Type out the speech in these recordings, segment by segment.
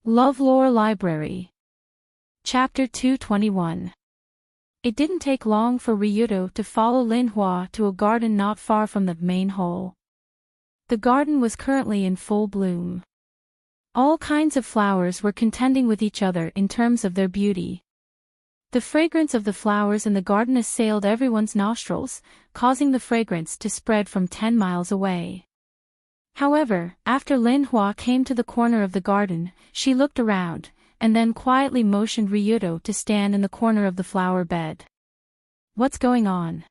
LoveLore Library. Chapter 221. It didn't take long for Ryuto to follow Lin Hua to a garden not far from the main hall. The garden was currently in full bloom. All kinds of flowers were contending with each other in terms of their beauty. The fragrance of the flowers in the garden assailed everyone's nostrils, causing the fragrance to spread from 10 miles away. However, after Lin Hua came to the corner of the garden, she looked around, and then quietly motioned Ryuto to stand in the corner of the flower bed. "What's going on?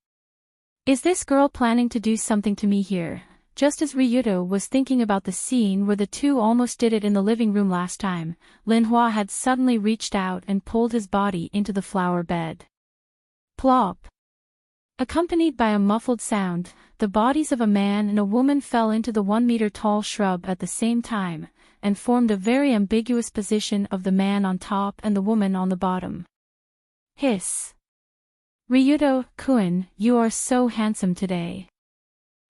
Is this girl planning to do something to me here?" Just as Ryuto was thinking about the scene where the two almost did it in the living room last time, Lin Hua had suddenly reached out and pulled his body into the flower bed. Plop! Accompanied by a muffled sound, the bodies of a man and a woman fell into the 1-meter-tall shrub at the same time, and formed a very ambiguous position of the man on top and the woman on the bottom. Hiss! Ryuto-kun, you are so handsome today.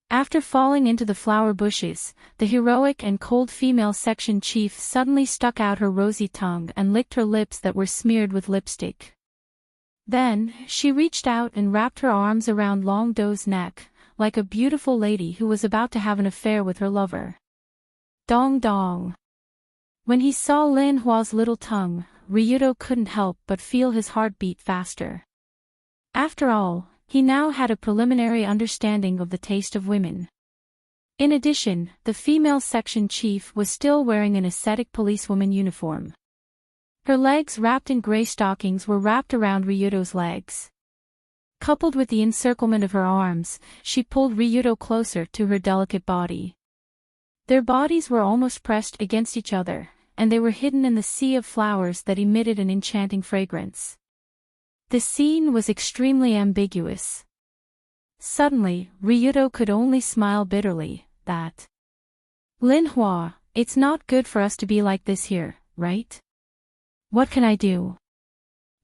After falling into the flower bushes, the heroic and cold female section chief suddenly stuck out her rosy tongue and licked her lips that were smeared with lipstick. Then, she reached out and wrapped her arms around Long Do's neck, like a beautiful lady who was about to have an affair with her lover. Dong dong. When he saw Lin Hua's little tongue, Ryuto couldn't help but feel his heart beat faster. After all, he now had a preliminary understanding of the taste of women. In addition, the female section chief was still wearing an ascetic policewoman uniform. Her legs wrapped in gray stockings were wrapped around Ryuto's legs. Coupled with the encirclement of her arms, she pulled Ryuto closer to her delicate body. Their bodies were almost pressed against each other, and they were hidden in the sea of flowers that emitted an enchanting fragrance. The scene was extremely ambiguous. Suddenly, Ryuto could only smile bitterly, that. "Lin Hua, it's not good for us to be like this here, right? What can I do?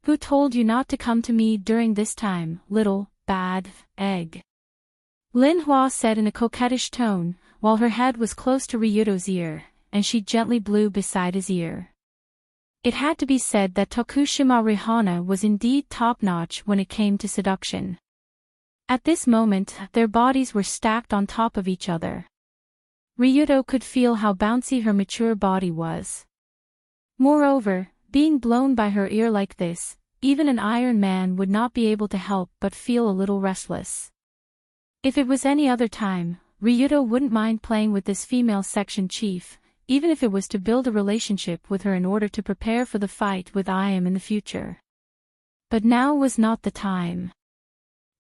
Who told you not to come to me during this time, little, bad, egg?" Lin Hua said in a coquettish tone, while her head was close to Ryuto's ear, and she gently blew beside his ear. It had to be said that Tokushima Rihana was indeed top-notch when it came to seduction. At this moment, their bodies were stacked on top of each other. Ryuto could feel how bouncy her mature body was. Moreover, being blown by her ear like this, even an Iron Man would not be able to help but feel a little restless. If it was any other time, Ryuto wouldn't mind playing with this female section chief, even if it was to build a relationship with her in order to prepare for the fight with IM in the future. But now was not the time.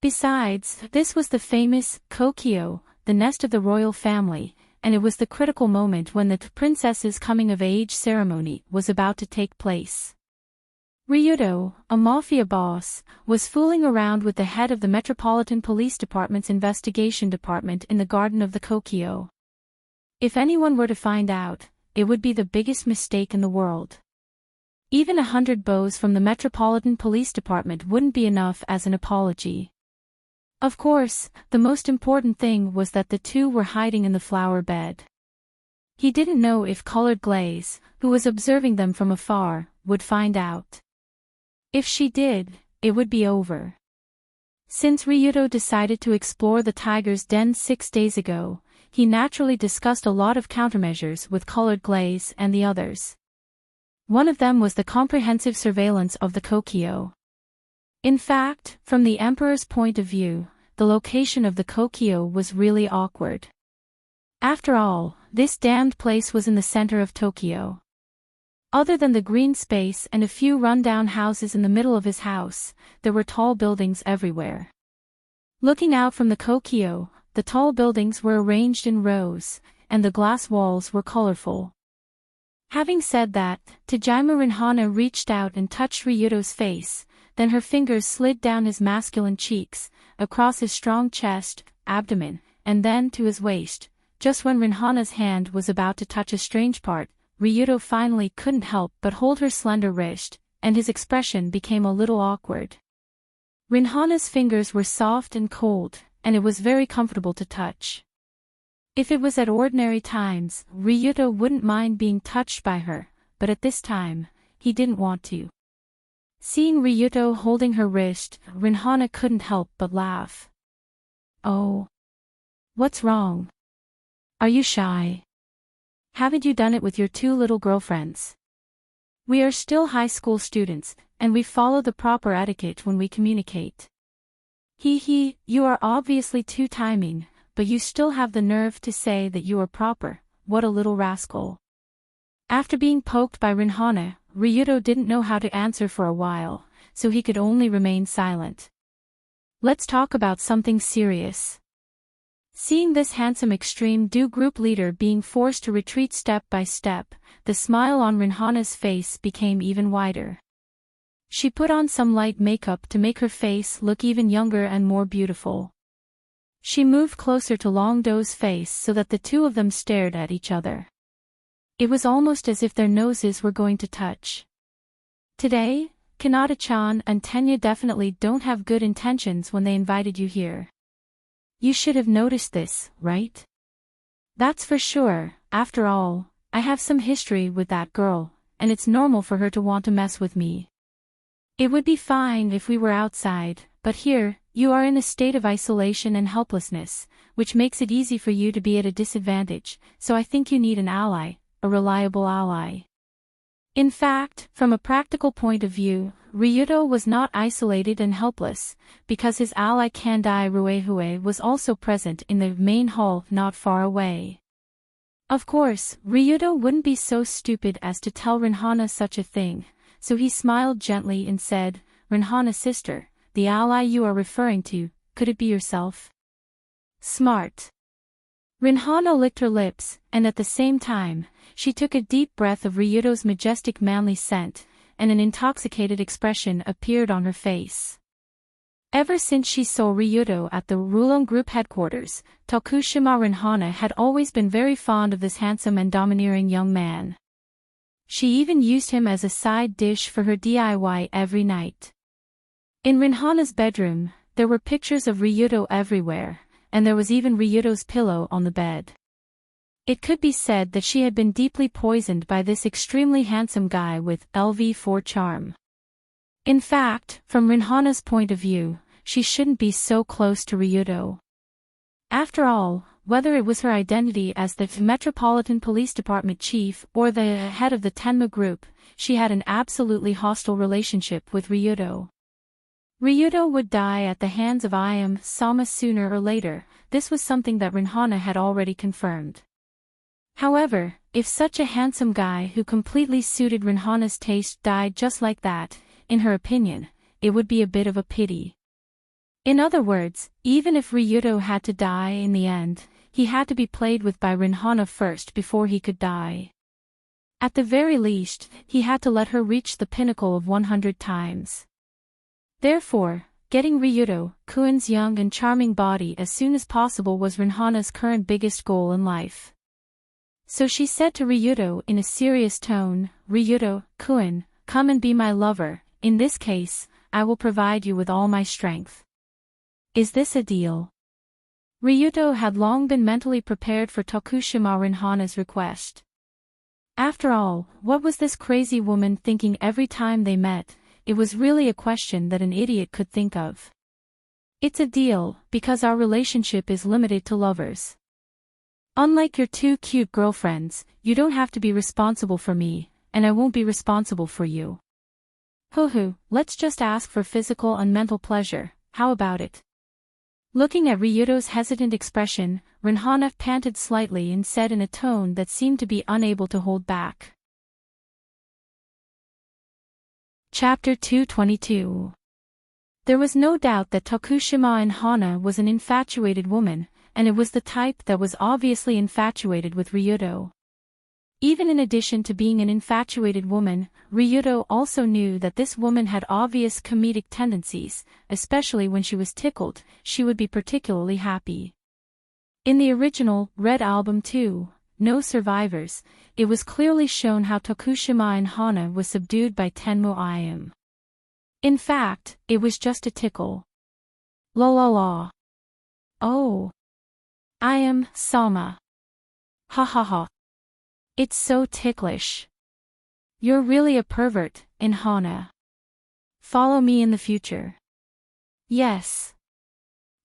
Besides, this was the famous Kokyo, the nest of the royal family, and it was the critical moment when the princess's coming-of-age ceremony was about to take place. Ryuto, a mafia boss, was fooling around with the head of the Metropolitan Police Department's investigation department in the garden of the Kokyo. If anyone were to find out, it would be the biggest mistake in the world. Even 100 bows from the Metropolitan Police Department wouldn't be enough as an apology. Of course, the most important thing was that the two were hiding in the flower bed. He didn't know if Colored Glaze, who was observing them from afar, would find out. If she did, it would be over. Since Ryuto decided to explore the tiger's den 6 days ago, he naturally discussed a lot of countermeasures with Colored Glaze and the others. One of them was the comprehensive surveillance of the Kokyo. In fact, from the Emperor's point of view, the location of the Kokyo was really awkward. After all, this damned place was in the center of Tokyo. Other than the green space and a few run-down houses in the middle of his house, there were tall buildings everywhere. Looking out from the Kokyo, the tall buildings were arranged in rows, and the glass walls were colorful. Having said that, Tajima Rinhana reached out and touched Ryuto's face, then her fingers slid down his masculine cheeks, across his strong chest, abdomen, and then to his waist. Just when Rinhana's hand was about to touch a strange part, Ryuto finally couldn't help but hold her slender wrist, and his expression became a little awkward. Rinhana's fingers were soft and cold, and it was very comfortable to touch. If it was at ordinary times, Ryuto wouldn't mind being touched by her, but at this time, he didn't want to. Seeing Ryuto holding her wrist, Rinhana couldn't help but laugh. Oh. What's wrong? Are you shy? Haven't you done it with your two little girlfriends? We are still high school students, and we follow the proper etiquette when we communicate. Hee, you are obviously two-timing, but you still have the nerve to say that you are proper. What a little rascal. After being poked by Rinhana, Ryuto didn't know how to answer for a while, so he could only remain silent. Let's talk about something serious. Seeing this handsome extreme do group leader being forced to retreat step by step, the smile on Rinhana's face became even wider. She put on some light makeup to make her face look even younger and more beautiful. She moved closer to Long Do's face so that the two of them stared at each other. It was almost as if their noses were going to touch. Today, Kanata-chan and Tenya definitely don't have good intentions when they invited you here. You should have noticed this, right? That's for sure. After all, I have some history with that girl, and it's normal for her to want to mess with me. It would be fine if we were outside, but here, you are in a state of isolation and helplessness, which makes it easy for you to be at a disadvantage, so I think you need an ally, a reliable ally. In fact, from a practical point of view, Ryuto was not isolated and helpless, because his ally Kandai Ruehue was also present in the main hall not far away. Of course, Ryuto wouldn't be so stupid as to tell Rinhana such a thing, so he smiled gently and said, Rinhana sister, the ally you are referring to, could it be yourself? Smart. Rinhana licked her lips, and at the same time, she took a deep breath of Ryuto's majestic manly scent, and an intoxicated expression appeared on her face. Ever since she saw Ryuto at the Rulon Group headquarters, Tokushima Rinhana had always been very fond of this handsome and domineering young man. She even used him as a side dish for her DIY every night. In Rinhana's bedroom, there were pictures of Ryuto everywhere, and there was even Ryuto's pillow on the bed. It could be said that she had been deeply poisoned by this extremely handsome guy with LV4 charm. In fact, from Rinhana's point of view, she shouldn't be so close to Ryuto. After all, whether it was her identity as the Metropolitan Police Department chief or the head of the Tenma Group, she had an absolutely hostile relationship with Ryuto. Ryuto would die at the hands of Ayame Sama sooner or later. This was something that Rinhana had already confirmed. However, if such a handsome guy who completely suited Rinhana's taste died just like that, in her opinion, it would be a bit of a pity. In other words, even if Ryuto had to die in the end, he had to be played with by Rinhana first before he could die. At the very least, he had to let her reach the pinnacle of 100 times. Therefore, getting Ryuto, Kuin's young and charming body as soon as possible was Rinhana's current biggest goal in life. So she said to Ryuto in a serious tone, Ryuto, Kuin, come and be my lover, in this case, I will provide you with all my strength. Is this a deal? Ryuto had long been mentally prepared for Tokushima Rinhana's request. After all, what was this crazy woman thinking every time they met? It was really a question that an idiot could think of. It's a deal, because our relationship is limited to lovers. Unlike your two cute girlfriends, you don't have to be responsible for me, and I won't be responsible for you. Hoo-hoo, let's just ask for physical and mental pleasure, how about it? Looking at Ryuto's hesitant expression, Rinhana panted slightly and said in a tone that seemed to be unable to hold back. Chapter 222. There was no doubt that Tokushima Hana was an infatuated woman, and it was the type that was obviously infatuated with Ryuto. Even in addition to being an infatuated woman, Ryuto also knew that this woman had obvious comedic tendencies, especially when she was tickled, she would be particularly happy. In the original Red Album 2, No Survivors, it was clearly shown how Tokushima Hana was subdued by Tenmu Ayame. In fact, it was just a tickle. La la la. Oh. Ayame Sama. Ha ha ha. It's so ticklish. You're really a pervert, Inhana. Follow me in the future. Yes.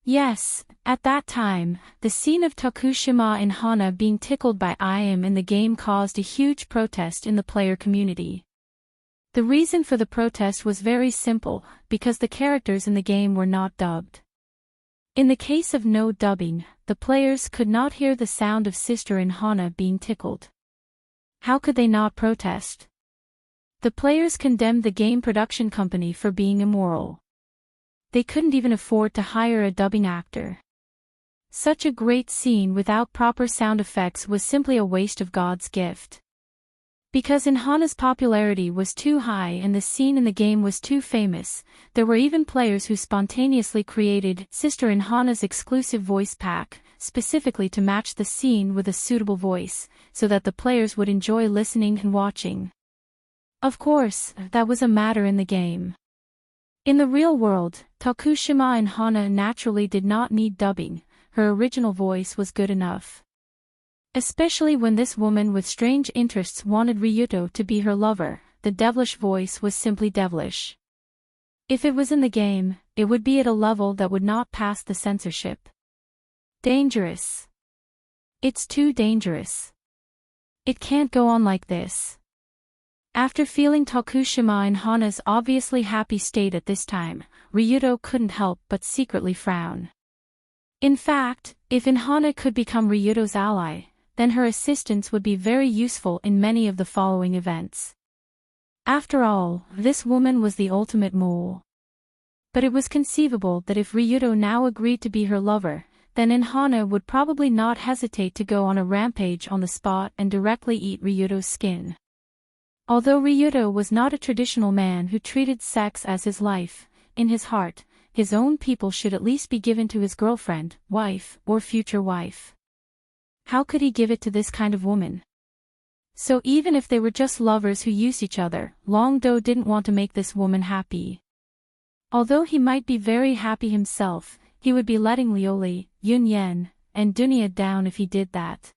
Yes, at that time, the scene of Tokushima and Hana being tickled by IM in the game caused a huge protest in the player community. The reason for the protest was very simple, because the characters in the game were not dubbed. In the case of no dubbing, the players could not hear the sound of Sister and Hana being tickled. How could they not protest? The players condemned the game production company for being immoral. They couldn't even afford to hire a dubbing actor. Such a great scene without proper sound effects was simply a waste of God's gift. Because Inhana's popularity was too high and the scene in the game was too famous, there were even players who spontaneously created Sister Inhana's exclusive voice pack, specifically to match the scene with a suitable voice, so that the players would enjoy listening and watching. Of course, that was a matter in the game. In the real world, Tokushima and Hana naturally did not need dubbing, her original voice was good enough. Especially when this woman with strange interests wanted Ryuto to be her lover, the devilish voice was simply devilish. If it was in the game, it would be at a level that would not pass the censorship. Dangerous. It's too dangerous. It can't go on like this. After feeling Tokushima and Hana's obviously happy state at this time, Ryuto couldn't help but secretly frown. In fact, if Inhana could become Ryuto's ally, then her assistance would be very useful in many of the following events. After all, this woman was the ultimate mole. But it was conceivable that if Ryuto now agreed to be her lover, then Inhana would probably not hesitate to go on a rampage on the spot and directly eat Ryuto's skin. Although Ryuto was not a traditional man who treated sex as his life, in his heart, his own people should at least be given to his girlfriend, wife, or future wife. How could he give it to this kind of woman? So even if they were just lovers who used each other, Long-do didn't want to make this woman happy. Although he might be very happy himself, he would be letting Lioli, Yun-yen, and Dunya down if he did that.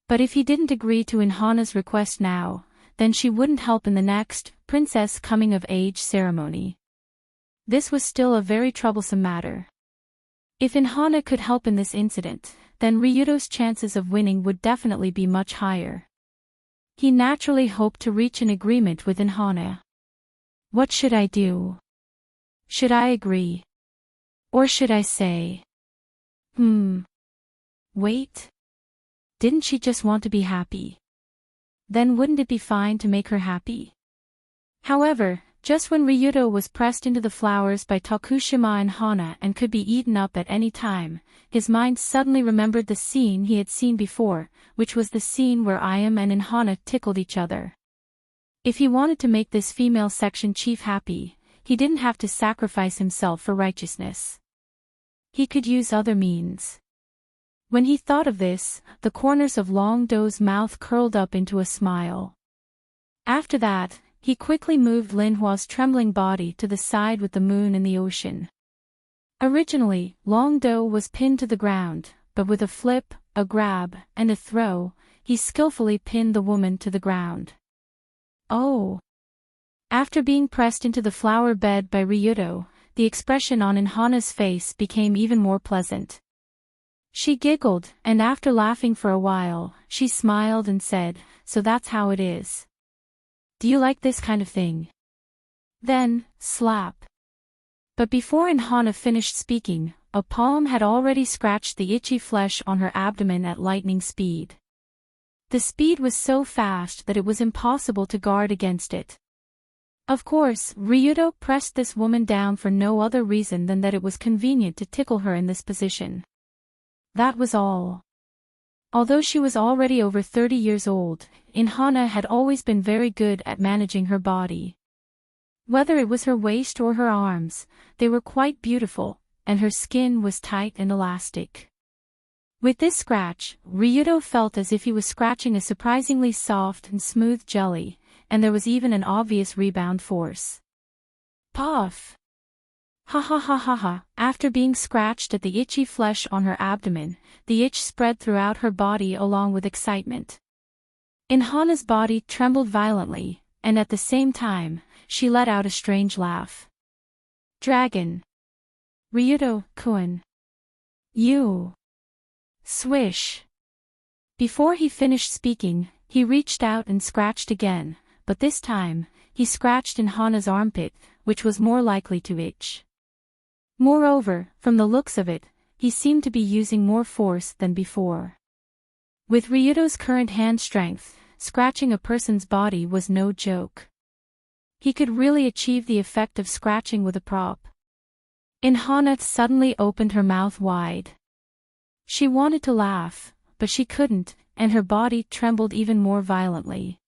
But if he didn't agree to Inhana's request now, then she wouldn't help in the next princess coming-of-age ceremony. This was still a very troublesome matter. If Inhana could help in this incident, then Ryuto's chances of winning would definitely be much higher. He naturally hoped to reach an agreement with Inhana. What should I do? Should I agree? Or should I say, wait? Didn't she just want to be happy? Then wouldn't it be fine to make her happy? However, just when Ryuto was pressed into the flowers by Tokushima and Hana and could be eaten up at any time, his mind suddenly remembered the scene he had seen before, which was the scene where Ayam and Inhana tickled each other. If he wanted to make this female section chief happy, he didn't have to sacrifice himself for righteousness. He could use other means. When he thought of this, the corners of Long-do's mouth curled up into a smile. After that, he quickly moved Linhua's trembling body to the side with the moon in the ocean. Originally, Long-do was pinned to the ground, but with a flip, a grab, and a throw, he skillfully pinned the woman to the ground. Oh! After being pressed into the flower bed by Ryuto, the expression on Inhana's face became even more pleasant. She giggled, and after laughing for a while, she smiled and said, "So that's how it is. Do you like this kind of thing?" Then, slap. But before Inhana finished speaking, a palm had already scratched the itchy flesh on her abdomen at lightning speed. The speed was so fast that it was impossible to guard against it. Of course, Ryuto pressed this woman down for no other reason than that it was convenient to tickle her in this position. That was all. Although she was already over 30 years old, Inhana had always been very good at managing her body. Whether it was her waist or her arms, they were quite beautiful, and her skin was tight and elastic. With this scratch, Ryuto felt as if he was scratching a surprisingly soft and smooth jelly, and there was even an obvious rebound force. Puff! Ha ha ha ha ha. After being scratched at the itchy flesh on her abdomen, the itch spread throughout her body along with excitement. Inhana's body trembled violently, and at the same time, she let out a strange laugh. Dragon. Ryuto-kun. You. Swish. Before he finished speaking, he reached out and scratched again, but this time, he scratched in Hana's armpit, which was more likely to itch. Moreover, from the looks of it, he seemed to be using more force than before. With Ryuto's current hand strength, scratching a person's body was no joke. He could really achieve the effect of scratching with a prop. Hana suddenly opened her mouth wide. She wanted to laugh, but she couldn't, and her body trembled even more violently.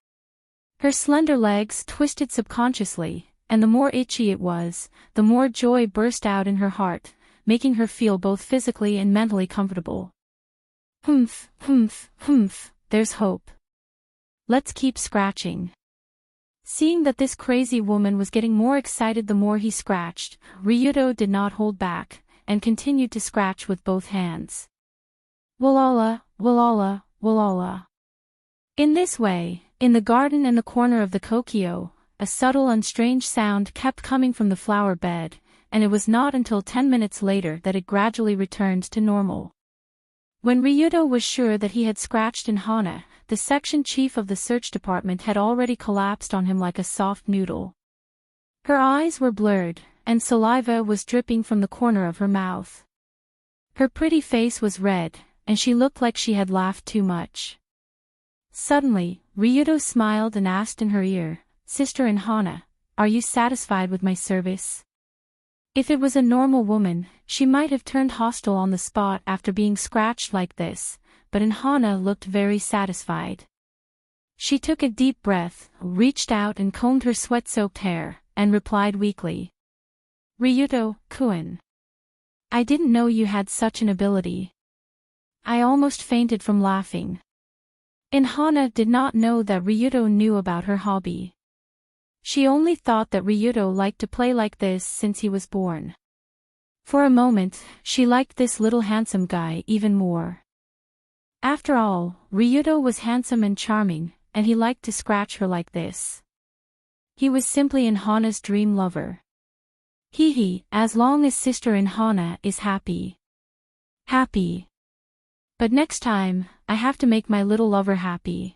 Her slender legs twisted subconsciously, and the more itchy it was, the more joy burst out in her heart, making her feel both physically and mentally comfortable. Humph, humph, humph, there's hope. Let's keep scratching. Seeing that this crazy woman was getting more excited the more he scratched, Ryuto did not hold back, and continued to scratch with both hands. Wallala, wallala, wallala. In this way, in the garden and the corner of the kokyo, a subtle and strange sound kept coming from the flower bed, and it was not until 10 minutes later that it gradually returned to normal. When Ryuto was sure that he had scratched in Hana, the section chief of the search department had already collapsed on him like a soft noodle. Her eyes were blurred, and saliva was dripping from the corner of her mouth. Her pretty face was red, and she looked like she had laughed too much. Suddenly, Ryuto smiled and asked in her ear, "Sister Hana, are you satisfied with my service?" If it was a normal woman, she might have turned hostile on the spot after being scratched like this, but Hana looked very satisfied. She took a deep breath, reached out and combed her sweat-soaked hair, and replied weakly. Ryuto-kun. I didn't know you had such an ability. I almost fainted from laughing. Hana did not know that Ryuto knew about her hobby. She only thought that Ryuto liked to play like this since he was born. For a moment, she liked this little handsome guy even more. After all, Ryuto was handsome and charming, and he liked to scratch her like this. He was simply Hana's dream lover. As long as Sister Hana is happy. Happy. But next time, I have to make my little lover happy.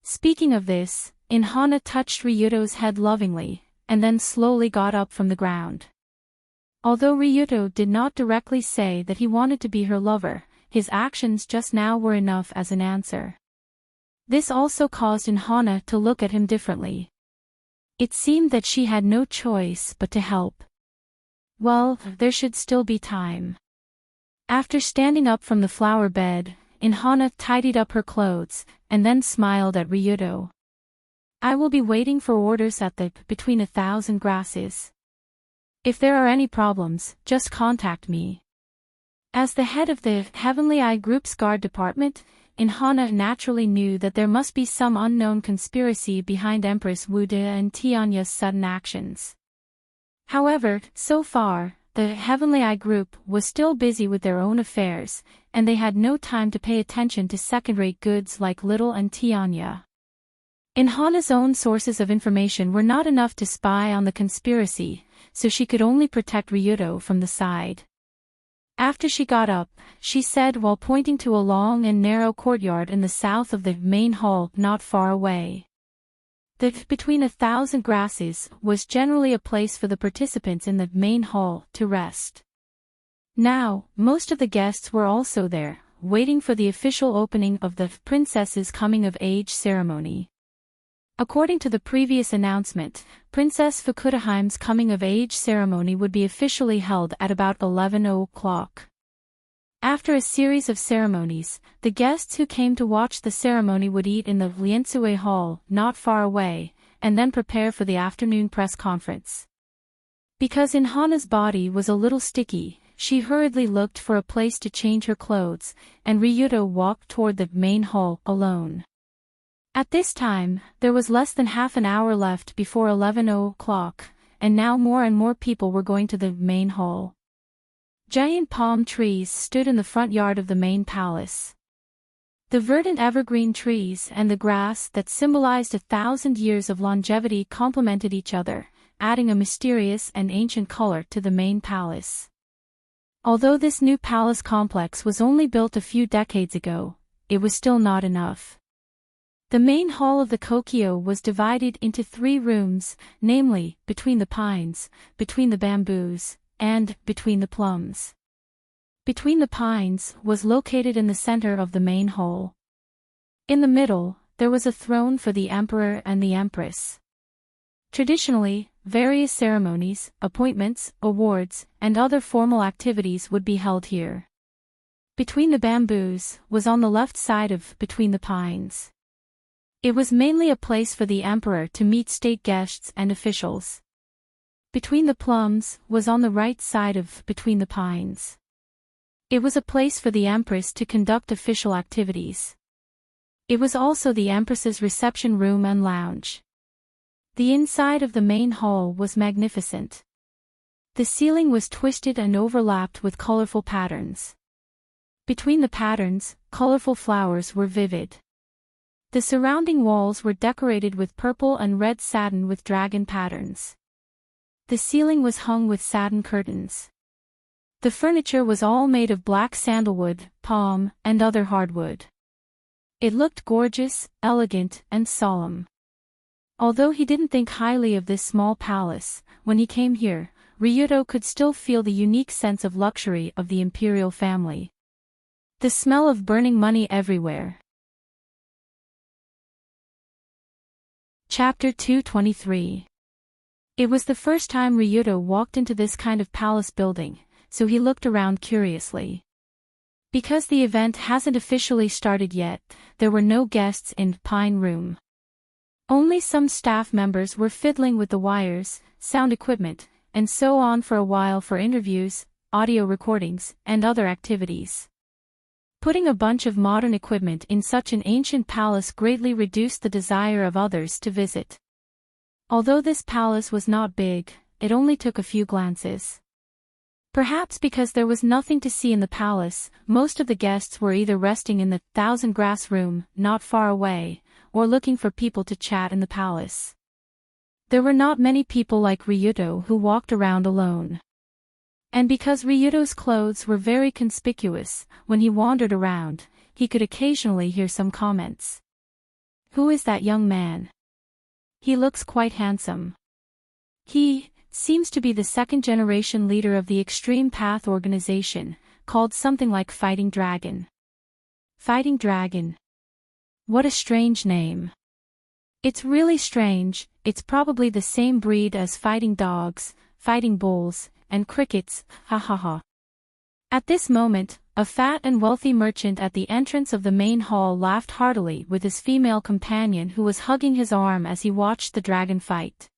Speaking of this, Hana touched Ryuto's head lovingly, and then slowly got up from the ground. Although Ryuto did not directly say that he wanted to be her lover, his actions just now were enough as an answer. This also caused Hana to look at him differently. It seemed that she had no choice but to help. Well, there should still be time. After standing up from the flower bed, Hana tidied up her clothes, and then smiled at Ryuto. I will be waiting for orders at the Between 1,000 Grasses. If there are any problems, just contact me. As the head of the Heavenly Eye Group's guard department, Hana naturally knew that there must be some unknown conspiracy behind Empress Wude and Tianya's sudden actions. However, so far, the Heavenly Eye Group was still busy with their own affairs, and they had no time to pay attention to second-rate goods like Little and Tianya. Hana's own sources of information were not enough to spy on the conspiracy, so she could only protect Ryuto from the side. After she got up, she said while pointing to a long and narrow courtyard in the south of the main hall not far away. The Between 1,000 Grasses was generally a place for the participants in the main hall to rest. Now, most of the guests were also there, waiting for the official opening of the princess's coming-of-age ceremony. According to the previous announcement, Princess Fukudaheim's coming-of-age ceremony would be officially held at about 11 o'clock. After a series of ceremonies, the guests who came to watch the ceremony would eat in the Liensue Hall, not far away, and then prepare for the afternoon press conference. Because Hana's body was a little sticky, she hurriedly looked for a place to change her clothes, and Ryuto walked toward the main hall alone. At this time, there was less than half an hour left before 11 o'clock, and now more and more people were going to the main hall. Giant palm trees stood in the front yard of the main palace. The verdant evergreen trees and the grass that symbolized 1,000 years of longevity complemented each other, adding a mysterious and ancient color to the main palace. Although this new palace complex was only built a few decades ago, it was still not enough. The main hall of the Kokyo was divided into 3 rooms, namely, between the pines, between the bamboos, and between the plums. Between the pines was located in the center of the main hall. In the middle, there was a throne for the emperor and the empress. Traditionally, various ceremonies, appointments, awards, and other formal activities would be held here. Between the bamboos was on the left side of between the pines. It was mainly a place for the emperor to meet state guests and officials. Between the plums was on the right side of between the pines. It was a place for the empress to conduct official activities. It was also the empress's reception room and lounge. The inside of the main hall was magnificent. The ceiling was twisted and overlapped with colorful patterns. Between the patterns, colorful flowers were vivid. The surrounding walls were decorated with purple and red satin with dragon patterns. The ceiling was hung with satin curtains. The furniture was all made of black sandalwood, palm, and other hardwood. It looked gorgeous, elegant, and solemn. Although he didn't think highly of this small palace, when he came here, Ryuto could still feel the unique sense of luxury of the imperial family. The smell of burning money everywhere. Chapter 223. It was the first time Ryuto walked into this kind of palace building, so he looked around curiously. Because the event hasn't officially started yet, there were no guests in Pine Room. Only some staff members were fiddling with the wires, sound equipment, and so on for a while for interviews, audio recordings, and other activities. Putting a bunch of modern equipment in such an ancient palace greatly reduced the desire of others to visit. Although this palace was not big, it only took a few glances. Perhaps because there was nothing to see in the palace, most of the guests were either resting in the Thousand Grass Room, not far away, or looking for people to chat in the palace. There were not many people like Ryuto who walked around alone. And because Ryuto's clothes were very conspicuous, when he wandered around, he could occasionally hear some comments. "Who is that young man? He looks quite handsome. He seems to be the second-generation leader of the Extreme Path organization, called something like Fighting Dragon." Fighting Dragon. What a strange name. It's really strange. It's probably the same breed as fighting dogs, fighting bulls, and crickets, ha ha ha. At this moment, a fat and wealthy merchant at the entrance of the main hall laughed heartily with his female companion who was hugging his arm as he watched the dragon fight.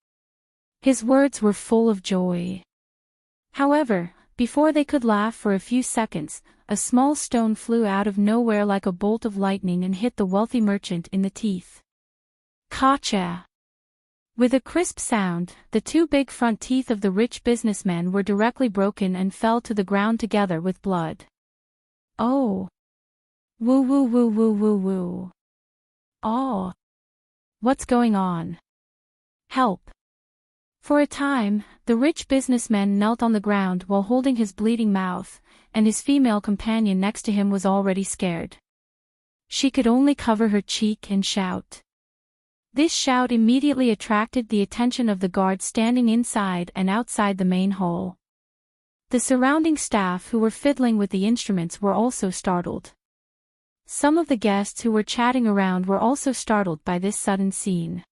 His words were full of joy. However, before they could laugh for a few seconds, a small stone flew out of nowhere like a bolt of lightning and hit the wealthy merchant in the teeth. Kacha! With a crisp sound, the 2 big front teeth of the rich businessman were directly broken and fell to the ground together with blood. Oh! Woo woo woo woo woo woo. Oh! What's going on? Help! For a time, the rich businessman knelt on the ground while holding his bleeding mouth, and his female companion next to him was already scared. She could only cover her cheek and shout. This shout immediately attracted the attention of the guards standing inside and outside the main hall. The surrounding staff who were fiddling with the instruments were also startled. Some of the guests who were chatting around were also startled by this sudden scene.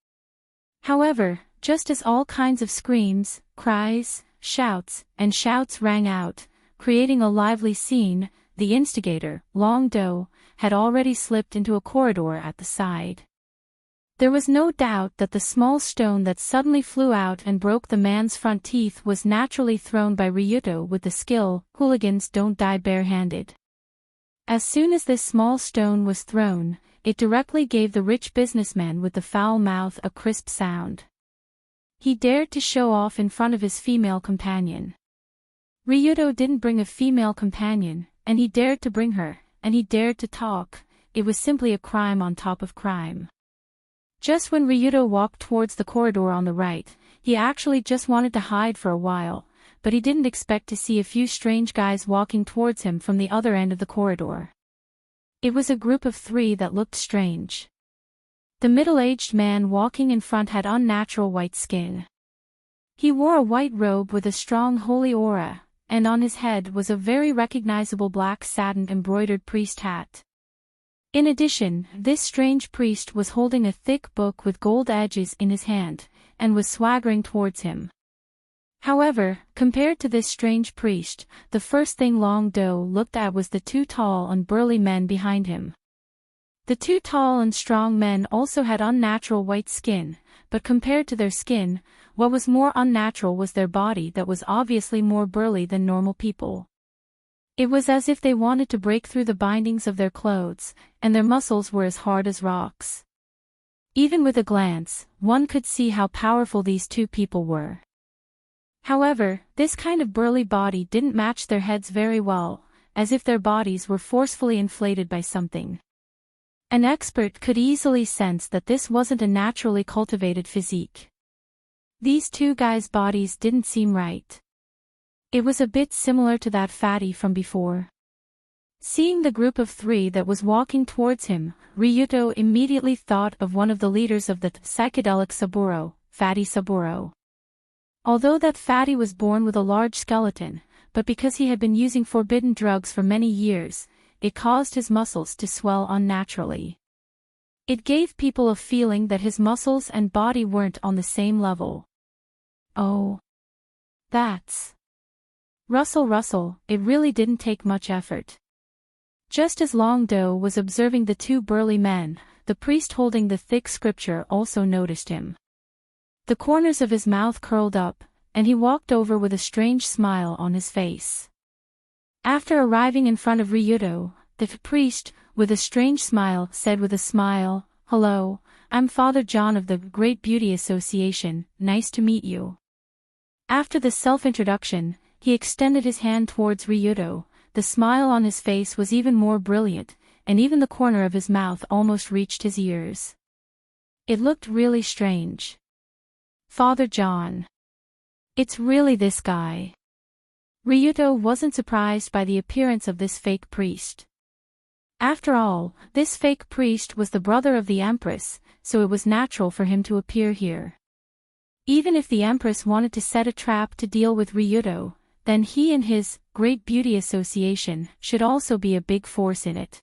However, just as all kinds of screams, cries, shouts, and shouts rang out, creating a lively scene, the instigator, Long Do, had already slipped into a corridor at the side. There was no doubt that the small stone that suddenly flew out and broke the man's front teeth was naturally thrown by Ryuto with the skill, hooligans don't die barehanded. As soon as this small stone was thrown, it directly gave the rich businessman with the foul mouth a crisp sound. He dared to show off in front of his female companion. Ryuto didn't bring a female companion, and he dared to bring her, and he dared to talk, it was simply a crime on top of crime. Just when Ryudo walked towards the corridor on the right, he actually just wanted to hide for a while, but he didn't expect to see a few strange guys walking towards him from the other end of the corridor. It was a group of 3 that looked strange. The middle-aged man walking in front had unnatural white skin. He wore a white robe with a strong holy aura, and on his head was a very recognizable black satin embroidered priest hat. In addition, this strange priest was holding a thick book with gold edges in his hand, and was swaggering towards him. However, compared to this strange priest, the first thing Long Do looked at was the 2 tall and burly men behind him. The 2 tall and strong men also had unnatural white skin, but compared to their skin, what was more unnatural was their body that was obviously more burly than normal people. It was as if they wanted to break through the bindings of their clothes, and their muscles were as hard as rocks. Even with a glance, one could see how powerful these 2 people were. However, this kind of burly body didn't match their heads very well, as if their bodies were forcefully inflated by something. An expert could easily sense that this wasn't a naturally cultivated physique. These 2 guys' bodies didn't seem right. It was a bit similar to that fatty from before. Seeing the group of 3 that was walking towards him, Ryudo immediately thought of one of the leaders of the psychedelic Saburo, Fatty Saburo. Although that fatty was born with a large skeleton, but because he had been using forbidden drugs for many years, it caused his muscles to swell unnaturally. It gave people a feeling that his muscles and body weren't on the same level. Oh. That's Russell, it really didn't take much effort. Just as Long Do was observing the 2 burly men, the priest holding the thick scripture also noticed him. The corners of his mouth curled up, and he walked over with a strange smile on his face. After arriving in front of Ryudo, the priest, with a strange smile, said with a smile, "Hello, I'm Father John of the Great Beauty Association, nice to meet you." After the self-introduction, he extended his hand towards Ryudo. The smile on his face was even more brilliant, and even the corner of his mouth almost reached his ears. It looked really strange. Father John. It's really this guy. Ryudo wasn't surprised by the appearance of this fake priest. After all, this fake priest was the brother of the Empress, so it was natural for him to appear here. Even if the Empress wanted to set a trap to deal with Ryudo, then he and his Great Beauty Association should also be a big force in it.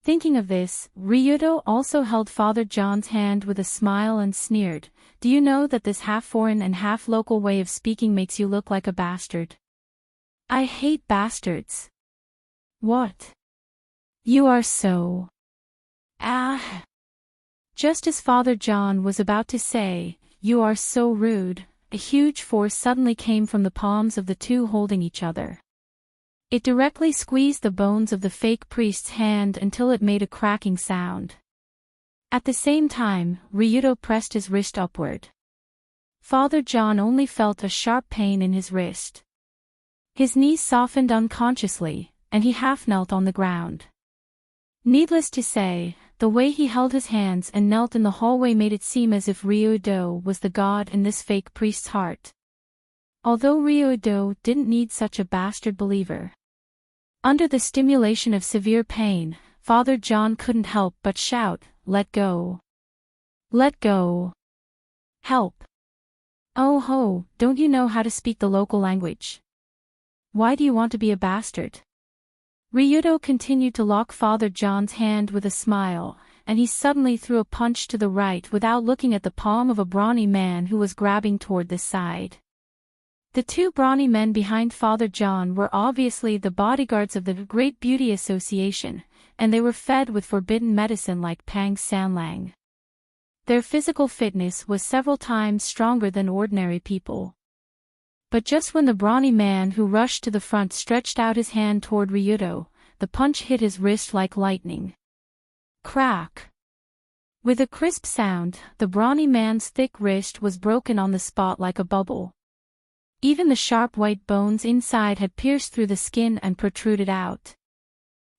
Thinking of this, Ryudo also held Father John's hand with a smile and sneered, "Do you know that this half-foreign and half-local way of speaking makes you look like a bastard? I hate bastards." "What? You are so..." "Ah." Just as Father John was about to say, "You are so rude," a huge force suddenly came from the palms of the 2 holding each other. It directly squeezed the bones of the fake priest's hand until it made a cracking sound. At the same time, Ryudo pressed his wrist upward. Father John only felt a sharp pain in his wrist. His knees softened unconsciously, and he half-knelt on the ground. Needless to say, the way he held his hands and knelt in the hallway made it seem as if Ryudo was the god in this fake priest's heart. Although Ryudo didn't need such a bastard believer. Under the stimulation of severe pain, Father John couldn't help but shout, "Let go! Let go! Help! Oh ho, don't you know how to speak the local language? Why do you want to be a bastard?" Ryudo continued to lock Father John's hand with a smile, and he suddenly threw a punch to the right without looking at the palm of a brawny man who was grabbing toward this side. The 2 brawny men behind Father John were obviously the bodyguards of the Great Beauty Association, and they were fed with forbidden medicine like Pang Sanlang. Their physical fitness was several times stronger than ordinary people. But just when the brawny man who rushed to the front stretched out his hand toward Ryudo, the punch hit his wrist like lightning. Crack! With a crisp sound, the brawny man's thick wrist was broken on the spot like a bubble. Even the sharp white bones inside had pierced through the skin and protruded out.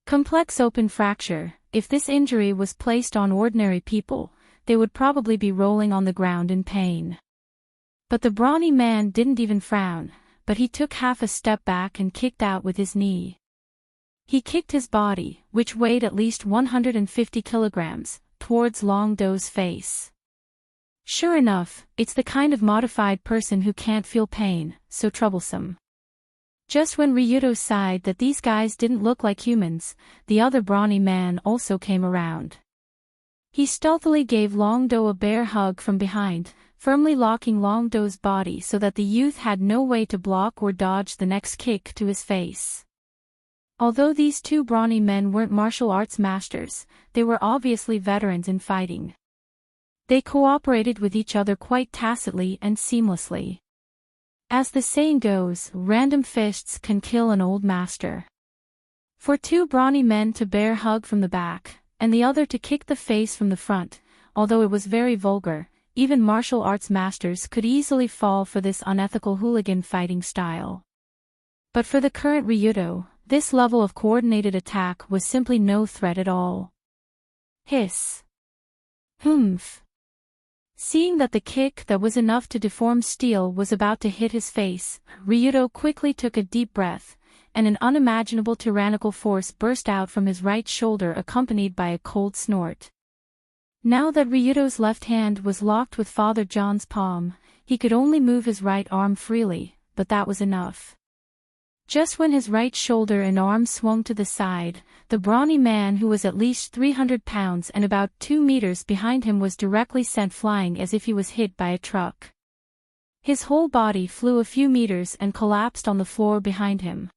Complex open fracture, if this injury was placed on ordinary people, they would probably be rolling on the ground in pain. But the brawny man didn't even frown, but he took half a step back and kicked out with his knee. He kicked his body, which weighed at least 150 kilograms, towards Long Do's face. Sure enough, it's the kind of modified person who can't feel pain, so troublesome. Just when Ryudo sighed that these guys didn't look like humans, the other brawny man also came around. He stealthily gave Long Do a bear hug from behind, firmly locking Long Do's body so that the youth had no way to block or dodge the next kick to his face. Although these two brawny men weren't martial arts masters, they were obviously veterans in fighting. They cooperated with each other quite tacitly and seamlessly. As the saying goes, random fists can kill an old master. For two brawny men to bear hug from the back, and the other to kick the face from the front, although it was very vulgar, even martial arts masters could easily fall for this unethical hooligan fighting style. But for the current Ryudo, this level of coordinated attack was simply no threat at all. Hiss. Humph. Seeing that the kick that was enough to deform steel was about to hit his face, Ryudo quickly took a deep breath, and an unimaginable tyrannical force burst out from his right shoulder accompanied by a cold snort. Now that Ryudo's left hand was locked with Father John's palm, he could only move his right arm freely, but that was enough. Just when his right shoulder and arm swung to the side, the brawny man who was at least 300 pounds and about 2 meters behind him was directly sent flying as if he was hit by a truck. His whole body flew a few meters and collapsed on the floor behind him.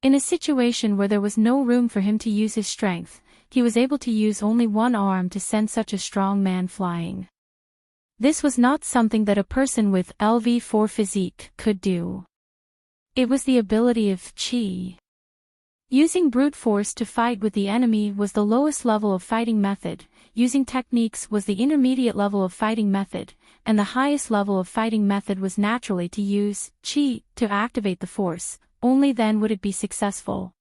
In a situation where there was no room for him to use his strength, he was able to use only one arm to send such a strong man flying. This was not something that a person with LV4 physique could do. It was the ability of chi. Using brute force to fight with the enemy was the lowest level of fighting method, using techniques was the intermediate level of fighting method, and the highest level of fighting method was naturally to use chi to activate the force, only then would it be successful.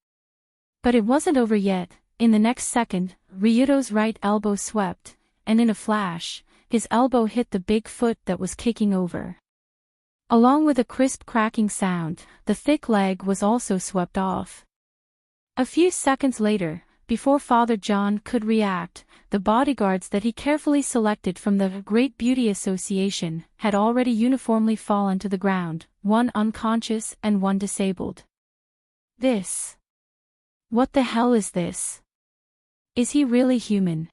But it wasn't over yet. In the next second, Ryudo's right elbow swept, and in a flash, his elbow hit the big foot that was kicking over. Along with a crisp cracking sound, the thick leg was also swept off. A few seconds later, before Father John could react, the bodyguards that he carefully selected from the Great Beauty Association had already uniformly fallen to the ground, one unconscious and one disabled. This. What the hell is this? Is he really human?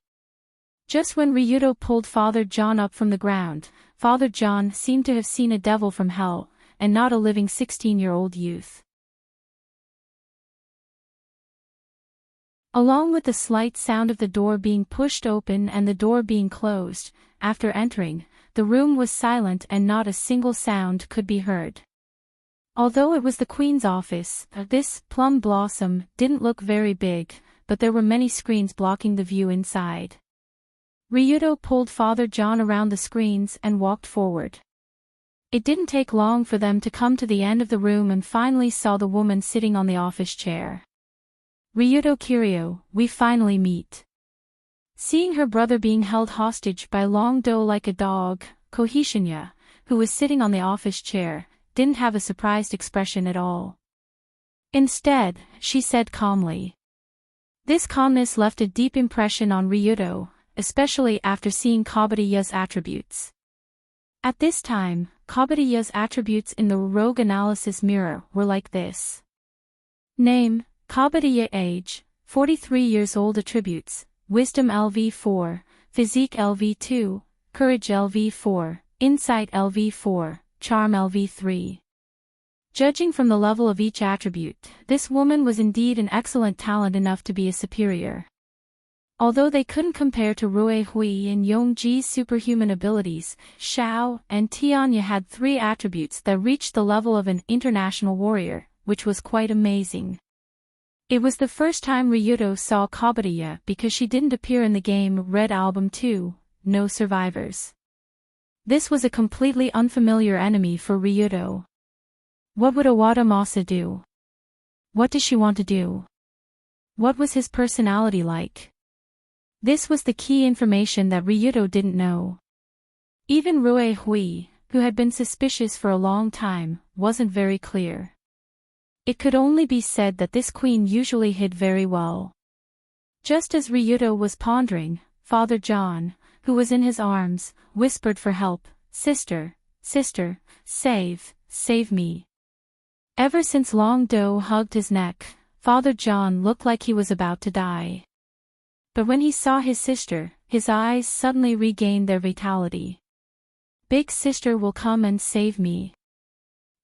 Just when Ryudo pulled Father John up from the ground, Father John seemed to have seen a devil from hell, and not a living 16-year-old youth. Along with the slight sound of the door being pushed open and the door being closed, after entering, the room was silent and not a single sound could be heard. Although it was the Queen's office, this plum blossom didn't look very big, but there were many screens blocking the view inside. Ryudo pulled Father John around the screens and walked forward. It didn't take long for them to come to the end of the room and finally saw the woman sitting on the office chair. Ryudo Kiryu, we finally meet. Seeing her brother being held hostage by Long Do like a dog, Kohishanya, who was sitting on the office chair, didn't have a surprised expression at all. Instead, she said calmly. This calmness left a deep impression on Ryudo, especially after seeing Kobutaya's attributes. At this time, Kobutaya's attributes in the rogue analysis mirror were like this. Name, Kobutaya. Age, 43 years old. Attributes, Wisdom LV4, Physique LV2, Courage LV4, Insight LV4, Charm LV3. Judging from the level of each attribute, this woman was indeed an excellent talent enough to be a superior. Although they couldn't compare to Rui Hui and Yongji's superhuman abilities, Xiao and Tianya had 3 attributes that reached the level of an international warrior, which was quite amazing. It was the first time Ryudo saw Kobutaya because she didn't appear in the game Red Album 2, No Survivors. This was a completely unfamiliar enemy for Ryudo. What would Owada Masa do? What does she want to do? What was his personality like? This was the key information that Ryuto didn't know. Even Rue Hui, who had been suspicious for a long time, wasn't very clear. It could only be said that this queen usually hid very well. Just as Ryuto was pondering, Father John, who was in his arms, whispered for help, "Sister, sister, save me." Ever since Long Do hugged his neck, Father John looked like he was about to die. But when he saw his sister, his eyes suddenly regained their vitality. "Big sister will come and save me.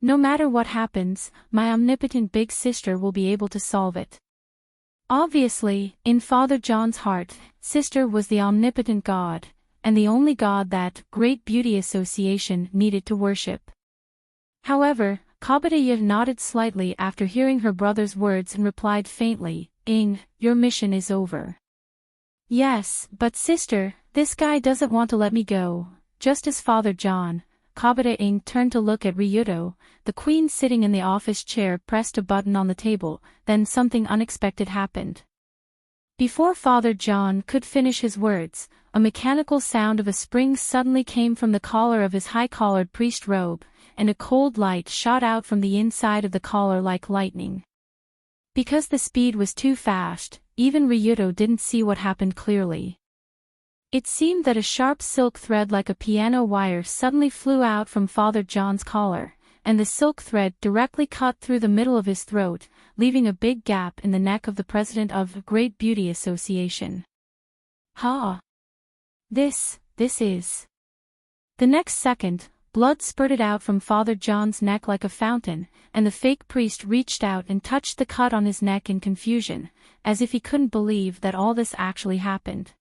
No matter what happens, my omnipotent big sister will be able to solve it." Obviously, in Father John's heart, sister was the omnipotent God, and the only God that Great Beauty Association needed to worship. However, Kabateyev nodded slightly after hearing her brother's words and replied faintly, Your mission is over." "Yes, but sister, this guy doesn't want to let me go." Just as Father John, Kabata turned to look at Ryuto, the queen sitting in the office chair pressed a button on the table, then something unexpected happened. Before Father John could finish his words, a mechanical sound of a spring suddenly came from the collar of his high-collared priest robe, and a cold light shot out from the inside of the collar like lightning. Because the speed was too fast, even Ryuto didn't see what happened clearly. It seemed that a sharp silk thread like a piano wire suddenly flew out from Father John's collar, and the silk thread directly cut through the middle of his throat, leaving a big gap in the neck of the president of Great Beauty Association. Ha! This is... The next second, blood spurted out from Father John's neck like a fountain, and the fake priest reached out and touched the cut on his neck in confusion, as if he couldn't believe that all this actually happened.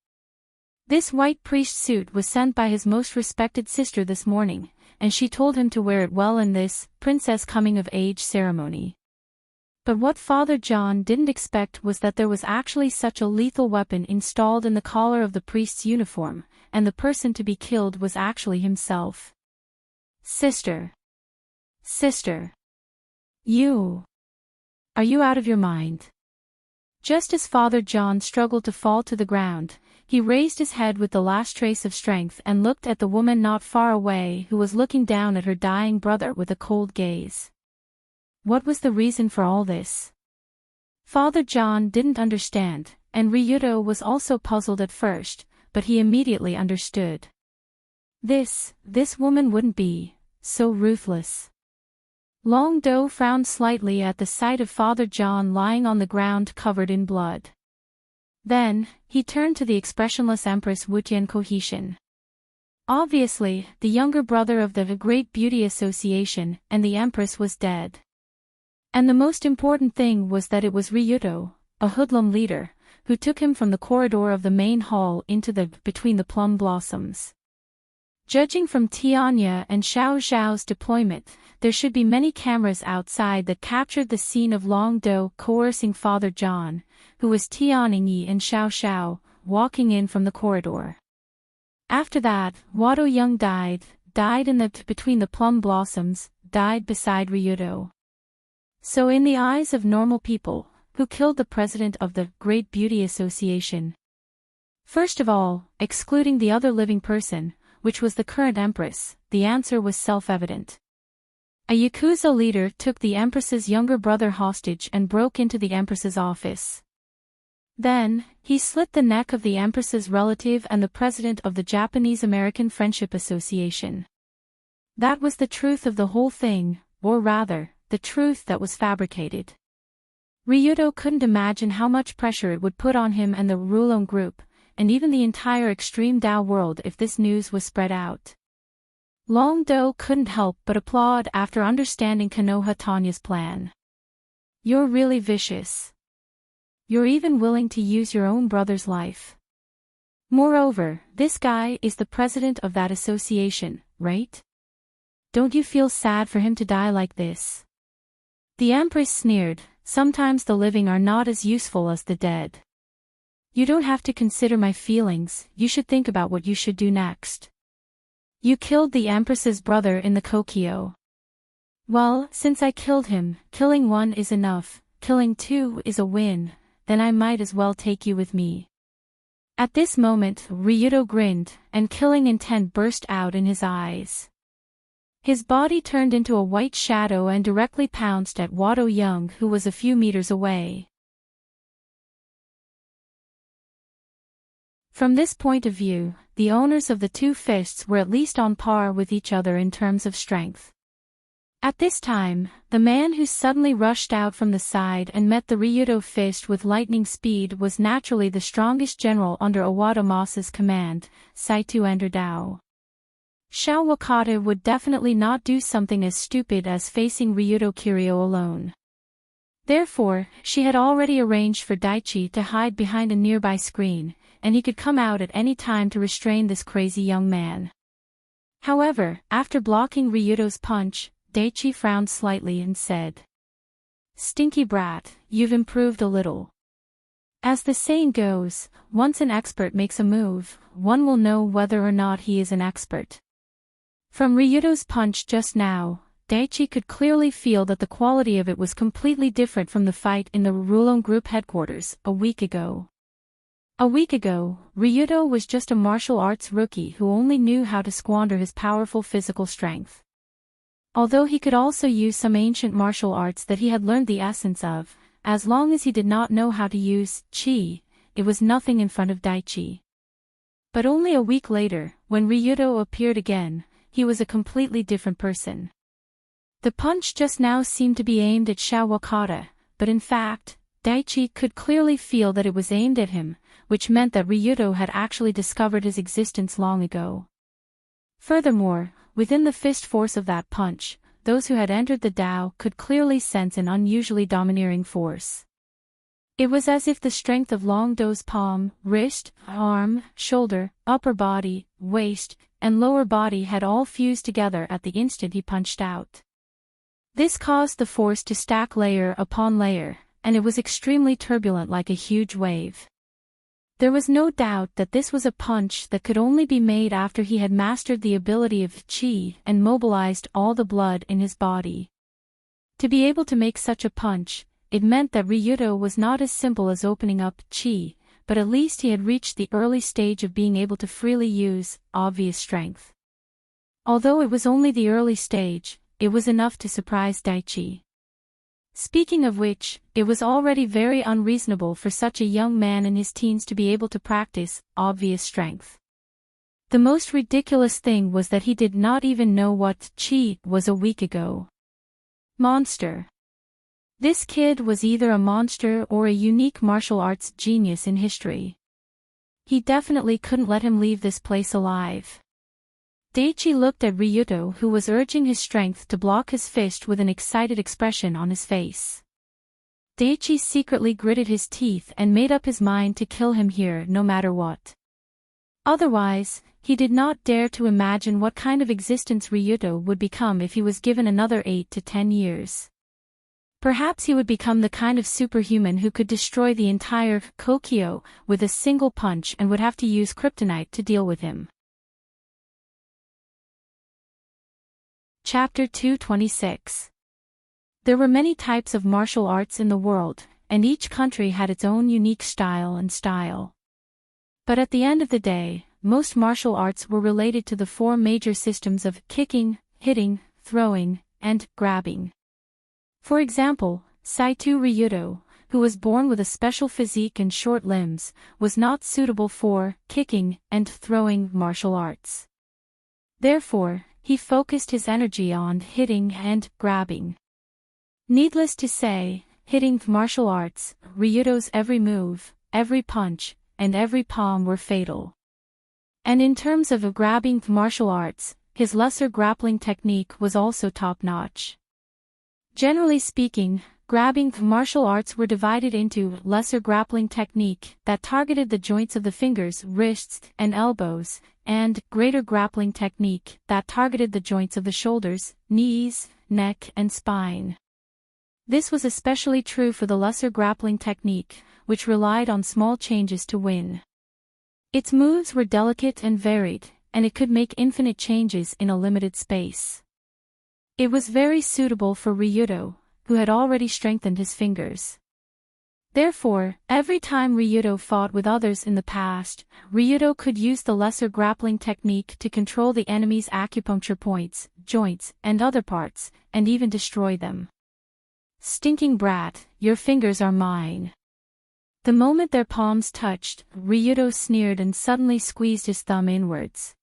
This white priest suit was sent by his most respected sister this morning, and she told him to wear it well in this princess coming-of-age ceremony. But what Father John didn't expect was that there was actually such a lethal weapon installed in the collar of the priest's uniform, and the person to be killed was actually himself. Sister. Are you out of your mind? Just as Father John struggled to fall to the ground, he raised his head with the last trace of strength and looked at the woman not far away who was looking down at her dying brother with a cold gaze. What was the reason for all this? Father John didn't understand, and Ryuto was also puzzled at first, but he immediately understood. This woman wouldn't be so ruthless. Long Do frowned slightly at the sight of Father John lying on the ground covered in blood. Then, he turned to the expressionless Empress Wutian Cohesion. Obviously, the younger brother of the Great Beauty Association and the Empress was dead. And the most important thing was that it was Ryuto, a hoodlum leader, who took him from the corridor of the main hall into the between the plum blossoms. Judging from Tianya and Xiao Xiao's deployment, there should be many cameras outside that captured the scene of Long Do coercing Father John, who was Tianyi and Xiao Xiao, walking in from the corridor. After that, Wado Young died in the between the plum blossoms, died beside Ryuto. So in the eyes of normal people, who killed the president of the Great Beauty Association? First of all, excluding the other living person, which was the current empress, the answer was self-evident. A Yakuza leader took the empress's younger brother hostage and broke into the empress's office. Then, he slit the neck of the empress's relative and the president of the Japanese-American Friendship Association. That was the truth of the whole thing, or rather, the truth that was fabricated. Ryuto couldn't imagine how much pressure it would put on him and the Rulon group, and even the entire Extreme Dao world if this news was spread out. Long Do couldn't help but applaud after understanding Konoha Tanya's plan. You're really vicious. You're even willing to use your own brother's life. Moreover, this guy is the president of that association, right? Don't you feel sad for him to die like this? The Empress sneered, sometimes the living are not as useful as the dead. You don't have to consider my feelings, you should think about what you should do next. You killed the Empress's brother in the Kokyo. Well, since I killed him, killing one is enough, killing two is a win, then I might as well take you with me. At this moment, Ryudo grinned, and killing intent burst out in his eyes. His body turned into a white shadow and directly pounced at Wado Young, who was a few meters away. From this point of view, the owners of the two fists were at least on par with each other in terms of strength. At this time, the man who suddenly rushed out from the side and met the Ryudo fist with lightning speed was naturally the strongest general under Owada Masa's command, Saito Enderdao. Xiao Wakata would definitely not do something as stupid as facing Ryudo Kiryu alone. Therefore, she had already arranged for Daichi to hide behind a nearby screen, and he could come out at any time to restrain this crazy young man. However, after blocking Ryudo's punch, Daichi frowned slightly and said, "Stinky brat, you've improved a little. As the saying goes, once an expert makes a move, one will know whether or not he is an expert." From Ryudo's punch just now, Daichi could clearly feel that the quality of it was completely different from the fight in the Rulon Group headquarters a week ago. A week ago, Ryudo was just a martial arts rookie who only knew how to squander his powerful physical strength. Although he could also use some ancient martial arts that he had learned the essence of, as long as he did not know how to use chi, it was nothing in front of Daichi. But only a week later, when Ryudo appeared again, he was a completely different person. The punch just now seemed to be aimed at Xiao Wakata, but in fact, Daichi could clearly feel that it was aimed at him, which meant that Ryudo had actually discovered his existence long ago. Furthermore, within the fist force of that punch, those who had entered the Dao could clearly sense an unusually domineering force. It was as if the strength of Long Do's palm, wrist, arm, shoulder, upper body, waist, and lower body had all fused together at the instant he punched out. This caused the force to stack layer upon layer, and it was extremely turbulent like a huge wave. There was no doubt that this was a punch that could only be made after he had mastered the ability of chi and mobilized all the blood in his body. To be able to make such a punch, it meant that Ryudo was not as simple as opening up chi, but at least he had reached the early stage of being able to freely use obvious strength. Although it was only the early stage, it was enough to surprise Daichi. Speaking of which, it was already very unreasonable for such a young man in his teens to be able to practice obvious strength. The most ridiculous thing was that he did not even know what chi was a week ago. Monster. This kid was either a monster or a unique martial arts genius in history. He definitely couldn't let him leave this place alive. Daichi looked at Ryudo, who was urging his strength to block his fist with an excited expression on his face. Daichi secretly gritted his teeth and made up his mind to kill him here no matter what. Otherwise, he did not dare to imagine what kind of existence Ryudo would become if he was given another 8 to 10 years. Perhaps he would become the kind of superhuman who could destroy the entire Kokyo with a single punch and would have to use kryptonite to deal with him. Chapter 226. There were many types of martial arts in the world, and each country had its own unique style. But at the end of the day, most martial arts were related to the 4 major systems of kicking, hitting, throwing, and grabbing. For example, Saito Ryudo, who was born with a special physique and short limbs, was not suitable for kicking and throwing martial arts. Therefore, he focused his energy on hitting and grabbing. Needless to say, hitting martial arts, Ryudo's every move, every punch, and every palm were fatal. And in terms of grabbing martial arts, his lesser grappling technique was also top-notch. Generally speaking, grabbing martial arts were divided into lesser grappling technique that targeted the joints of the fingers, wrists, and elbows, and greater grappling technique that targeted the joints of the shoulders, knees, neck, and spine. This was especially true for the lesser grappling technique, which relied on small changes to win. Its moves were delicate and varied, and it could make infinite changes in a limited space. It was very suitable for Ryudo, who had already strengthened his fingers. Therefore, every time Ryudo fought with others in the past, Ryudo could use the lesser grappling technique to control the enemy's acupuncture points, joints, and other parts, and even destroy them. "Stinking brat, your fingers are mine." The moment their palms touched, Ryudo sneered and suddenly squeezed his thumb inwards.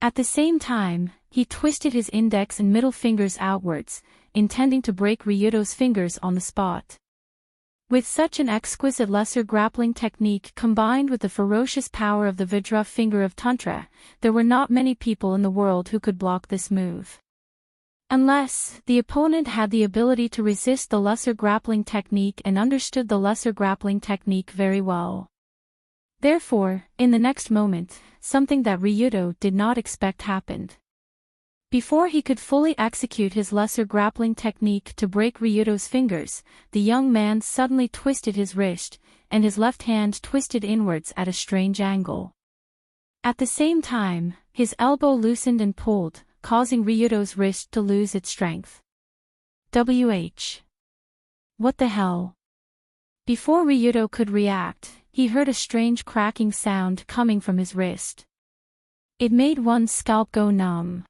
At the same time, he twisted his index and middle fingers outwards, intending to break Ryudo's fingers on the spot. With such an exquisite lesser grappling technique combined with the ferocious power of the Vajra finger of Tantra, there were not many people in the world who could block this move. Unless the opponent had the ability to resist the lesser grappling technique and understood the lesser grappling technique very well. Therefore, in the next moment, something that Ryudo did not expect happened. Before he could fully execute his lesser grappling technique to break Ryudo's fingers, the young man suddenly twisted his wrist, and his left hand twisted inwards at a strange angle. At the same time, his elbow loosened and pulled, causing Ryudo's wrist to lose its strength. What the hell? Before Ryudo could react, he heard a strange cracking sound coming from his wrist. It made one's scalp go numb.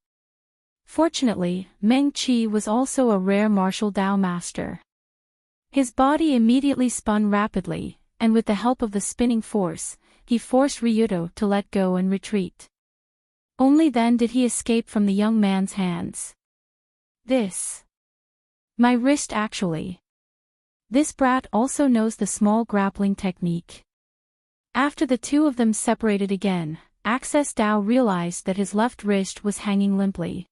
Fortunately, Meng Qi was also a rare martial Dao master. His body immediately spun rapidly, and with the help of the spinning force, he forced Ryudo to let go and retreat. Only then did he escape from the young man's hands. My wrist actually. This brat also knows the small grappling technique. After the two of them separated again, Access Dao realized that his left wrist was hanging limply.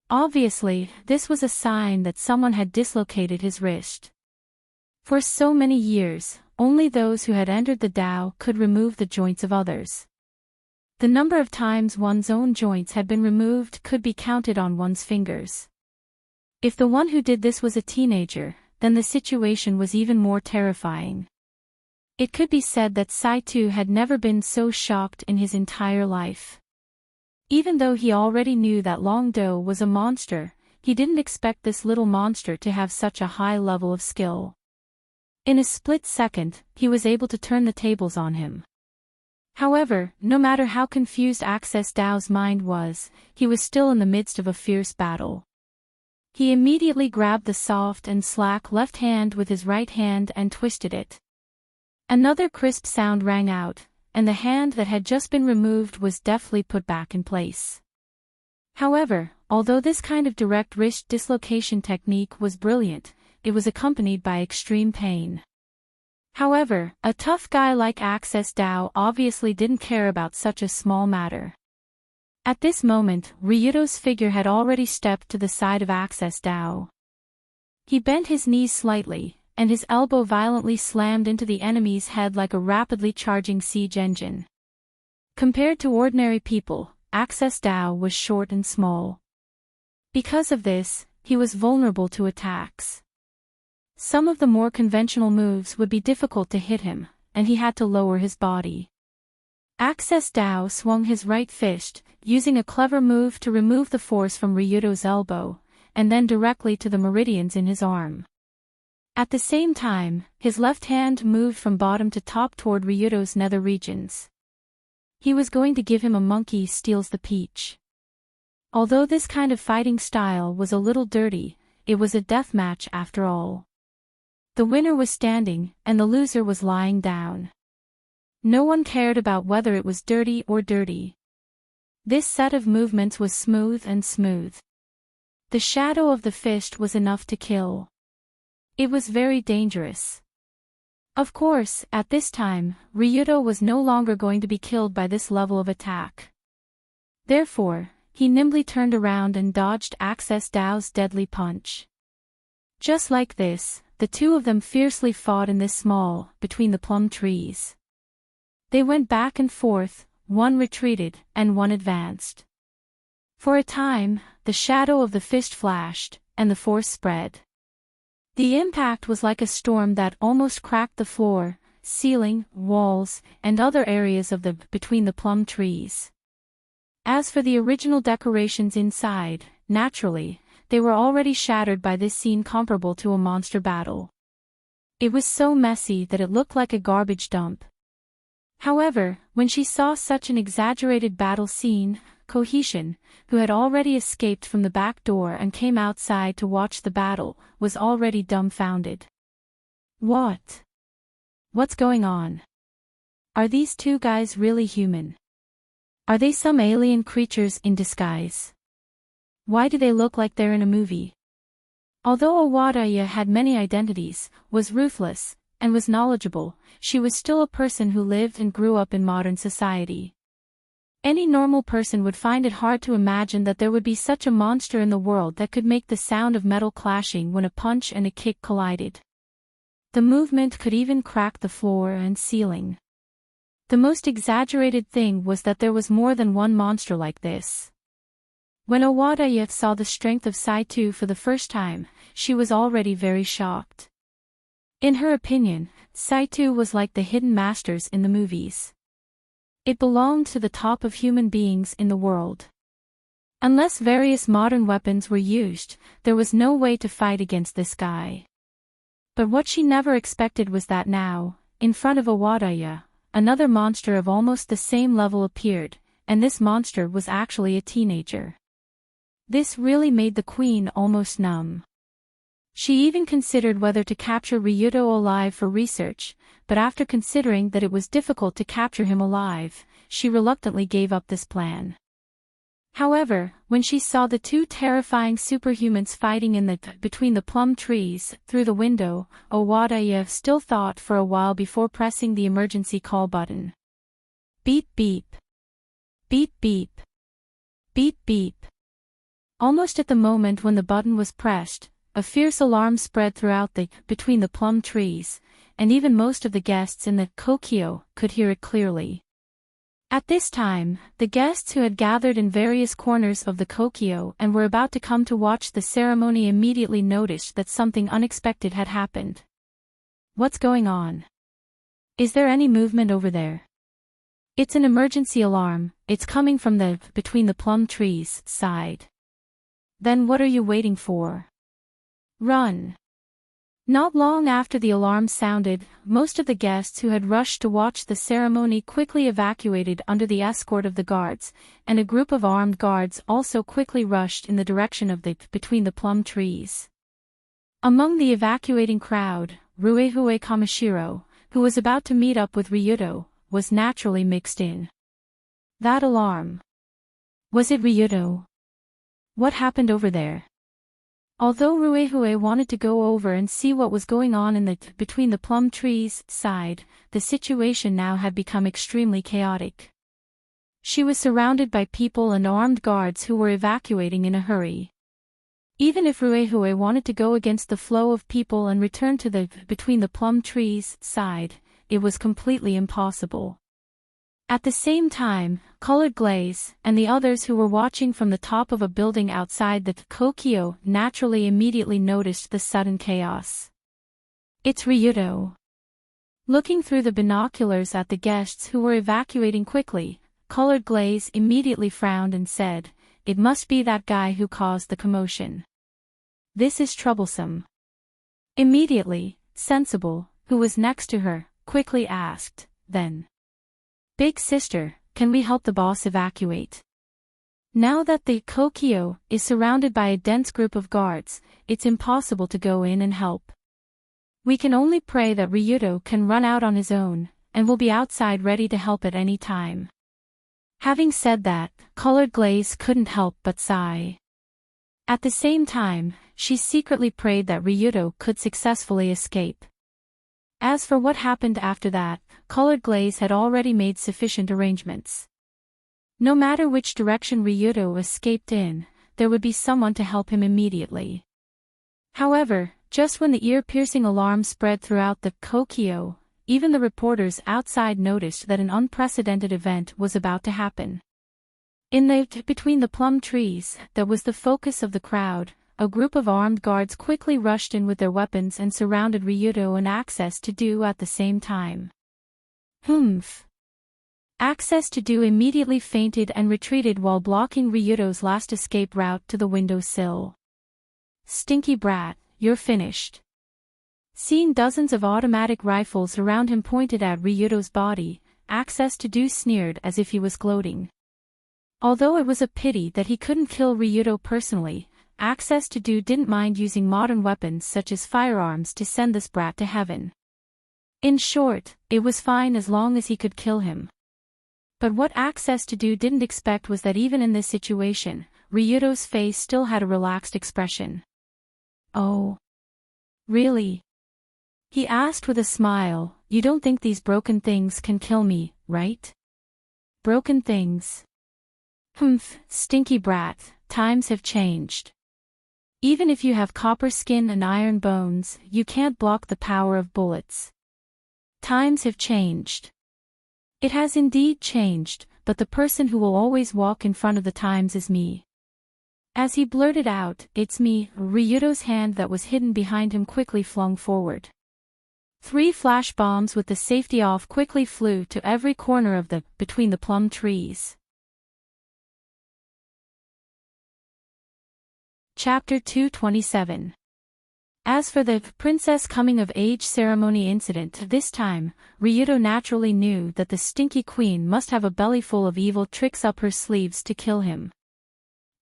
Obviously, this was a sign that someone had dislocated his wrist. For so many years, only those who had entered the Dao could remove the joints of others. The number of times one's own joints had been removed could be counted on one's fingers. If the one who did this was a teenager, then the situation was even more terrifying. It could be said that Saito had never been so shocked in his entire life. Even though he already knew that Long Do was a monster, he didn't expect this little monster to have such a high level of skill. In a split second, he was able to turn the tables on him. However, no matter how confused Access Dao's mind was, he was still in the midst of a fierce battle. He immediately grabbed the soft and slack left hand with his right hand and twisted it. Another crisp sound rang out, and the hand that had just been removed was deftly put back in place. However, although this kind of direct wrist dislocation technique was brilliant, it was accompanied by extreme pain. However, a tough guy like Access Dao obviously didn't care about such a small matter. At this moment, Ryudo's figure had already stepped to the side of Access Dao. He bent his knees slightly, and his elbow violently slammed into the enemy's head like a rapidly charging siege engine. Compared to ordinary people, Access Dao was short and small. Because of this, he was vulnerable to attacks. Some of the more conventional moves would be difficult to hit him, and he had to lower his body. Access Dao swung his right fist, using a clever move to remove the force from Ryudo's elbow, and then directly to the meridians in his arm. At the same time, his left hand moved from bottom to top toward Ryudo's nether regions. He was going to give him a monkey steals the peach. Although this kind of fighting style was a little dirty, it was a death match after all. The winner was standing, and the loser was lying down. No one cared about whether it was dirty or dirty. This set of movements was smooth and smooth. The shadow of the fist was enough to kill. It was very dangerous. Of course, at this time, Ryudo was no longer going to be killed by this level of attack. Therefore, he nimbly turned around and dodged Access Dao's deadly punch. Just like this, the two of them fiercely fought in this small, between the plum trees. They went back and forth, one retreated, and one advanced. For a time, the shadow of the fist flashed, and the force spread. The impact was like a storm that almost cracked the floor, ceiling, walls, and other areas of between the plum trees. As for the original decorations inside, naturally, they were already shattered by this scene comparable to a monster battle. It was so messy that it looked like a garbage dump. However, when she saw such an exaggerated battle scene, Cohesion, who had already escaped from the back door and came outside to watch the battle, was already dumbfounded. What? What's going on? Are these two guys really human? Are they some alien creatures in disguise? Why do they look like they're in a movie? Although Awadaya had many identities, was ruthless, and was knowledgeable, she was still a person who lived and grew up in modern society. Any normal person would find it hard to imagine that there would be such a monster in the world that could make the sound of metal clashing when a punch and a kick collided. The movement could even crack the floor and ceiling. The most exaggerated thing was that there was more than one monster like this. When Awadaya saw the strength of Saito for the first time, she was already very shocked. In her opinion, Saito was like the hidden masters in the movies. It belonged to the top of human beings in the world. Unless various modern weapons were used, there was no way to fight against this guy. But what she never expected was that now, in front of Awadaya, another monster of almost the same level appeared, and this monster was actually a teenager. This really made the queen almost numb. She even considered whether to capture Ryuto alive for research, but after considering that it was difficult to capture him alive, she reluctantly gave up this plan. However, when she saw the two terrifying superhumans fighting between the plum trees, through the window, Awadaya still thought for a while before pressing the emergency call button. Beep beep. Beep beep. Beep beep. Almost at the moment when the button was pressed, a fierce alarm spread throughout between the plum trees, and even most of the guests in the Kokyo could hear it clearly. At this time, the guests who had gathered in various corners of the Kokyo and were about to come to watch the ceremony immediately noticed that something unexpected had happened. What's going on? Is there any movement over there? It's an emergency alarm, it's coming from between the plum trees side. Then what are you waiting for? Run! Not long after the alarm sounded, most of the guests who had rushed to watch the ceremony quickly evacuated under the escort of the guards, and a group of armed guards also quickly rushed in the direction of between the plum trees. Among the evacuating crowd, Ruehue Kamishiro, who was about to meet up with Ryuto, was naturally mixed in. That alarm. Was it Ryuto? What happened over there? Although Ruehue wanted to go over and see what was going on in between the plum trees side, the situation now had become extremely chaotic. She was surrounded by people and armed guards who were evacuating in a hurry. Even if Ruehue wanted to go against the flow of people and return to between the plum trees side, it was completely impossible. At the same time, Colored Glaze and the others who were watching from the top of a building outside the Kokyo naturally immediately noticed the sudden chaos. It's Ryuto. Looking through the binoculars at the guests who were evacuating quickly, Colored Glaze immediately frowned and said, "It must be that guy who caused the commotion. This is troublesome." Immediately, Sensible, who was next to her, quickly asked, then, "Big sister, can we help the boss evacuate?" Now that the Kokyo is surrounded by a dense group of guards, it's impossible to go in and help. We can only pray that Ryuto can run out on his own, and will be outside ready to help at any time. Having said that, Colored Glaze couldn't help but sigh. At the same time, she secretly prayed that Ryuto could successfully escape. As for what happened after that, Colored Glaze had already made sufficient arrangements. No matter which direction Ryuto escaped in, there would be someone to help him immediately. However, just when the ear-piercing alarm spread throughout the Kokyo, even the reporters outside noticed that an unprecedented event was about to happen. In between the plum trees, that was the focus of the crowd, a group of armed guards quickly rushed in with their weapons and surrounded Ryuto and Access to Do at the same time. Humph. Access to Do immediately fainted and retreated while blocking Ryuto's last escape route to the windowsill. "Stinky brat, you're finished." Seeing dozens of automatic rifles around him pointed at Ryudo's body, Access to Do sneered as if he was gloating. Although it was a pity that he couldn't kill Ryudo personally, Access to Do didn't mind using modern weapons such as firearms to send this brat to heaven. In short, it was fine as long as he could kill him. But what Access to Do didn't expect was that even in this situation, Ryudo's face still had a relaxed expression. "Oh. Really?" he asked with a smile. "You don't think these broken things can kill me, right?" "Broken things? Humph, stinky brat, times have changed. Even if you have copper skin and iron bones, you can't block the power of bullets. Times have changed." It has indeed changed, but the person who will always walk in front of the times is me. As he blurted out, "It's me," Ryudo's hand that was hidden behind him quickly flung forward. 3 flash bombs with the safety off quickly flew to every corner between the plum trees. Chapter 227. As for the princess coming-of-age ceremony incident this time, Ryudo naturally knew that the stinky queen must have a bellyful of evil tricks up her sleeves to kill him.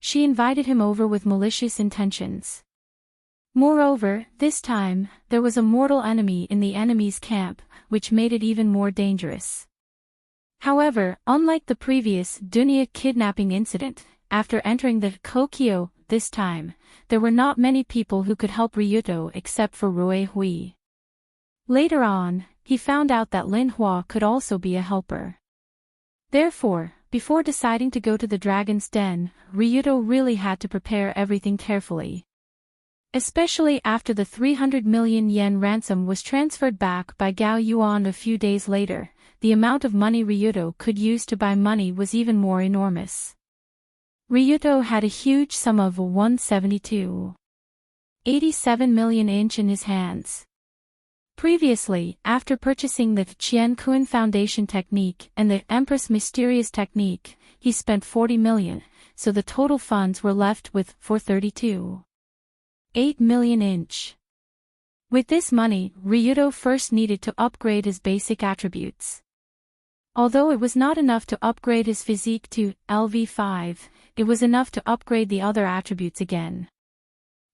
She invited him over with malicious intentions. Moreover, this time, there was a mortal enemy in the enemy's camp, which made it even more dangerous. However, unlike the previous Dunya kidnapping incident, after entering the Kokyo, this time, there were not many people who could help Ryudo except for Rui Hui. Later on, he found out that Lin Hua could also be a helper. Therefore, before deciding to go to the Dragon's Den, Ryudo really had to prepare everything carefully. Especially after the 300 million yen ransom was transferred back by Gao Yuan a few days later, the amount of money Ryudo could use to buy money was even more enormous. Ryudo had a huge sum of 172.87 million inch in his hands. Previously, after purchasing the Qian Kun Foundation technique and the Empress Mysterious technique, he spent 40 million, so the total funds were left with 432.8 million inch. With this money, Ryudo first needed to upgrade his basic attributes. Although it was not enough to upgrade his physique to LV5, it was enough to upgrade the other attributes again.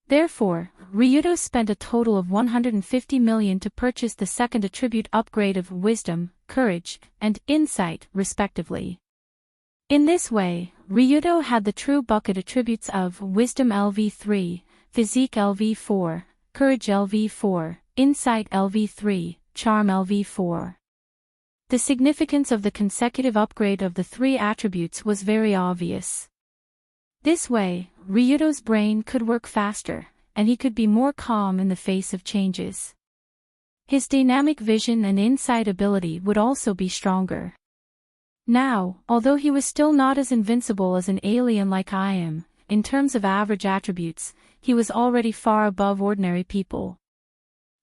Therefore, Ryudo spent a total of 150 million to purchase the second attribute upgrade of Wisdom, Courage, and Insight, respectively. In this way, Ryudo had the true bucket attributes of Wisdom LV3, Physique LV4, Courage LV4, Insight LV3, Charm LV4. The significance of the consecutive upgrade of the 3 attributes was very obvious. This way, Ryudo's brain could work faster, and he could be more calm in the face of changes. His dynamic vision and insight ability would also be stronger. Now, although he was still not as invincible as an alien like I am, in terms of average attributes, he was already far above ordinary people.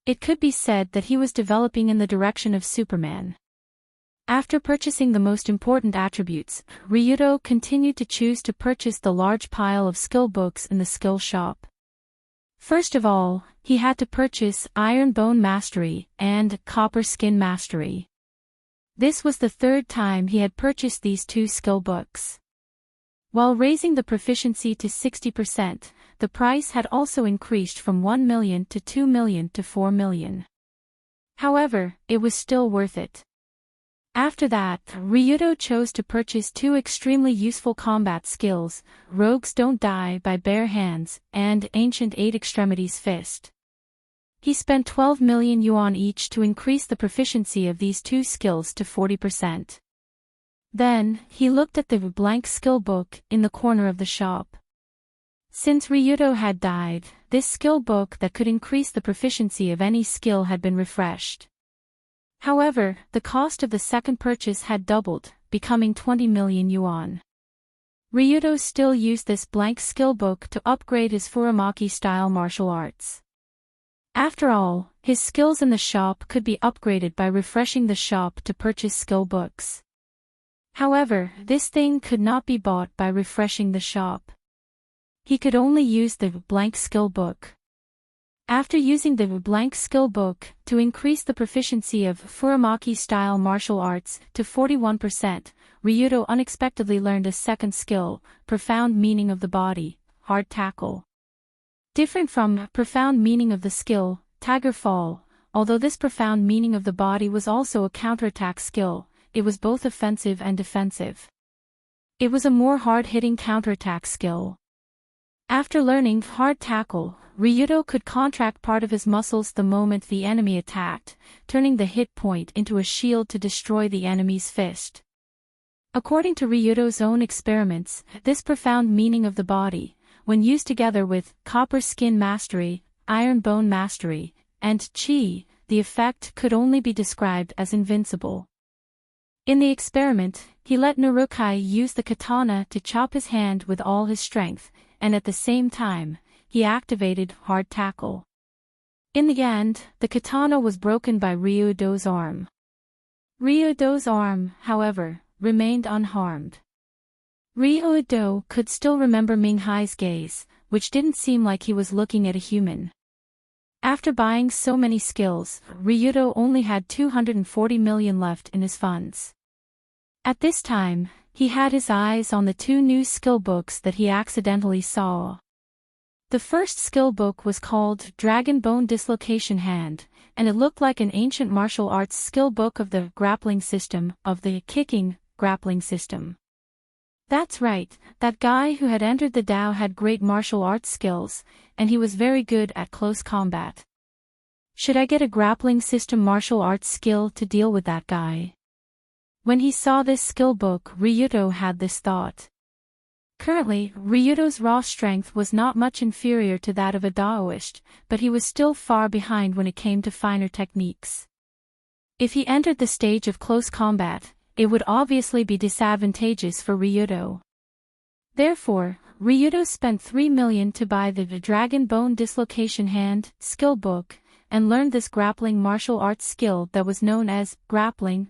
It could be said that he was developing in the direction of Superman. After purchasing the most important attributes, Ryudo continued to choose to purchase the large pile of skill books in the skill shop. First of all, he had to purchase Iron Bone Mastery and Copper Skin Mastery. This was the 3rd time he had purchased these 2 skill books. While raising the proficiency to 60%, the price had also increased from 1 million to 2 million to 4 million. However, it was still worth it. After that, Ryudo chose to purchase 2 extremely useful combat skills, Rogues Don't Die by Bare Hands, and Ancient 8 Extremities Fist. He spent 12 million yuan each to increase the proficiency of these 2 skills to 40%. Then, he looked at the blank skill book in the corner of the shop. Since Ryudo had died, this skill book that could increase the proficiency of any skill had been refreshed. However, the cost of the second purchase had doubled, becoming 20 million yuan. Ryudo still used this blank skill book to upgrade his Furamaki-style martial arts. After all, his skills in the shop could be upgraded by refreshing the shop to purchase skill books. However, this thing could not be bought by refreshing the shop. He could only use the blank skill book. After using the blank skill book to increase the proficiency of Furamaki-style martial arts to 41%, Ryudo unexpectedly learned a second skill, Profound Meaning of the Body, Hard Tackle. Different from Profound Meaning of the skill, Tiger Fall, although this Profound Meaning of the Body was also a counterattack skill, it was both offensive and defensive. It was a more hard-hitting counterattack skill. After learning Hard Tackle, Ryudo could contract part of his muscles the moment the enemy attacked, turning the hit point into a shield to destroy the enemy's fist. According to Ryudo's own experiments, this Profound Meaning of the Body, when used together with Copper Skin Mastery, Iron Bone Mastery, and Chi, the effect could only be described as invincible. In the experiment, he let Narukai use the katana to chop his hand with all his strength, and at the same time, he activated Hard Tackle. In the end, the katana was broken by Ryudo's arm. Ryudo's arm, however, remained unharmed. Ryudo could still remember Minghai's gaze, which didn't seem like he was looking at a human. After buying so many skills, Ryudo only had 240 million left in his funds. At this time, he had his eyes on the two new skill books that he accidentally saw. The first skill book was called Dragon Bone Dislocation Hand, and it looked like an ancient martial arts skill book of the grappling system, of the kicking grappling system. That's right, that guy who had entered the Dao had great martial arts skills, and he was very good at close combat. Should I get a grappling system martial arts skill to deal with that guy? When he saw this skill book, Ryudo had this thought. Currently, Ryudo's raw strength was not much inferior to that of a Daoist, but he was still far behind when it came to finer techniques. If he entered the stage of close combat, it would obviously be disadvantageous for Ryudo. Therefore, Ryudo spent 3 million to buy the Dragon Bone Dislocation Hand skill book, and learned this grappling martial arts skill that was known as grappling,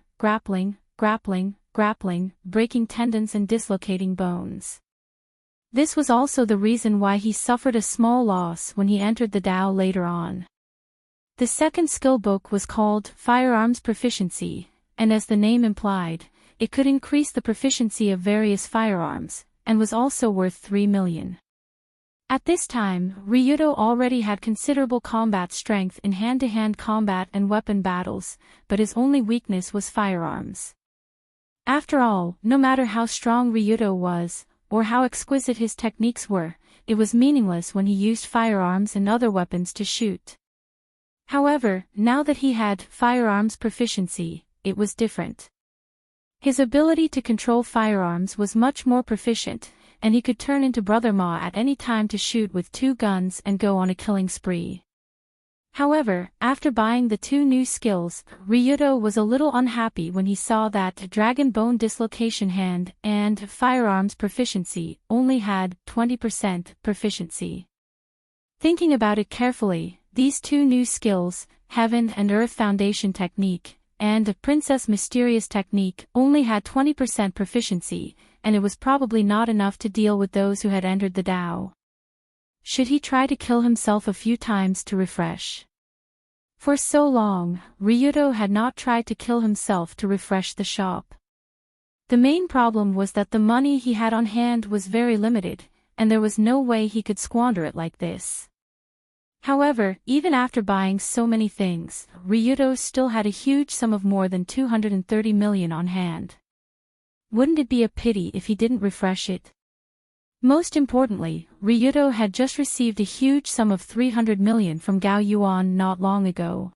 breaking tendons and dislocating bones. This was also the reason why he suffered a small loss when he entered the Dao later on. The second skill book was called Firearms Proficiency, and as the name implied, it could increase the proficiency of various firearms, and was also worth 3 million. At this time, Ryudo already had considerable combat strength in hand-to-hand combat and weapon battles, but his only weakness was firearms. After all, no matter how strong Ryudo was, or how exquisite his techniques were, it was meaningless when he used firearms and other weapons to shoot. However, now that he had firearms proficiency, it was different. His ability to control firearms was much more proficient, and he could turn into Brother Ma at any time to shoot with 2 guns and go on a killing spree. However, after buying the 2 new skills, Ryudo was a little unhappy when he saw that Dragon Bone Dislocation Hand and Firearms Proficiency only had 20% proficiency. Thinking about it carefully, these 2 new skills, Heaven and Earth Foundation Technique, and Princess Mysterious Technique, only had 20% proficiency, and it was probably not enough to deal with those who had entered the Dao. Should he try to kill himself a few times to refresh? For so long, Ryudo had not tried to kill himself to refresh the shop. The main problem was that the money he had on hand was very limited, and there was no way he could squander it like this. However, even after buying so many things, Ryudo still had a huge sum of more than 230 million on hand. Wouldn't it be a pity if he didn't refresh it? Most importantly, Ryudo had just received a huge sum of 300 million from Gao Yuan not long ago.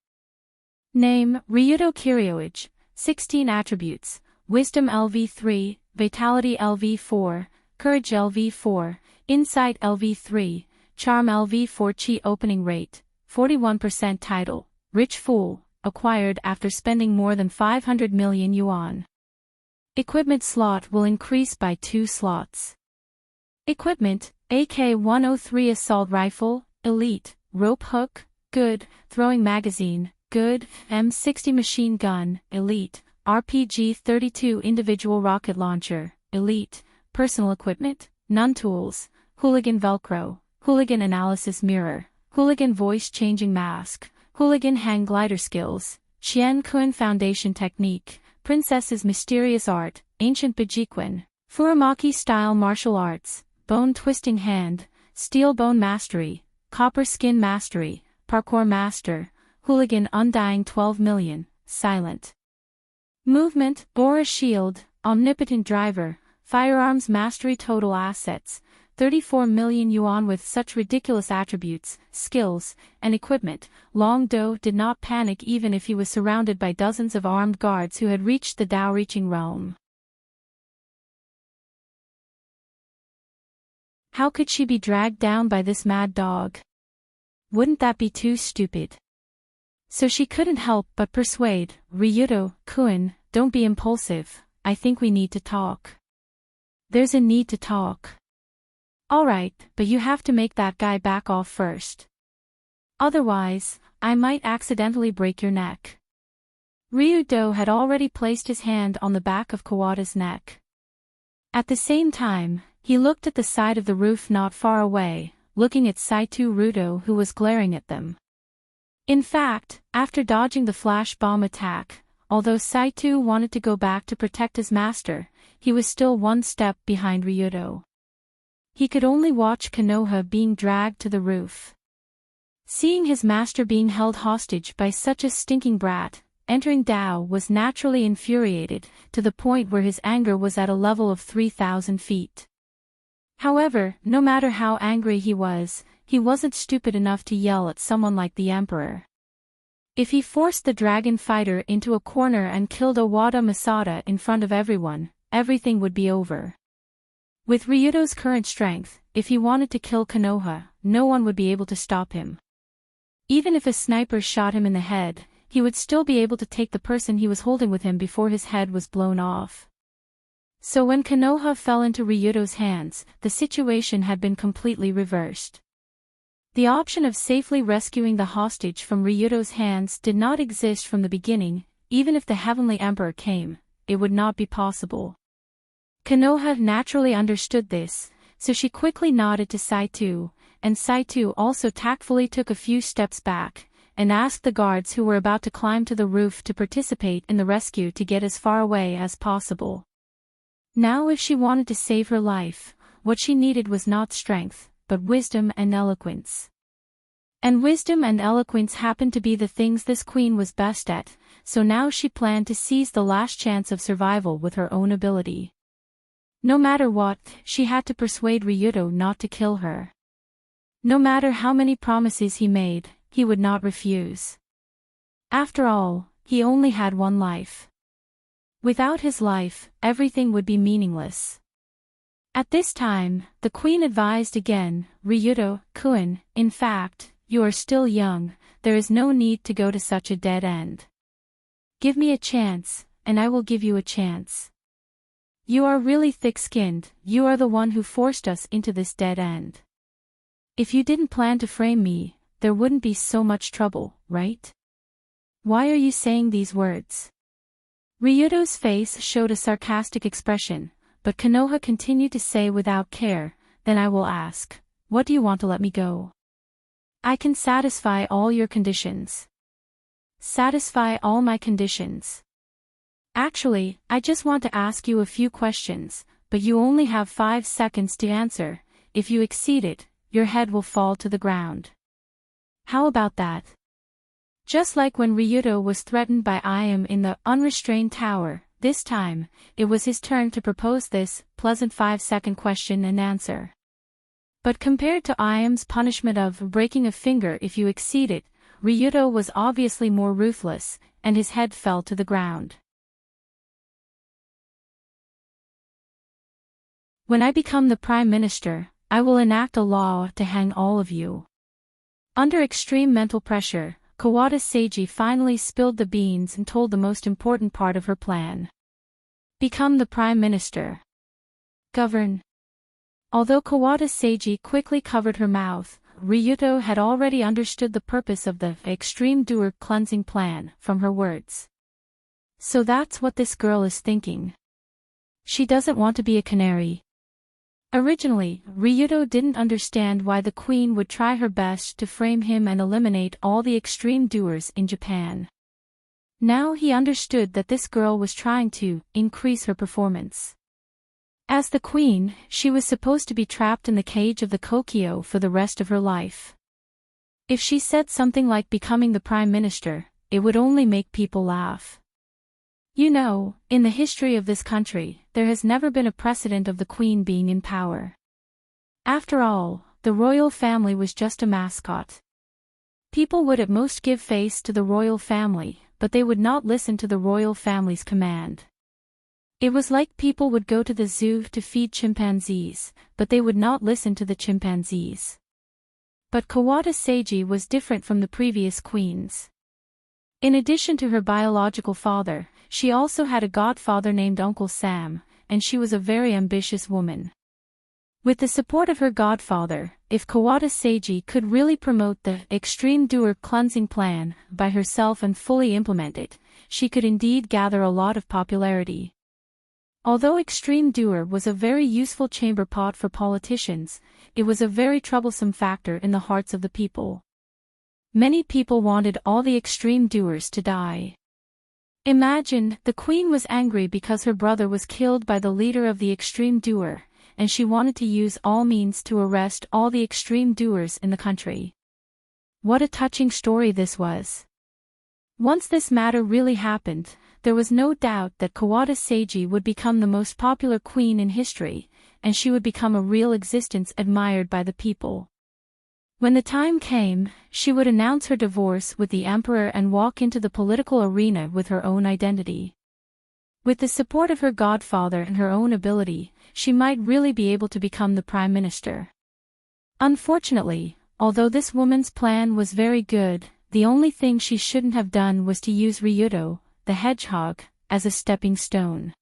Name, Ryudo Kiryoage, 16 attributes, Wisdom LV3, Vitality LV4, Courage LV4, Insight LV3, Charm LV4. Chi opening rate, 41%. Title, Rich Fool, acquired after spending more than 500 million yuan. Equipment slot will increase by 2 slots. Equipment, AK-103 Assault Rifle, Elite, Rope Hook, Good, Throwing Magazine, Good, M60 Machine Gun, Elite, RPG-32 Individual Rocket Launcher, Elite, Personal Equipment, None Tools, Hooligan Velcro, Hooligan Analysis Mirror, Hooligan voice-changing mask, Hooligan hang glider skills, Qian Kun foundation technique, Princess's mysterious art, ancient Bajiquan, Furamaki-style martial arts, bone-twisting hand, steel bone mastery, copper skin mastery, parkour master, Hooligan undying 12 million, silent movement, aura shield, omnipotent driver, firearms mastery total assets, 34 million yuan with such ridiculous attributes, skills, and equipment. Long Do did not panic even if he was surrounded by dozens of armed guards who had reached the Dao-reaching realm. How could she be dragged down by this mad dog? Wouldn't that be too stupid? So she couldn't help but persuade, Ryuto-kun, don't be impulsive, I think we need to talk. There's a need to talk. Alright, but you have to make that guy back off first. Otherwise, I might accidentally break your neck. Ryuto had already placed his hand on the back of Kawada's neck. At the same time, he looked at the side of the roof not far away, looking at Saito Ruto who was glaring at them. In fact, after dodging the flash bomb attack, although Saito wanted to go back to protect his master, he was still one step behind Ryuto. He could only watch Konoha being dragged to the roof. Seeing his master being held hostage by such a stinking brat, entering Dao was naturally infuriated, to the point where his anger was at a level of 3,000 feet. However, no matter how angry he wasn't stupid enough to yell at someone like the Emperor. If he forced the dragon fighter into a corner and killed Owada Masada in front of everyone, everything would be over. With Ryuto's current strength, if he wanted to kill Konoha, no one would be able to stop him. Even if a sniper shot him in the head, he would still be able to take the person he was holding with him before his head was blown off. So when Konoha fell into Ryuto's hands, the situation had been completely reversed. The option of safely rescuing the hostage from Ryuto's hands did not exist from the beginning. Even if the Heavenly Emperor came, it would not be possible. Konoha naturally understood this, so she quickly nodded to Saito, and Saito also tactfully took a few steps back, and asked the guards who were about to climb to the roof to participate in the rescue to get as far away as possible. Now if she wanted to save her life, what she needed was not strength, but wisdom and eloquence. And wisdom and eloquence happened to be the things this queen was best at, so now she planned to seize the last chance of survival with her own ability. No matter what, she had to persuade Ryuto not to kill her. No matter how many promises he made, he would not refuse. After all, he only had one life. Without his life, everything would be meaningless. At this time, the queen advised again, Ryuto-kun, in fact, you are still young, there is no need to go to such a dead end. Give me a chance, and I will give you a chance. You are really thick-skinned, you are the one who forced us into this dead end. If you didn't plan to frame me, there wouldn't be so much trouble, right? Why are you saying these words? Ryuto's face showed a sarcastic expression, but Konoha continued to say without care, then I will ask, what do you want to let me go? I can satisfy all your conditions. Satisfy all my conditions. Actually, I just want to ask you a few questions, but you only have 5 seconds to answer. If you exceed it, your head will fall to the ground. How about that? Just like when Ryuto was threatened by Iam in the unrestrained tower, this time, it was his turn to propose this pleasant 5-second question and answer. But compared to Iam's punishment of breaking a finger if you exceed it, Ryuto was obviously more ruthless, and his head fell to the ground. When I become the Prime Minister, I will enact a law to hang all of you. Under extreme mental pressure, Kawada Seiji finally spilled the beans and told the most important part of her plan. Become the Prime Minister. Govern. Although Kawada Seiji quickly covered her mouth, Ryuto had already understood the purpose of the extreme doer cleansing plan from her words. So that's what this girl is thinking. She doesn't want to be a canary. Originally, Ryudo didn't understand why the queen would try her best to frame him and eliminate all the extreme doers in Japan. Now he understood that this girl was trying to increase her performance. As the queen, she was supposed to be trapped in the cage of the Kokyo for the rest of her life. If she said something like becoming the prime minister, it would only make people laugh. You know, in the history of this country, there has never been a precedent of the queen being in power. After all, the royal family was just a mascot. People would at most give face to the royal family, but they would not listen to the royal family's command. It was like people would go to the zoo to feed chimpanzees, but they would not listen to the chimpanzees. But Kawata Seiji was different from the previous queens. In addition to her biological father, she also had a godfather named Uncle Sam, and she was a very ambitious woman. With the support of her godfather, if Kawata Seiji could really promote the extreme doer cleansing plan by herself and fully implement it, she could indeed gather a lot of popularity. Although extreme doer was a very useful chamber pot for politicians, it was a very troublesome factor in the hearts of the people. Many people wanted all the extreme doers to die. Imagine, the queen was angry because her brother was killed by the leader of the extreme doer, and she wanted to use all means to arrest all the extreme doers in the country. What a touching story this was. Once this matter really happened, there was no doubt that Kawata Seiji would become the most popular queen in history, and she would become a real existence admired by the people. When the time came, she would announce her divorce with the emperor and walk into the political arena with her own identity. With the support of her godfather and her own ability, she might really be able to become the prime minister. Unfortunately, although this woman's plan was very good, the only thing she shouldn't have done was to use Ryudo, the hedgehog, as a stepping stone.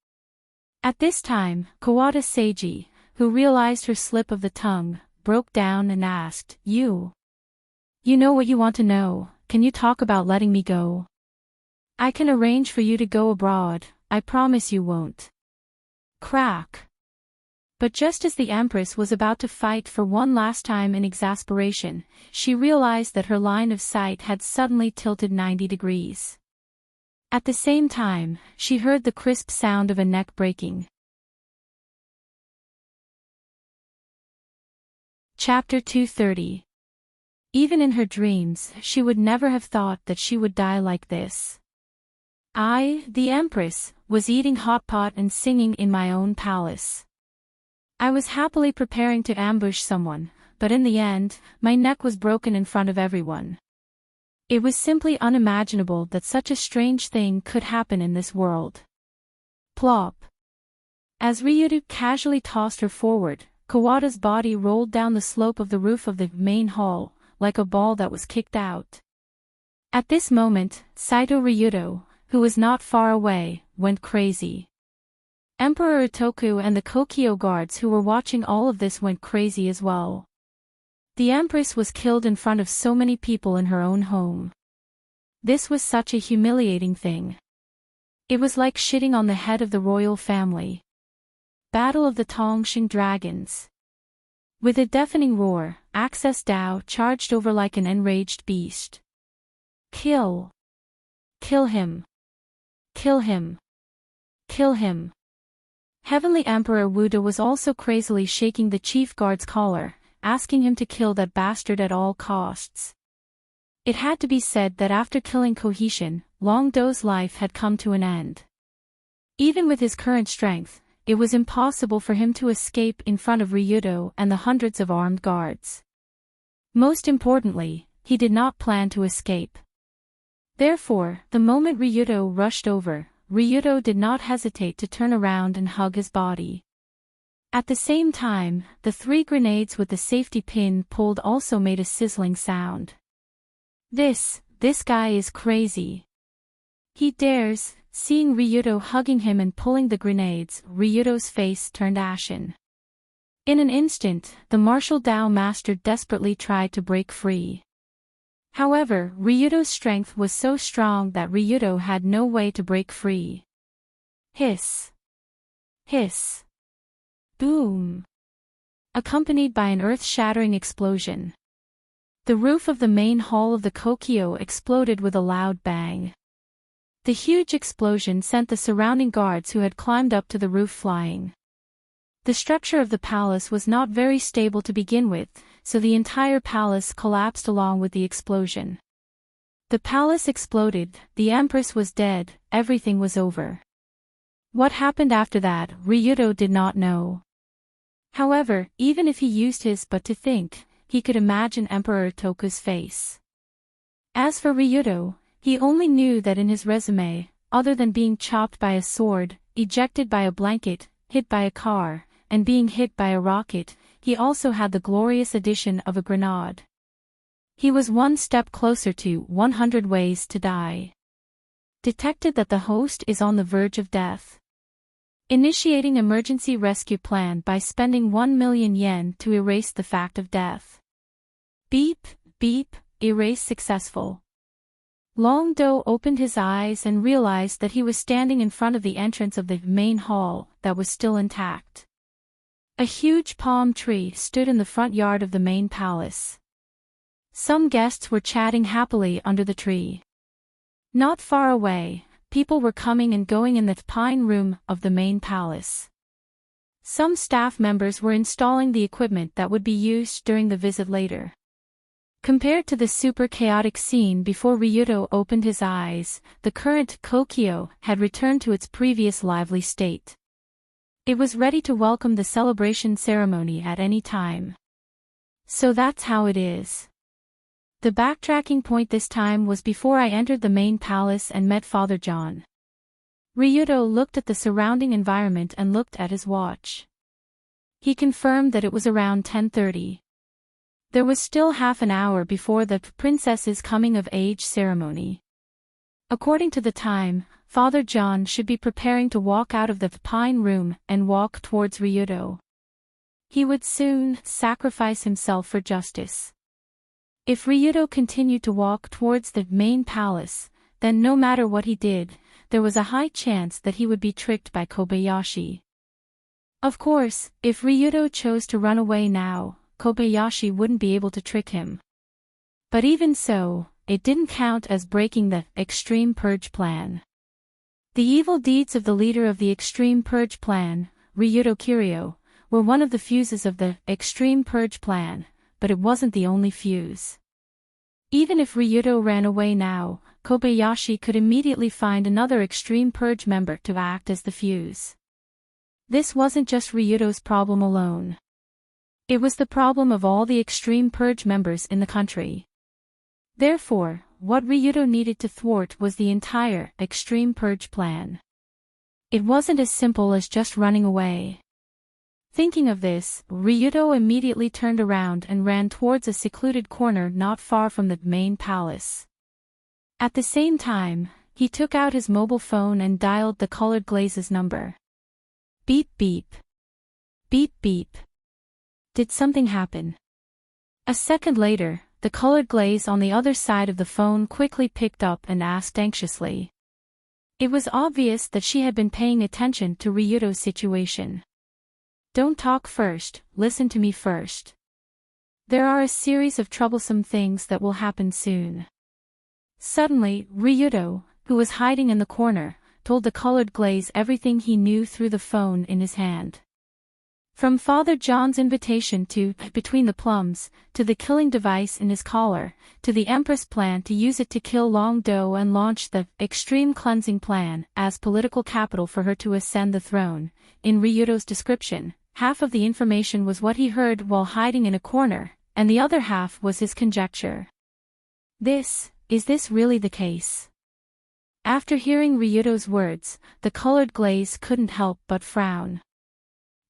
At this time, Kawata Seiji, who realized her slip of the tongue, broke down and asked, You know what you want to know, can you talk about letting me go? I can arrange for you to go abroad, I promise you won't. Crack. But just as the Empress was about to fight for one last time in exasperation, she realized that her line of sight had suddenly tilted 90 degrees. At the same time, she heard the crisp sound of a neck breaking. Chapter 230. Even in her dreams, she would never have thought that she would die like this. I, the Empress, was eating hot pot and singing in my own palace. I was happily preparing to ambush someone, but in the end, my neck was broken in front of everyone. It was simply unimaginable that such a strange thing could happen in this world. Plop. As Ryudo casually tossed her forward, Kawata's body rolled down the slope of the roof of the main hall, like a ball that was kicked out. At this moment, Saito Ryudo, who was not far away, went crazy. Emperor Itoku and the Kokyo guards who were watching all of this went crazy as well. The Empress was killed in front of so many people in her own home. This was such a humiliating thing. It was like shitting on the head of the royal family. Battle of the Tongshin Dragons. With a deafening roar, Access Dao charged over like an enraged beast. Kill! Kill him! Kill him! Kill him! Heavenly Emperor Wuda was also crazily shaking the chief guard's collar, asking him to kill that bastard at all costs. It had to be said that after killing Cohesion, Long Do's life had come to an end. Even with his current strength, it was impossible for him to escape in front of Ryudo and the hundreds of armed guards. Most importantly, he did not plan to escape. Therefore, the moment Ryudo rushed over, Ryudo did not hesitate to turn around and hug his body. At the same time, the 3 grenades with the safety pin pulled also made a sizzling sound. This guy is crazy. He dares. Seeing Ryudo hugging him and pulling the grenades, Ryudo's face turned ashen. In an instant, the martial Dao master desperately tried to break free. However, Ryudo's strength was so strong that Ryudo had no way to break free. Hiss! Hiss! Boom! accompanied by an earth-shattering explosion. The roof of the main hall of the Kokyo exploded with a loud bang. The huge explosion sent the surrounding guards who had climbed up to the roof flying. The structure of the palace was not very stable to begin with, so the entire palace collapsed along with the explosion. The palace exploded, the empress was dead, everything was over. What happened after that, Ryudo did not know. However, even if he used his but to think, he could imagine Emperor Toku's face. As for Ryudo, he only knew that in his resume, other than being chopped by a sword, ejected by a blanket, hit by a car, and being hit by a rocket, he also had the glorious addition of a grenade. He was one step closer to 100 ways to die. Detected that the host is on the verge of death. Initiating emergency rescue plan by spending 1 million yen to erase the fact of death. Beep, beep, erase successful. Long Do opened his eyes and realized that he was standing in front of the entrance of the main hall that was still intact. A huge palm tree stood in the front yard of the main palace. Some guests were chatting happily under the tree. Not far away, people were coming and going in the pine room of the main palace. Some staff members were installing the equipment that would be used during the visit later. Compared to the super chaotic scene before Ryudo opened his eyes, the current Kokyo had returned to its previous lively state. It was ready to welcome the celebration ceremony at any time. So that's how it is. The backtracking point this time was before I entered the main palace and met Father John. Ryudo looked at the surrounding environment and looked at his watch. He confirmed that it was around 10:30. There was still half an hour before the princess's coming-of-age ceremony. According to the time, Father John should be preparing to walk out of the pine room and walk towards Ryudo. He would soon sacrifice himself for justice. If Ryudo continued to walk towards the main palace, then no matter what he did, there was a high chance that he would be tricked by Kobayashi. Of course, if Ryudo chose to run away now, Kobayashi wouldn't be able to trick him. But even so, it didn't count as breaking the Extreme Purge Plan. The evil deeds of the leader of the Extreme Purge Plan, Ryudo Kiryu, were one of the fuses of the Extreme Purge Plan, but it wasn't the only fuse. Even if Ryudo ran away now, Kobayashi could immediately find another Extreme Purge member to act as the fuse. This wasn't just Ryudo's problem alone. It was the problem of all the Extreme Purge members in the country. Therefore, what Ryudo needed to thwart was the entire Extreme Purge Plan. It wasn't as simple as just running away. Thinking of this, Ryudo immediately turned around and ran towards a secluded corner not far from the main palace. At the same time, he took out his mobile phone and dialed the Colored Glaze's number. Beep beep. Beep beep. Did something happen? A second later, the Colored Glaze on the other side of the phone quickly picked up and asked anxiously. It was obvious that she had been paying attention to Ryudo's situation. Don't talk first, listen to me first. There are a series of troublesome things that will happen soon. Suddenly, Ryudo, who was hiding in the corner, told the Colored Glaze everything he knew through the phone in his hand. From Father John's invitation to Between the Plums, to the killing device in his collar, to the Empress plan to use it to kill Long Do and launch the Extreme Cleansing Plan as political capital for her to ascend the throne, in Ryudo's description, half of the information was what he heard while hiding in a corner, and the other half was his conjecture. Is this really the case? After hearing Ryudo's words, the Colored Glaze couldn't help but frown.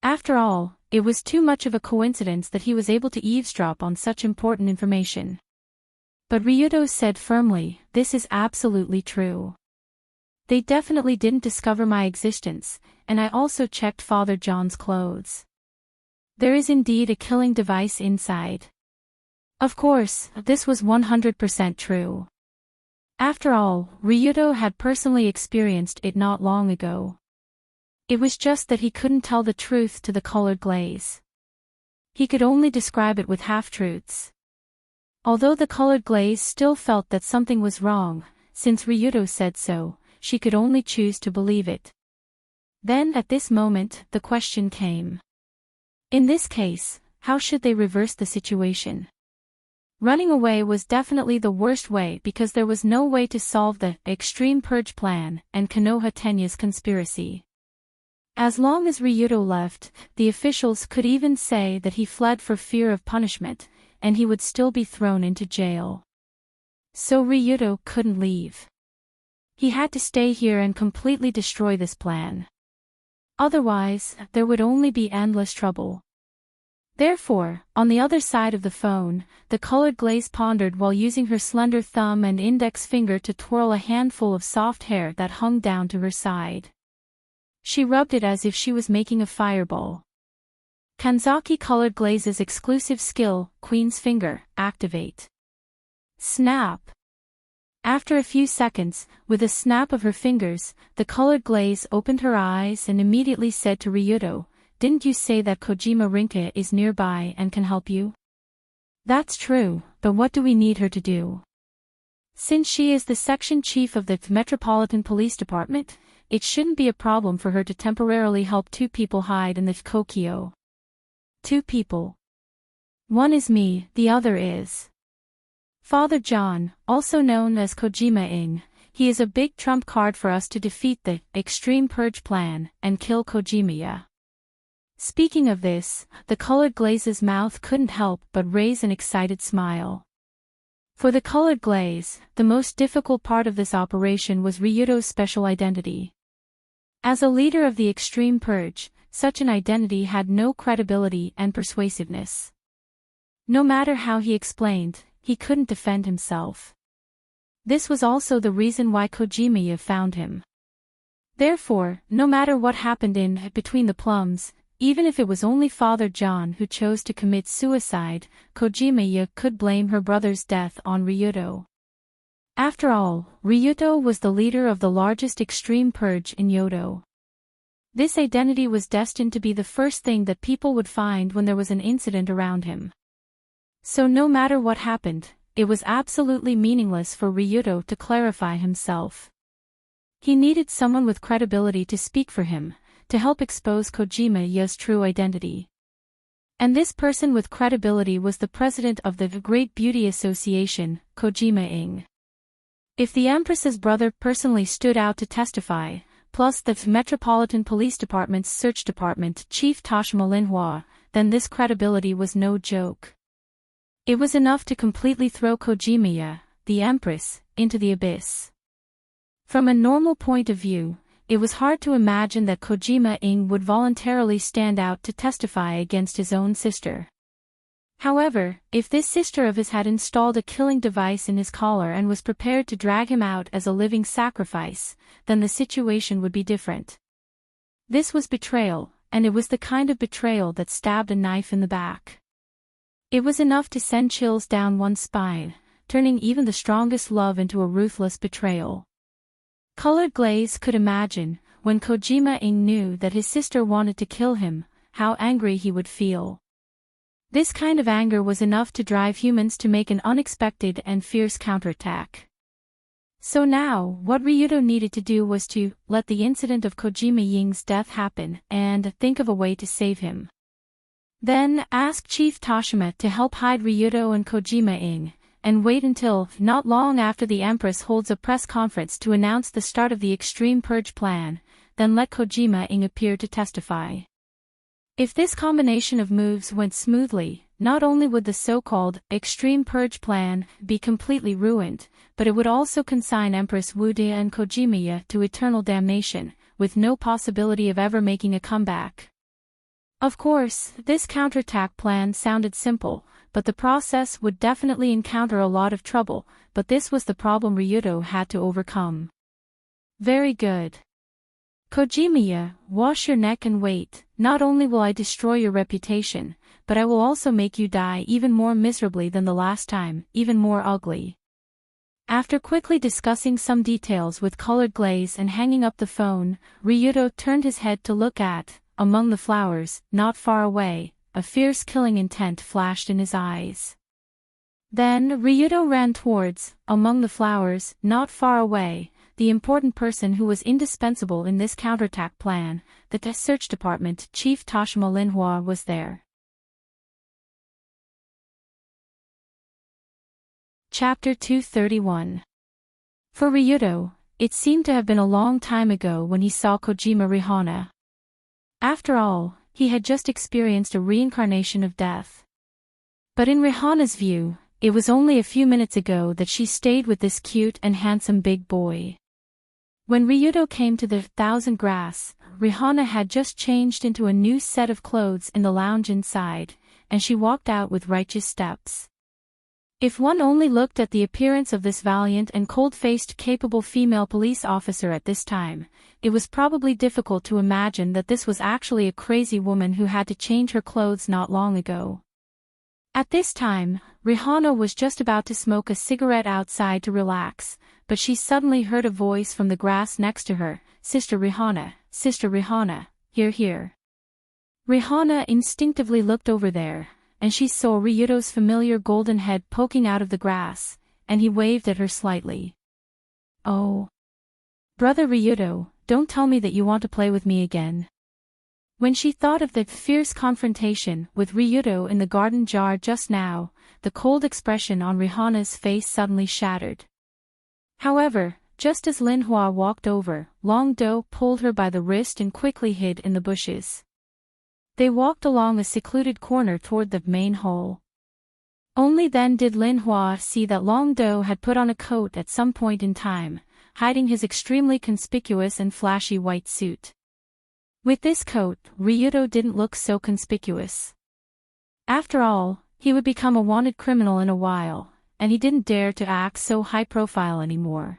After all, it was too much of a coincidence that he was able to eavesdrop on such important information. But Ryudo said firmly, this is absolutely true. They definitely didn't discover my existence, and I also checked Father John's clothes. There is indeed a killing device inside. Of course, this was 100% true. After all, Ryudo had personally experienced it not long ago. It was just that he couldn't tell the truth to the Colored Glaze. He could only describe it with half-truths. Although the colored glaze still felt that something was wrong, since Ryuto said so, she could only choose to believe it. Then at this moment, the question came. In this case, how should they reverse the situation? Running away was definitely the worst way because there was no way to solve the extreme purge plan and Konoha Tenya's conspiracy. As long as Ryuto left, the officials could even say that he fled for fear of punishment, and he would still be thrown into jail. So Ryuto couldn't leave. He had to stay here and completely destroy this plan. Otherwise, there would only be endless trouble. Therefore, on the other side of the phone, the colored glaze pondered while using her slender thumb and index finger to twirl a handful of soft hair that hung down to her side. She rubbed it as if she was making a fireball. Kanzaki colored glaze's exclusive skill, Queen's Finger, activate. Snap. After a few seconds, with a snap of her fingers, the colored glaze opened her eyes and immediately said to Ryuto, "Didn't you say that Kojima Rinka is nearby and can help you?" "That's true, but what do we need her to do?" "Since she is the section chief of the Metropolitan Police Department, it shouldn't be a problem for her to temporarily help two people hide in the Kokyo." "Two people? One is me, the other is Father John, also known as Kojima-ing. He is a big trump card for us to defeat the extreme purge plan and kill Kojima." Speaking of this, the colored glaze's mouth couldn't help but raise an excited smile. For the colored glaze, the most difficult part of this operation was Ryuto's special identity. As a leader of the extreme purge, such an identity had no credibility and persuasiveness. No matter how he explained, he couldn't defend himself. This was also the reason why Kojima found him. Therefore, no matter what happened in between the plums, even if it was only Father John who chose to commit suicide, Kojima could blame her brother's death on Ryuto. After all, Ryuto was the leader of the largest extreme purge in Yodo. This identity was destined to be the first thing that people would find when there was an incident around him. So no matter what happened, it was absolutely meaningless for Ryuto to clarify himself. He needed someone with credibility to speak for him, to help expose Kojima's true identity. And this person with credibility was the president of the Great Beauty Association, Kojima-ing. If the Empress's brother personally stood out to testify, plus the Metropolitan Police Department's Search Department Chief Toshima Linhua, then this credibility was no joke. It was enough to completely throw Kojima, the Empress, into the abyss. From a normal point of view, it was hard to imagine that Kojima-ing would voluntarily stand out to testify against his own sister. However, if this sister of his had installed a killing device in his collar and was prepared to drag him out as a living sacrifice, then the situation would be different. This was betrayal, and it was the kind of betrayal that stabbed a knife in the back. It was enough to send chills down one's spine, turning even the strongest love into a ruthless betrayal. Colored Glaze could imagine, when Kojima-ing knew that his sister wanted to kill him, how angry he would feel. This kind of anger was enough to drive humans to make an unexpected and fierce counterattack. So now, what Ryuto needed to do was to let the incident of Kojima-ing's death happen and think of a way to save him. Then, ask Chief Toshima to help hide Ryuto and Kojima-ing, and wait until, not long after the Empress holds a press conference to announce the start of the Extreme Purge plan, then let Kojima-ing appear to testify. If this combination of moves went smoothly, not only would the so-called Extreme Purge plan be completely ruined, but it would also consign Empress Wude and Kojima to eternal damnation, with no possibility of ever making a comeback. Of course, this counterattack plan sounded simple, but the process would definitely encounter a lot of trouble, but this was the problem Ryuto had to overcome. Very good. Kojima, wash your neck and wait. Not only will I destroy your reputation, but I will also make you die even more miserably than the last time, even more ugly. After quickly discussing some details with Colored Glaze and hanging up the phone, Ryuto turned his head to look at, among the flowers, not far away, a fierce killing intent flashed in his eyes. Then Ryudo ran towards, among the flowers, not far away, the important person who was indispensable in this counterattack plan. The search department chief Toshima Linhua was there. Chapter 231. For Ryudo, it seemed to have been a long time ago when he saw Kojima Rihana. After all, he had just experienced a reincarnation of death. But in Rihana's view, it was only a few minutes ago that she stayed with this cute and handsome big boy. When Ryudo came to the Thousand Grass, Rihana had just changed into a new set of clothes in the lounge inside, and she walked out with righteous steps. If one only looked at the appearance of this valiant and cold-faced capable female police officer at this time, it was probably difficult to imagine that this was actually a crazy woman who had to change her clothes not long ago. At this time, Rihana was just about to smoke a cigarette outside to relax, but she suddenly heard a voice from the grass next to her, Sister Rihana, here here. Rihana instinctively looked over there, and she saw Ryudo's familiar golden head poking out of the grass, and he waved at her slightly. Oh. Brother Ryudo, don't tell me that you want to play with me again. When she thought of the fierce confrontation with Ryudo in the garden jar just now, the cold expression on Rihana's face suddenly shattered. However, just as Linhua walked over, Long Do pulled her by the wrist and quickly hid in the bushes. They walked along a secluded corner toward the main hall. Only then did Linhua see that Long Do had put on a coat at some point in time, hiding his extremely conspicuous and flashy white suit. With this coat, Ryudo didn't look so conspicuous. After all, he would become a wanted criminal in a while, and he didn't dare to act so high-profile anymore.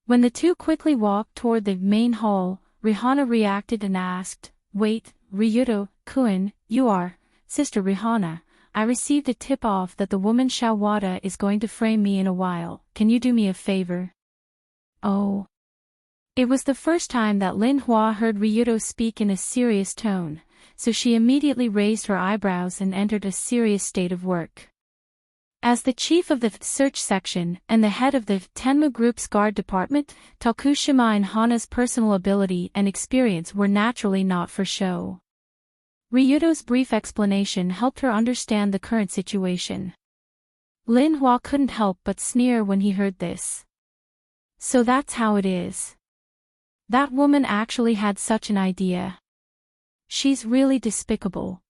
When the two quickly walked toward the main hall, Rihana reacted and asked, "Wait, Ryudo-kun, you are, Sister Rihana. I received a tip-off that the woman Shawada is going to frame me in a while. Can you do me a favor?" Oh. It was the first time that Linhua heard Ryudo speak in a serious tone, so she immediately raised her eyebrows and entered a serious state of work. As the chief of the search section and the head of the Tenma Group's guard department, Tokushima and Hana's personal ability and experience were naturally not for show. Ryudo's brief explanation helped her understand the current situation. Linhua couldn't help but sneer when he heard this. So that's how it is. That woman actually had such an idea. She's really despicable.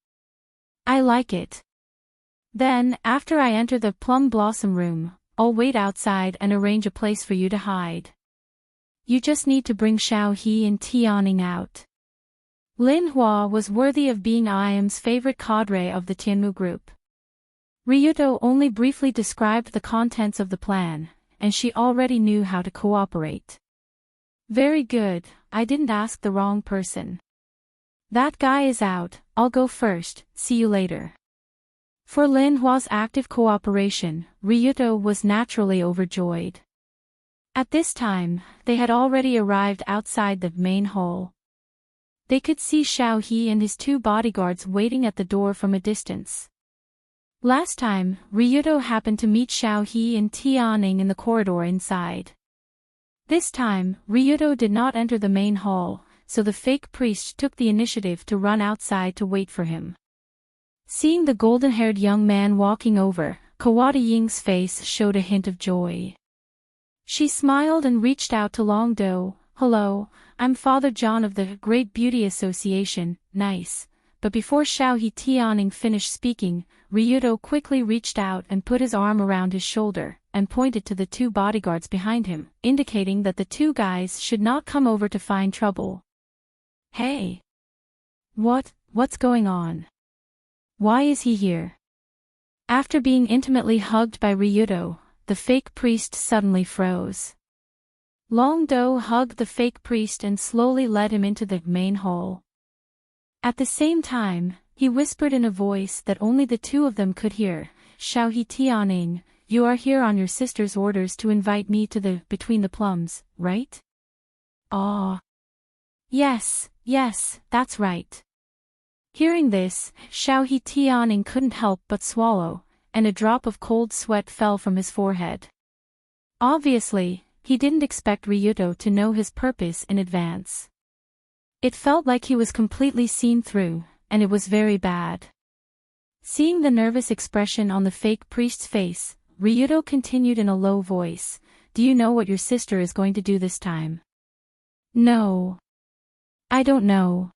I like it. Then, after I enter the plum blossom room, I'll wait outside and arrange a place for you to hide. You just need to bring Xiaohe and Tianning out. Linhua was worthy of being IM's favorite cadre of the Tianmu group. Ryudo only briefly described the contents of the plan, and she already knew how to cooperate. Very good, I didn't ask the wrong person. That guy is out, I'll go first, see you later. For Linhua's active cooperation, Ryudo was naturally overjoyed. At this time, they had already arrived outside the main hall. They could see Xiaohe and his two bodyguards waiting at the door from a distance. Last time, Ryudo happened to meet Xiaohe and Tianning in the corridor inside. This time, Ryudo did not enter the main hall, so the fake priest took the initiative to run outside to wait for him. Seeing the golden-haired young man walking over, Kawada Ying's face showed a hint of joy. She smiled and reached out to Long Do. "Hello, I'm Father John of the Great Beauty Association, nice." But before Xiaohe Tianning finished speaking, Ryudo quickly reached out and put his arm around his shoulder, and pointed to the two bodyguards behind him, indicating that the two guys should not come over to find trouble. Hey! What's going on? Why is he here? After being intimately hugged by Ryudo, the fake priest suddenly froze. Long Do hugged the fake priest and slowly led him into the main hall. At the same time, he whispered in a voice that only the two of them could hear, "Xiaohe Tianning, you are here on your sister's orders to invite me to the Between the Plums, right?" "Ah. Yes, that's right. Hearing this, Xiao He Tianning couldn't help but swallow, and a drop of cold sweat fell from his forehead. Obviously, he didn't expect Ryuto to know his purpose in advance. It felt like he was completely seen through, and it was very bad. Seeing the nervous expression on the fake priest's face, Ryuto continued in a low voice, "Do you know what your sister is going to do this time?" "No. I don't know."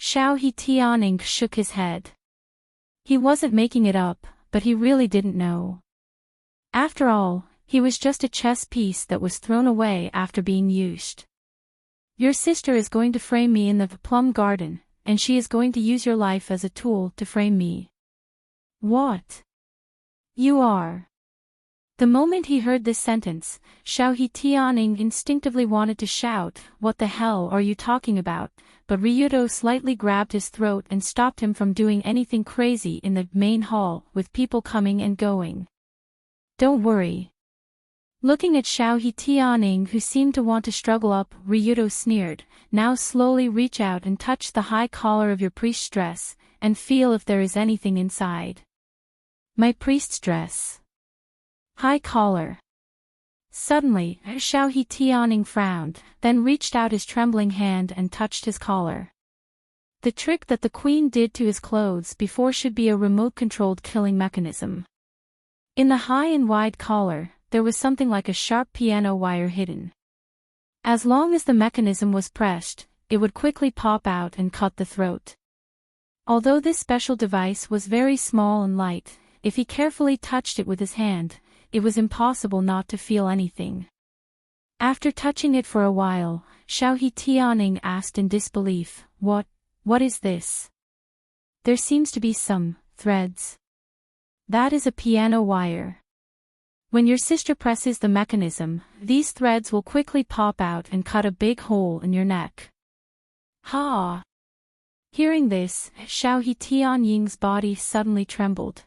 Xiao He Tianning shook his head. He wasn't making it up, but he really didn't know. After all, he was just a chess piece that was thrown away after being used. "Your sister is going to frame me in the plum garden, and she is going to use your life as a tool to frame me." "What? You are?" The moment he heard this sentence, Xiao He Tianning instinctively wanted to shout, "What the hell are you talking about?" But Ryuto slightly grabbed his throat and stopped him from doing anything crazy in the main hall, with people coming and going. "Don't worry." Looking at Xiao He Tianning, who seemed to want to struggle up, Ryuto sneered, "Now slowly reach out and touch the high collar of your priest's dress, and feel if there is anything inside." "My priest's dress? High collar?" Suddenly, Xiao He Tianning frowned, then reached out his trembling hand and touched his collar. The trick that the queen did to his clothes before should be a remote-controlled killing mechanism. In the high and wide collar, there was something like a sharp piano wire hidden. As long as the mechanism was pressed, it would quickly pop out and cut the throat. Although this special device was very small and light, if he carefully touched it with his hand, it was impossible not to feel anything. After touching it for a while, Xiao He Tianning asked in disbelief, What is this? There seems to be some threads." "That is a piano wire. When your sister presses the mechanism, these threads will quickly pop out and cut a big hole in your neck." "Ha!" Hearing this, Xiao He Tianying's body suddenly trembled.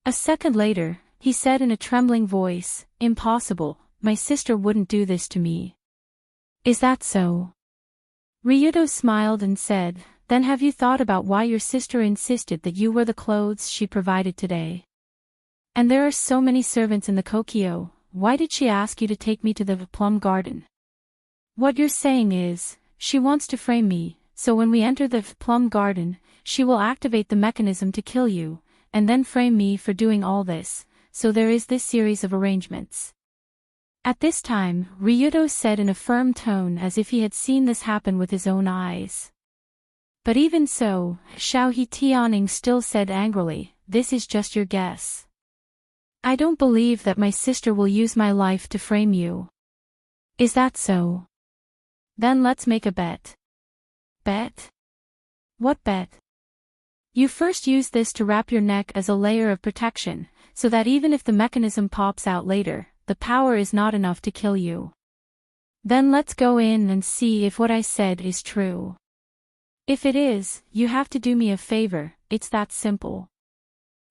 A second later, he said in a trembling voice, "Impossible, my sister wouldn't do this to me." "Is that so?" Ryuto smiled and said, "Then have you thought about why your sister insisted that you wear the clothes she provided today? And there are so many servants in the Kokyo, why did she ask you to take me to the plum garden? What you're saying is, she wants to frame me, so when we enter the plum garden, she will activate the mechanism to kill you, and then frame me for doing all this, so there is this series of arrangements." At this time, Ryuto said in a firm tone as if he had seen this happen with his own eyes. But even so, Xiao He Tianning still said angrily, "This is just your guess. I don't believe that my sister will use my life to frame you." "Is that so? Then let's make a bet." "Bet? What bet?" "You first use this to wrap your neck as a layer of protection, so that even if the mechanism pops out later, the power is not enough to kill you. Then let's go in and see if what I said is true. If it is, you have to do me a favor, it's that simple."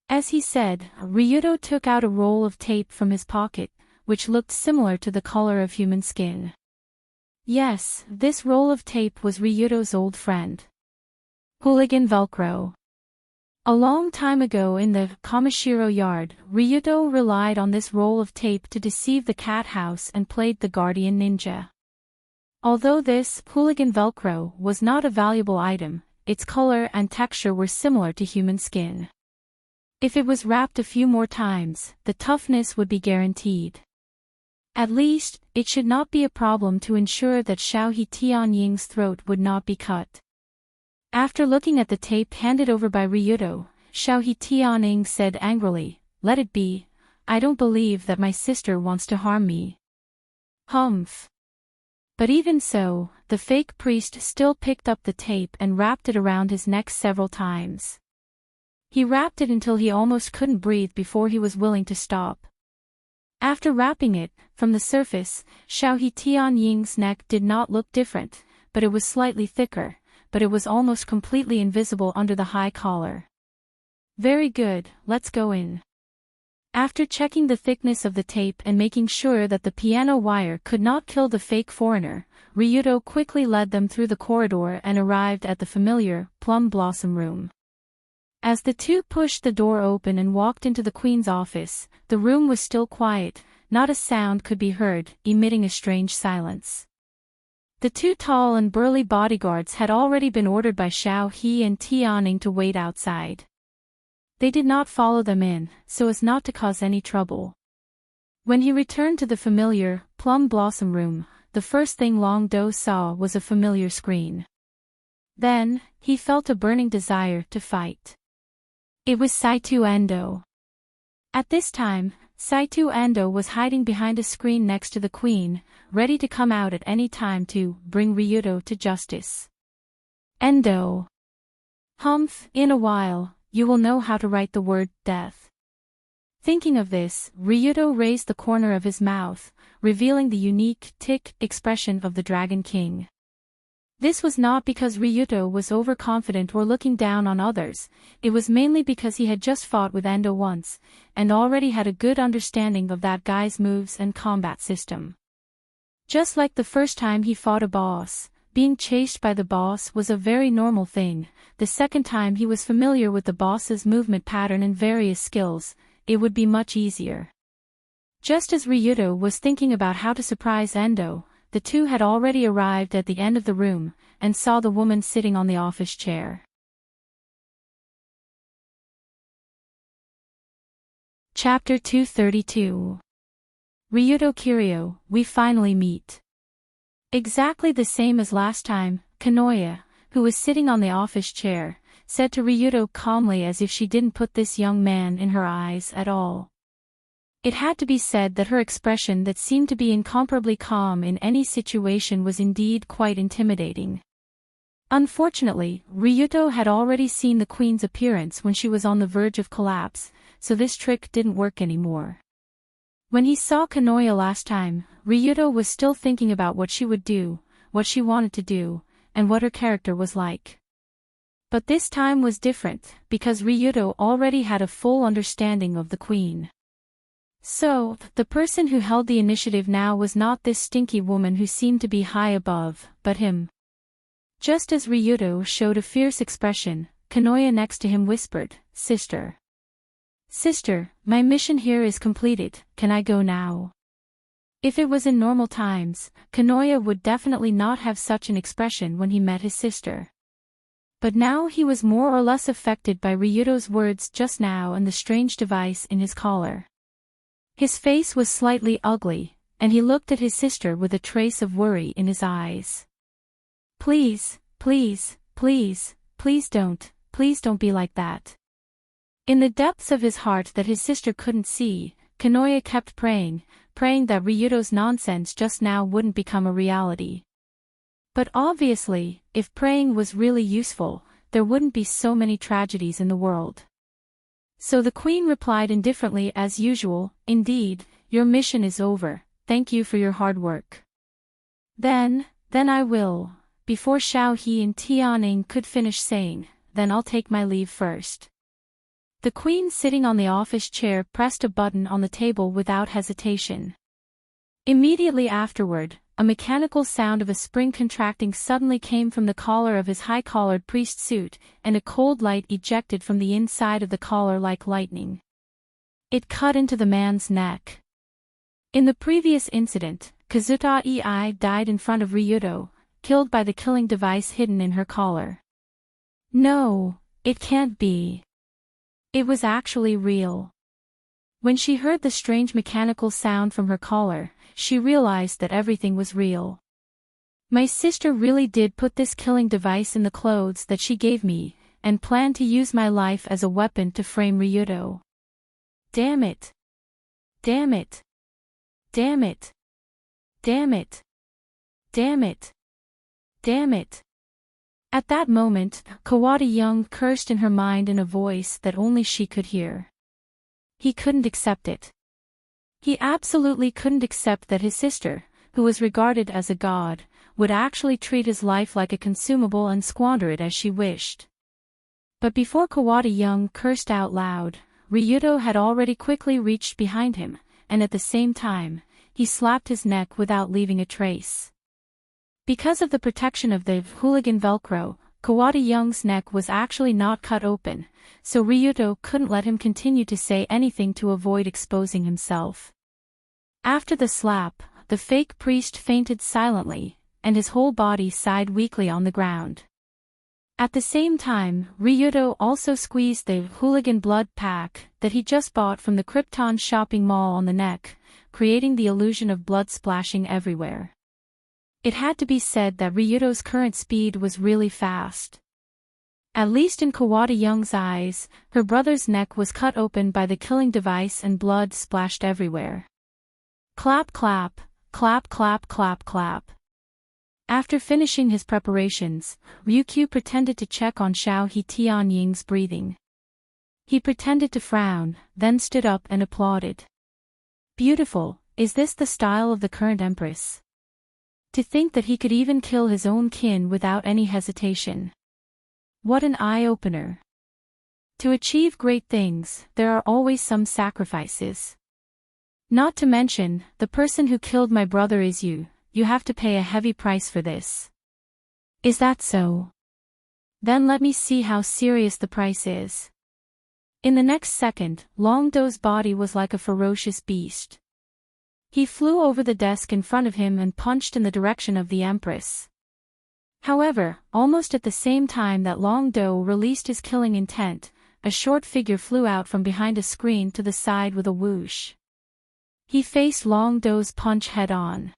As he said, Ryuto took out a roll of tape from his pocket, which looked similar to the color of human skin. Yes, this roll of tape was Ryuto's old friend, Hooligan Velcro. A long time ago in the Kamishiro yard, Ryuto relied on this roll of tape to deceive the cat house and played the guardian ninja. Although this hooligan Velcro was not a valuable item, its color and texture were similar to human skin. If it was wrapped a few more times, the toughness would be guaranteed. At least, it should not be a problem to ensure that Xiao He Tianying's throat would not be cut. After looking at the tape handed over by Ryuto, Xiao He Tianying said angrily, "Let it be. I don't believe that my sister wants to harm me." Humph. But even so, the fake priest still picked up the tape and wrapped it around his neck several times. He wrapped it until he almost couldn't breathe before he was willing to stop. After wrapping it, from the surface, Xiao He Tianying's neck did not look different, but it was slightly thicker, but it was almost completely invisible under the high collar. "Very good, let's go in." After checking the thickness of the tape and making sure that the piano wire could not kill the fake foreigner, Ryuto quickly led them through the corridor and arrived at the familiar, plum blossom room. As the two pushed the door open and walked into the queen's office, the room was still quiet, not a sound could be heard, emitting a strange silence. The two tall and burly bodyguards had already been ordered by Xiao He and Tianning to wait outside. They did not follow them in, so as not to cause any trouble. When he returned to the familiar, plum blossom room, the first thing Long Do saw was a familiar screen. Then, he felt a burning desire to fight. It was Saito Endo. At this time, Saito Endo was hiding behind a screen next to the queen, ready to come out at any time to bring Ryuto to justice. Endo. Humph, in a while, you will know how to write the word death. Thinking of this, Ryuto raised the corner of his mouth, revealing the unique tick expression of the Dragon King. This was not because Ryuto was overconfident or looking down on others, it was mainly because he had just fought with Endo once, and already had a good understanding of that guy's moves and combat system. Just like the first time he fought a boss, being chased by the boss was a very normal thing. The second time he was familiar with the boss's movement pattern and various skills, it would be much easier. Just as Ryuto was thinking about how to surprise Endo, the two had already arrived at the end of the room, and saw the woman sitting on the office chair. Chapter 232. Ryuto Kiryu, we finally meet. Exactly the same as last time, Kanoya, who was sitting on the office chair, said to Ryuto calmly as if she didn't put this young man in her eyes at all. It had to be said that her expression that seemed to be incomparably calm in any situation was indeed quite intimidating. Unfortunately, Ryuto had already seen the queen's appearance when she was on the verge of collapse, so this trick didn't work anymore. When he saw Kanoya last time, Ryuto was still thinking about what she would do, what she wanted to do, and what her character was like. But this time was different, because Ryuto already had a full understanding of the queen. So, the person who held the initiative now was not this stinky woman who seemed to be high above, but him. Just as Ryuto showed a fierce expression, Kanoya next to him whispered, "Sister. Sister, my mission here is completed, can I go now?" If it was in normal times, Kanoya would definitely not have such an expression when he met his sister. But now he was more or less affected by Ryuto's words just now and the strange device in his collar. His face was slightly ugly, and he looked at his sister with a trace of worry in his eyes. Please, please, please, please don't be like that." In the depths of his heart that his sister couldn't see, Kanoya kept praying that Ryuto's nonsense just now wouldn't become a reality. But obviously, if praying was really useful, there wouldn't be so many tragedies in the world. So the queen replied indifferently as usual, "Indeed, your mission is over, thank you for your hard work." Then I will, before Xiao He and Tianning could finish saying, "Then I'll take my leave first." The queen sitting on the office chair pressed a button on the table without hesitation. Immediately afterward, a mechanical sound of a spring contracting suddenly came from the collar of his high-collared priest suit, and a cold light ejected from the inside of the collar like lightning. It cut into the man's neck. In the previous incident, Kazuta Ei died in front of Ryuto, killed by the killing device hidden in her collar. No, it can't be. It was actually real. When she heard the strange mechanical sound from her collar, she realized that everything was real. My sister really did put this killing device in the clothes that she gave me, and planned to use my life as a weapon to frame Ryuto. Damn it. Damn it. Damn it. Damn it. Damn it. Damn it. At that moment, Kawada Young cursed in her mind in a voice that only she could hear. He couldn't accept it. He absolutely couldn't accept that his sister, who was regarded as a god, would actually treat his life like a consumable and squander it as she wished. But before Kawada Young cursed out loud, Ryudo had already quickly reached behind him, and at the same time, he slapped his neck without leaving a trace. Because of the protection of the hooligan Velcro, Kawada Young's neck was actually not cut open, so Ryudo couldn't let him continue to say anything to avoid exposing himself. After the slap, the fake priest fainted silently, and his whole body sighed weakly on the ground. At the same time, Ryudo also squeezed the hooligan blood pack that he just bought from the Krypton shopping mall on the neck, creating the illusion of blood splashing everywhere. It had to be said that Ryudo's current speed was really fast. At least in Kawada Young's eyes, her brother's neck was cut open by the killing device and blood splashed everywhere. Clap clap, clap clap clap clap. After finishing his preparations, Ryukyu pretended to check on Xiao He Tianying's breathing. He pretended to frown, then stood up and applauded. Beautiful, is this the style of the current empress? To think that he could even kill his own kin without any hesitation. What an eye-opener. To achieve great things, there are always some sacrifices. Not to mention, the person who killed my brother is you have to pay a heavy price for this. Is that so? Then let me see how serious the price is. In the next second, Long Do's body was like a ferocious beast. He flew over the desk in front of him and punched in the direction of the Empress. However, almost at the same time that Long Do released his killing intent, a short figure flew out from behind a screen to the side with a whoosh. He faced Long Do's punch head-on.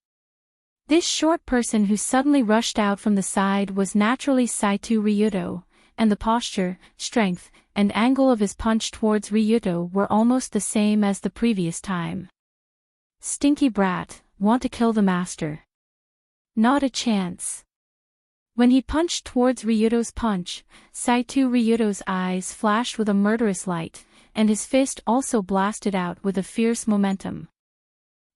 This short person who suddenly rushed out from the side was naturally Saito Ryudo, and the posture, strength, and angle of his punch towards Ryudo were almost the same as the previous time. Stinky brat, want to kill the master? Not a chance. When he punched towards Ryudo's punch, Saito Ryudo's eyes flashed with a murderous light, and his fist also blasted out with a fierce momentum.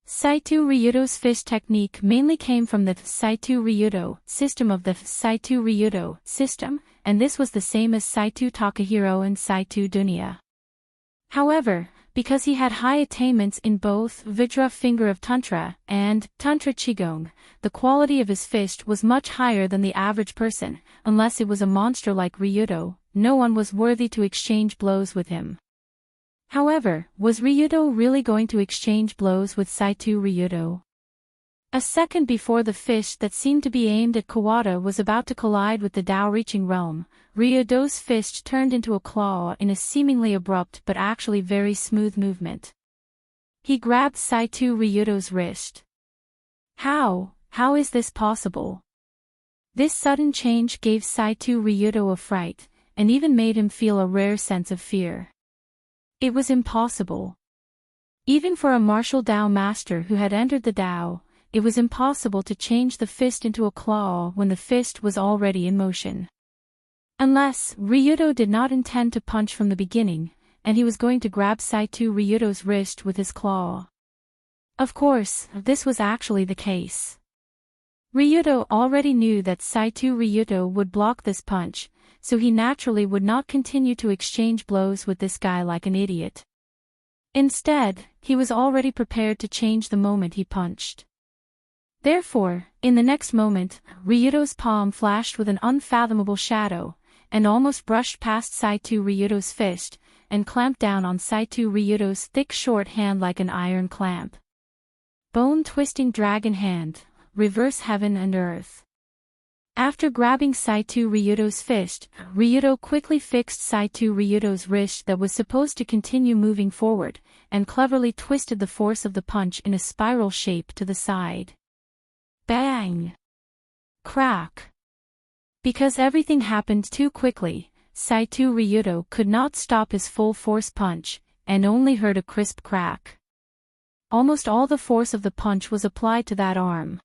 Saito Ryudo's fist technique mainly came from the Saito Ryudo system of the Saito Ryudo system, and this was the same as Saito Takahiro and Saito Dunya. However, because he had high attainments in both Vajra Finger of Tantra and Tantra Qigong, the quality of his fist was much higher than the average person. Unless it was a monster like Ryudo, no one was worthy to exchange blows with him. However, was Ryudo really going to exchange blows with Saito Ryudo? A second before the fist that seemed to be aimed at Kawada was about to collide with the Tao-reaching realm, Ryudo's fist turned into a claw in a seemingly abrupt but actually very smooth movement. He grabbed Saito Ryudo's wrist. How is this possible? This sudden change gave Saito Ryudo a fright, and even made him feel a rare sense of fear. It was impossible. Even for a martial Tao master who had entered the Tao, it was impossible to change the fist into a claw when the fist was already in motion. Unless Ryudo did not intend to punch from the beginning, and he was going to grab Saito Ryudo's wrist with his claw. Of course, this was actually the case. Ryudo already knew that Saito Ryudo would block this punch, so he naturally would not continue to exchange blows with this guy like an idiot. Instead, he was already prepared to change the moment he punched. Therefore, in the next moment, Ryudo's palm flashed with an unfathomable shadow, and almost brushed past Saito Ryudo's fist, and clamped down on Saito Ryudo's thick short hand like an iron clamp. Bone-twisting dragon hand, reverse heaven and earth. After grabbing Saito Ryudo's fist, Ryudo quickly fixed Saito Ryudo's wrist that was supposed to continue moving forward, and cleverly twisted the force of the punch in a spiral shape to the side. Bang! Crack! Because everything happened too quickly, Saito Ryudo could not stop his full force punch, and only heard a crisp crack. Almost all the force of the punch was applied to that arm.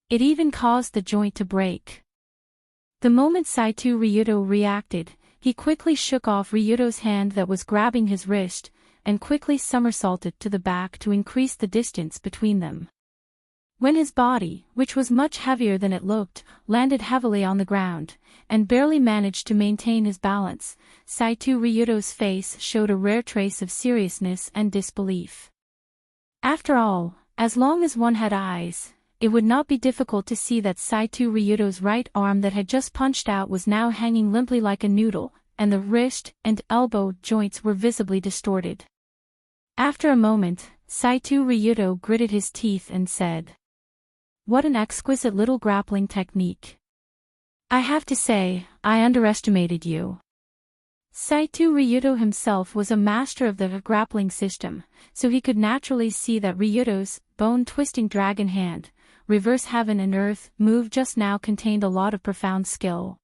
It even caused the joint to break. The moment Saito Ryudo reacted, he quickly shook off Ryudo's hand that was grabbing his wrist, and quickly somersaulted to the back to increase the distance between them. When his body, which was much heavier than it looked, landed heavily on the ground, and barely managed to maintain his balance, Saito Ryuto's face showed a rare trace of seriousness and disbelief. After all, as long as one had eyes, it would not be difficult to see that Saito Ryuto's right arm that had just punched out was now hanging limply like a noodle, and the wrist and elbow joints were visibly distorted. After a moment, Saito Ryuto gritted his teeth and said, "What an exquisite little grappling technique. I have to say, I underestimated you." Saito Ryuto himself was a master of the grappling system, so he could naturally see that Ryuto's bone-twisting dragon hand, reverse heaven and earth move just now contained a lot of profound skill.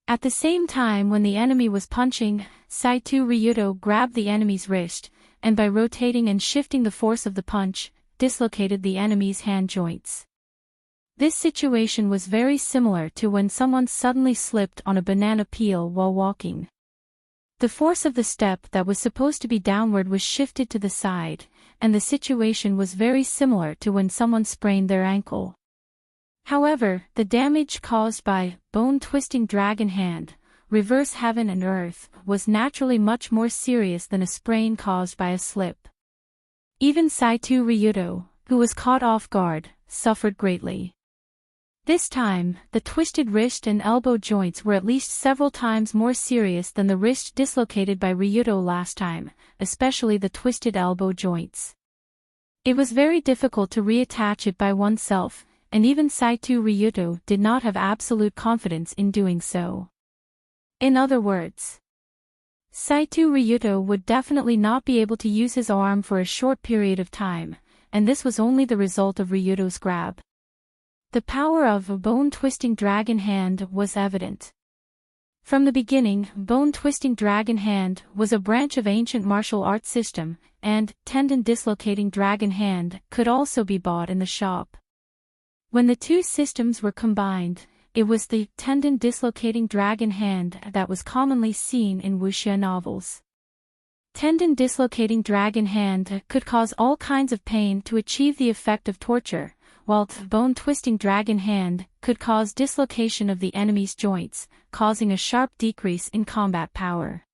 At the same time when the enemy was punching, Saito Ryuto grabbed the enemy's wrist, and by rotating and shifting the force of the punch, dislocated the enemy's hand joints. This situation was very similar to when someone suddenly slipped on a banana peel while walking. The force of the step that was supposed to be downward was shifted to the side, and the situation was very similar to when someone sprained their ankle. However, the damage caused by bone-twisting dragon hand, reverse heaven and earth, was naturally much more serious than a sprain caused by a slip. Even Saito Ryuto, who was caught off guard, suffered greatly. This time, the twisted wrist and elbow joints were at least several times more serious than the wrist dislocated by Ryuto last time, especially the twisted elbow joints. It was very difficult to reattach it by oneself, and even Saito Ryuto did not have absolute confidence in doing so. In other words, Saito Ryuto would definitely not be able to use his arm for a short period of time, and this was only the result of Ryuto's grab. The power of a bone-twisting dragon hand was evident. From the beginning, bone-twisting dragon hand was a branch of ancient martial arts system, and tendon-dislocating dragon hand could also be bought in the shop. When the two systems were combined, it was the tendon-dislocating dragon hand that was commonly seen in wuxia novels. Tendon-dislocating dragon hand could cause all kinds of pain to achieve the effect of torture, while bone-twisting dragon hand could cause dislocation of the enemy's joints, causing a sharp decrease in combat power.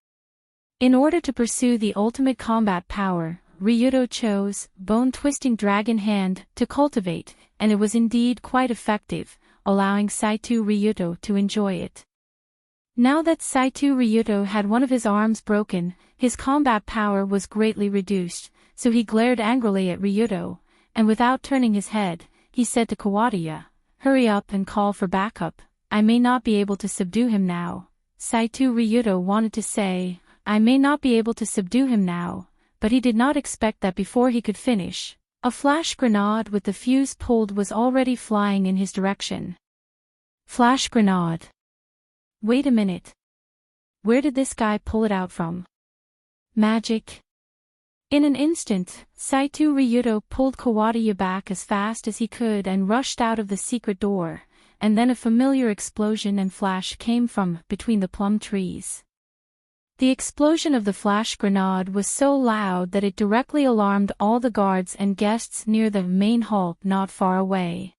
In order to pursue the ultimate combat power, Ryuto chose bone-twisting dragon hand to cultivate, and it was indeed quite effective, allowing Saito Ryuto to enjoy it. Now that Saito Ryuto had one of his arms broken, his combat power was greatly reduced, so he glared angrily at Ryuto, and without turning his head, he said to Kawadiya, "Hurry up and call for backup, I may not be able to subdue him now." Saito Ryuto wanted to say, "I may not be able to subdue him now," but he did not expect that before he could finish, a flash grenade with the fuse pulled was already flying in his direction. Flash grenade. Wait a minute. Where did this guy pull it out from? Magic? In an instant, Saito Ryuto pulled Kawadiya back as fast as he could and rushed out of the secret door, and then a familiar explosion and flash came from between the plum trees. The explosion of the flash grenade was so loud that it directly alarmed all the guards and guests near the main hall not far away.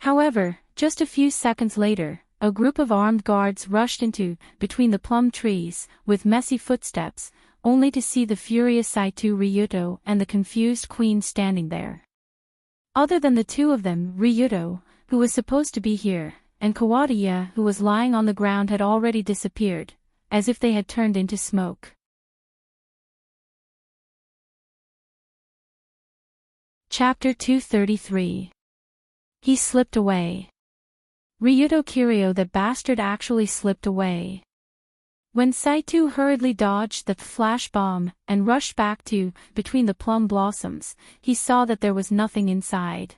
However, just a few seconds later, a group of armed guards rushed into between the plum trees with messy footsteps, only to see the furious Saito Ryuto and the confused queen standing there. Other than the two of them, Ryuto, who was supposed to be here, and Kawadiya, who was lying on the ground, had already disappeared, as if they had turned into smoke. Chapter 233. He slipped away. Ryuto Kiryu, that bastard, actually slipped away. When Saito hurriedly dodged the flash bomb and rushed back to between the plum blossoms, he saw that there was nothing inside.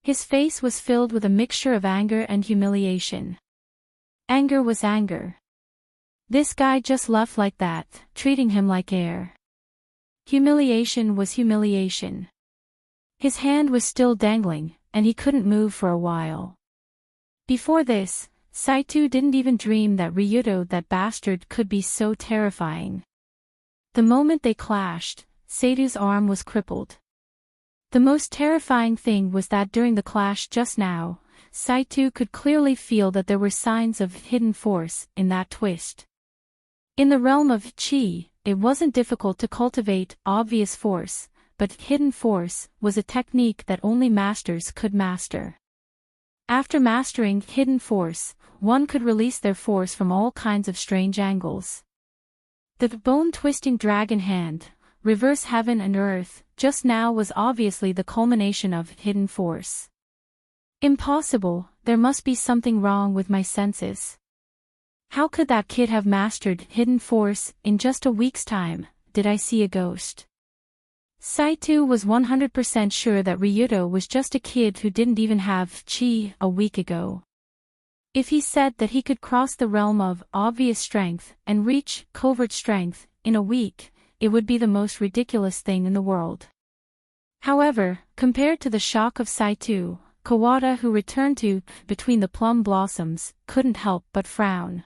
His face was filled with a mixture of anger and humiliation. Anger was anger. This guy just left like that, treating him like air. Humiliation was humiliation. His hand was still dangling, and he couldn't move for a while. Before this, Saito didn't even dream that Ryuto, that bastard, could be so terrifying. The moment they clashed, Saito's arm was crippled. The most terrifying thing was that during the clash just now, Saito could clearly feel that there were signs of hidden force in that twist. In the realm of chi, it wasn't difficult to cultivate obvious force, but hidden force was a technique that only masters could master. After mastering hidden force, one could release their force from all kinds of strange angles. The bone-twisting dragon hand, reverse heaven and earth, just now was obviously the culmination of hidden force. Impossible, there must be something wrong with my senses. How could that kid have mastered hidden force in just a week's time? Did I see a ghost? Saito was 100% sure that Ryuto was just a kid who didn't even have chi a week ago. If he said that he could cross the realm of obvious strength and reach covert strength in a week, it would be the most ridiculous thing in the world. However, compared to the shock of Saito, Kawada, who returned to Between the Plum Blossoms, couldn't help but frown.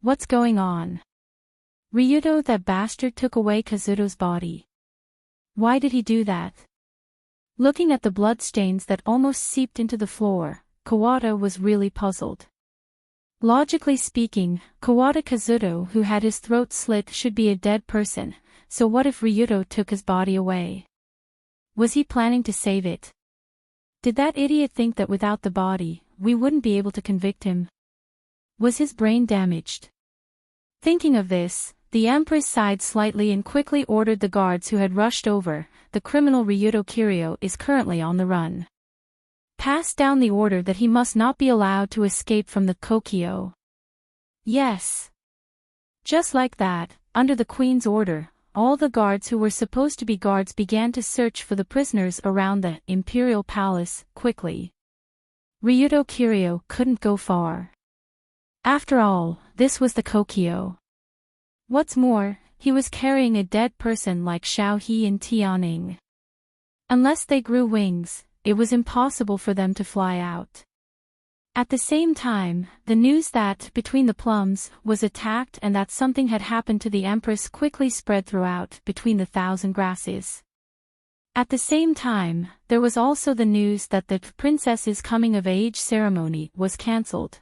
What's going on? Ryuto, that bastard, took away Kazuto's body. Why did he do that? Looking at the bloodstains that almost seeped into the floor, Kawada was really puzzled. Logically speaking, Kawada Kazuto, who had his throat slit, should be a dead person, so what if Ryuto took his body away? Was he planning to save it? Did that idiot think that without the body, we wouldn't be able to convict him? Was his brain damaged? Thinking of this, the Empress sighed slightly and quickly ordered the guards who had rushed over. The criminal Ryuto Kiryu is currently on the run. Pass down the order that he must not be allowed to escape from the Kokyo. Yes. Just like that, under the Queen's order, all the guards who were supposed to be guards began to search for the prisoners around the Imperial Palace, quickly. Ryuto Kiryu couldn't go far. After all, this was the Kokyo. What's more, he was carrying a dead person like Xiaohe and Tianning. Unless they grew wings, it was impossible for them to fly out. At the same time, the news that Between the Plums was attacked and that something had happened to the Empress quickly spread throughout Between the Thousand Grasses. At the same time, there was also the news that the princess's coming-of-age ceremony was cancelled.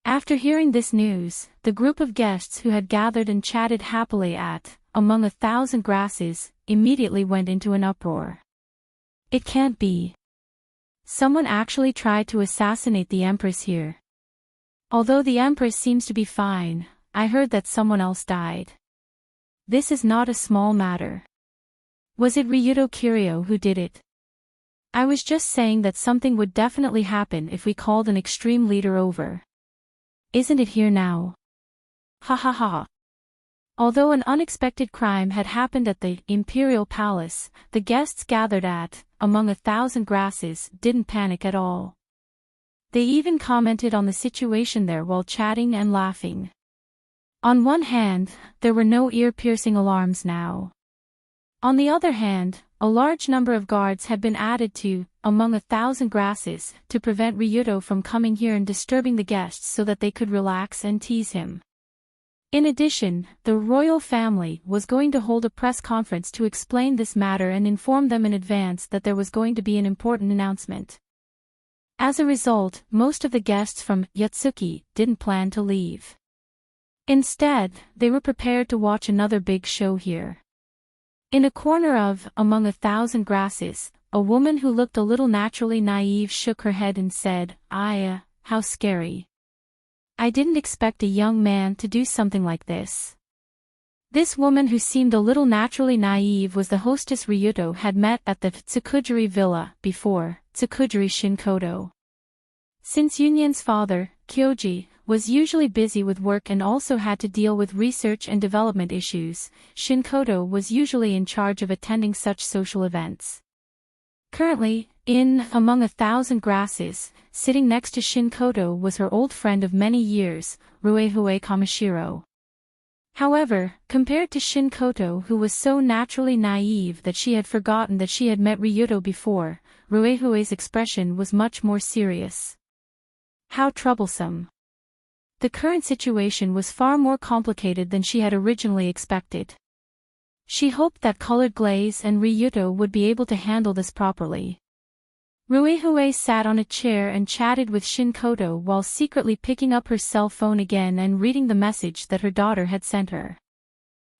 After hearing this news, the group of guests who had gathered and chatted happily at Among a Thousand Grasses immediately went into an uproar. It can't be. Someone actually tried to assassinate the Empress here. Although the Empress seems to be fine, I heard that someone else died. This is not a small matter. Was it Ryuto Kiryu who did it? I was just saying that something would definitely happen if we called an extreme leader over. Isn't it here now? Ha ha ha. Although an unexpected crime had happened at the Imperial Palace, the guests gathered at Among a Thousand Grasses didn't panic at all. They even commented on the situation there while chatting and laughing. On one hand, there were no ear-piercing alarms now. On the other hand, a large number of guards had been added to Among a Thousand Grasses to prevent Ryuto from coming here and disturbing the guests so that they could relax and tease him. In addition, the royal family was going to hold a press conference to explain this matter and inform them in advance that there was going to be an important announcement. As a result, most of the guests from Yatsuki didn't plan to leave. Instead, they were prepared to watch another big show here. In a corner of Among a Thousand Grasses, a woman who looked a little naturally naive shook her head and said, how scary. I didn't expect a young man to do something like this. This woman, who seemed a little naturally naive, was the hostess Ryuto had met at the Tsukujiri Villa before, Tsukujiri Shinkoto. Since Yunyan's father, Kyoji, was usually busy with work and also had to deal with research and development issues, Shinkoto was usually in charge of attending such social events. Currently, in Among a Thousand Grasses, sitting next to Shinkoto was her old friend of many years, Ruehue Kamishiro. However, compared to Shinkoto, who was so naturally naive that she had forgotten that she had met Ryuto before, Ruehue's expression was much more serious. How troublesome. The current situation was far more complicated than she had originally expected. She hoped that Colored Glaze and Ryuto would be able to handle this properly. Ruehue sat on a chair and chatted with Shinkoto while secretly picking up her cell phone again and reading the message that her daughter had sent her.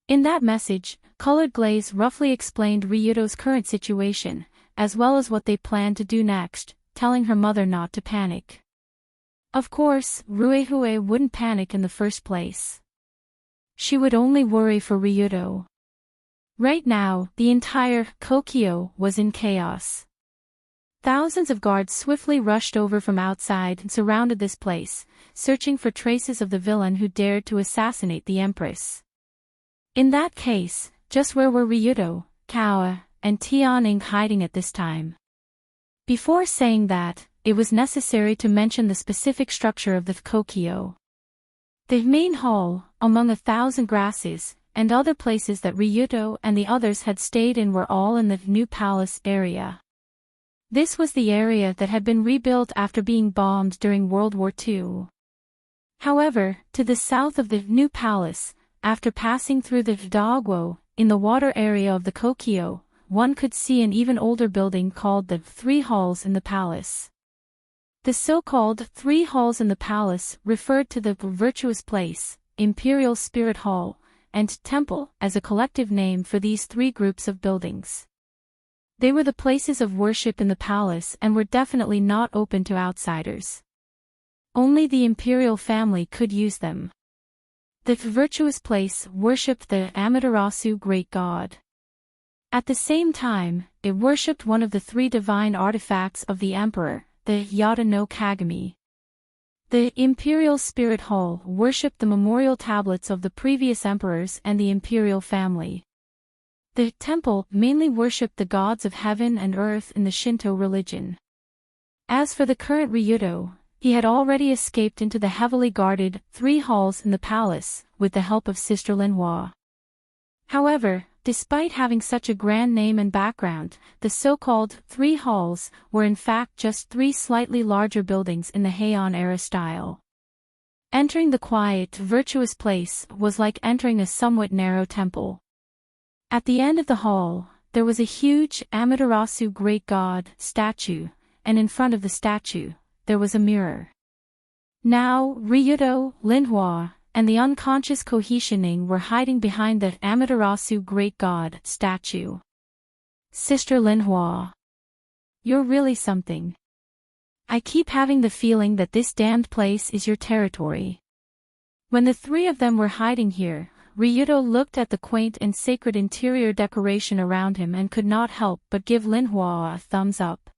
In that message, Colored Glaze roughly explained Ryuto's current situation, as well as what they planned to do next, telling her mother not to panic. Of course, Ruehue wouldn't panic in the first place. She would only worry for Ryuto. Right now, the entire Kokyo was in chaos. Thousands of guards swiftly rushed over from outside and surrounded this place, searching for traces of the villain who dared to assassinate the Empress. In that case, just where were Ryuto, Kawa, and Tianning hiding at this time? Before saying that, it was necessary to mention the specific structure of the Kokyo. The main hall, among 1,000 grasses, and other places that Ryuto and the others had stayed in were all in the new palace area. This was the area that had been rebuilt after being bombed during World War II. However, to the south of the new palace, after passing through the Dogwo, in the water area of the Kokyo, one could see an even older building called the Three Halls in the Palace. The so-called Three Halls in the Palace referred to the Virtuous Place, Imperial Spirit Hall, and Temple as a collective name for these three groups of buildings. They were the places of worship in the palace and were definitely not open to outsiders. Only the imperial family could use them. The Virtuous Place worshipped the Amaterasu great god. At the same time, it worshipped one of the three divine artifacts of the emperor, the Yada no Kagami. The Imperial Spirit Hall worshipped the memorial tablets of the previous emperors and the imperial family. The temple mainly worshipped the gods of heaven and earth in the Shinto religion. As for the current Ryuto, he had already escaped into the heavily guarded Three Halls in the palace, with the help of Sister Linhua. However, despite having such a grand name and background, the so-called Three Halls were in fact just three slightly larger buildings in the Heian era style. Entering the quiet, virtuous place was like entering a somewhat narrow temple. At the end of the hall, there was a huge Amaterasu great god statue, and in front of the statue, there was a mirror. Now, Ryuto, Linhua, and the unconscious Kohishining were hiding behind the Amaterasu great god statue. Sister Linhua. You're really something. I keep having the feeling that this damned place is your territory. When the three of them were hiding here, Ryuto looked at the quaint and sacred interior decoration around him and could not help but give Linhua a thumbs up.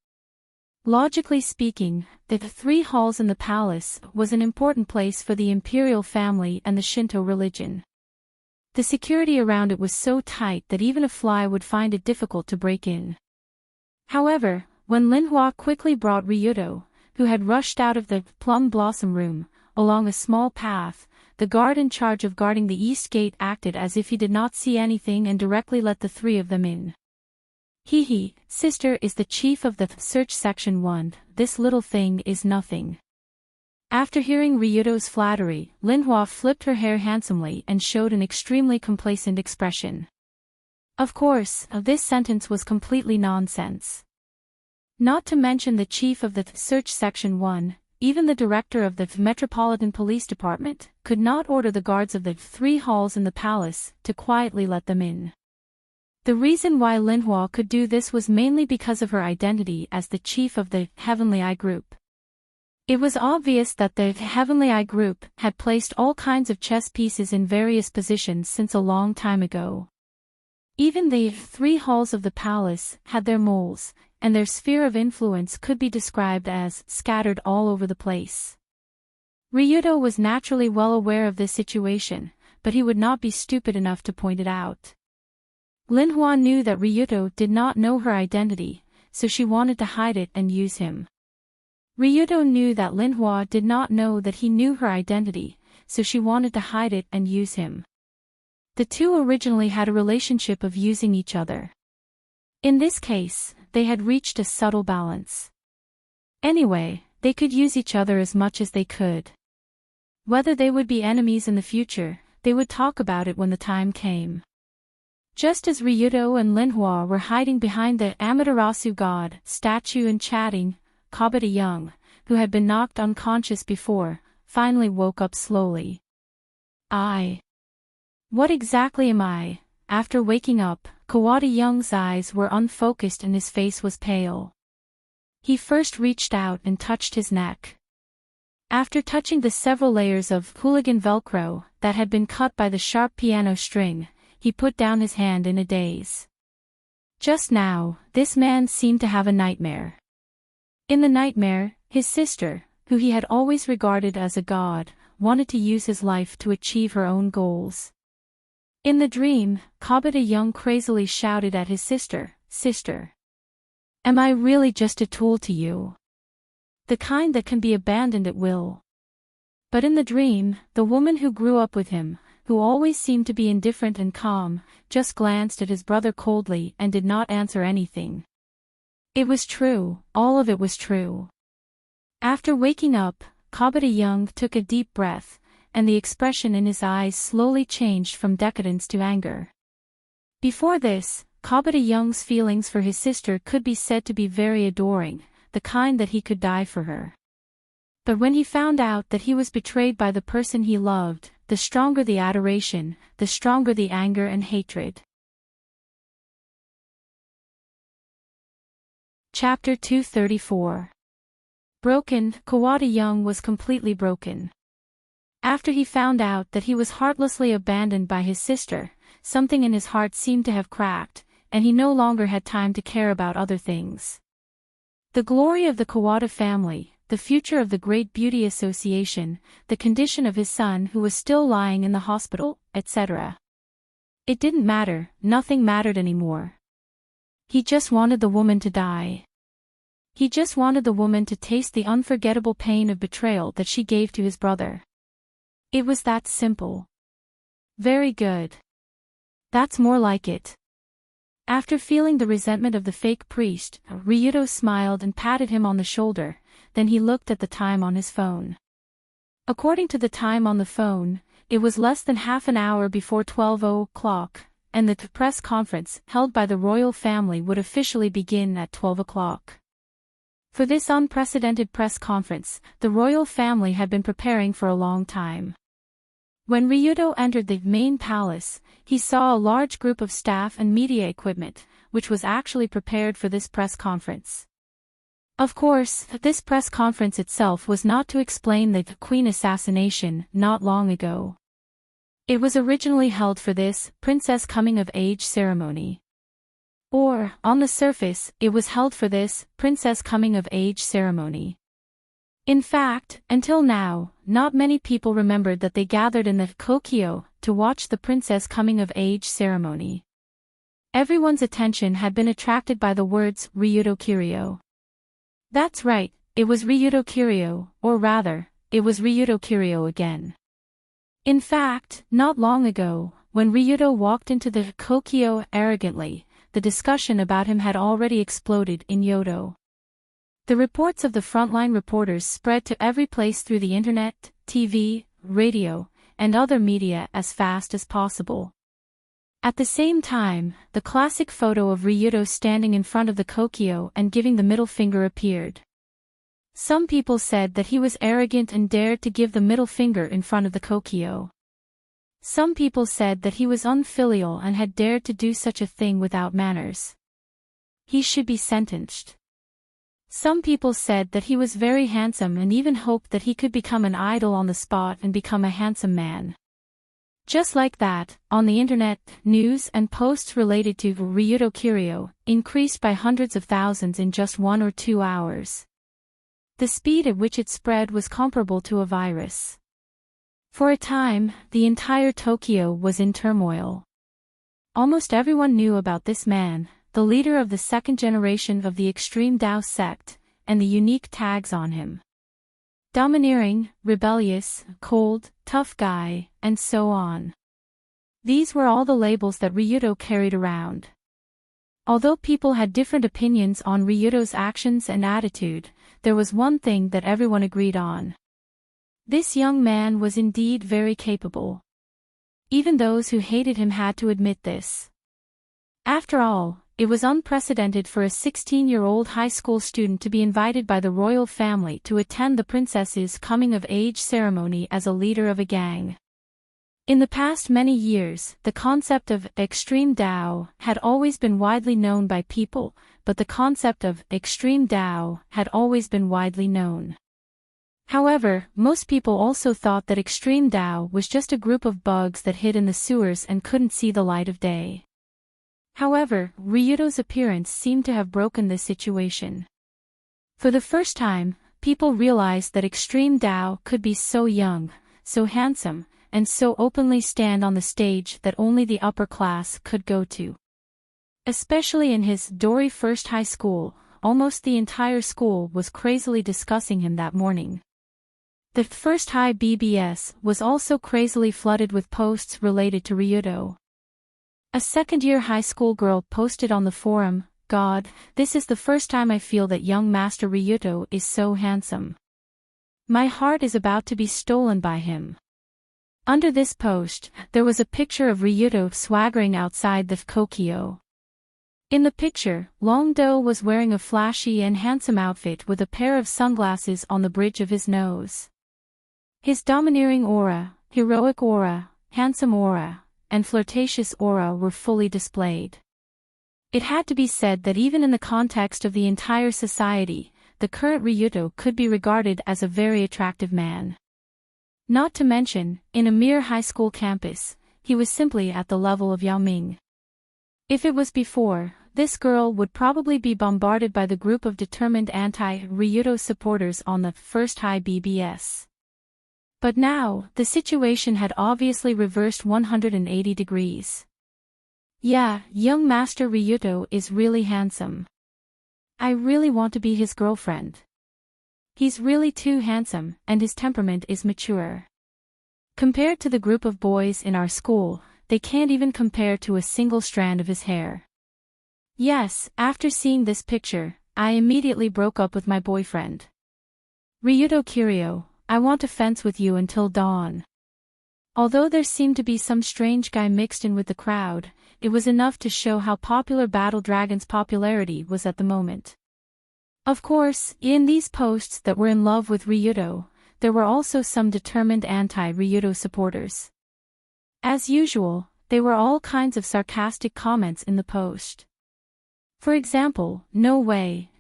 Logically speaking, the Three Halls in the palace was an important place for the imperial family and the Shinto religion. The security around it was so tight that even a fly would find it difficult to break in. However, when Linhua quickly brought Ryuto, who had rushed out of the plum blossom room, along a small path, the guard in charge of guarding the east gate acted as if he did not see anything and directly let the three of them in. Hee, sister is the chief of the search section 1, this little thing is nothing. After hearing Ryuto's flattery, Linhua flipped her hair handsomely and showed an extremely complacent expression. Of course, this sentence was completely nonsense. Not to mention the chief of the search section 1, even the director of the Metropolitan Police Department, could not order the guards of the Three Halls in the palace to quietly let them in. The reason why Linhua could do this was mainly because of her identity as the chief of the Heavenly Eye Group. It was obvious that the Heavenly Eye Group had placed all kinds of chess pieces in various positions since a long time ago. Even the Three Halls of the palace had their moles, and their sphere of influence could be described as scattered all over the place. Ryuto was naturally well aware of this situation, but he would not be stupid enough to point it out. Linhua knew that Ryuto did not know her identity, so she wanted to hide it and use him. Ryuto knew that Linhua did not know that he knew her identity, so she wanted to hide it and use him. The two originally had a relationship of using each other. In this case, they had reached a subtle balance. Anyway, they could use each other as much as they could. Whether they would be enemies in the future, they would talk about it when the time came. Just as Ryudo and Linhua were hiding behind the Amaterasu god statue and chatting, Kobita Young, who had been knocked unconscious before, finally woke up slowly. What exactly am I? After waking up, Kawada Young's eyes were unfocused and his face was pale. He first reached out and touched his neck. After touching the several layers of hooligan Velcro that had been cut by the sharp piano string, he put down his hand in a daze. Just now, this man seemed to have a nightmare. In the nightmare, his sister, who he had always regarded as a god, wanted to use his life to achieve her own goals. In the dream, Kobita Young crazily shouted at his sister, "Sister! Am I really just a tool to you? The kind that can be abandoned at will?" But in the dream, the woman who grew up with him, who always seemed to be indifferent and calm, just glanced at his brother coldly and did not answer anything. It was true, all of it was true. After waking up, Kobita Young took a deep breath, and the expression in his eyes slowly changed from decadence to anger. Before this, Kobita Young's feelings for his sister could be said to be very adoring, the kind that he could die for her. But when he found out that he was betrayed by the person he loved, the stronger the adoration, the stronger the anger and hatred. Chapter 234. Broken, Kawada Young was completely broken. After he found out that he was heartlessly abandoned by his sister, something in his heart seemed to have cracked, and he no longer had time to care about other things. The glory of the Kawada family, the future of the Great Beauty Association, the condition of his son who was still lying in the hospital, etc. It didn't matter, nothing mattered anymore. He just wanted the woman to die. He just wanted the woman to taste the unforgettable pain of betrayal that she gave to his brother. It was that simple. Very good. That's more like it. After feeling the resentment of the fake priest, Ryudo smiled and patted him on the shoulder, then he looked at the time on his phone. According to the time on the phone, it was less than half an hour before 12:00, and the press conference held by the royal family would officially begin at 12 o'clock. For this unprecedented press conference, the royal family had been preparing for a long time. When Ryudo entered the main palace, he saw a large group of staff and media equipment, which was actually prepared for this press conference. Of course, this press conference itself was not to explain the Queen assassination not long ago. It was originally held for this princess coming-of-age ceremony. Or, on the surface, it was held for this princess coming-of-age ceremony. In fact, until now, not many people remembered that they gathered in the Kokyo to watch the princess coming-of-age ceremony. Everyone's attention had been attracted by the words Ryudo Kiryu. That's right, it was Ryudo Kiryu, or rather, it was Ryudo Kiryu again. In fact, not long ago, when Ryudo walked into the Kokyo arrogantly, the discussion about him had already exploded in Yodo. The reports of the frontline reporters spread to every place through the internet, TV, radio, and other media as fast as possible. At the same time, the classic photo of Ryudo standing in front of the Kokyo and giving the middle finger appeared. Some people said that he was arrogant and dared to give the middle finger in front of the Kokyo. Some people said that he was unfilial and had dared to do such a thing without manners. He should be sentenced. Some people said that he was very handsome and even hoped that he could become an idol on the spot and become a handsome man. Just like that, on the internet, news and posts related to Ryudo Kiryu increased by hundreds of thousands in just 1 or 2 hours. The speed at which it spread was comparable to a virus. For a time, the entire Tokyo was in turmoil. Almost everyone knew about this man, the leader of the second generation of the extreme Tao sect, and the unique tags on him. Domineering, rebellious, cold, tough guy, and so on. These were all the labels that Ryudo carried around. Although people had different opinions on Ryudo's actions and attitude, there was one thing that everyone agreed on. This young man was indeed very capable. Even those who hated him had to admit this. After all, it was unprecedented for a 16-year-old high school student to be invited by the royal family to attend the princess's coming-of-age ceremony as a leader of a gang. In the past many years, the concept of extreme Tao had always been widely known by people, but the concept of extreme Tao had always been widely known. However, most people also thought that extreme Tao was just a group of bugs that hid in the sewers and couldn't see the light of day. However, Ryudo's appearance seemed to have broken this situation. For the first time, people realized that extreme Tao could be so young, so handsome, and so openly stand on the stage that only the upper class could go to. Especially in his Dory First High School, almost the entire school was crazily discussing him that morning. The First High BBS was also crazily flooded with posts related to Ryudo. A second-year high school girl posted on the forum, "God, this is the first time I feel that young Master Ryudo is so handsome. My heart is about to be stolen by him." Under this post, there was a picture of Ryudo swaggering outside the Kokyo. In the picture, Longdo was wearing a flashy and handsome outfit with a pair of sunglasses on the bridge of his nose. His domineering aura, heroic aura, handsome aura, and flirtatious aura were fully displayed. It had to be said that even in the context of the entire society, the current Ryudo could be regarded as a very attractive man. Not to mention, in a mere high school campus, he was simply at the level of Yao Ming. If it was before, this girl would probably be bombarded by the group of determined anti-Ryudo supporters on the First High BBS. But now, the situation had obviously reversed 180 degrees. Yeah, young Master Ryudo is really handsome. I really want to be his girlfriend. He's really too handsome, and his temperament is mature. Compared to the group of boys in our school, they can't even compare to a single strand of his hair. Yes, after seeing this picture, I immediately broke up with my boyfriend. Ryudo Kiryu, I want to fence with you until dawn. Although there seemed to be some strange guy mixed in with the crowd, it was enough to show how popular Battle Dragon's popularity was at the moment. Of course, in these posts that were in love with Ryudo, there were also some determined anti-Ryudo supporters. As usual, there were all kinds of sarcastic comments in the post. For example, no way,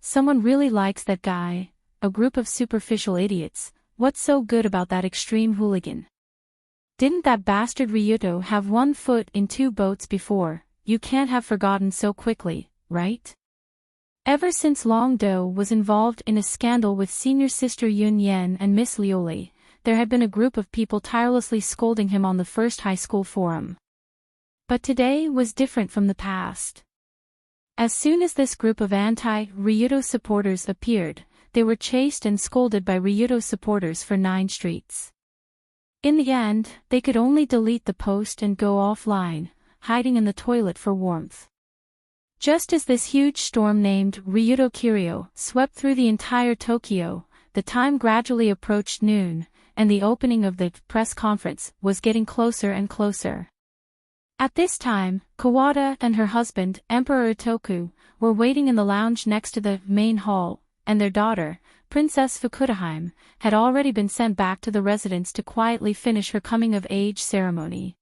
someone really likes that guy, a group of superficial idiots, what's so good about that extreme hooligan? Didn't that bastard Ryudo have one foot in two boats before? You can't have forgotten so quickly, right? Ever since Longdo was involved in a scandal with senior sister Yun Yen and Miss Lioli, there had been a group of people tirelessly scolding him on the First High School forum. But today was different from the past. As soon as this group of anti-Ryudo supporters appeared, they were chased and scolded by Ryudo supporters for 9 streets. In the end, they could only delete the post and go offline, hiding in the toilet for warmth. Just as this huge storm named Ryudo Kiryu swept through the entire Tokyo, the time gradually approached noon, and the opening of the press conference was getting closer and closer. At this time, Kawada and her husband, Emperor Itoku, were waiting in the lounge next to the main hall, and their daughter, Princess Fukudaheim, had already been sent back to the residence to quietly finish her coming-of-age ceremony.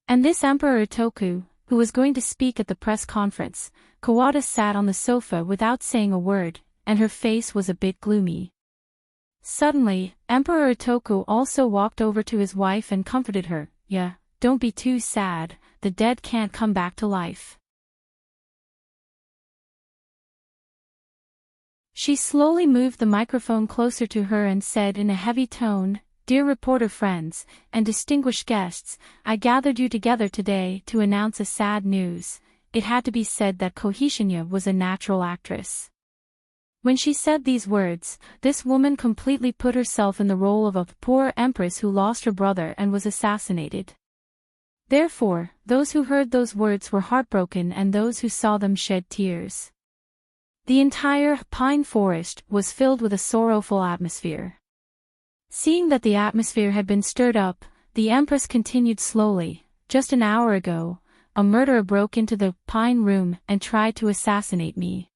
And this Emperor Itoku, who was going to speak at the press conference, Kawada sat on the sofa without saying a word, and her face was a bit gloomy. Suddenly, Emperor Itoku also walked over to his wife and comforted her. "Yeah, don't be too sad, the dead can't come back to life." She slowly moved the microphone closer to her and said in a heavy tone, "Dear reporter friends, and distinguished guests, I gathered you together today to announce a sad news." It had to be said that Kohishina was a natural actress. When she said these words, this woman completely put herself in the role of a poor empress who lost her brother and was assassinated. Therefore, those who heard those words were heartbroken and those who saw them shed tears. The entire pine forest was filled with a sorrowful atmosphere. Seeing that the atmosphere had been stirred up, the Empress continued slowly. "Just an hour ago, a murderer broke into the Pine Room and tried to assassinate me.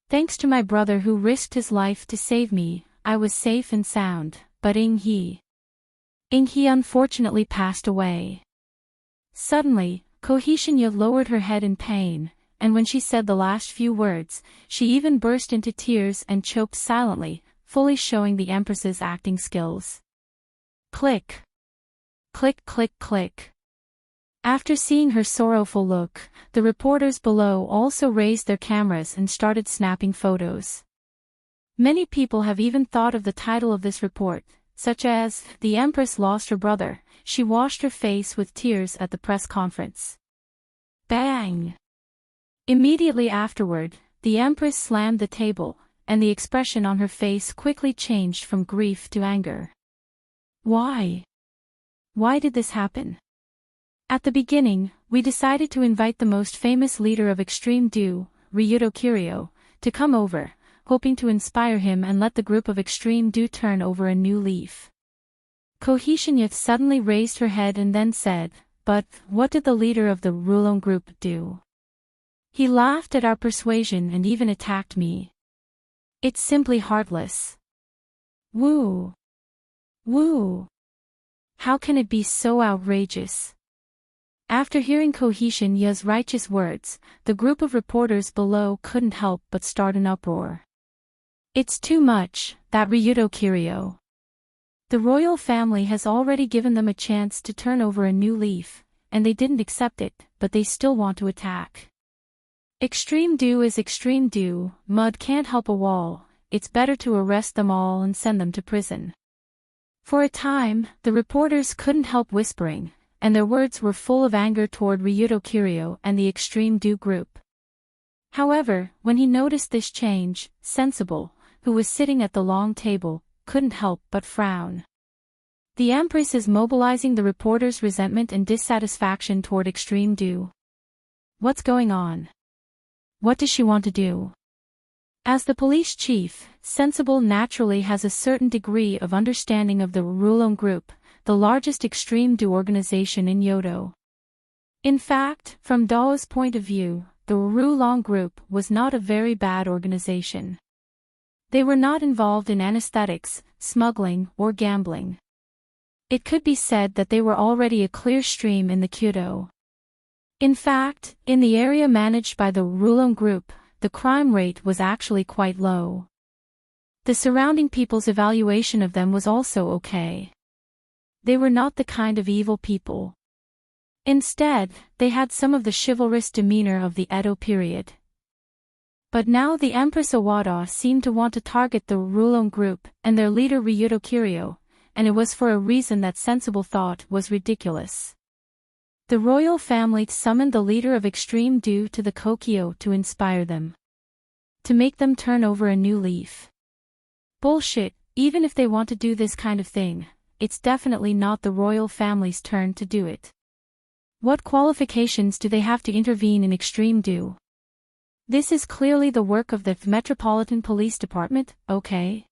Thanks to my brother who risked his life to save me, I was safe and sound, but Ing-hee unfortunately passed away. Suddenly, Ko-hee-shin-ya lowered her head in pain, and when she said the last few words, she even burst into tears and choked silently, fully showing the Empress's acting skills. Click. Click click click. After seeing her sorrowful look, the reporters below also raised their cameras and started snapping photos. Many people have even thought of the title of this report, such as, "The Empress Lost Her Brother, She Washed Her Face with Tears at the Press Conference." Bang! Immediately afterward, the Empress slammed the table, and the expression on her face quickly changed from grief to anger. Why? Why did this happen? At the beginning, we decided to invite the most famous leader of Extreme Do, Ryuto Kiryu, to come over, hoping to inspire him and let the group of Extreme Do turn over a new leaf. Ko-hee-shin-ya suddenly raised her head and then said, "But, what did the leader of the Rollercoasters group do? He laughed at our persuasion and even attacked me. It's simply heartless. Woo! Woo! How can it be so outrageous?" After hearing Ko-hee-shin-ya's righteous words, the group of reporters below couldn't help but start an uproar. It's too much, that Ryuto Kiryu. The royal family has already given them a chance to turn over a new leaf, and they didn't accept it, but they still want to attack. Extreme Do is Extreme Do, mud can't help a wall, it's better to arrest them all and send them to prison. For a time, the reporters couldn't help whispering, and their words were full of anger toward Ryuto Kiryu and the Extreme Do group. However, when he noticed this change, Sensible, who was sitting at the long table, couldn't help but frown. The Empress is mobilizing the reporters' resentment and dissatisfaction toward Extreme Do. What's going on? What does she want to do? As the police chief, Sensible naturally has a certain degree of understanding of the Rollercoasters group, the largest Extreme Do organization in Yodo. In fact, from Dao's point of view, the Rollercoasters group was not a very bad organization. They were not involved in anesthetics, smuggling, or gambling. It could be said that they were already a clear stream in the Kyoto. In fact, in the area managed by the Rollercoasters group, the crime rate was actually quite low. The surrounding people's evaluation of them was also okay. They were not the kind of evil people. Instead, they had some of the chivalrous demeanor of the Edo period. But now the Empress Owada seemed to want to target the Rollercoasters group and their leader Ryuto Kiryu, and it was for a reason that Sensible thought was ridiculous. The royal family summoned the leader of Extreme Do to the Kokyo to inspire them. To make them turn over a new leaf. Bullshit, even if they want to do this kind of thing, it's definitely not the royal family's turn to do it. What qualifications do they have to intervene in Extreme Do? This is clearly the work of the Metropolitan Police Department, okay?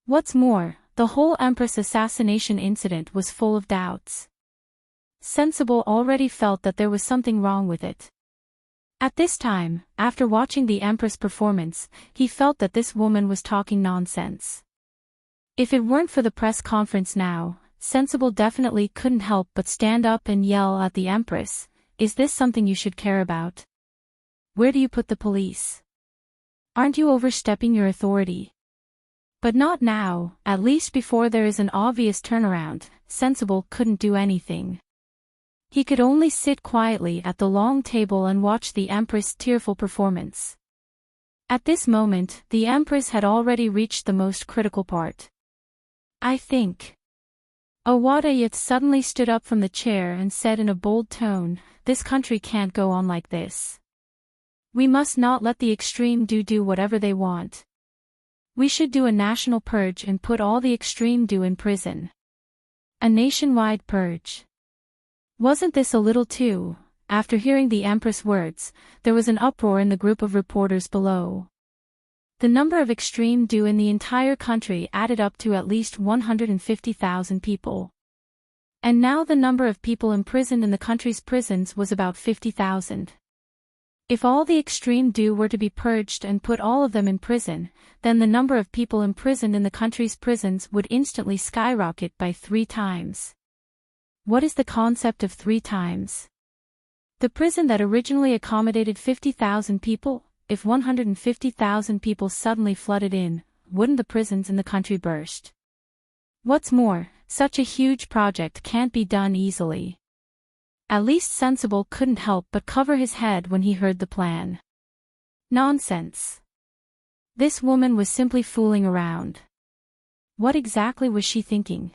What's more, the whole Empress assassination incident was full of doubts. Sensible already felt that there was something wrong with it. At this time, after watching the Empress performance, he felt that this woman was talking nonsense. If it weren't for the press conference now, Sensible definitely couldn't help but stand up and yell at the Empress, "Is this something you should care about? Where do you put the police? Aren't you overstepping your authority?" But not now, at least before there is an obvious turnaround, Sensible couldn't do anything. He could only sit quietly at the long table and watch the Empress' tearful performance. At this moment, the Empress had already reached the most critical part. "I think." Owada suddenly stood up from the chair and said in a bold tone, "This country can't go on like this. We must not let the Extreme do whatever they want. We should do a national purge and put all the Extreme Do in prison. A nationwide purge." Wasn't this a little too? After hearing the Empress' words, there was an uproar in the group of reporters below. The number of Extreme Do in the entire country added up to at least 150,000 people. And now the number of people imprisoned in the country's prisons was about 50,000. If all the extreme do were to be purged and put all of them in prison, then the number of people imprisoned in the country's prisons would instantly skyrocket by 3 times. What is the concept of 3 times? The prison that originally accommodated 50,000 people, if 150,000 people suddenly flooded in, wouldn't the prisons in the country burst? What's more, such a huge project can't be done easily. At least Sensible couldn't help but cover his head when he heard the plan. Nonsense. This woman was simply fooling around. What exactly was she thinking?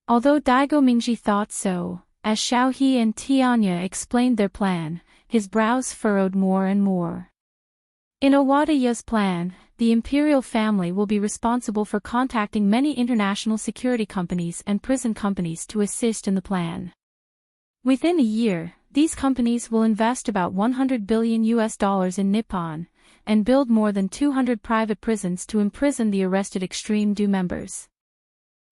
Although Daigo Mingji thought so, as Xiaohe and Tianya explained their plan, his brows furrowed more and more. In Owadaya's plan, the imperial family will be responsible for contacting many international security companies and prison companies to assist in the plan. Within a year, these companies will invest about $100 billion in Nippon, and build more than 200 private prisons to imprison the arrested Extreme Do members.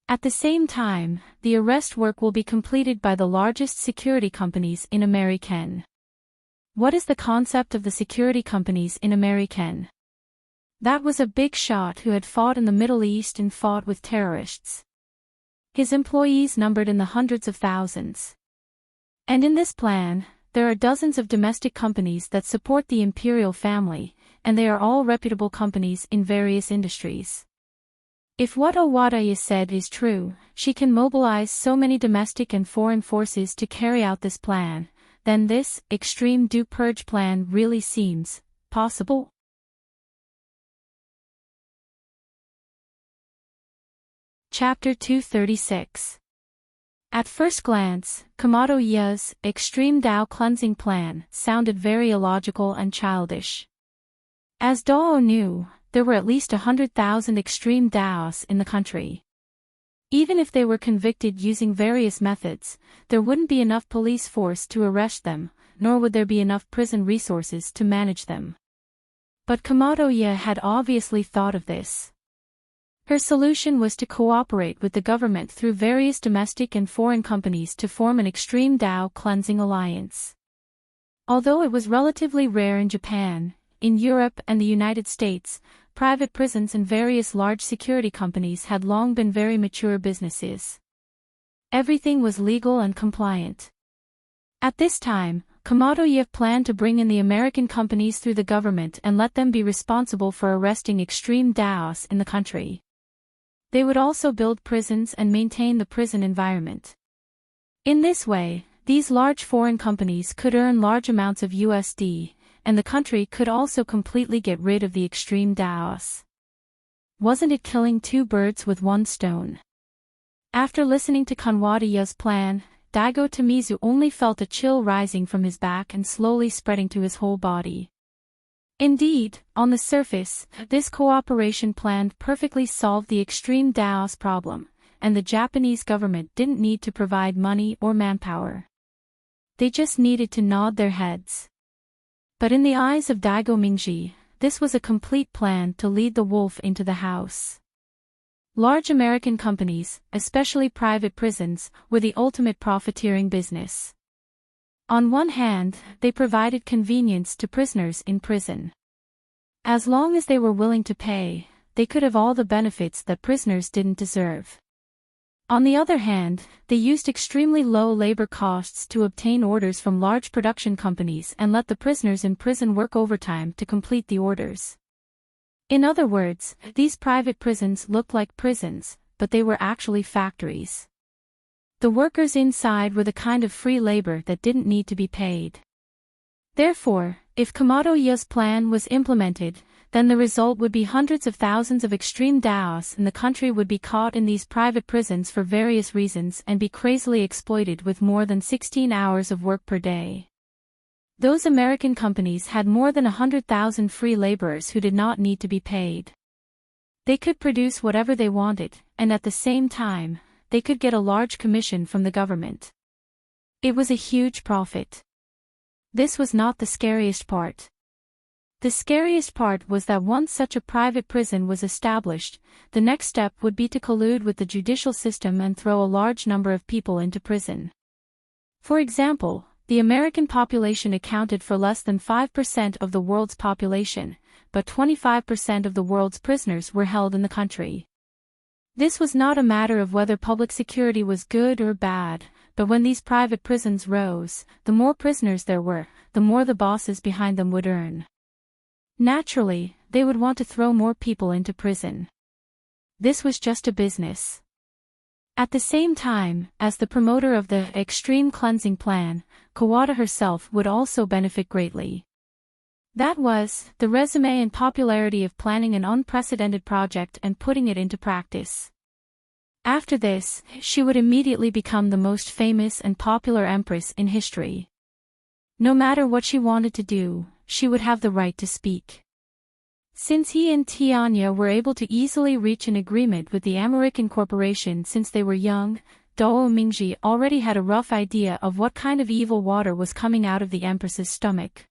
At the same time, the arrest work will be completed by the largest security companies in American. What is the concept of the security companies in American? That was a big shot who had fought in the Middle East and fought with terrorists. His employees numbered in the hundreds of thousands. And in this plan, there are dozens of domestic companies that support the imperial family, and they are all reputable companies in various industries. If what Owadaya said is true, she can mobilize so many domestic and foreign forces to carry out this plan, then this extreme do purge plan really seems possible. Chapter 236. At first glance, Kamado Ya's extreme Dao cleansing plan sounded very illogical and childish. As Dao knew, there were at least 100,000 extreme Daos in the country. Even if they were convicted using various methods, there wouldn't be enough police force to arrest them, nor would there be enough prison resources to manage them. But Kamado Ya had obviously thought of this. Her solution was to cooperate with the government through various domestic and foreign companies to form an extreme Dao cleansing alliance. Although it was relatively rare in Japan, in Europe and the United States, private prisons and various large security companies had long been very mature businesses. Everything was legal and compliant. At this time, Kamado-Ye planned to bring in the American companies through the government and let them be responsible for arresting extreme Daos in the country. They would also build prisons and maintain the prison environment. In this way, these large foreign companies could earn large amounts of USD, and the country could also completely get rid of the extreme Daos. Wasn't it killing 2 birds with 1 stone? After listening to Kanwada-Ye's plan, Daigo Tamizu only felt a chill rising from his back and slowly spreading to his whole body. Indeed, on the surface, this cooperation plan perfectly solved the extreme Daos problem, and the Japanese government didn't need to provide money or manpower. They just needed to nod their heads. But in the eyes of Daigo Mingji, this was a complete plan to lead the wolf into the house. Large American companies, especially private prisons, were the ultimate profiteering business. On one hand, they provided convenience to prisoners in prison. As long as they were willing to pay, they could have all the benefits that prisoners didn't deserve. On the other hand, they used extremely low labor costs to obtain orders from large production companies and let the prisoners in prison work overtime to complete the orders. In other words, these private prisons looked like prisons, but they were actually factories. The workers inside were the kind of free labor that didn't need to be paid. Therefore, if Kamado-Ye's plan was implemented, then the result would be hundreds of thousands of extreme Daos in the country would be caught in these private prisons for various reasons and be crazily exploited with more than 16 hours of work per day. Those American companies had more than 100,000 free laborers who did not need to be paid. They could produce whatever they wanted, and at the same time, they could get a large commission from the government. It was a huge profit. This was not the scariest part. The scariest part was that once such a private prison was established, the next step would be to collude with the judicial system and throw a large number of people into prison. For example, the American population accounted for less than 5% of the world's population, but 25% of the world's prisoners were held in the country. This was not a matter of whether public security was good or bad, but when these private prisons rose, the more prisoners there were, the more the bosses behind them would earn. Naturally, they would want to throw more people into prison. This was just a business. At the same time, as the promoter of the extreme cleansing plan, Kawada herself would also benefit greatly. That was, the resume and popularity of planning an unprecedented project and putting it into practice. After this, she would immediately become the most famous and popular empress in history. No matter what she wanted to do, she would have the right to speak. Since he and Tianya were able to easily reach an agreement with the American corporation since they were young, Dao Mingji already had a rough idea of what kind of evil water was coming out of the empress's stomach.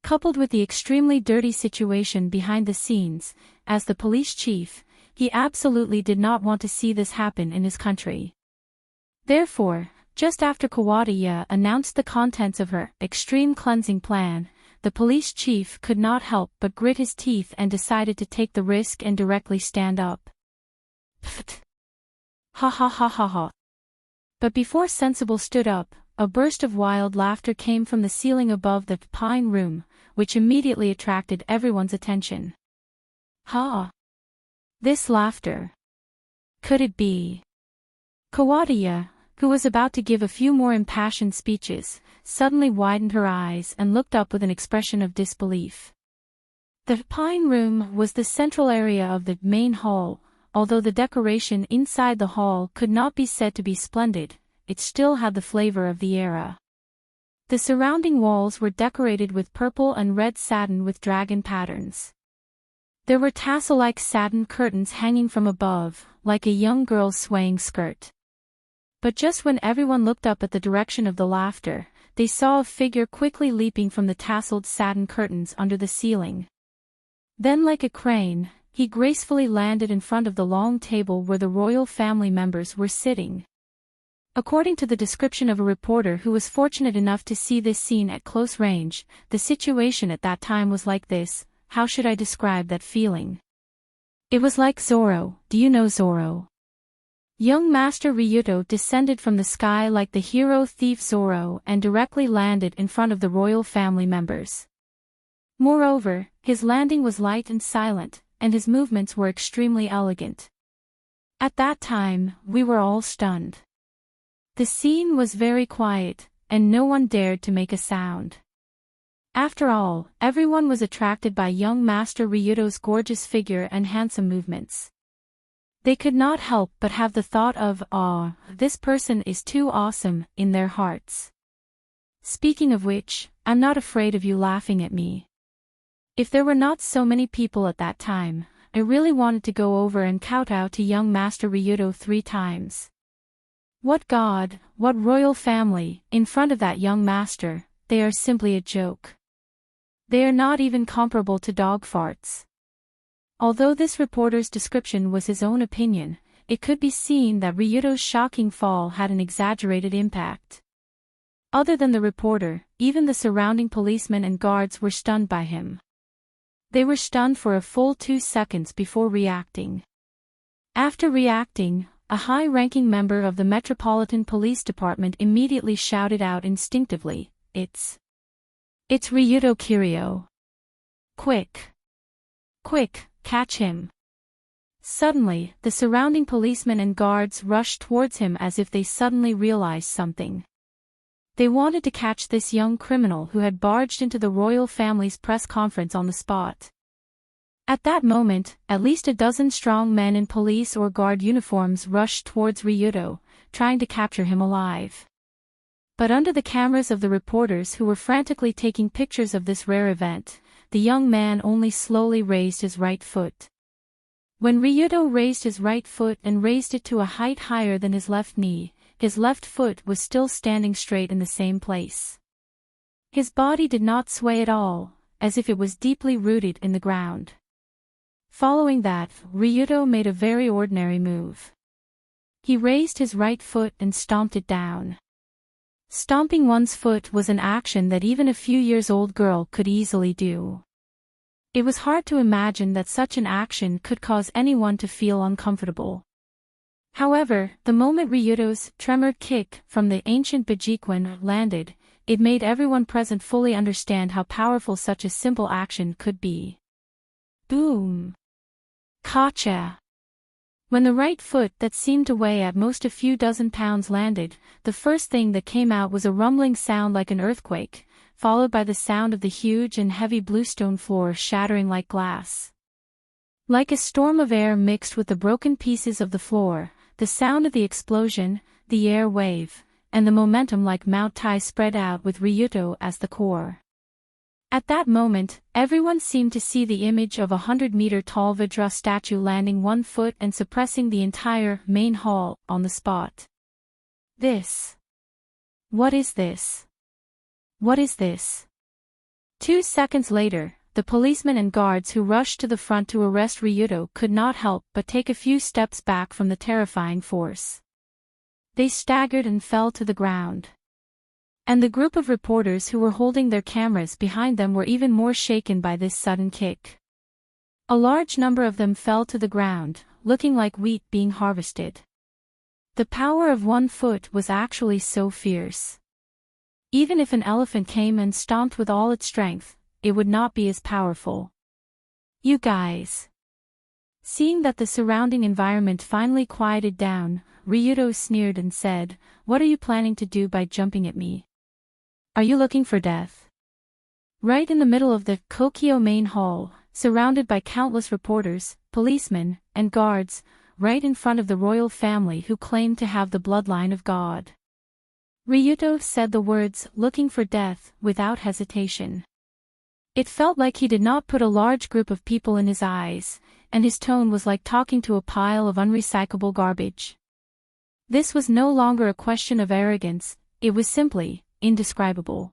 Coupled with the extremely dirty situation behind the scenes, as the police chief, he absolutely did not want to see this happen in his country. Therefore, just after Kawada announced the contents of her extreme cleansing plan, the police chief could not help but grit his teeth and decided to take the risk and directly stand up. Pfft. Ha ha ha ha ha. But before Sensible stood up, a burst of wild laughter came from the ceiling above the pine room, which immediately attracted everyone's attention. Ha! This laughter. Could it be? Kawada, who was about to give a few more impassioned speeches, suddenly widened her eyes and looked up with an expression of disbelief. The pine room was the central area of the main hall. Although the decoration inside the hall could not be said to be splendid, it still had the flavor of the era. The surrounding walls were decorated with purple and red satin with dragon patterns. There were tassel-like satin curtains hanging from above, like a young girl's swaying skirt. But just when everyone looked up at the direction of the laughter, they saw a figure quickly leaping from the tasseled satin curtains under the ceiling. Then, like a crane, he gracefully landed in front of the long table where the royal family members were sitting. According to the description of a reporter who was fortunate enough to see this scene at close range, the situation at that time was like this. How should I describe that feeling? It was like Zorro. Do you know Zorro? Young Master Ryuto descended from the sky like the hero thief Zorro and directly landed in front of the royal family members. Moreover, his landing was light and silent, and his movements were extremely elegant. At that time, we were all stunned. The scene was very quiet, and no one dared to make a sound. After all, everyone was attracted by young Master Ryuto's gorgeous figure and handsome movements. They could not help but have the thought of, "Ah, this person is too awesome," in their hearts. Speaking of which, I'm not afraid of you laughing at me. If there were not so many people at that time, I really wanted to go over and kowtow to young Master Ryuto 3 times. What god, what royal family, in front of that young master, they are simply a joke. They are not even comparable to dog farts. Although this reporter's description was his own opinion, it could be seen that Ryuto's shocking fall had an exaggerated impact. Other than the reporter, even the surrounding policemen and guards were stunned by him. They were stunned for a full 2 seconds before reacting. After reacting, a high-ranking member of the Metropolitan Police Department immediately shouted out instinctively, It's Ryuto Kiryu. Quick! Quick, catch him!" Suddenly, the surrounding policemen and guards rushed towards him as if they suddenly realized something. They wanted to catch this young criminal who had barged into the royal family's press conference on the spot. At that moment, at least a dozen strong men in police or guard uniforms rushed towards Ryuto, trying to capture him alive. But under the cameras of the reporters who were frantically taking pictures of this rare event, the young man only slowly raised his right foot. When Ryuto raised his right foot and raised it to a height higher than his left knee, his left foot was still standing straight in the same place. His body did not sway at all, as if it was deeply rooted in the ground. Following that, Ryuto made a very ordinary move. He raised his right foot and stomped it down. Stomping one's foot was an action that even a few years old girl could easily do. It was hard to imagine that such an action could cause anyone to feel uncomfortable. However, the moment Ryuto's tremored kick from the ancient Bajikwan landed, it made everyone present fully understand how powerful such a simple action could be. Boom! Gotcha! When the right foot that seemed to weigh at most a few dozen pounds landed, the first thing that came out was a rumbling sound like an earthquake, followed by the sound of the huge and heavy bluestone floor shattering like glass. Like a storm of air mixed with the broken pieces of the floor, the sound of the explosion, the air wave, and the momentum like Mount Tai spread out with Ryuto as the core. At that moment, everyone seemed to see the image of a 100-meter-tall Vajra statue landing 1 foot and suppressing the entire main hall on the spot. This. What is this? What is this? 2 seconds later, the policemen and guards who rushed to the front to arrest Ryuto could not help but take a few steps back from the terrifying force. They staggered and fell to the ground. And the group of reporters who were holding their cameras behind them were even more shaken by this sudden kick. A large number of them fell to the ground, looking like wheat being harvested. The power of 1 foot was actually so fierce. Even if an elephant came and stomped with all its strength, it would not be as powerful. You guys. Seeing that the surrounding environment finally quieted down, Ryuto sneered and said, "What are you planning to do by jumping at me? Are you looking for death?" Right in the middle of the Kokyo main hall, surrounded by countless reporters, policemen, and guards, right in front of the royal family who claimed to have the bloodline of God. Ryuto said the words, "looking for death," without hesitation. It felt like he did not put a large group of people in his eyes, and his tone was like talking to a pile of unrecyclable garbage. This was no longer a question of arrogance, it was simply indescribable.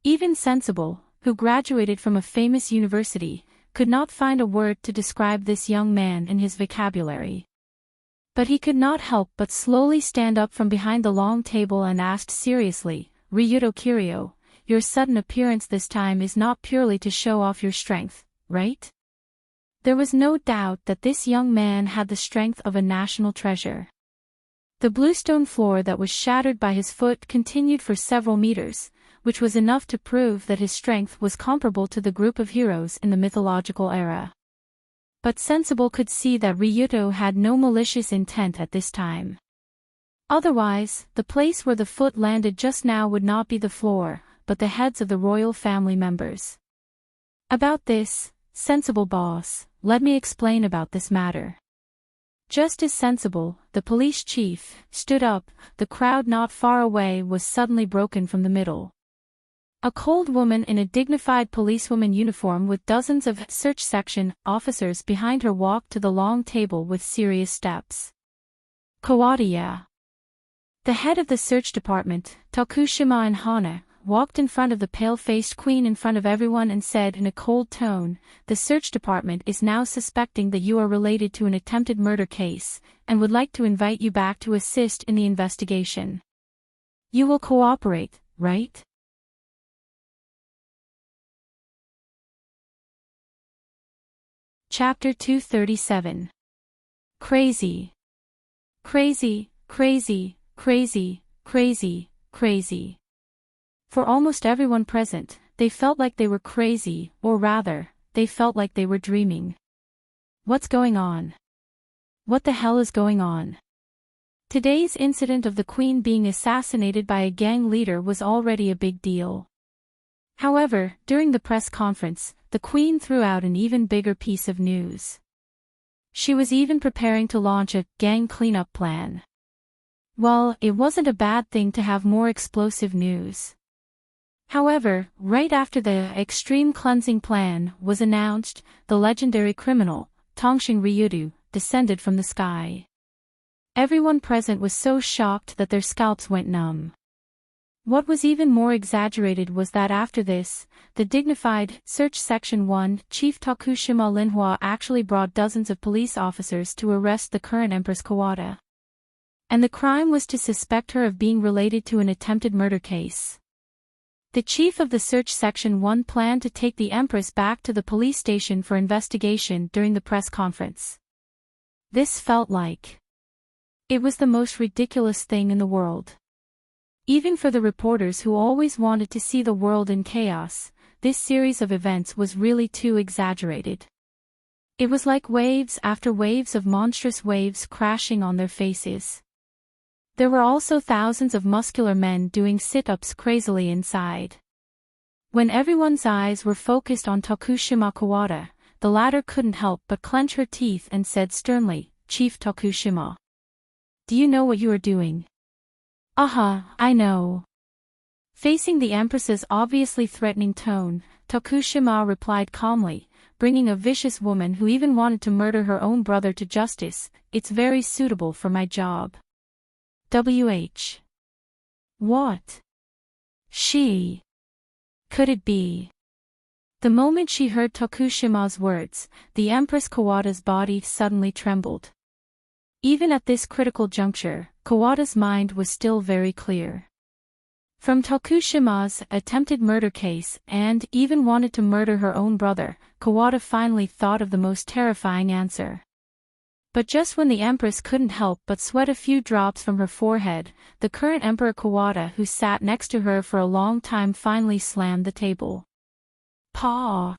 Even Sensible, who graduated from a famous university, could not find a word to describe this young man in his vocabulary. But he could not help but slowly stand up from behind the long table and asked seriously, "Ryuto Kiryu, your sudden appearance this time is not purely to show off your strength, right?" There was no doubt that this young man had the strength of a national treasure. The bluestone floor that was shattered by his foot continued for several meters, which was enough to prove that his strength was comparable to the group of heroes in the mythological era. But Sensible could see that Ryuto had no malicious intent at this time. Otherwise, the place where the foot landed just now would not be the floor, but the heads of the royal family members. About this, Sensible boss, let me explain about this matter. Just as Sensible, the police chief, stood up, the crowd not far away was suddenly broken from the middle. A cold woman in a dignified policewoman uniform with dozens of search section officers behind her walked to the long table with serious steps. Kawadiya. The head of the search department, Tokushima and Hana, walked in front of the pale-faced queen in front of everyone and said in a cold tone, "The search department is now suspecting that you are related to an attempted murder case, and would like to invite you back to assist in the investigation. You will cooperate, right?" Chapter 237. Crazy. Crazy, crazy, crazy, crazy, crazy. For almost everyone present, they felt like they were crazy, or rather, they felt like they were dreaming. What's going on? What the hell is going on? Today's incident of the Queen being assassinated by a gang leader was already a big deal. However, during the press conference, the Queen threw out an even bigger piece of news. She was even preparing to launch a gang cleanup plan. Well, it wasn't a bad thing to have more explosive news. However, right after the extreme cleansing plan was announced, the legendary criminal, Tongshin Ryudo, descended from the sky. Everyone present was so shocked that their scalps went numb. What was even more exaggerated was that after this, the dignified Search Section 1 Chief Tokushima Linhua actually brought dozens of police officers to arrest the current Empress Kawada. And the crime was to suspect her of being related to an attempted murder case. The chief of the Search Section 1 planned to take the Empress back to the police station for investigation during the press conference. This felt like it was the most ridiculous thing in the world. Even for the reporters who always wanted to see the world in chaos, this series of events was really too exaggerated. It was like waves after waves of monstrous waves crashing on their faces. There were also thousands of muscular men doing sit-ups crazily inside. When everyone's eyes were focused on Tokushima Kawada, the latter couldn't help but clench her teeth and said sternly, "Chief Tokushima. Do you know what you are doing?" I know." Facing the Empress's obviously threatening tone, Tokushima replied calmly, bringing a vicious woman who even wanted to murder her own brother to justice. "It's very suitable for my job." What? She? Could it be? The moment she heard Tokushima's words, the Empress Kawada's body suddenly trembled. Even at this critical juncture, Kawada's mind was still very clear. From Tokushima's attempted murder case and even wanted to murder her own brother, Kawada finally thought of the most terrifying answer. But just when the Empress couldn't help but sweat a few drops from her forehead, the current Emperor Kawada, who sat next to her for a long time, finally slammed the table. "Paw!"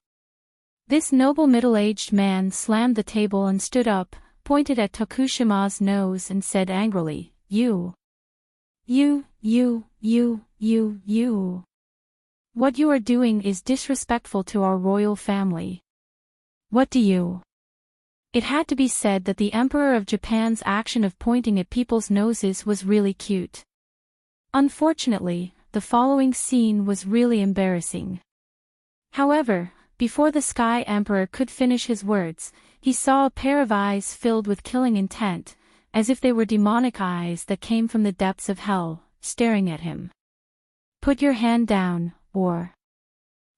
This noble middle-aged man slammed the table and stood up, pointed at Tokushima's nose and said angrily, You. What you are doing is disrespectful to our royal family. What do you?" It had to be said that the Emperor of Japan's action of pointing at people's noses was really cute. Unfortunately, the following scene was really embarrassing. However, before the Sky Emperor could finish his words, he saw a pair of eyes filled with killing intent, as if they were demonic eyes that came from the depths of hell, staring at him. "Put your hand down, or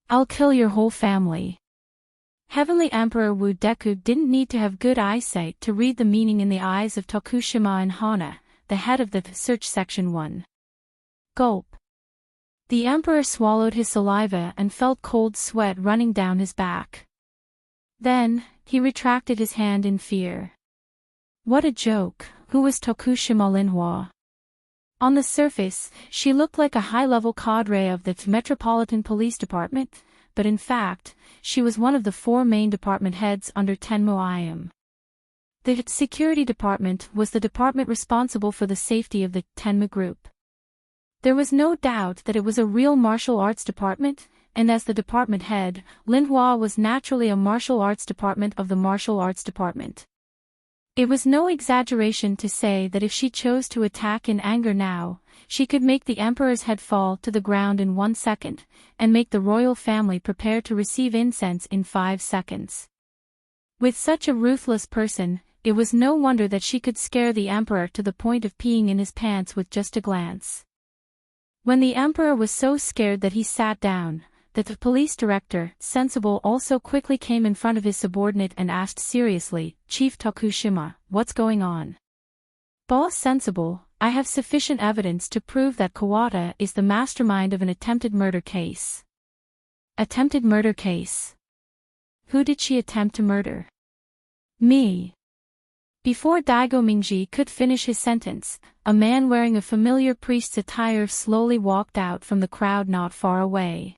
I'll kill your whole family." Heavenly Emperor Wu Deku didn't need to have good eyesight to read the meaning in the eyes of Tokushima and Hana, the head of the Search Section 1. Gulp. The Emperor swallowed his saliva and felt cold sweat running down his back. Then, he retracted his hand in fear. What a joke. Who was Tokushima Linhua? On the surface, she looked like a high-level cadre of the Metropolitan Police Department, but in fact, she was one of the 4 main department heads under Tenmo Iam. The Security Department was the department responsible for the safety of the Tenma Group. There was no doubt that it was a real martial arts department, and as the department head, Linhua was naturally a martial arts department of the martial arts department. It was no exaggeration to say that if she chose to attack in anger now, she could make the Emperor's head fall to the ground in 1 second, and make the royal family prepare to receive incense in 5 seconds. With such a ruthless person, it was no wonder that she could scare the Emperor to the point of peeing in his pants with just a glance. When the Emperor was so scared that he sat down, the police director, Sensible, also quickly came in front of his subordinate and asked seriously, "Chief Tokushima, what's going on?" "Boss Sensible, I have sufficient evidence to prove that Kawada is the mastermind of an attempted murder case." "Attempted murder case? Who did she attempt to murder?" "Me." Before Daigo Mingji could finish his sentence, a man wearing a familiar priest's attire slowly walked out from the crowd not far away.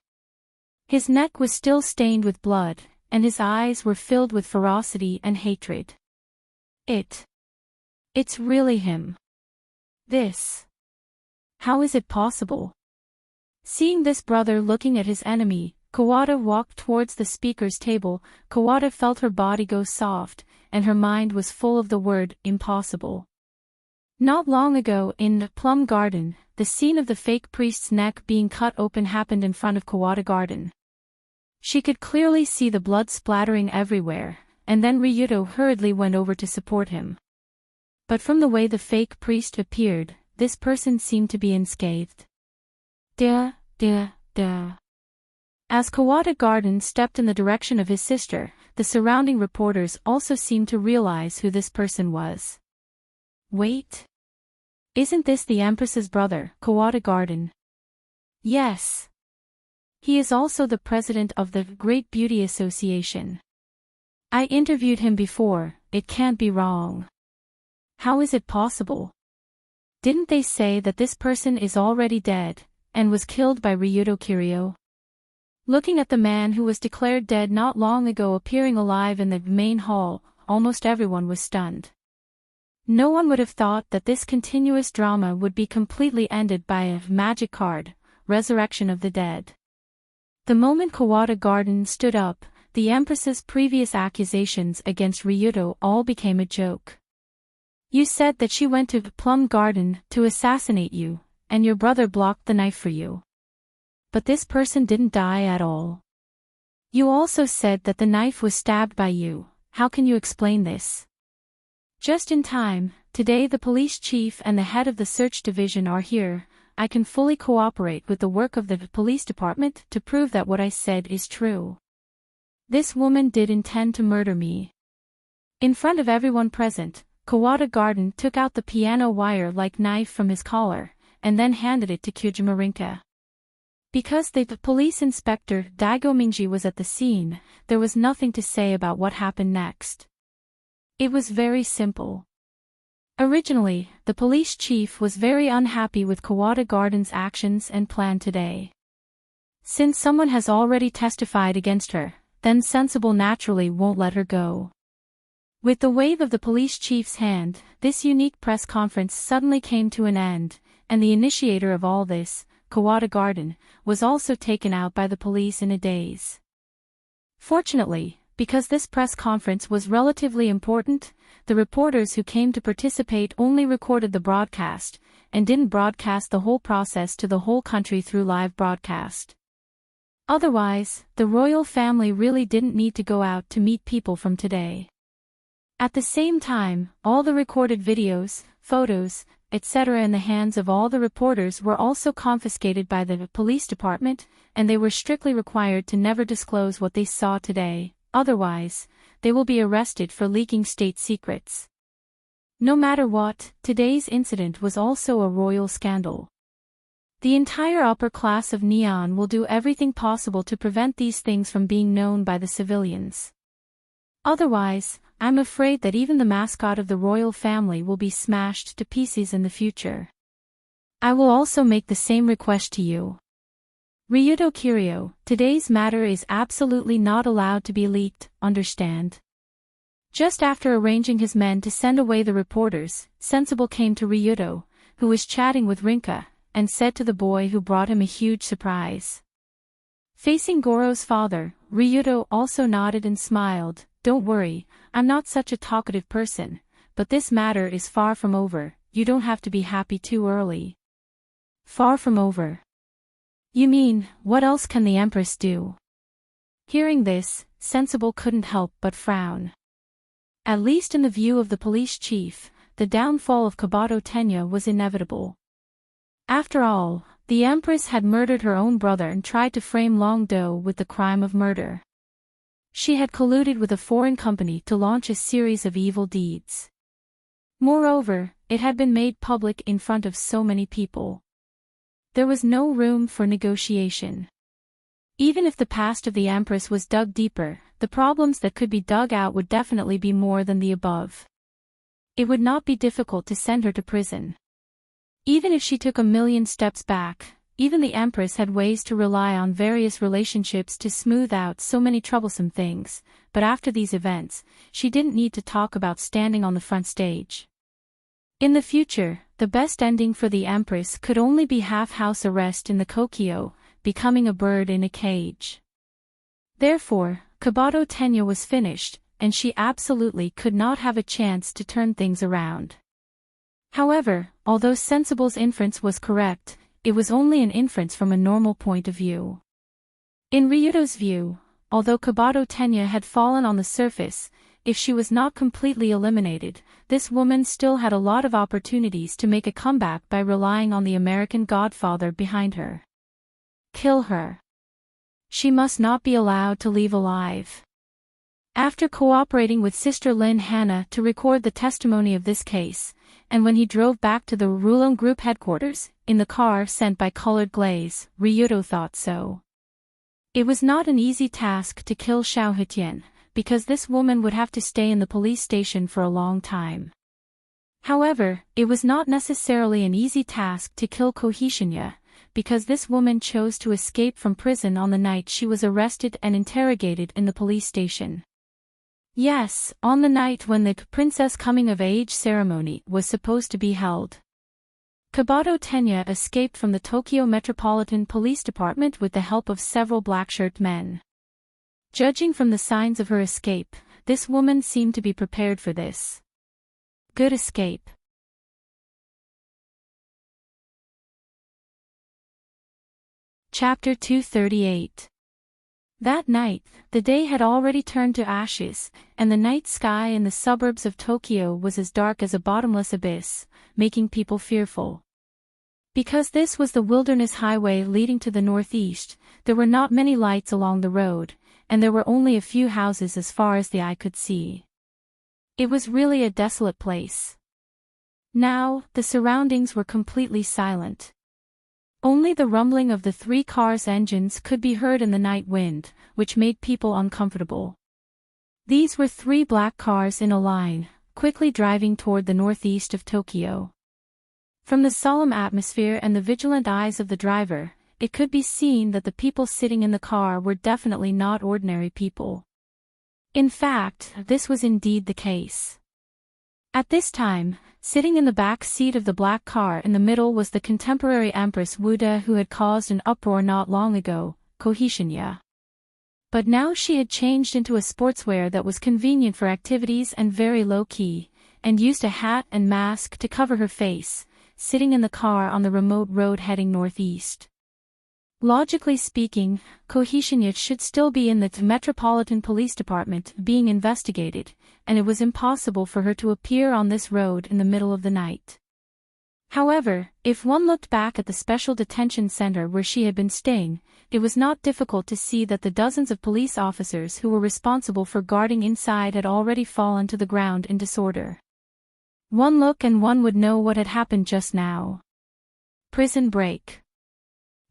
His neck was still stained with blood, and his eyes were filled with ferocity and hatred. It's really him. How is it possible?" Seeing this brother looking at his enemy, Kawada walked towards the speaker's table. Kawada felt her body go soft, and her mind was full of the word, impossible. Not long ago in Plum Garden, the scene of the fake priest's neck being cut open happened in front of Kawada Garden. She could clearly see the blood splattering everywhere, and then Ryuto hurriedly went over to support him. But from the way the fake priest appeared, this person seemed to be unscathed. Duh, duh, duh. As Kawada Garden stepped in the direction of his sister, the surrounding reporters also seemed to realize who this person was. Wait. Isn't this the Empress's brother, Kawada Garden? Yes. He is also the president of the Great Beauty Association. I interviewed him before, it can't be wrong. How is it possible? Didn't they say that this person is already dead, and was killed by Ryuto Kiryu? Looking at the man who was declared dead not long ago appearing alive in the main hall, almost everyone was stunned. No one would have thought that this continuous drama would be completely ended by a magic card, Resurrection of the Dead. The moment Kawada Garden stood up, the Empress's previous accusations against Ryuto all became a joke. You said that she went to Plum Garden to assassinate you, and your brother blocked the knife for you. But this person didn't die at all. You also said that the knife was stabbed by you. How can you explain this? Just in time, today the police chief and the head of the search division are here. I can fully cooperate with the work of the police department to prove that what I said is true. This woman did intend to murder me. In front of everyone present, Kawada Garden took out the piano wire-like knife from his collar, and then handed it to Kyujima Rinka. Because the police inspector Daigo Mingji was at the scene, there was nothing to say about what happened next. It was very simple. Originally, the police chief was very unhappy with Kawada Garden's actions and plan today. Since someone has already testified against her, then Sensible naturally won't let her go. With the wave of the police chief's hand, this unique press conference suddenly came to an end, and the initiator of all this, Kawada Garden, was also taken out by the police in a daze. Fortunately, because this press conference was relatively important, the reporters who came to participate only recorded the broadcast, and didn't broadcast the whole process to the whole country through live broadcast. Otherwise, the royal family really didn't need to go out to meet people from today. At the same time, all the recorded videos, photos, etc. in the hands of all the reporters were also confiscated by the police department, and they were strictly required to never disclose what they saw today, otherwise, they will be arrested for leaking state secrets. No matter what, today's incident was also a royal scandal. The entire upper class of Neon will do everything possible to prevent these things from being known by the civilians. Otherwise, I'm afraid that even the mascot of the royal family will be smashed to pieces in the future. I will also make the same request to you. Ryuto Kiryu, today's matter is absolutely not allowed to be leaked, understand? Just after arranging his men to send away the reporters, Sensible came to Ryuto, who was chatting with Rinka, and said to the boy who brought him a huge surprise. Facing Goro's father, Ryuto also nodded and smiled. Don't worry, I'm not such a talkative person, but this matter is far from over, you don't have to be happy too early. Far from over. You mean, what else can the Empress do? Hearing this, Sensible couldn't help but frown. At least in the view of the police chief, the downfall of Kabato Tenya was inevitable. After all, the Empress had murdered her own brother and tried to frame Long Do with the crime of murder. She had colluded with a foreign company to launch a series of evil deeds. Moreover, it had been made public in front of so many people. There was no room for negotiation. Even if the past of the Empress was dug deeper, the problems that could be dug out would definitely be more than the above. It would not be difficult to send her to prison. Even if she took a million steps back, even the Empress had ways to rely on various relationships to smooth out so many troublesome things, but after these events, she didn't need to talk about standing on the front stage. In the future, the best ending for the Empress could only be half-house arrest in the Kokyo, becoming a bird in a cage. Therefore, Kabato Tenya was finished, and she absolutely could not have a chance to turn things around. However, although Sensible's inference was correct, it was only an inference from a normal point of view. In Ryuto's view, although Kabato Tenya had fallen on the surface, if she was not completely eliminated, this woman still had a lot of opportunities to make a comeback by relying on the American Godfather behind her. Kill her. She must not be allowed to leave alive. After cooperating with Sister Lynn Hannah to record the testimony of this case, and when he drove back to the Rulon Group headquarters, in the car sent by Colored Glaze, Ryuto thought so. It was not an easy task to kill Xiao Hetian, because this woman would have to stay in the police station for a long time. However, it was not necessarily an easy task to kill Kohishanya, because this woman chose to escape from prison on the night she was arrested and interrogated in the police station. Yes, on the night when the princess coming-of-age ceremony was supposed to be held. Kabato Tenya escaped from the Tokyo Metropolitan Police Department with the help of several black-shirt men. Judging from the signs of her escape, this woman seemed to be prepared for this. Good escape. Chapter 238. That night, the day had already turned to ashes, and the night sky in the suburbs of Tokyo was as dark as a bottomless abyss, making people fearful. Because this was the wilderness highway leading to the northeast, there were not many lights along the road, and there were only a few houses as far as the eye could see. It was really a desolate place. Now, the surroundings were completely silent. Only the rumbling of the 3 cars' engines could be heard in the night wind, which made people uncomfortable. These were 3 black cars in a line, quickly driving toward the northeast of Tokyo. From the solemn atmosphere and the vigilant eyes of the driver, it could be seen that the people sitting in the car were definitely not ordinary people. In fact, this was indeed the case. At this time, sitting in the back seat of the black car in the middle was the contemporary Empress Wuda who had caused an uproar not long ago, Kohishanya. But now she had changed into a sportswear that was convenient for activities and very low-key, and used a hat and mask to cover her face, sitting in the car on the remote road heading northeast. Logically speaking, Kohishanya should still be in the Metropolitan Police Department being investigated, and it was impossible for her to appear on this road in the middle of the night. However, if one looked back at the special detention center where she had been staying, it was not difficult to see that the dozens of police officers who were responsible for guarding inside had already fallen to the ground in disorder. One look and one would know what had happened just now. Prison break.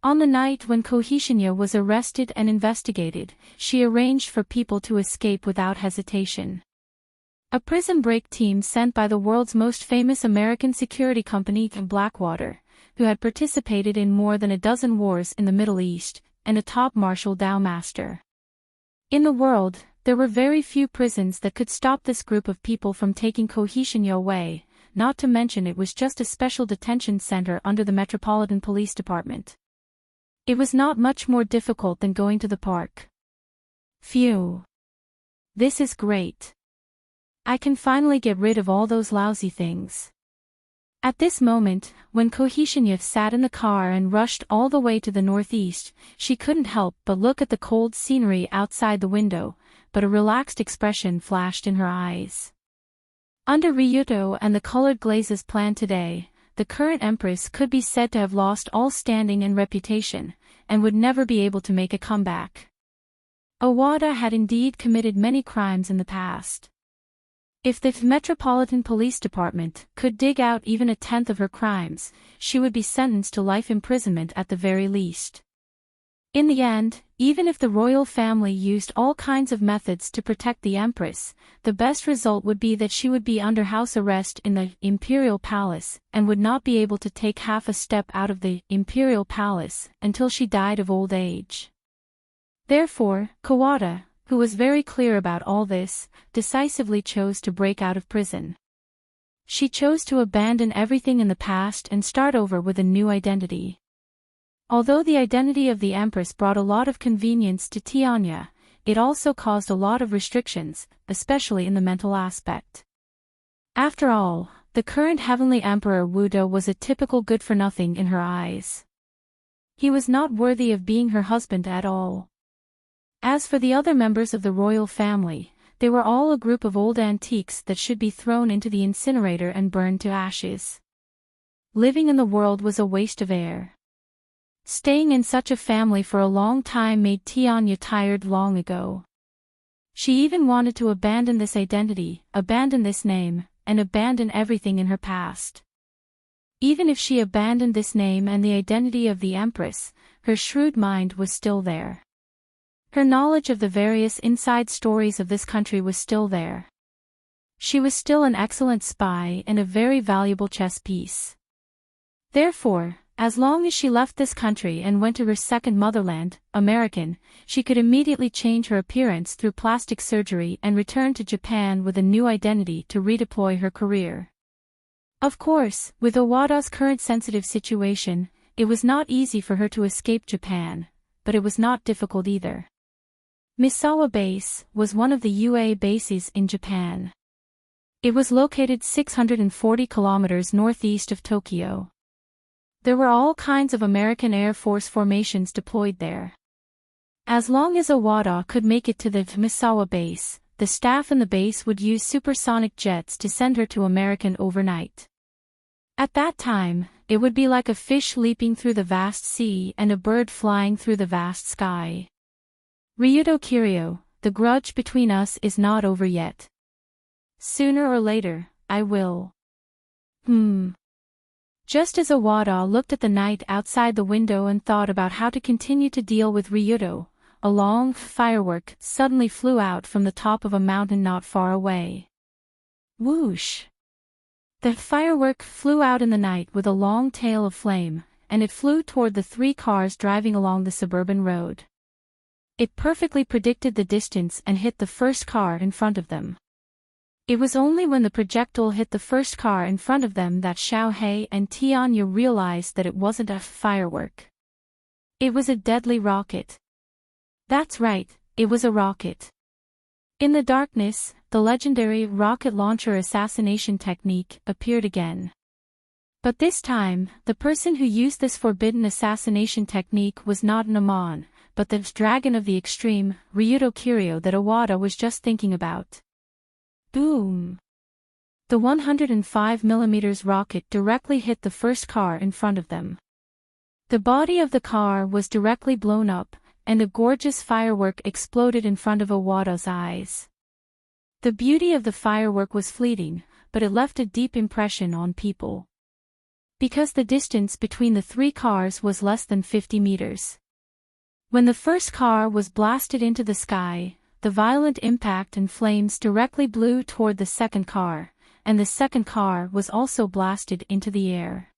On the night when Kohishanya was arrested and investigated, she arranged for people to escape without hesitation. A prison break team sent by the world's most famous American security company, Blackwater, who had participated in more than a dozen wars in the Middle East, and a top martial Dao master. In the world, there were very few prisons that could stop this group of people from taking Kohishanya away, not to mention it was just a special detention center under the Metropolitan Police Department. It was not much more difficult than going to the park. Phew. This is great. I can finally get rid of all those lousy things. At this moment, when Kohishanya sat in the car and rushed all the way to the northeast, she couldn't help but look at the cold scenery outside the window, but a relaxed expression flashed in her eyes. Under Ryuto and the Colored Glazes plan today, the current empress could be said to have lost all standing and reputation, and would never be able to make a comeback. Owada had indeed committed many crimes in the past. If the Metropolitan Police Department could dig out even a tenth of her crimes, she would be sentenced to life imprisonment at the very least. In the end, even if the royal family used all kinds of methods to protect the empress, the best result would be that she would be under house arrest in the imperial palace and would not be able to take half a step out of the imperial palace until she died of old age. Therefore, Kawada, who was very clear about all this, decisively chose to break out of prison. She chose to abandon everything in the past and start over with a new identity. Although the identity of the Empress brought a lot of convenience to Tianya, it also caused a lot of restrictions, especially in the mental aspect. After all, the current Heavenly Emperor Wudo was a typical good-for-nothing in her eyes. He was not worthy of being her husband at all. As for the other members of the royal family, they were all a group of old antiques that should be thrown into the incinerator and burned to ashes. Living in the world was a waste of air. Staying in such a family for a long time made Tianya tired long ago. She even wanted to abandon this identity, abandon this name, and abandon everything in her past. Even if she abandoned this name and the identity of the Empress, her shrewd mind was still there. Her knowledge of the various inside stories of this country was still there. She was still an excellent spy and a very valuable chess piece. Therefore, as long as she left this country and went to her second motherland, American, she could immediately change her appearance through plastic surgery and return to Japan with a new identity to redeploy her career. Of course, with Owada's current sensitive situation, it was not easy for her to escape Japan, but it was not difficult either. Misawa Base was one of the UA bases in Japan. It was located 640 kilometers northeast of Tokyo. There were all kinds of American Air Force formations deployed there. As long as Owada could make it to the Misawa base, the staff in the base would use supersonic jets to send her to American overnight. At that time, it would be like a fish leaping through the vast sea and a bird flying through the vast sky. Ryuto Kiryu, the grudge between us is not over yet. Sooner or later, I will. Just as Owada looked at the night outside the window and thought about how to continue to deal with Ryuto, a long firework suddenly flew out from the top of a mountain not far away. Whoosh! The firework flew out in the night with a long tail of flame, and it flew toward the 3 cars driving along the suburban road. It perfectly predicted the distance and hit the first car in front of them. It was only when the projectile hit the first car in front of them that Xiaohei and Tianya realized that it wasn't a firework. It was a deadly rocket. That's right, it was a rocket. In the darkness, the legendary rocket launcher assassination technique appeared again. But this time, the person who used this forbidden assassination technique was not an Amon, but the dragon of the extreme, Ryuto Kiryu that Owada was just thinking about. Boom! The 105mm rocket directly hit the first car in front of them. The body of the car was directly blown up, and a gorgeous firework exploded in front of Owada's eyes. The beauty of the firework was fleeting, but it left a deep impression on people. Because the distance between the 3 cars was less than 50 meters. When the first car was blasted into the sky, the violent impact and flames directly blew toward the second car, and the second car was also blasted into the air.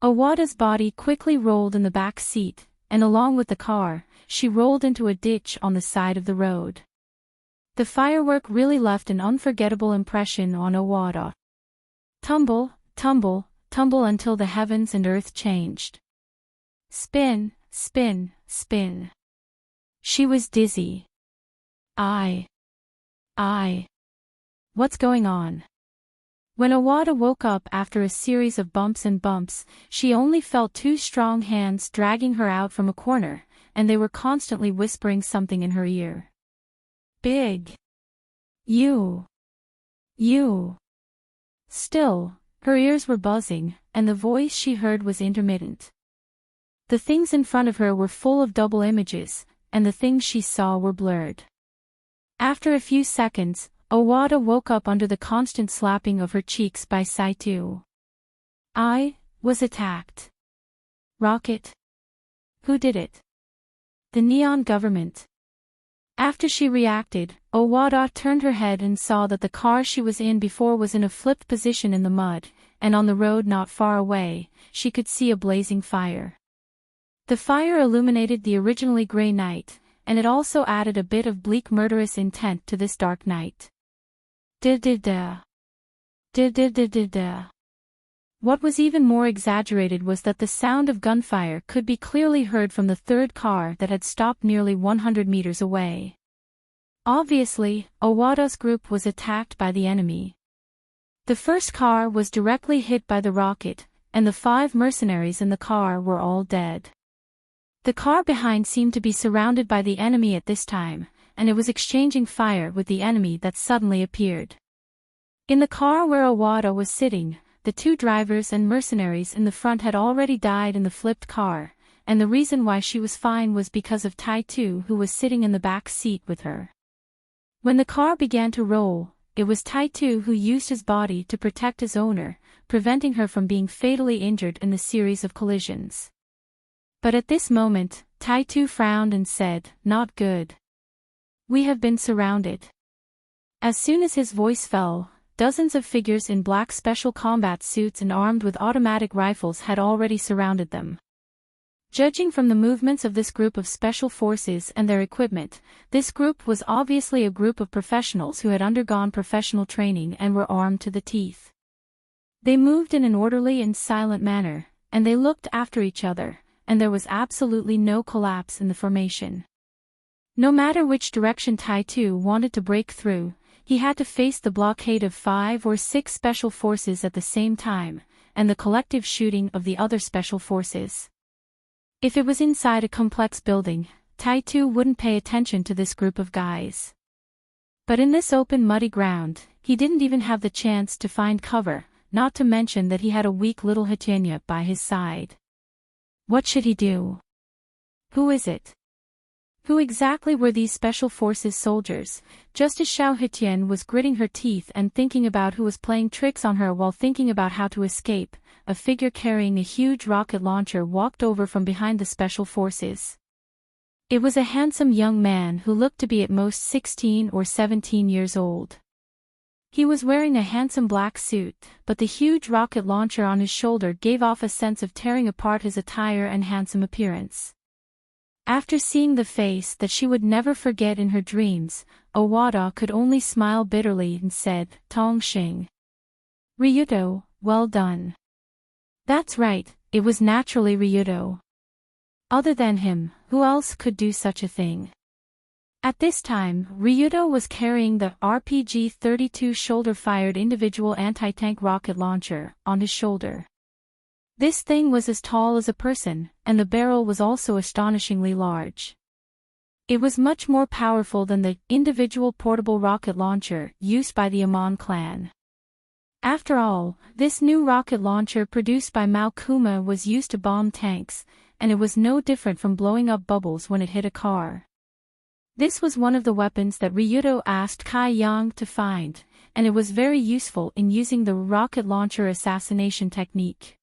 Owada's body quickly rolled in the back seat, and along with the car, she rolled into a ditch on the side of the road. The firework really left an unforgettable impression on Owada. Tumble, tumble, tumble until the heavens and earth changed. Spin, spin, spin. She was dizzy. What's going on? When Owada woke up after a series of bumps and bumps, she only felt 2 strong hands dragging her out from a corner, and they were constantly whispering something in her ear. Big. You. Still, her ears were buzzing, and the voice she heard was intermittent. The things in front of her were full of double images, and the things she saw were blurred. After a few seconds, Owada woke up under the constant slapping of her cheeks by Saito. I was attacked. Rocket? Who did it? The Neon government. After she reacted, Owada turned her head and saw that the car she was in before was in a flipped position in the mud, and on the road not far away, she could see a blazing fire. The fire illuminated the originally gray night, and it also added a bit of bleak murderous intent to this dark night. What was even more exaggerated was that the sound of gunfire could be clearly heard from the 3rd car that had stopped nearly 100 meters away. Obviously, Owada's group was attacked by the enemy. The first car was directly hit by the rocket, and the 5 mercenaries in the car were all dead. The car behind seemed to be surrounded by the enemy at this time, and it was exchanging fire with the enemy that suddenly appeared. In the car where Owada was sitting, the 2 drivers and mercenaries in the front had already died in the flipped car, and the reason why she was fine was because of Tai-Tu, who was sitting in the back seat with her. When the car began to roll, it was Tai-Tu who used his body to protect his owner, preventing her from being fatally injured in the series of collisions. But at this moment, Tai-Tu frowned and said, "Not good. We have been surrounded." As soon as his voice fell, dozens of figures in black special combat suits and armed with automatic rifles had already surrounded them. Judging from the movements of this group of special forces and their equipment, this group was obviously a group of professionals who had undergone professional training and were armed to the teeth. They moved in an orderly and silent manner, and they looked after each other, and there was absolutely no collapse in the formation. No matter which direction Tai-Tu wanted to break through, he had to face the blockade of 5 or 6 special forces at the same time, and the collective shooting of the other special forces. If it was inside a complex building, Tai-Tu wouldn't pay attention to this group of guys. But in this open muddy ground, he didn't even have the chance to find cover, not to mention that he had a weak little Hetienya by his side. What should he do? Who is it? Who exactly were these special forces soldiers? Just as Xiao Hetien was gritting her teeth and thinking about who was playing tricks on her while thinking about how to escape, a figure carrying a huge rocket launcher walked over from behind the special forces. It was a handsome young man who looked to be at most 16 or 17 years old. He was wearing a handsome black suit, but the huge rocket launcher on his shoulder gave off a sense of tearing apart his attire and handsome appearance. After seeing the face that she would never forget in her dreams, Owada could only smile bitterly and said, "Tong Xing. Ryuto, well done." That's right, it was naturally Ryuto. Other than him, who else could do such a thing? At this time, Ryuto was carrying the RPG-32 shoulder-fired individual anti-tank rocket launcher on his shoulder. This thing was as tall as a person, and the barrel was also astonishingly large. It was much more powerful than the individual portable rocket launcher used by the Amon clan. After all, this new rocket launcher produced by Mao Kuma was used to bomb tanks, and it was no different from blowing up bubbles when it hit a car. This was one of the weapons that Ryuto asked Kai Yang to find, and it was very useful in using the rocket launcher assassination technique.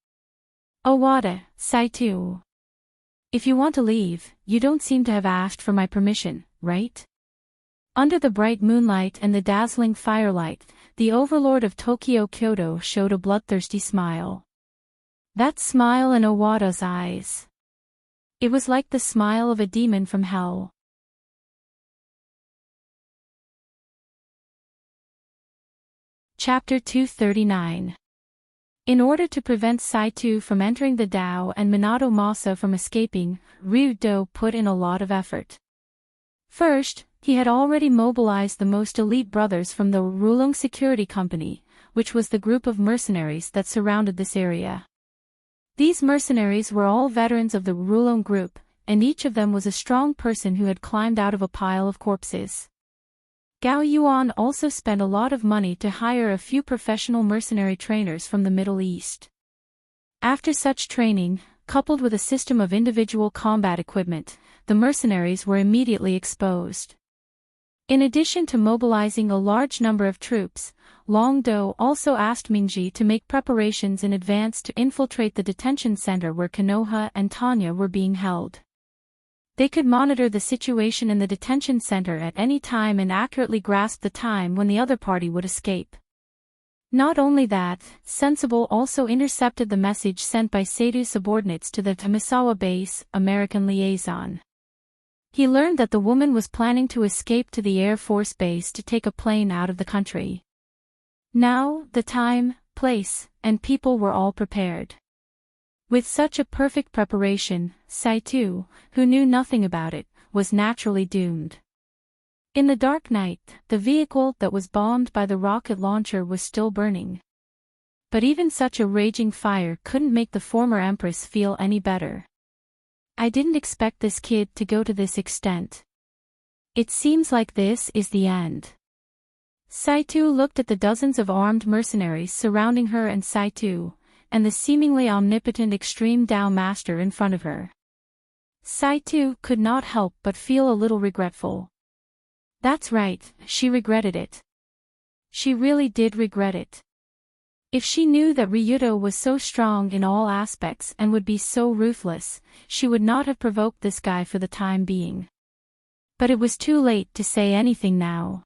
Owada, Saito. If you want to leave, you don't seem to have asked for my permission, right? Under the bright moonlight and the dazzling firelight, the overlord of Tokyo Kyoto showed a bloodthirsty smile. That smile in Owada's eyes. It was like the smile of a demon from hell. Chapter 239. In order to prevent Saito from entering the Dao and Minato Masa from escaping, Ryuto put in a lot of effort. First, he had already mobilized the most elite brothers from the Rulong Security Company, which was the group of mercenaries that surrounded this area. These mercenaries were all veterans of the Rulong group, and each of them was a strong person who had climbed out of a pile of corpses. Gao Yuan also spent a lot of money to hire a few professional mercenary trainers from the Middle East. After such training, coupled with a system of individual combat equipment, the mercenaries were immediately exposed. In addition to mobilizing a large number of troops, Long Do also asked Mingji to make preparations in advance to infiltrate the detention center where Konoha and Tanya were being held. They could monitor the situation in the detention center at any time and accurately grasp the time when the other party would escape. Not only that, Sensible also intercepted the message sent by Seidu's subordinates to the Tamisawa base, American liaison. He learned that the woman was planning to escape to the Air Force base to take a plane out of the country. Now, the time, place, and people were all prepared. With such a perfect preparation, Saito, who knew nothing about it, was naturally doomed. In the dark night, the vehicle that was bombed by the rocket launcher was still burning. But even such a raging fire couldn't make the former empress feel any better. I didn't expect this kid to go to this extent. It seems like this is the end. Saito looked at the dozens of armed mercenaries surrounding her and Saito, and the seemingly omnipotent extreme Dao master in front of her. Saitu could not help but feel a little regretful. That's right, she regretted it. She really did regret it. If she knew that Ryuto was so strong in all aspects and would be so ruthless, she would not have provoked this guy for the time being. But it was too late to say anything now.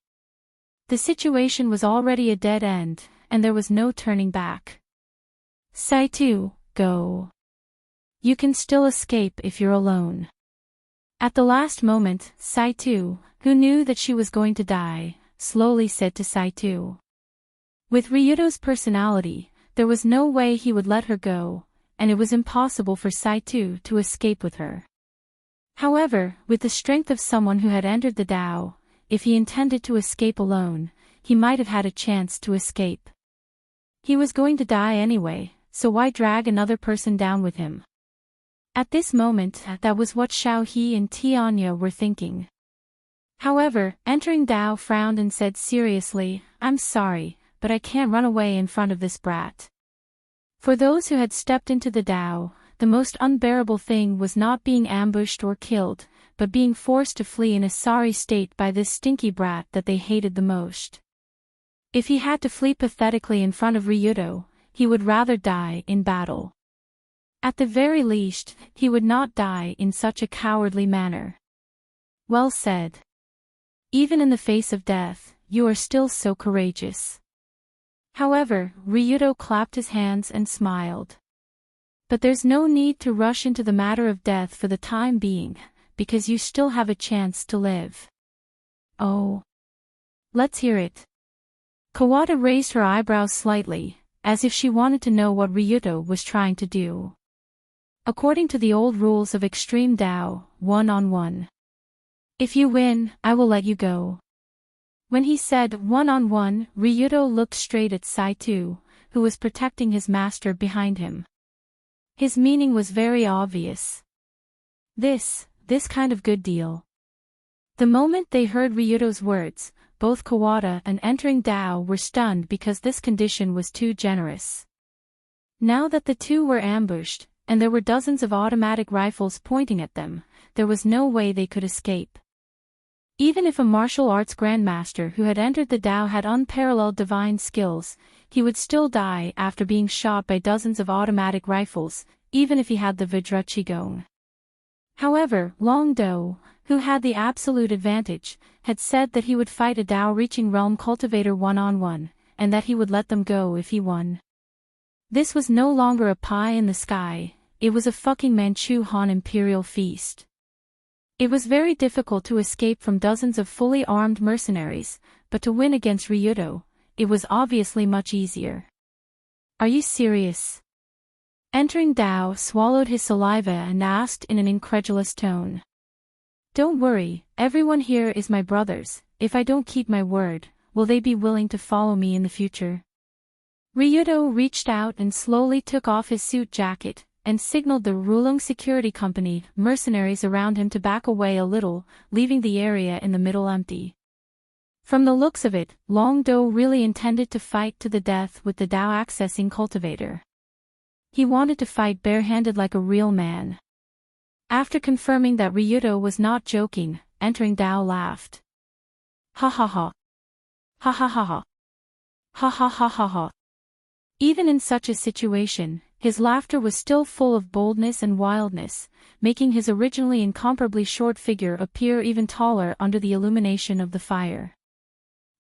The situation was already a dead end, and there was no turning back. Saitu, go. You can still escape if you're alone. At the last moment, Saitu, who knew that she was going to die, slowly said to Saitu. With Ryuto's personality, there was no way he would let her go, and it was impossible for Saitu to escape with her. However, with the strength of someone who had entered the Tao, if he intended to escape alone, he might have had a chance to escape. He was going to die anyway, so why drag another person down with him? At this moment, that was what Xiaohe and Tianya were thinking. However, entering Tao frowned and said seriously, I'm sorry, but I can't run away in front of this brat. For those who had stepped into the Tao, the most unbearable thing was not being ambushed or killed, but being forced to flee in a sorry state by this stinky brat that they hated the most. If he had to flee pathetically in front of Ryuto, he would rather die in battle. At the very least, he would not die in such a cowardly manner. Well said. Even in the face of death, you are still so courageous. However, Ryuto clapped his hands and smiled. But there's no need to rush into the matter of death for the time being, because you still have a chance to live. Oh. Let's hear it. Kawata raised her eyebrows slightly, as if she wanted to know what Ryuto was trying to do. According to the old rules of Extreme Tao, 1-on-1. If you win, I will let you go. When he said 1-on-1, Ryuto looked straight at Saitu, who was protecting his master behind him. His meaning was very obvious. This kind of good deal. The moment they heard Ryuto's words, both Kawata and entering Tao were stunned because this condition was too generous. Now that the two were ambushed, and there were dozens of automatic rifles pointing at them, there was no way they could escape. Even if a martial arts grandmaster who had entered the Tao had unparalleled divine skills, he would still die after being shot by dozens of automatic rifles, even if he had the Vajra Qigong. However, Long Do, who had the absolute advantage, had said that he would fight a Tao-reaching realm cultivator 1-on-1, and that he would let them go if he won. This was no longer a pie in the sky, it was a fucking Manchu Han imperial feast. It was very difficult to escape from dozens of fully armed mercenaries, but to win against Ryuto, it was obviously much easier. Are you serious? Entering Tao swallowed his saliva and asked in an incredulous tone. Don't worry, everyone here is my brothers, if I don't keep my word, will they be willing to follow me in the future? Ryuto reached out and slowly took off his suit jacket, and signaled the Rulung Security Company mercenaries around him to back away a little, leaving the area in the middle empty. From the looks of it, Long Do really intended to fight to the death with the Tao accessing cultivator. He wanted to fight barehanded like a real man. After confirming that Ryuto was not joking, entering Tao laughed. Ha ha ha. Ha ha ha ha. Ha ha ha ha ha. Even in such a situation, his laughter was still full of boldness and wildness, making his originally incomparably short figure appear even taller under the illumination of the fire.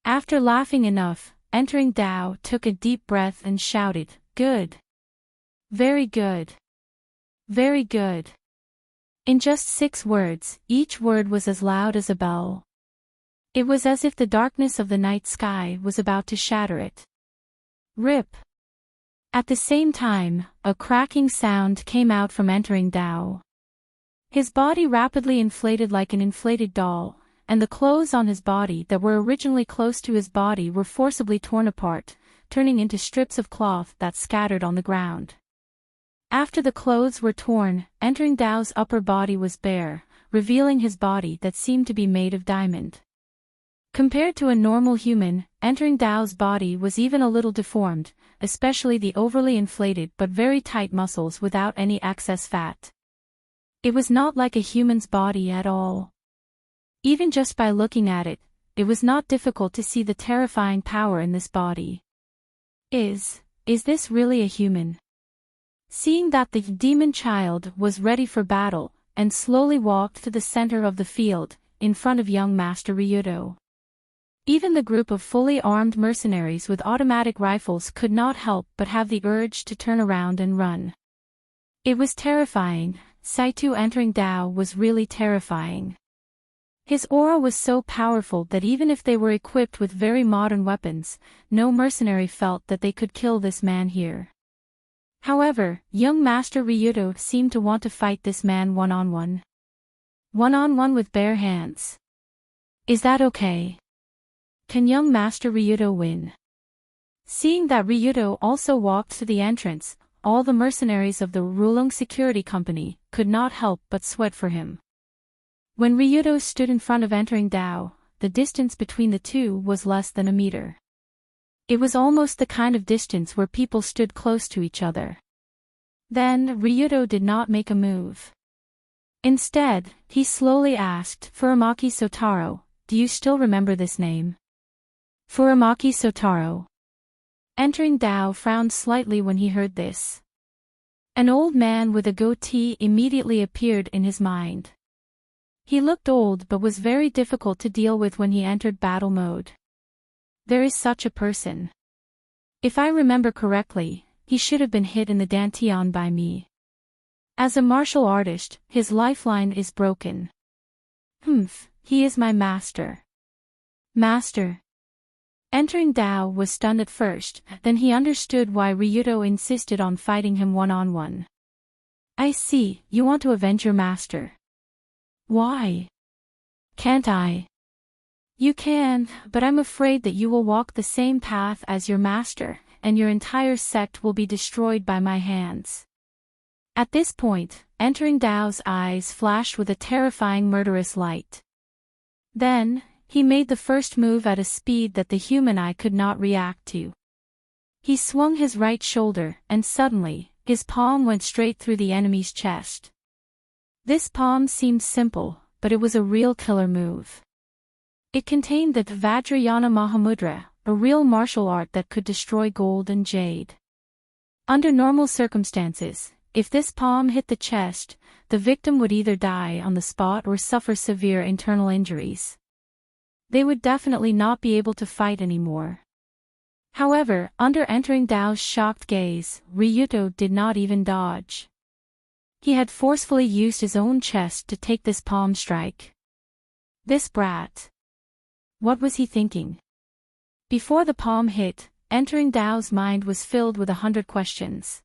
After laughing enough, entering Tao took a deep breath and shouted, "Good. Very good. Very good." In just 6 words, each word was as loud as a bell. It was as if the darkness of the night sky was about to shatter it. Rip. At the same time, a cracking sound came out from entering Tao. His body rapidly inflated like an inflated doll, and the clothes on his body that were originally close to his body were forcibly torn apart, turning into strips of cloth that scattered on the ground. After the clothes were torn, entering Tao's upper body was bare, revealing his body that seemed to be made of diamond. Compared to a normal human, entering Tao's body was even a little deformed, especially the overly inflated but very tight muscles without any excess fat. It was not like a human's body at all. Even just by looking at it, it was not difficult to see the terrifying power in this body. Is this really a human? Seeing that the demon child was ready for battle, and slowly walked to the center of the field, in front of young Master Ryudo. Even the group of fully armed mercenaries with automatic rifles could not help but have the urge to turn around and run. It was terrifying. Saito entering Dao was really terrifying. His aura was so powerful that even if they were equipped with very modern weapons, no mercenary felt that they could kill this man here. However, young Master Ryudo seemed to want to fight this man one-on-one. One-on-one with bare hands. Is that okay? Can young Master Ryudo win? Seeing that Ryudo also walked to the entrance, all the mercenaries of the Rulung Security Company could not help but sweat for him. When Ryudo stood in front of entering Dao, the distance between the two was less than a meter. It was almost the kind of distance where people stood close to each other. Then, Ryudo did not make a move. Instead, he slowly asked, Furamaki Sotaro, do you still remember this name? Furamaki Sotaro. Entering Dao frowned slightly when he heard this. An old man with a goatee immediately appeared in his mind. He looked old but was very difficult to deal with when he entered battle mode. There is such a person. If I remember correctly, he should have been hit in the dantian by me. As a martial artist, his lifeline is broken. He is my master. Master. Entering Dao was stunned at first, then he understood why Ryudo insisted on fighting him one-on-one. I see, you want to avenge your master. Why? Can't I? You can, but I'm afraid that you will walk the same path as your master, and your entire sect will be destroyed by my hands. At this point, entering Dao's eyes flashed with a terrifying murderous light. Then, he made the first move at a speed that the human eye could not react to. He swung his right shoulder, and suddenly, his palm went straight through the enemy's chest. This palm seemed simple, but it was a real killer move. It contained the Vajrayana Mahamudra, a real martial art that could destroy gold and jade. Under normal circumstances, if this palm hit the chest, the victim would either die on the spot or suffer severe internal injuries. They would definitely not be able to fight anymore. However, under entering Dao's shocked gaze, Ryudo did not even dodge. He had forcefully used his own chest to take this palm strike. This brat. What was he thinking? Before the palm hit, entering Dao's mind was filled with 100 questions.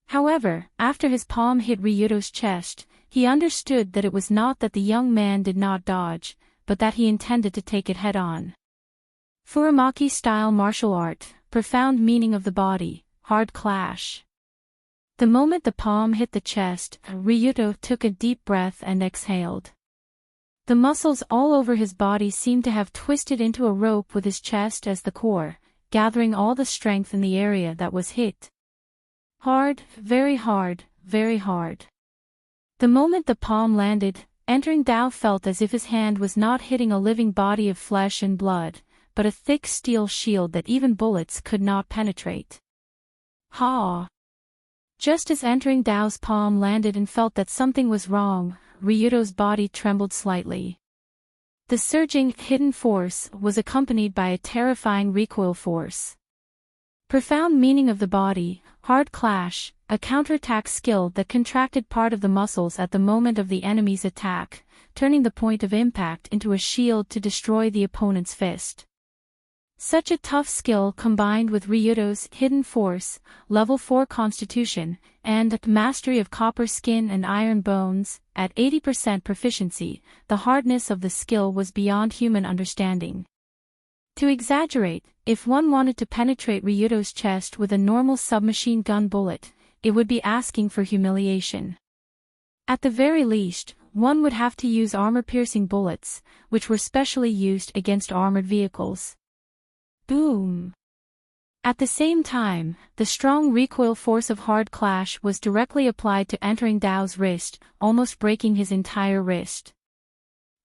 However, after his palm hit Ryudo's chest, he understood that it was not that the young man did not dodge, but that he intended to take it head-on. Furamaki-style martial art, profound meaning of the body, hard clash. The moment the palm hit the chest, Ryudo took a deep breath and exhaled. The muscles all over his body seemed to have twisted into a rope with his chest as the core, gathering all the strength in the area that was hit. Hard, very hard, very hard. The moment the palm landed, entering Dao felt as if his hand was not hitting a living body of flesh and blood, but a thick steel shield that even bullets could not penetrate. Ha! Just as entering Dao's palm landed and felt that something was wrong, Ryudo's body trembled slightly. The surging, hidden force was accompanied by a terrifying recoil force. Profound meaning of the body, hard clash, a counterattack skill that contracted part of the muscles at the moment of the enemy's attack, turning the point of impact into a shield to destroy the opponent's fist. Such a tough skill combined with Ryudo's hidden force, level 4 constitution, and mastery of copper skin and iron bones, at 80% proficiency, the hardness of the skill was beyond human understanding. To exaggerate, if one wanted to penetrate Ryudo's chest with a normal submachine gun bullet, it would be asking for humiliation. At the very least, one would have to use armor-piercing bullets, which were specially used against armored vehicles. Boom! At the same time, the strong recoil force of hard clash was directly applied to entering Dao's wrist, almost breaking his entire wrist.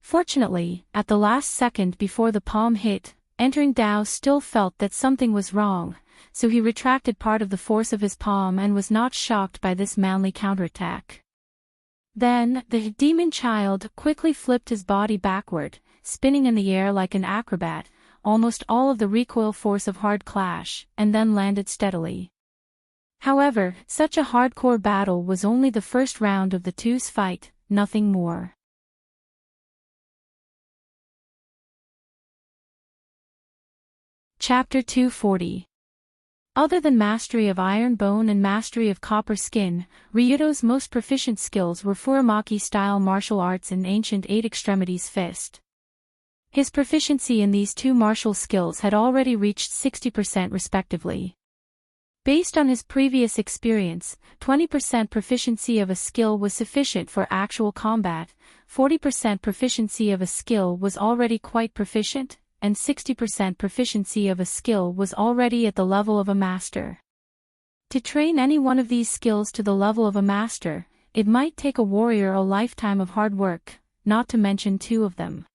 Fortunately, at the last second before the palm hit, entering Dao still felt that something was wrong, so he retracted part of the force of his palm and was not shocked by this manly counterattack. Then, the demon child quickly flipped his body backward, spinning in the air like an acrobat, almost all of the recoil force of hard clash, and then landed steadily. However, such a hardcore battle was only the first round of the two's fight, nothing more. Chapter 240. Other than mastery of iron bone and mastery of copper skin, Ryudo's most proficient skills were Furamaki-style martial arts and ancient eight-extremities fist. His proficiency in these two martial skills had already reached 60% respectively. Based on his previous experience, 20% proficiency of a skill was sufficient for actual combat, 40% proficiency of a skill was already quite proficient, and 60% proficiency of a skill was already at the level of a master. To train any one of these skills to the level of a master, it might take a warrior a lifetime of hard work, not to mention two of them.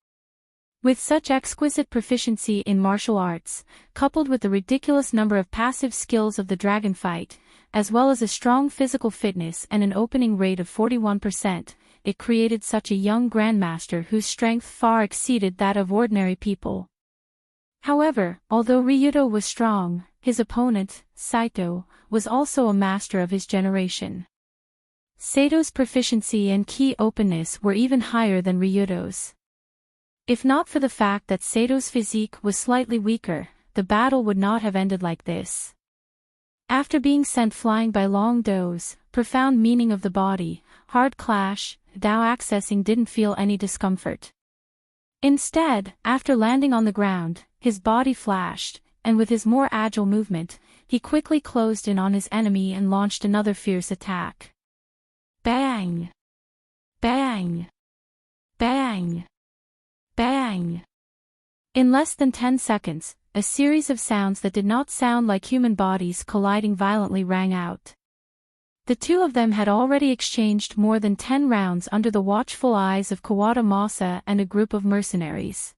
With such exquisite proficiency in martial arts, coupled with the ridiculous number of passive skills of the dragon fight, as well as a strong physical fitness and an opening rate of 41%, it created such a young grandmaster whose strength far exceeded that of ordinary people. However, although Ryudo was strong, his opponent, Saito, was also a master of his generation. Sato's proficiency and ki openness were even higher than Ryudo's. If not for the fact that Sato's physique was slightly weaker, the battle would not have ended like this. After being sent flying by Long Do's profound meaning of the body, hard clash, Dao accessing didn't feel any discomfort. Instead, after landing on the ground, his body flashed, and with his more agile movement, he quickly closed in on his enemy and launched another fierce attack. Bang! Bang! Bang! Bang! In less than 10 seconds, a series of sounds that did not sound like human bodies colliding violently rang out. The two of them had already exchanged more than 10 rounds under the watchful eyes of Kawada Masa and a group of mercenaries.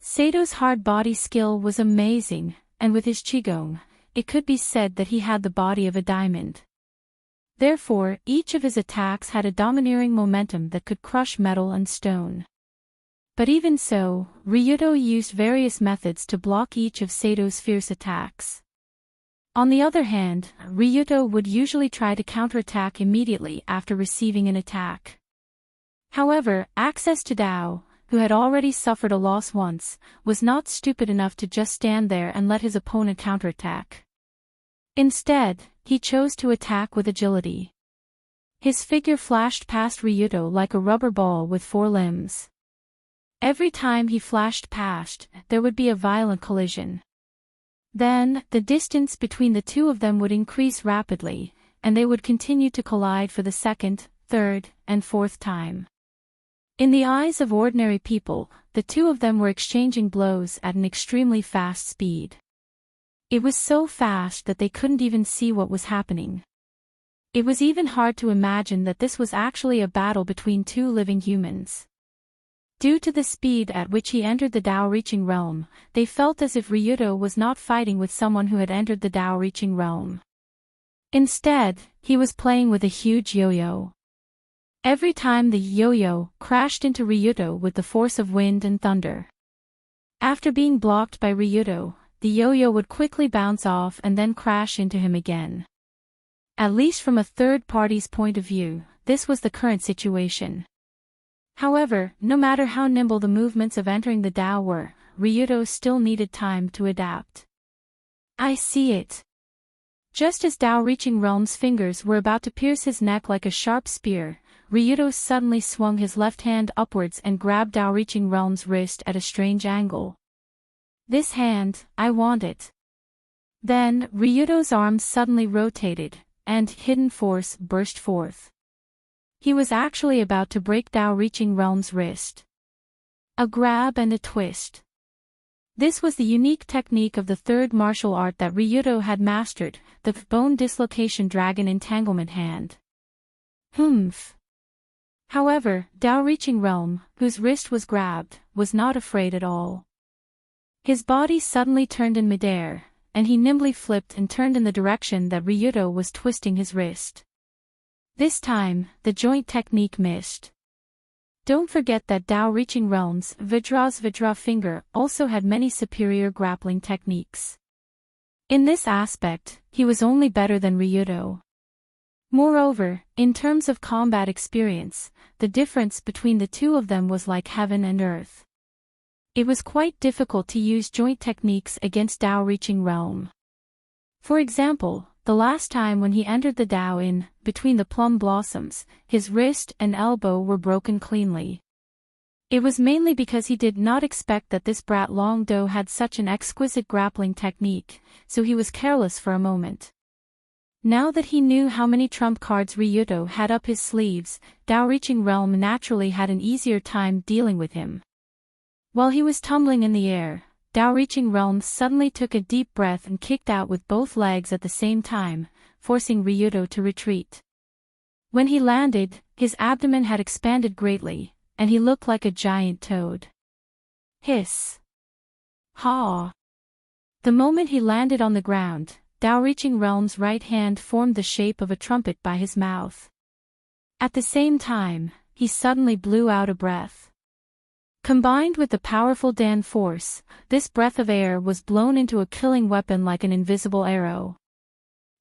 Sato's hard body skill was amazing, and with his qigong, it could be said that he had the body of a diamond. Therefore, each of his attacks had a domineering momentum that could crush metal and stone. But even so, Ryudo used various methods to block each of Sato's fierce attacks. On the other hand, Ryudo would usually try to counterattack immediately after receiving an attack. However, Access to Dao, who had already suffered a loss once, was not stupid enough to just stand there and let his opponent counterattack. Instead, he chose to attack with agility. His figure flashed past Ryudo like a rubber ball with 4 limbs. Every time he flashed past, there would be a violent collision. Then, the distance between the two of them would increase rapidly, and they would continue to collide for the second, third, and fourth time. In the eyes of ordinary people, the two of them were exchanging blows at an extremely fast speed. It was so fast that they couldn't even see what was happening. It was even hard to imagine that this was actually a battle between two living humans. Due to the speed at which he entered the Dao-reaching realm, they felt as if Ryudo was not fighting with someone who had entered the Dao-reaching realm. Instead, he was playing with a huge yo-yo. Every time the yo-yo crashed into Ryudo with the force of wind and thunder. After being blocked by Ryudo, the yo-yo would quickly bounce off and then crash into him again. At least from a third party's point of view, this was the current situation. However, no matter how nimble the movements of entering the Dao were, Ryudo still needed time to adapt. I see it. Just as Dao-reaching realm's fingers were about to pierce his neck like a sharp spear, Ryudo suddenly swung his left hand upwards and grabbed Dao-reaching realm's wrist at a strange angle. This hand, I want it. Then, Ryudo's arms suddenly rotated, and hidden force burst forth. He was actually about to break Dao-reaching realm's wrist. A grab and a twist. This was the unique technique of the third martial art that Ryudo had mastered, the bone dislocation dragon entanglement hand. Humph. However, Dao Reaching Realm, whose wrist was grabbed, was not afraid at all. His body suddenly turned in midair, and he nimbly flipped and turned in the direction that Ryudo was twisting his wrist. This time, the joint technique missed. Don't forget that Dao Reaching Realm's Vajra finger also had many superior grappling techniques. In this aspect, he was only better than Ryudo. Moreover, in terms of combat experience, the difference between the two of them was like heaven and earth. It was quite difficult to use joint techniques against Dao Reaching Realm. For example, the last time when he entered the Dao in, between the plum blossoms, his wrist and elbow were broken cleanly. It was mainly because he did not expect that this brat Long Do had such an exquisite grappling technique, so he was careless for a moment. Now that he knew how many trump cards Ryudo had up his sleeves, Dao Reaching Realm naturally had an easier time dealing with him. While he was tumbling in the air, Dao Reaching Realm suddenly took a deep breath and kicked out with both legs at the same time, forcing Ryudo to retreat. When he landed, his abdomen had expanded greatly, and he looked like a giant toad. Hiss. Ha. The moment he landed on the ground, Dao Reaching Realm's right hand formed the shape of a trumpet by his mouth. At the same time, he suddenly blew out a breath. Combined with the powerful Dan force, this breath of air was blown into a killing weapon like an invisible arrow.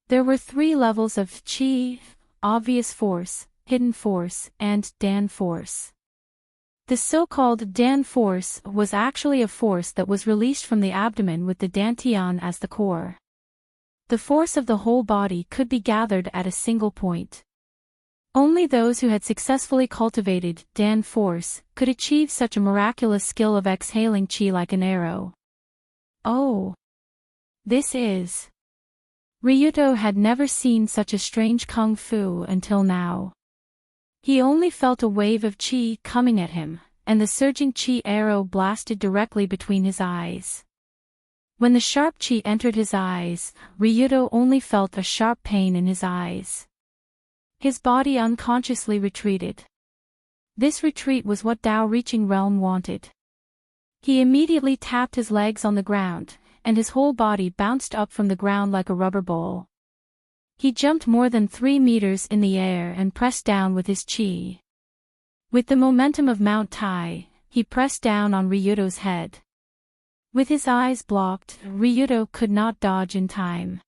There were 3 levels of Qi: obvious force, hidden force, and Dan force. The so-called Dan force was actually a force that was released from the abdomen with the Dantian as the core. The force of the whole body could be gathered at a single point. Only those who had successfully cultivated Dan force could achieve such a miraculous skill of exhaling Qi like an arrow. Oh! This is... Ryudo had never seen such a strange kung fu until now. He only felt a wave of Qi coming at him, and the surging Qi arrow blasted directly between his eyes. When the sharp Qi entered his eyes, Ryudo only felt a sharp pain in his eyes. His body unconsciously retreated. This retreat was what Dao Reaching Realm wanted. He immediately tapped his legs on the ground, and his whole body bounced up from the ground like a rubber ball. He jumped more than 3 meters in the air and pressed down with his Qi. With the momentum of Mount Tai, he pressed down on Ryudo's head. With his eyes blocked, Ryudo could not dodge in time.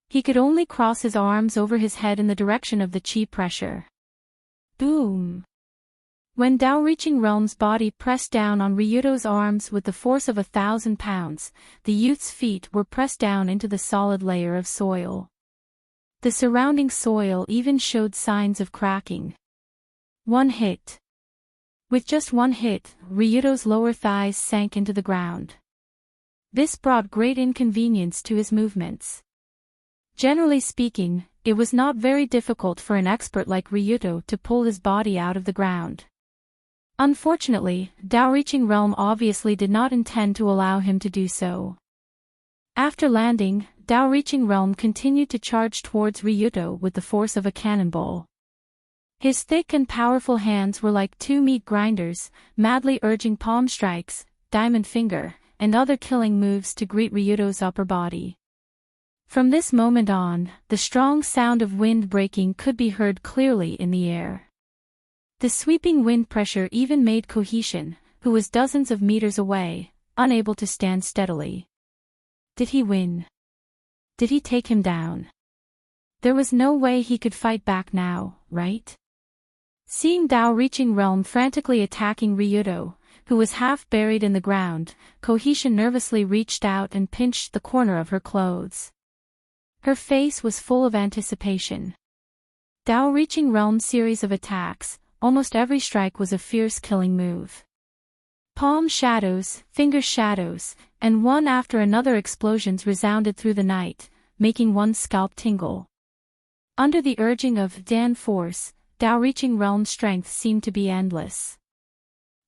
He could only cross his arms over his head in the direction of the Qi pressure. Boom! When Dao Reaching Realm's body pressed down on Ryudo's arms with the force of 1,000 pounds, the youth's feet were pressed down into the solid layer of soil. The surrounding soil even showed signs of cracking. One hit. With just one hit, Ryudo's lower thighs sank into the ground. This brought great inconvenience to his movements. Generally speaking, it was not very difficult for an expert like Ryudo to pull his body out of the ground. Unfortunately, Dao Reaching Realm obviously did not intend to allow him to do so. After landing, Dao Reaching Realm continued to charge towards Ryudo with the force of a cannonball. His thick and powerful hands were like 2 meat grinders, madly urging palm strikes, diamond finger, and other killing moves to greet Ryudo's upper body. From this moment on, the strong sound of wind breaking could be heard clearly in the air. The sweeping wind pressure even made Cohesion, who was dozens of meters away, unable to stand steadily. Did he win? Did he take him down? There was no way he could fight back now, right? Seeing Dao Reaching Realm frantically attacking Ryudo, who was half buried in the ground, Cohesion nervously reached out and pinched the corner of her clothes. Her face was full of anticipation. Dao Reaching Realm's series of attacks, almost every strike was a fierce killing move. Palm shadows, finger shadows, and one after another explosions resounded through the night, making one's scalp tingle. Under the urging of Dan force, Dao Reaching Realm's strength seemed to be endless.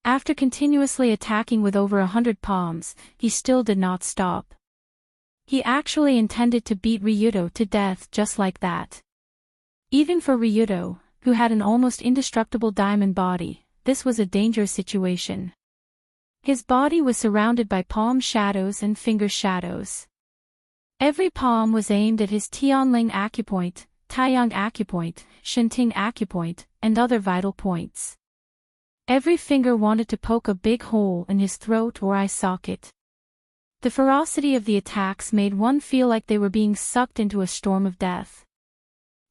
After continuously attacking with over 100 palms, he still did not stop. He actually intended to beat Ryudo to death just like that. Even for Ryudo, who had an almost indestructible diamond body, this was a dangerous situation. His body was surrounded by palm shadows and finger shadows. Every palm was aimed at his Tianling acupoint, Taiyang acupoint, Shenting acupoint, and other vital points. Every finger wanted to poke a big hole in his throat or eye socket. The ferocity of the attacks made one feel like they were being sucked into a storm of death.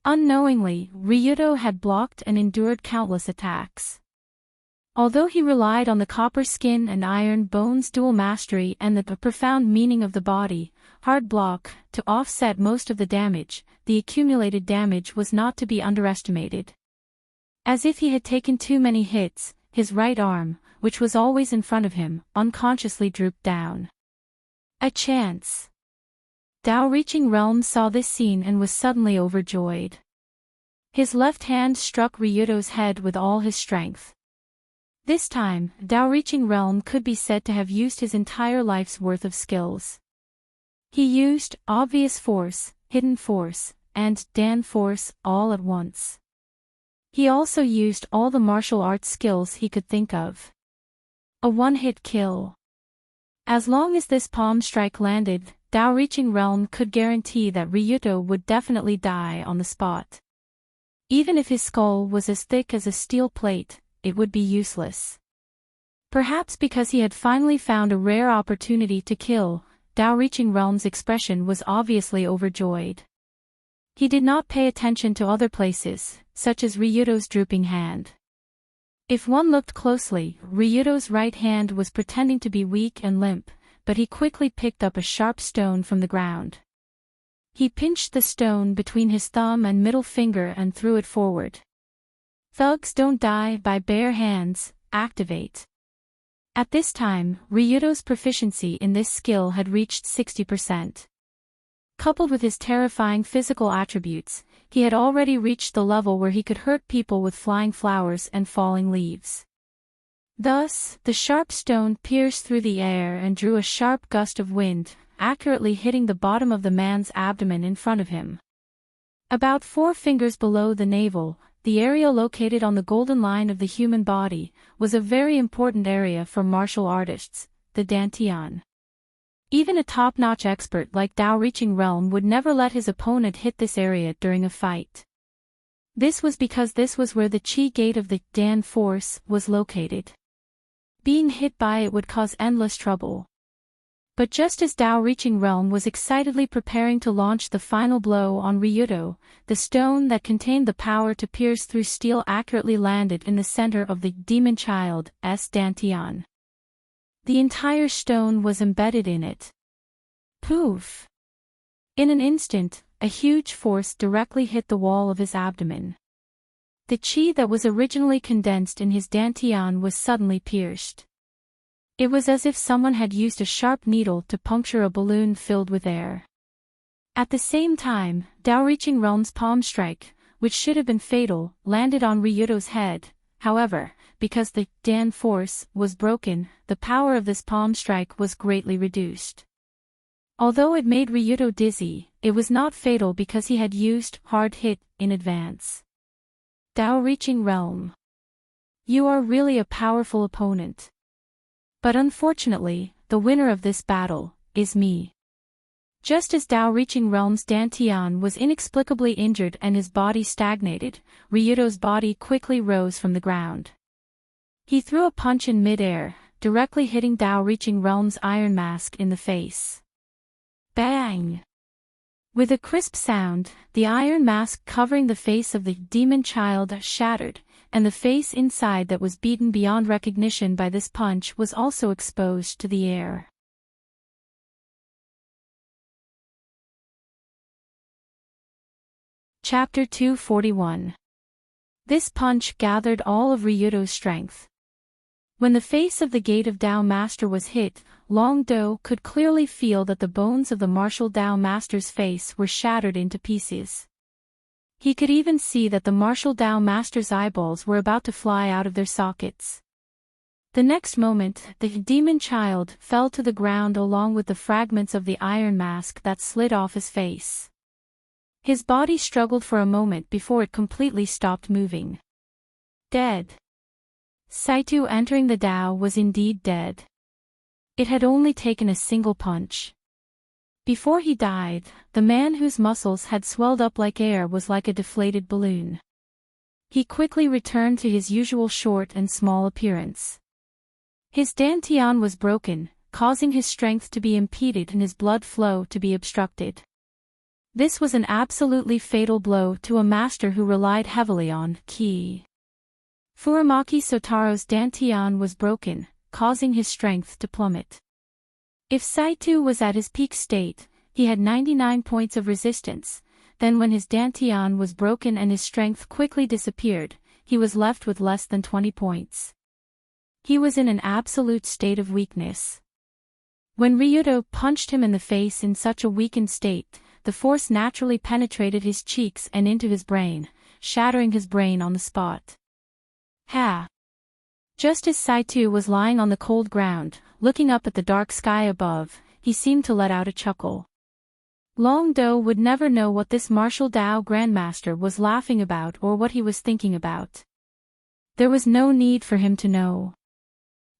Unknowingly, Ryudo had blocked and endured countless attacks. Although he relied on the copper skin and iron bones dual mastery and the profound meaning of the body, hard block, to offset most of the damage, the accumulated damage was not to be underestimated. As if he had taken too many hits, his right arm, which was always in front of him, unconsciously drooped down. A chance. Tao-reaching Realm saw this scene and was suddenly overjoyed. His left hand struck Ryudo's head with all his strength. This time, Tao-reaching Realm could be said to have used his entire life's worth of skills. He used obvious force, hidden force, and Dan force all at once. He also used all the martial arts skills he could think of. A one-hit kill. As long as this palm strike landed, Tao-reaching Realm could guarantee that Ryudo would definitely die on the spot. Even if his skull was as thick as a steel plate, it would be useless. Perhaps because he had finally found a rare opportunity to kill, Tao-reaching Realm's expression was obviously overjoyed. He did not pay attention to other places, such as Ryudo's drooping hand. If one looked closely, Ryudo's right hand was pretending to be weak and limp, but he quickly picked up a sharp stone from the ground. He pinched the stone between his thumb and middle finger and threw it forward. Thugs don't die by bare hands, activate. At this time, Ryudo's proficiency in this skill had reached 60%. Coupled with his terrifying physical attributes, he had already reached the level where he could hurt people with flying flowers and falling leaves. Thus, the sharp stone pierced through the air and drew a sharp gust of wind, accurately hitting the bottom of the man's abdomen in front of him. About 4 fingers below the navel, the area located on the golden line of the human body, was a very important area for martial artists, the dantian. Even a top-notch expert like Tao-reaching Realm would never let his opponent hit this area during a fight. This was because this was where the chi gate of the Dan force was located. Being hit by it would cause endless trouble. But just as Tao-reaching Realm was excitedly preparing to launch the final blow on Ryudo, the stone that contained the power to pierce through steel accurately landed in the center of the demon child's dantian. The entire stone was embedded in it. Poof! In an instant, a huge force directly hit the wall of his abdomen. The chi that was originally condensed in his dantian was suddenly pierced. It was as if someone had used a sharp needle to puncture a balloon filled with air. At the same time, Tao-reaching Realm's palm strike, which should have been fatal, landed on Ryudo's head. However, because the Dan force was broken, the power of this palm strike was greatly reduced. Although it made Ryudo dizzy, it was not fatal because he had used hard hit in advance. Tao-reaching Realm. You are really a powerful opponent. But unfortunately, the winner of this battle is me. Just as Tao-reaching Realm's dantian was inexplicably injured and his body stagnated, Ryudo's body quickly rose from the ground. He threw a punch in midair, directly hitting Tao-reaching Realm's iron mask in the face. Bang! With a crisp sound, the iron mask covering the face of the demon child shattered, and the face inside that was beaten beyond recognition by this punch was also exposed to the air. Chapter 241. This punch gathered all of Ryudo's strength. When the face of the Gate of Tao Master was hit, Long Do could clearly feel that the bones of the martial Tao Master's face were shattered into pieces. He could even see that the martial Tao Master's eyeballs were about to fly out of their sockets. The next moment, the demon child fell to the ground along with the fragments of the iron mask that slid off his face. His body struggled for a moment before it completely stopped moving. Dead. Saito entering the Tao was indeed dead. It had only taken a single punch. Before he died, the man whose muscles had swelled up like air was like a deflated balloon. He quickly returned to his usual short and small appearance. His dantian was broken, causing his strength to be impeded and his blood flow to be obstructed. This was an absolutely fatal blow to a master who relied heavily on ki. Furamaki Sotaro's dantian was broken, causing his strength to plummet. If Saito was at his peak state, he had 99 points of resistance, then when his dantian was broken and his strength quickly disappeared, he was left with less than 20 points. He was in an absolute state of weakness. When Ryudo punched him in the face in such a weakened state, the force naturally penetrated his cheeks and into his brain, shattering his brain on the spot. Ha! Just as Saito was lying on the cold ground, looking up at the dark sky above, he seemed to let out a chuckle. Long Do would never know what this martial Dao grandmaster was laughing about or what he was thinking about. There was no need for him to know.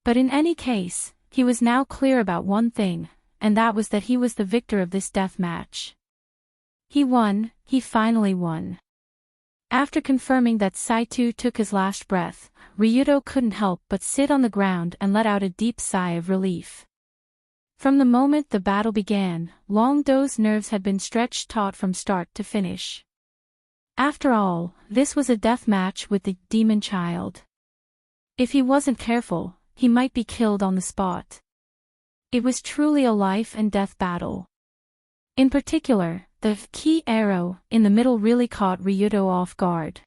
But in any case, he was now clear about one thing, and that was that he was the victor of this death match. He won, he finally won. After confirming that Saito took his last breath, Ryudo couldn't help but sit on the ground and let out a deep sigh of relief. From the moment the battle began, Long Do's nerves had been stretched taut from start to finish. After all, this was a death match with the demon child. If he wasn't careful, he might be killed on the spot. It was truly a life and death battle. In particular, the key arrow in the middle really caught Ryudo off guard.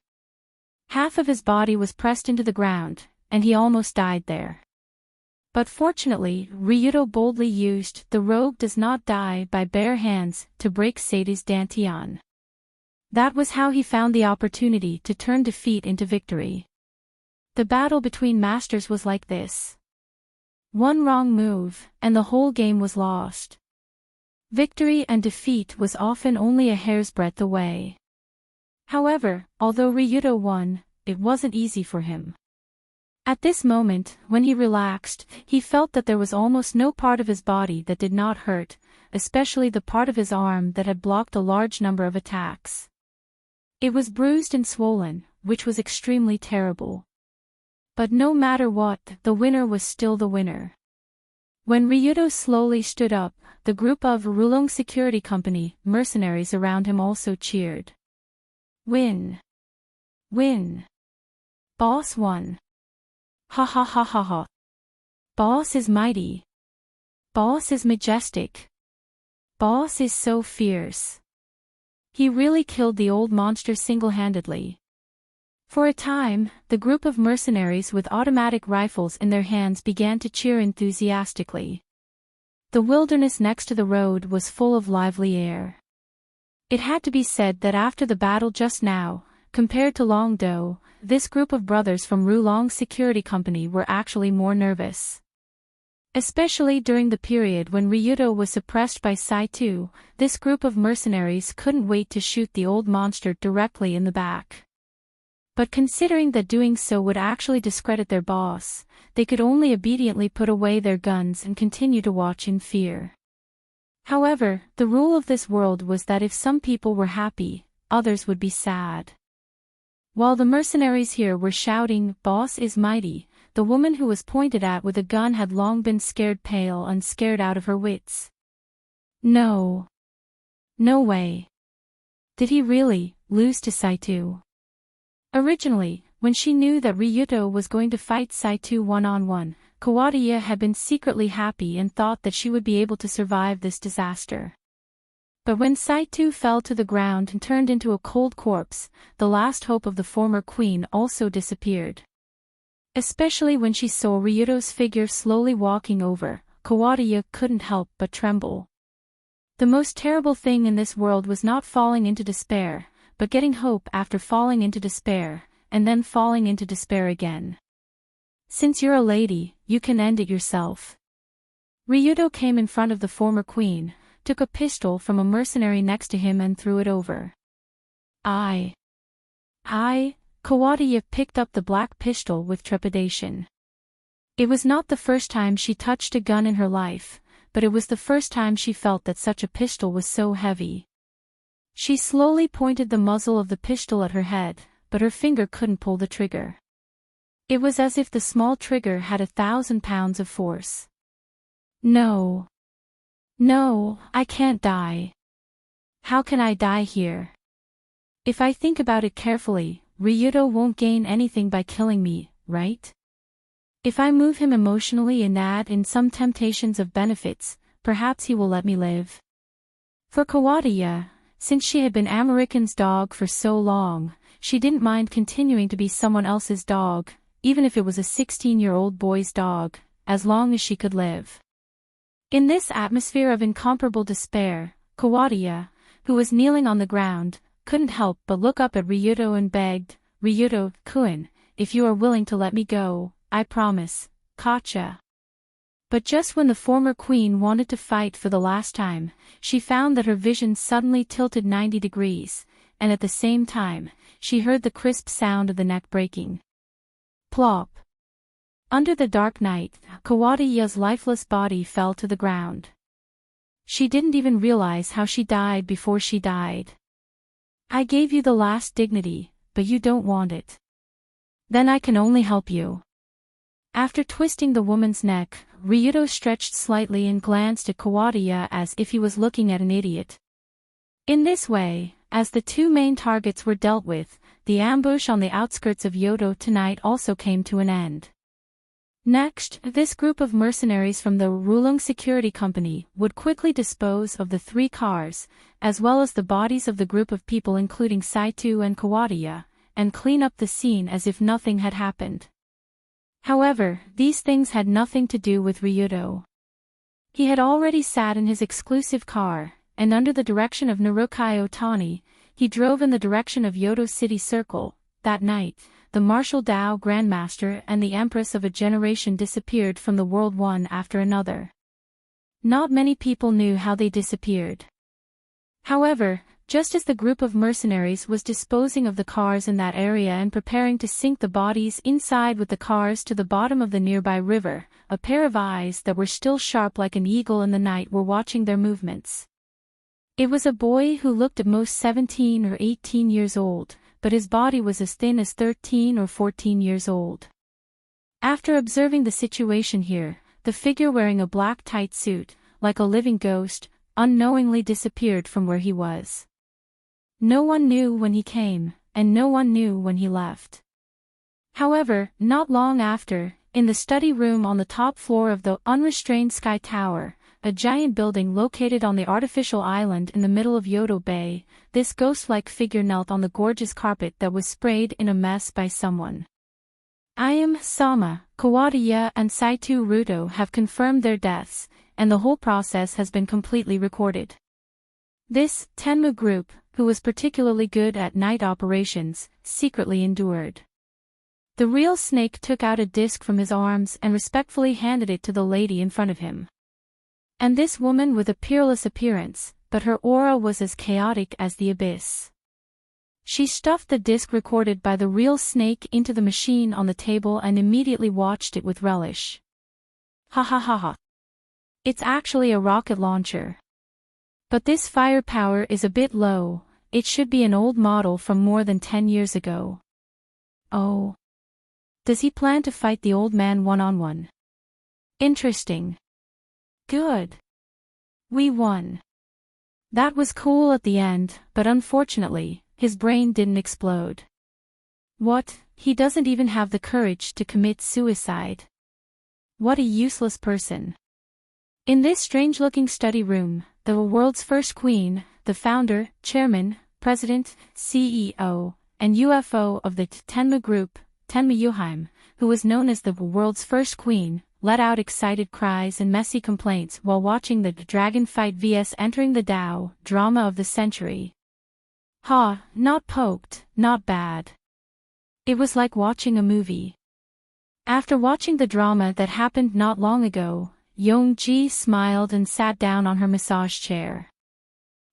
Half of his body was pressed into the ground, and he almost died there. But fortunately, Ryudo boldly used the rogue does not die by bare hands to break Seida's dantian. That was how he found the opportunity to turn defeat into victory. The battle between masters was like this. One wrong move, and the whole game was lost. Victory and defeat was often only a hair's breadth away. However, although Ryudo won, it wasn't easy for him. At this moment, when he relaxed, he felt that there was almost no part of his body that did not hurt, especially the part of his arm that had blocked a large number of attacks. It was bruised and swollen, which was extremely terrible. But no matter what, the winner was still the winner. When Ryudo slowly stood up, the group of Rulong Security Company mercenaries around him also cheered. Win! Win! Boss won! Ha ha ha ha ha! Boss is mighty! Boss is majestic! Boss is so fierce! He really killed the old monster single-handedly. For a time, the group of mercenaries with automatic rifles in their hands began to cheer enthusiastically. The wilderness next to the road was full of lively air. It had to be said that after the battle just now, compared to Long Do, this group of brothers from Rulong Security Company were actually more nervous. Especially during the period when Ryudo was suppressed by Saito, this group of mercenaries couldn't wait to shoot the old monster directly in the back. But considering that doing so would actually discredit their boss, they could only obediently put away their guns and continue to watch in fear. However, the rule of this world was that if some people were happy, others would be sad. While the mercenaries here were shouting, "Boss is mighty," the woman who was pointed at with a gun had long been scared pale and scared out of her wits. No. No way. Did he really lose to Saito? Originally, when she knew that Ryudo was going to fight Saito one-on-one, Kawadiya had been secretly happy and thought that she would be able to survive this disaster. But when Saito fell to the ground and turned into a cold corpse, the last hope of the former queen also disappeared. Especially when she saw Ryudo's figure slowly walking over, Kawadiya couldn't help but tremble. The most terrible thing in this world was not falling into despair, but getting hope after falling into despair, and then falling into despair again. Since you're a lady, you can end it yourself. Ryudo came in front of the former queen, took a pistol from a mercenary next to him and threw it over. Kawadiya picked up the black pistol with trepidation. It was not the first time she touched a gun in her life, but it was the first time she felt that such a pistol was so heavy. She slowly pointed the muzzle of the pistol at her head, but her finger couldn't pull the trigger. It was as if the small trigger had 1,000 pounds of force. No. No, I can't die. How can I die here? If I think about it carefully, Ryudo won't gain anything by killing me, right? If I move him emotionally and add in some temptations of benefits, perhaps he will let me live. For Kawadiya, since she had been American's dog for so long, she didn't mind continuing to be someone else's dog, even if it was a 16-year-old boy's dog, as long as she could live. In this atmosphere of incomparable despair, Kawadiya, who was kneeling on the ground, couldn't help but look up at Ryudo and begged, "Ryudo-kun, if you are willing to let me go, I promise, Kacha." But just when the former queen wanted to fight for the last time, she found that her vision suddenly tilted 90 degrees, and at the same time, she heard the crisp sound of the neck breaking. Plop. Under the dark night, Kawadiya's lifeless body fell to the ground. She didn't even realize how she died before she died. I gave you the last dignity, but you don't want it. Then I can only help you. After twisting the woman's neck, Ryudo stretched slightly and glanced at Kawadiya as if he was looking at an idiot. In this way, as the two main targets were dealt with, the ambush on the outskirts of Yodo tonight also came to an end. Next, this group of mercenaries from the Rulung Security Company would quickly dispose of the 3 cars, as well as the bodies of the group of people including Saito and Kawadiya, and clean up the scene as if nothing had happened. However, these things had nothing to do with Ryudo. He had already sat in his exclusive car, and under the direction of Narukai Otani, he drove in the direction of Yodo City Circle. That night, the Martial Dao Grandmaster and the Empress of a generation disappeared from the world one after another. Not many people knew how they disappeared. However, just as the group of mercenaries was disposing of the cars in that area and preparing to sink the bodies inside with the cars to the bottom of the nearby river, a pair of eyes that were still sharp like an eagle in the night were watching their movements. It was a boy who looked at most 17 or 18 years old, but his body was as thin as 13 or 14 years old. After observing the situation here, the figure wearing a black tight suit, like a living ghost, unknowingly disappeared from where he was. No one knew when he came, and no one knew when he left. However, not long after, in the study room on the top floor of the unrestrained Sky Tower, a giant building located on the artificial island in the middle of Yodo Bay, this ghost-like figure knelt on the gorgeous carpet that was sprayed in a mess by someone. I am Sama, Kawadiya and Saito Rudo have confirmed their deaths, and the whole process has been completely recorded. This Tenmu group, who was particularly good at night operations, secretly endured. The real snake took out a disc from his arms and respectfully handed it to the lady in front of him. And this woman with a peerless appearance, but her aura was as chaotic as the abyss. She stuffed the disc recorded by the real snake into the machine on the table and immediately watched it with relish. Ha ha ha ha. It's actually a rocket launcher. But this firepower is a bit low, it should be an old model from more than 10 years ago. Oh. Does he plan to fight the old man one-on-one? Interesting. Good. We won. That was cool at the end, but unfortunately, his brain didn't explode. What, he doesn't even have the courage to commit suicide. What a useless person. In this strange-looking study room, the world's first queen, the founder, chairman, president, CEO, and UFO of the Tenmu Group, Tenmu Yuheim, who was known as the world's first queen, let out excited cries and messy complaints while watching the dragon fight vs Entering the Dao drama of the century. Ha, not poked, not bad. It was like watching a movie. After watching the drama that happened not long ago, Young-ji smiled and sat down on her massage chair.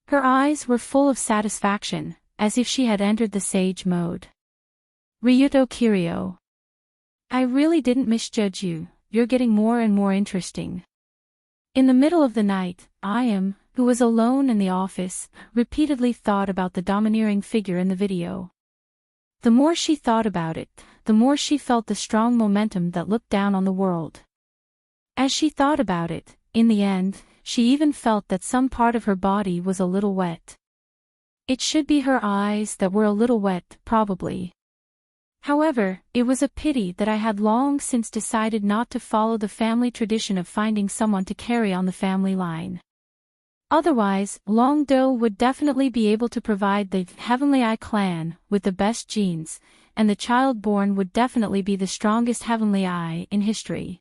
Her eyes were full of satisfaction, as if she had entered the sage mode. Ryuto Kiryu. I really didn't misjudge you, you're getting more and more interesting. In the middle of the night, I.M., who was alone in the office, repeatedly thought about the domineering figure in the video. The more she thought about it, the more she felt the strong momentum that looked down on the world. As she thought about it, in the end, she even felt that some part of her body was a little wet. It should be her eyes that were a little wet, probably. However, it was a pity that I had long since decided not to follow the family tradition of finding someone to carry on the family line. Otherwise, Long-do would definitely be able to provide the Heavenly Eye clan with the best genes, and the child born would definitely be the strongest Heavenly Eye in history.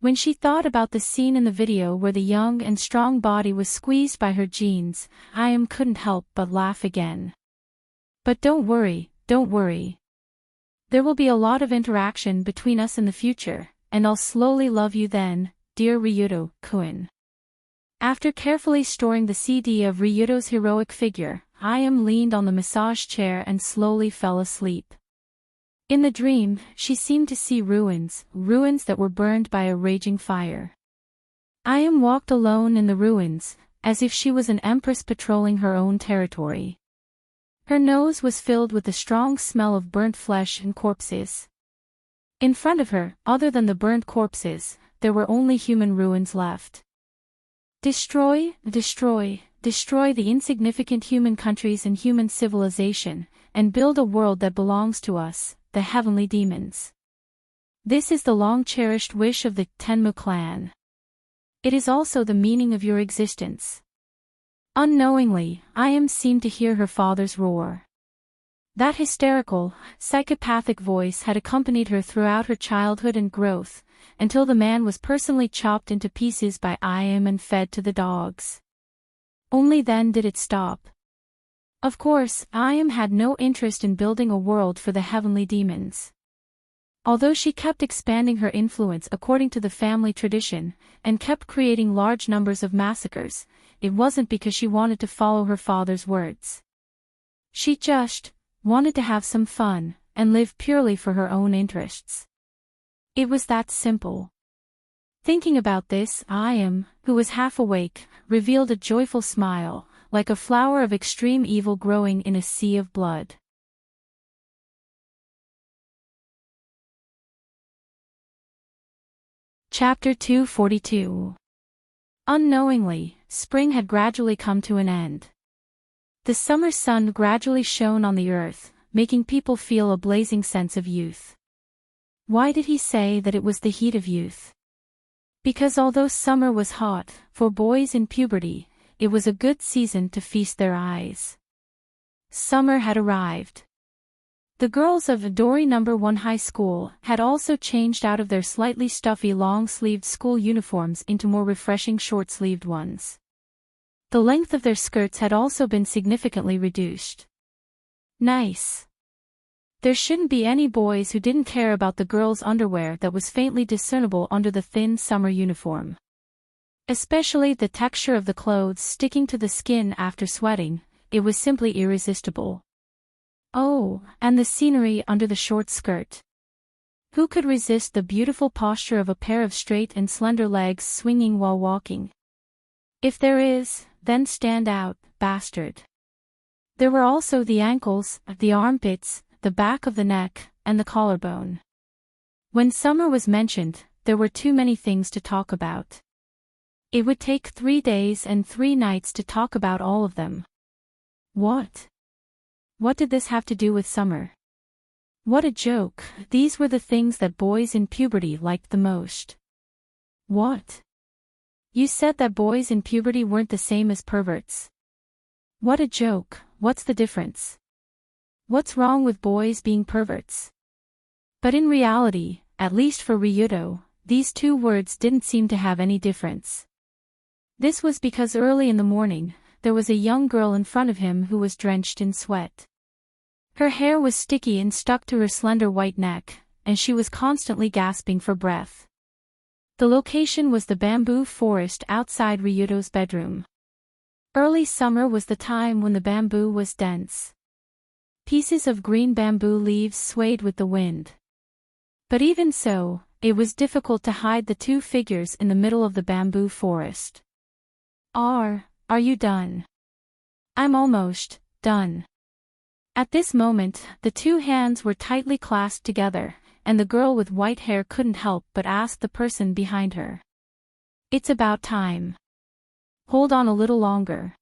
When she thought about the scene in the video where the young and strong body was squeezed by her genes, I.M. couldn't help but laugh again. But don't worry, don't worry. There will be a lot of interaction between us in the future, and I'll slowly love you then, dear Ryuto-kun. After carefully storing the CD of Ryuto's heroic figure, I.M. leaned on the massage chair and slowly fell asleep. In the dream, she seemed to see ruins that were burned by a raging fire. I.M. walked alone in the ruins, as if she was an empress patrolling her own territory. Her nose was filled with the strong smell of burnt flesh and corpses. In front of her, other than the burnt corpses, there were only human ruins left. Destroy, destroy, destroy the insignificant human countries and human civilization, and build a world that belongs to us, the heavenly demons. This is the long-cherished wish of the Tenmu clan. It is also the meaning of your existence. Unknowingly, I.M. seemed to hear her father's roar. That hysterical, psychopathic voice had accompanied her throughout her childhood and growth, until the man was personally chopped into pieces by I.M. and fed to the dogs. Only then did it stop. Of course, I.M. had no interest in building a world for the heavenly demons. Although she kept expanding her influence according to the family tradition, and kept creating large numbers of massacres, it wasn't because she wanted to follow her father's words. She just wanted to have some fun, and live purely for her own interests. It was that simple. Thinking about this, I.M., who was half awake, revealed a joyful smile, like a flower of extreme evil growing in a sea of blood. Chapter 242. Unknowingly, spring had gradually come to an end. The summer sun gradually shone on the earth, making people feel a blazing sense of youth. Why did he say that it was the heat of youth? Because although summer was hot, for boys in puberty, it was a good season to feast their eyes. Summer had arrived. The girls of Dori No. 1 High School had also changed out of their slightly stuffy long-sleeved school uniforms into more refreshing short-sleeved ones. The length of their skirts had also been significantly reduced. Nice. There shouldn't be any boys who didn't care about the girls' underwear that was faintly discernible under the thin summer uniform. Especially the texture of the clothes sticking to the skin after sweating, it was simply irresistible. Oh, and the scenery under the short skirt. Who could resist the beautiful posture of a pair of straight and slender legs swinging while walking? If there is, then stand out, bastard. There were also the ankles, the armpits, the back of the neck, and the collarbone. When summer was mentioned, there were too many things to talk about. It would take 3 days and 3 nights to talk about all of them. What? What did this have to do with summer? What a joke, these were the things that boys in puberty liked the most. What? You said that boys in puberty weren't the same as perverts. What a joke, what's the difference? What's wrong with boys being perverts? But in reality, at least for Ryuto, these two words didn't seem to have any difference. This was because early in the morning, there was a young girl in front of him who was drenched in sweat. Her hair was sticky and stuck to her slender white neck, and she was constantly gasping for breath. The location was the bamboo forest outside Ryudo's bedroom. Early summer was the time when the bamboo was dense. Pieces of green bamboo leaves swayed with the wind. But even so, it was difficult to hide the two figures in the middle of the bamboo forest. Are you done? I'm almost done. At this moment, the two hands were tightly clasped together, and the girl with white hair couldn't help but ask the person behind her. It's about time. Hold on a little longer.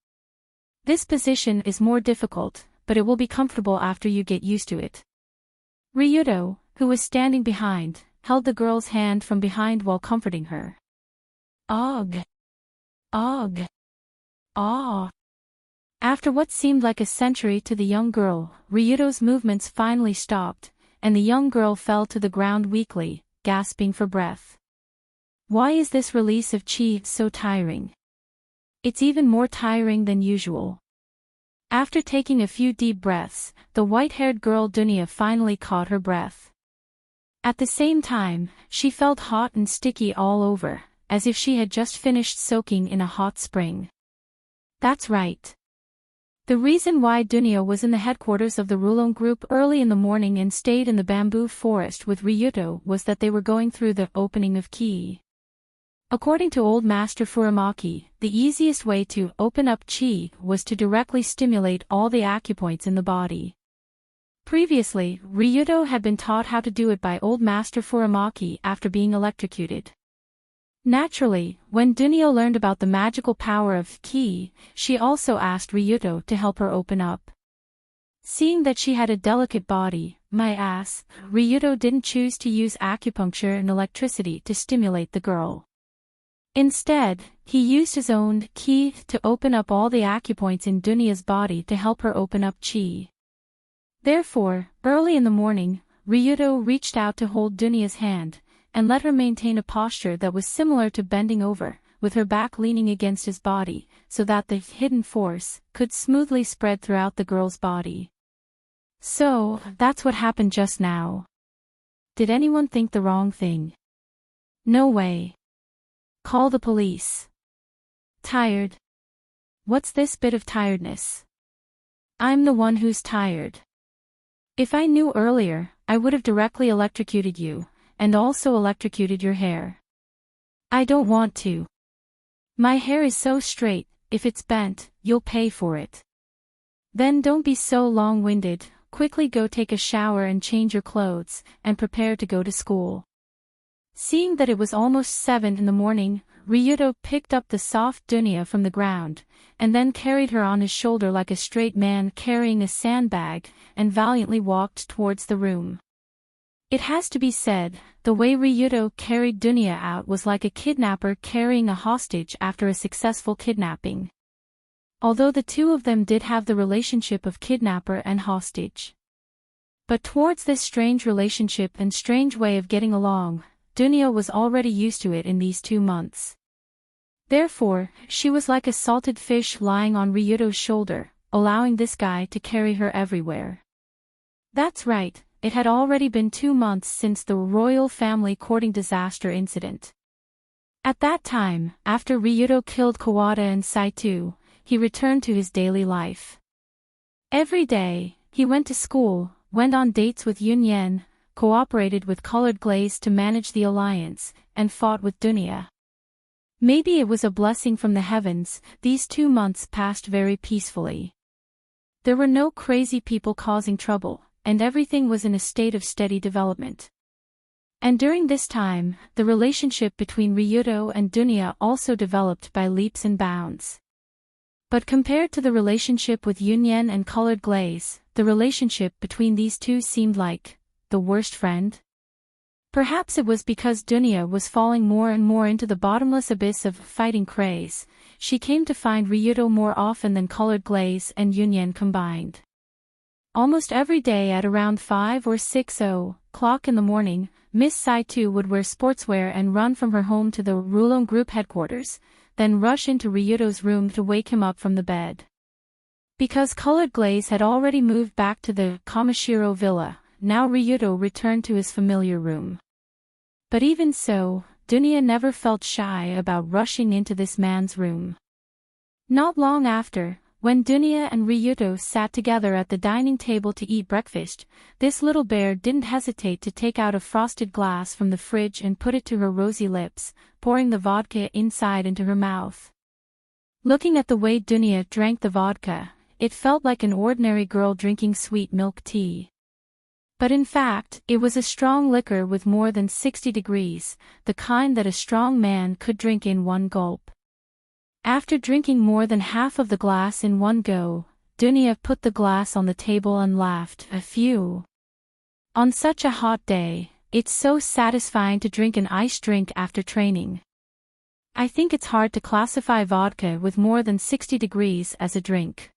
This position is more difficult, but it will be comfortable after you get used to it. Ryudo, who was standing behind, held the girl's hand from behind while comforting her. Ugh. Ugh. Ah. After what seemed like a century to the young girl, Ryudo's movements finally stopped, and the young girl fell to the ground weakly, gasping for breath. Why is this release of chi so tiring? It's even more tiring than usual. After taking a few deep breaths, the white-haired girl Dunya finally caught her breath. At the same time, she felt hot and sticky all over, as if she had just finished soaking in a hot spring. That's right. The reason why Dunya was in the headquarters of the Rollercoasters group early in the morning and stayed in the bamboo forest with Ryudo was that they were going through the opening of ki. According to Old Master Furamaki, the easiest way to open up chi was to directly stimulate all the acupoints in the body. Previously, Ryudo had been taught how to do it by Old Master Furamaki after being electrocuted. Naturally, when Dunya learned about the magical power of ki, she also asked Ryudo to help her open up. Seeing that she had a delicate body, Ryudo didn't choose to use acupuncture and electricity to stimulate the girl. Instead, he used his own ki to open up all the acupoints in Dunya's body to help her open up chi. Therefore, early in the morning, Ryudo reached out to hold Dunya's hand, and let her maintain a posture that was similar to bending over, with her back leaning against his body, so that the hidden force could smoothly spread throughout the girl's body. So, that's what happened just now. Did anyone think the wrong thing? No way. Call the police. Tired? What's this bit of tiredness? I'm the one who's tired. If I knew earlier, I would have directly electrocuted you, and also electrocuted your hair. I don't want to. My hair is so straight, if it's bent, you'll pay for it. Then don't be so long-winded, quickly go take a shower and change your clothes, and prepare to go to school. Seeing that it was almost 7 in the morning, Ryudo picked up the soft Dunya from the ground, and then carried her on his shoulder like a straight man carrying a sandbag, and valiantly walked towards the room. It has to be said, the way Ryudo carried Dunya out was like a kidnapper carrying a hostage after a successful kidnapping. Although the two of them did have the relationship of kidnapper and hostage. But towards this strange relationship and strange way of getting along, Dunya was already used to it in these 2 months. Therefore, she was like a salted fish lying on Ryudo's shoulder, allowing this guy to carry her everywhere. That's right. It had already been 2 months since the royal family courting disaster incident. At that time, after Ryudo killed Kawada and Saito, he returned to his daily life. Every day, he went to school, went on dates with Yunyen, cooperated with Colored Glaze to manage the alliance, and fought with Dunya. Maybe it was a blessing from the heavens, these 2 months passed very peacefully. There were no crazy people causing trouble, and everything was in a state of steady development. And during this time, the relationship between Ryudo and Dunya also developed by leaps and bounds. But compared to the relationship with Yunyen and Colored Glaze, the relationship between these two seemed like the worst friend? Perhaps it was because Dunya was falling more and more into the bottomless abyss of fighting craze. She came to find Ryudo more often than Colored Glaze and Yunyen combined. Almost every day at around 5 or 6 o'clock in the morning, Miss Saito would wear sportswear and run from her home to the Rollercoasters group headquarters, then rush into Ryudo's room to wake him up from the bed. Because Colored Glaze had already moved back to the Kamishiro villa, now Ryuto returned to his familiar room. But even so, Dunya never felt shy about rushing into this man's room. Not long after, when Dunya and Ryuto sat together at the dining table to eat breakfast, this little bear didn't hesitate to take out a frosted glass from the fridge and put it to her rosy lips, pouring the vodka inside into her mouth. Looking at the way Dunya drank the vodka, it felt like an ordinary girl drinking sweet milk tea. But in fact, it was a strong liquor with more than 60 degrees, the kind that a strong man could drink in one gulp. After drinking more than half of the glass in one go, Dunya put the glass on the table and laughed. Phew. On such a hot day, it's so satisfying to drink an iced drink after training. I think it's hard to classify vodka with more than 60 degrees as a drink.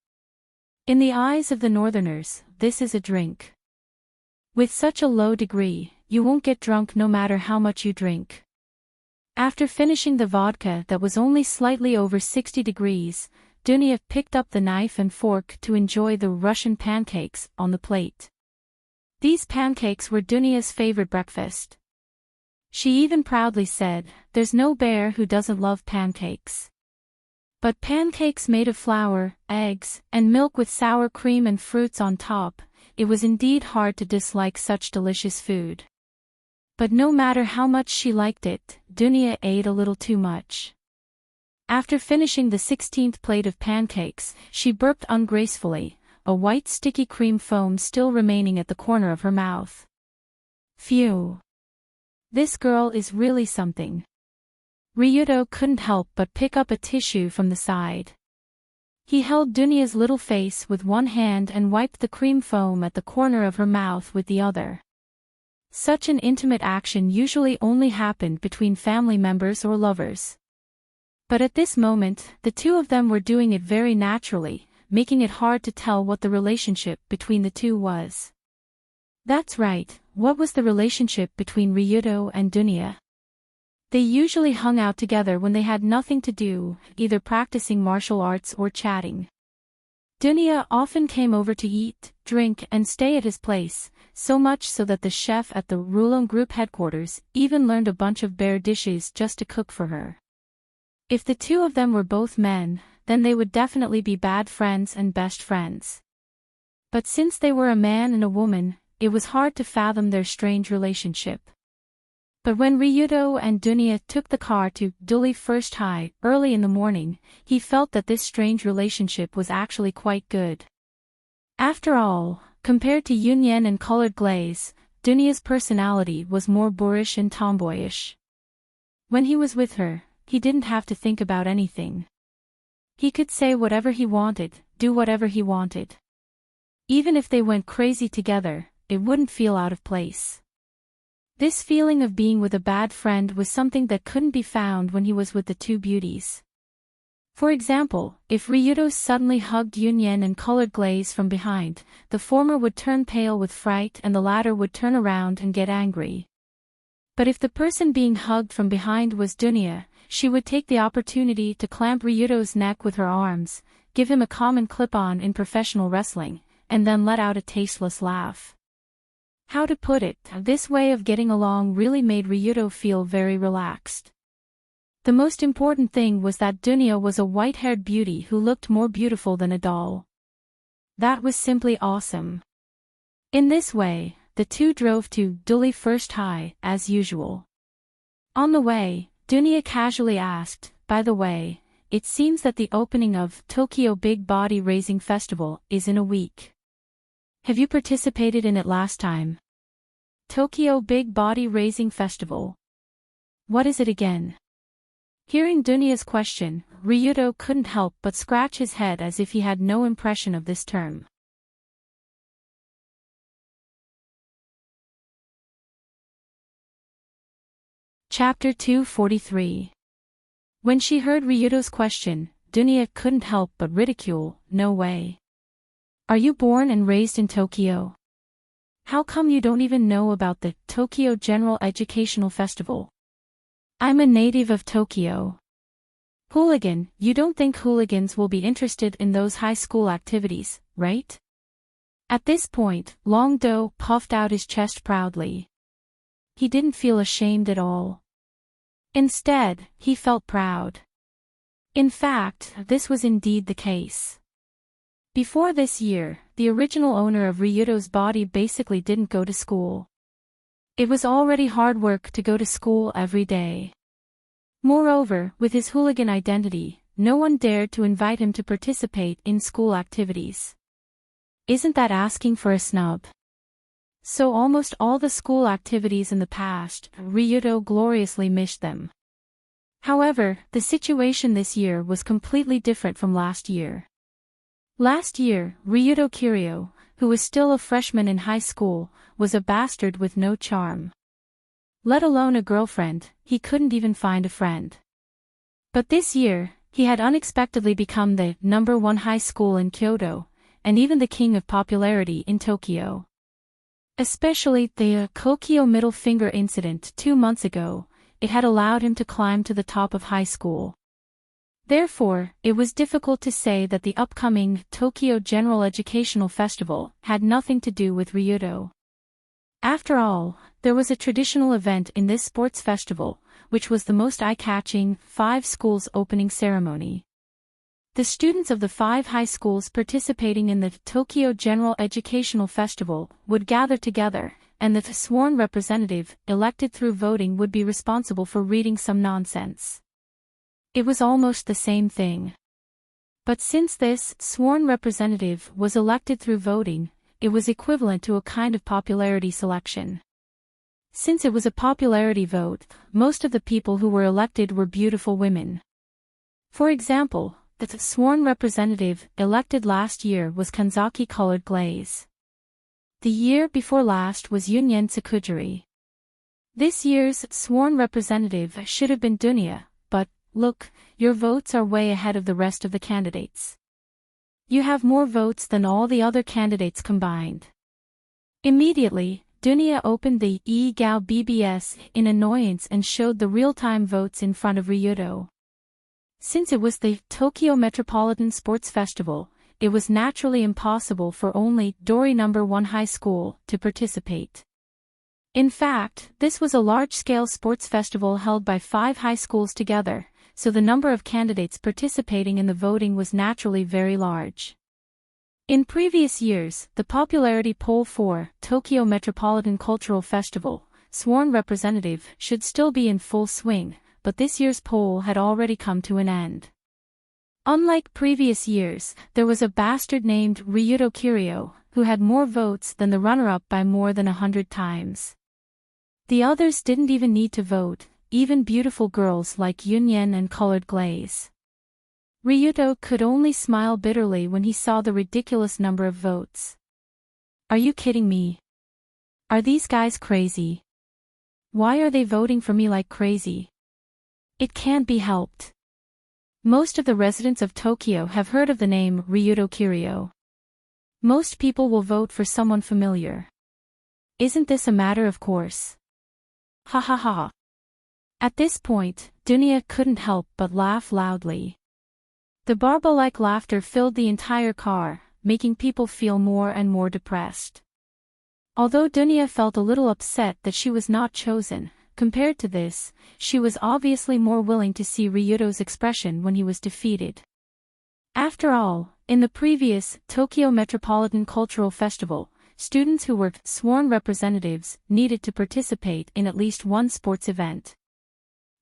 In the eyes of the Northerners, this is a drink. With such a low degree, you won't get drunk no matter how much you drink. After finishing the vodka that was only slightly over 60 degrees, Dunya picked up the knife and fork to enjoy the Russian pancakes on the plate. These pancakes were Dunya's favorite breakfast. She even proudly said, "There's no bear who doesn't love pancakes." But pancakes made of flour, eggs, and milk with sour cream and fruits on top, it was indeed hard to dislike such delicious food. But no matter how much she liked it, Dunya ate a little too much. After finishing the 16th plate of pancakes, she burped ungracefully, a white sticky cream foam still remaining at the corner of her mouth. Phew. This girl is really something. Ryuto couldn't help but pick up a tissue from the side. He held Dunya's little face with one hand and wiped the cream foam at the corner of her mouth with the other. Such an intimate action usually only happened between family members or lovers. But at this moment, the two of them were doing it very naturally, making it hard to tell what the relationship between the two was. That's right, what was the relationship between Ryuto and Dunya? They usually hung out together when they had nothing to do, either practicing martial arts or chatting. Dunya often came over to eat, drink and stay at his place, so much so that the chef at the Rollercoasters group headquarters even learned a bunch of bear dishes just to cook for her. If the two of them were both men, then they would definitely be bad friends and best friends. But since they were a man and a woman, it was hard to fathom their strange relationship. But when Ryuto and Dunya took the car to Duli First High early in the morning, he felt that this strange relationship was actually quite good. After all, compared to Yunyen and Colored Glaze, Dunya's personality was more boorish and tomboyish. When he was with her, he didn't have to think about anything. He could say whatever he wanted, do whatever he wanted. Even if they went crazy together, it wouldn't feel out of place. This feeling of being with a bad friend was something that couldn't be found when he was with the two beauties. For example, if Ryuto suddenly hugged Yunyen and Colored Glaze from behind, the former would turn pale with fright and the latter would turn around and get angry. But if the person being hugged from behind was Dunya, she would take the opportunity to clamp Ryuto's neck with her arms, give him a common clip-on in professional wrestling, and then let out a tasteless laugh. How to put it, this way of getting along really made Ryuto feel very relaxed. The most important thing was that Dunya was a white-haired beauty who looked more beautiful than a doll. That was simply awesome. In this way, the two drove to Duli First High, as usual. On the way, Dunya casually asked, "By the way, it seems that the opening of Tokyo Big Body Raising Festival is in a week. Have you participated in it last time?" Tokyo Big Body Raising Festival. What is it again? Hearing Dunya's question, Ryuto couldn't help but scratch his head as if he had no impression of this term. Chapter 243. When she heard Ryuto's question, Dunya couldn't help but ridicule, "No way. Are you born and raised in Tokyo? How come you don't even know about the Tokyo General Educational Festival? I'm a native of Tokyo." "Hooligan, you don't think hooligans will be interested in those high school activities, right?" At this point, Long Do puffed out his chest proudly. He didn't feel ashamed at all. Instead, he felt proud. In fact, this was indeed the case. Before this year, the original owner of Ryudo's body basically didn't go to school. It was already hard work to go to school every day. Moreover, with his hooligan identity, no one dared to invite him to participate in school activities. Isn't that asking for a snub? So almost all the school activities in the past, Ryudo gloriously missed them. However, the situation this year was completely different from last year. Last year, Ryudo Kiryu, who was still a freshman in high school, was a bastard with no charm. Let alone a girlfriend, he couldn't even find a friend. But this year, he had unexpectedly become the #1 high school in Kyoto, and even the king of popularity in Tokyo. Especially the Kokyo middle finger incident 2 months ago, it had allowed him to climb to the top of high school. Therefore, it was difficult to say that the upcoming Tokyo General Educational Festival had nothing to do with Ryudo. After all, there was a traditional event in this sports festival, which was the most eye-catching 5 schools opening ceremony. The students of the 5 high schools participating in the Tokyo General Educational Festival would gather together, and the sworn representative, elected through voting, would be responsible for reading some nonsense. It was almost the same thing. But since this sworn representative was elected through voting, it was equivalent to a kind of popularity selection. Since it was a popularity vote, most of the people who were elected were beautiful women. For example, the sworn representative elected last year was Kanzaki Colored Glaze. The year before last was Yunyen Tsukujiri. This year's sworn representative should have been Dunya, but, look, your votes are way ahead of the rest of the candidates. You have more votes than all the other candidates combined. Immediately, Dunya opened the e-Gao BBS in annoyance and showed the real-time votes in front of Ryudo. Since it was the Tokyo Metropolitan Sports Festival, it was naturally impossible for only Dori #1 high school to participate. In fact, this was a large-scale sports festival held by 5 high schools together, so the number of candidates participating in the voting was naturally very large. In previous years, the popularity poll for Tokyo Metropolitan Cultural Festival, sworn representative, should still be in full swing, but this year's poll had already come to an end. Unlike previous years, there was a bastard named Ryudo Kiryu, who had more votes than the runner-up by more than 100 times. The others didn't even need to vote, even beautiful girls like Yunyen and Colored Glaze. Ryudo could only smile bitterly when he saw the ridiculous number of votes. Are you kidding me? Are these guys crazy? Why are they voting for me like crazy? It can't be helped. Most of the residents of Tokyo have heard of the name Ryudo Kiryu. Most people will vote for someone familiar. Isn't this a matter of course? Ha ha ha. At this point, Dunya couldn't help but laugh loudly. The Barba-like laughter filled the entire car, making people feel more and more depressed. Although Dunya felt a little upset that she was not chosen, compared to this, she was obviously more willing to see Ryudo's expression when he was defeated. After all, in the previous Tokyo Metropolitan Cultural Festival, students who were sworn representatives needed to participate in at least one sports event.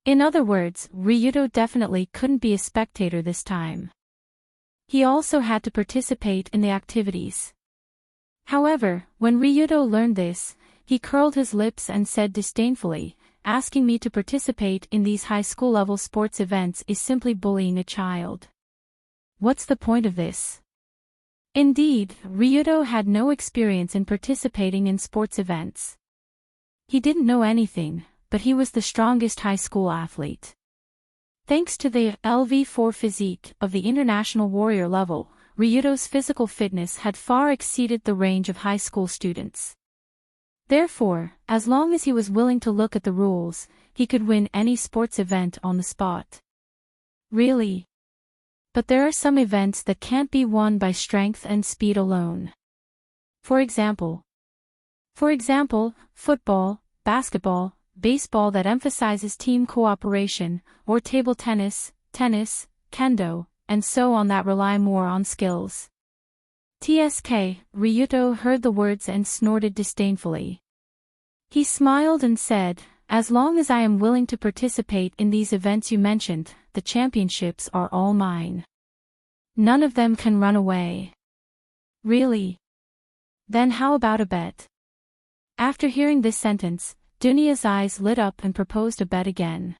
In other words, Ryudo definitely couldn't be a spectator this time. He also had to participate in the activities. However, when Ryudo learned this, he curled his lips and said disdainfully, "Asking me to participate in these high school level sports events is simply bullying a child. What's the point of this?" Indeed, Ryudo had no experience in participating in sports events. He didn't know anything, but he was the strongest high school athlete. Thanks to the LV4 physique of the international warrior level, Ryudo's physical fitness had far exceeded the range of high school students. Therefore, as long as he was willing to look at the rules, he could win any sports event on the spot. Really? But there are some events that can't be won by strength and speed alone. For example, football, basketball, baseball that emphasizes team cooperation, or table tennis, kendo, and so on that rely more on skills. TSK, Ryuto heard the words and snorted disdainfully. He smiled and said, "As long as I am willing to participate in these events you mentioned, the championships are all mine. None of them can run away." "Really? Then how about a bet?" After hearing this sentence, Dunia's eyes lit up and proposed a bet again.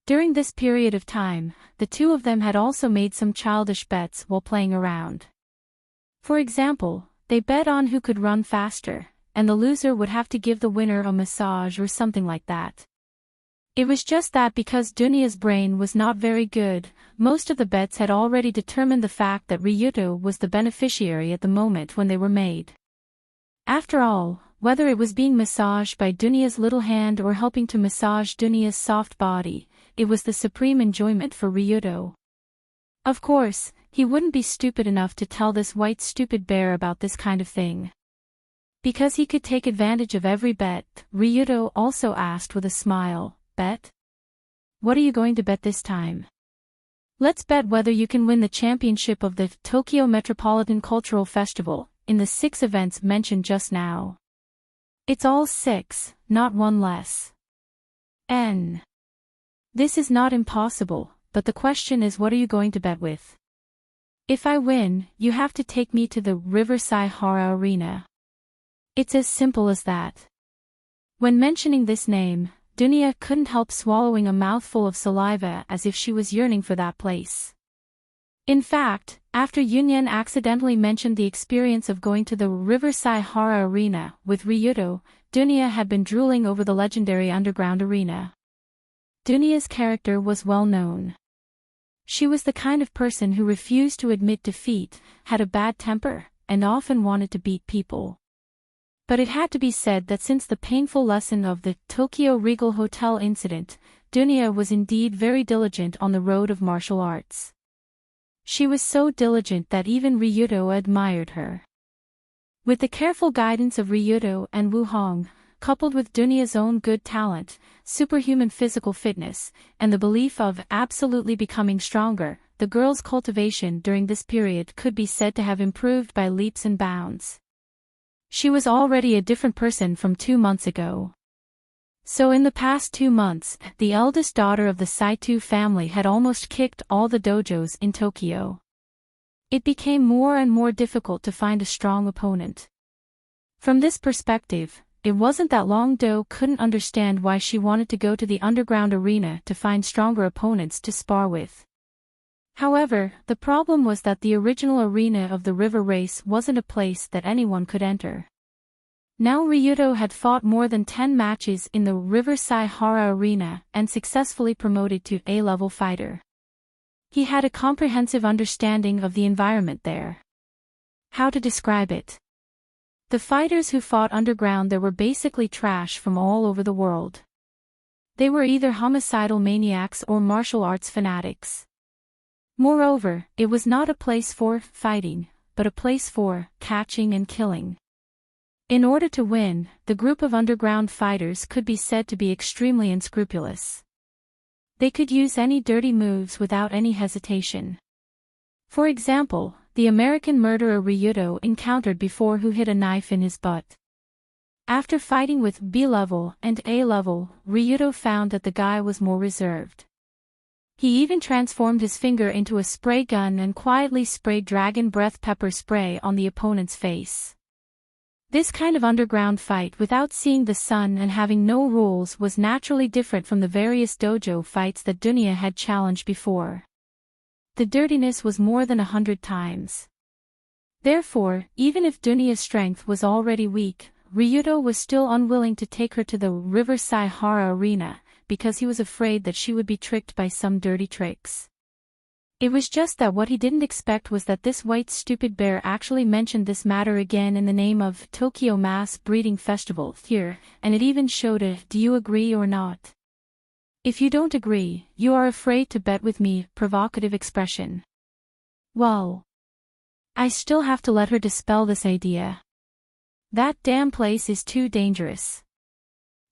During this period of time, the two of them had also made some childish bets while playing around. For example, they bet on who could run faster, and the loser would have to give the winner a massage or something like that. It was just that because Dunia's brain was not very good, most of the bets had already determined the fact that Ryuto was the beneficiary at the moment when they were made. After all, whether it was being massaged by Dunia's little hand or helping to massage Dunia's soft body, it was the supreme enjoyment for Ryuto. Of course, he wouldn't be stupid enough to tell this white stupid bear about this kind of thing. Because he could take advantage of every bet, Ryuto also asked with a smile, "Bet? What are you going to bet this time?" "Let's bet whether you can win the championship of the Tokyo Metropolitan Cultural Festival, in the 6 events mentioned just now. It's all 6, not one less. This is not impossible, but the question is, what are you going to bet with? If I win, you have to take me to the Riverside Hara Arena. It's as simple as that." When mentioning this name, Dunia couldn't help swallowing a mouthful of saliva as if she was yearning for that place. In fact, after Yunyan accidentally mentioned the experience of going to the Riverside Hara Arena with Ryuto, Dunia had been drooling over the legendary underground arena. Dunia's character was well known. She was the kind of person who refused to admit defeat, had a bad temper, and often wanted to beat people. But it had to be said that since the painful lesson of the Tokyo Regal Hotel incident, Dunia was indeed very diligent on the road of martial arts. She was so diligent that even Ryuto admired her. With the careful guidance of Ryuto and Wu Hong, coupled with Dunia's own good talent, superhuman physical fitness, and the belief of absolutely becoming stronger, the girl's cultivation during this period could be said to have improved by leaps and bounds. She was already a different person from 2 months ago. So in the past 2 months, the eldest daughter of the Saito family had almost kicked all the dojos in Tokyo. It became more and more difficult to find a strong opponent. From this perspective, it wasn't that Long Do couldn't understand why she wanted to go to the underground arena to find stronger opponents to spar with. However, the problem was that the original arena of the river race wasn't a place that anyone could enter. Now Ryuto had fought more than 10 matches in the Riverside Hara Arena and successfully promoted to A-level fighter. He had a comprehensive understanding of the environment there. How to describe it? The fighters who fought underground there were basically trash from all over the world. They were either homicidal maniacs or martial arts fanatics. Moreover, it was not a place for fighting, but a place for catching and killing. In order to win, the group of underground fighters could be said to be extremely unscrupulous. They could use any dirty moves without any hesitation. For example, the American murderer Ryuto encountered before who hid a knife in his butt. After fighting with B-level and A-level, Ryuto found that the guy was more reserved. He even transformed his finger into a spray gun and quietly sprayed dragon breath pepper spray on the opponent's face. This kind of underground fight without seeing the sun and having no rules was naturally different from the various dojo fights that Dunia had challenged before. The dirtiness was more than 100 times. Therefore, even if Dunia's strength was already weak, Ryuto was still unwilling to take her to the Riverside Hara Arena, because he was afraid that she would be tricked by some dirty tricks. It was just that what he didn't expect was that this white stupid bear actually mentioned this matter again in the name of Tokyo Mass Breeding Festival here, and it even showed a "do you agree or not? If you don't agree, you are afraid to bet with me" provocative expression. Well, I still have to let her dispel this idea. That damn place is too dangerous.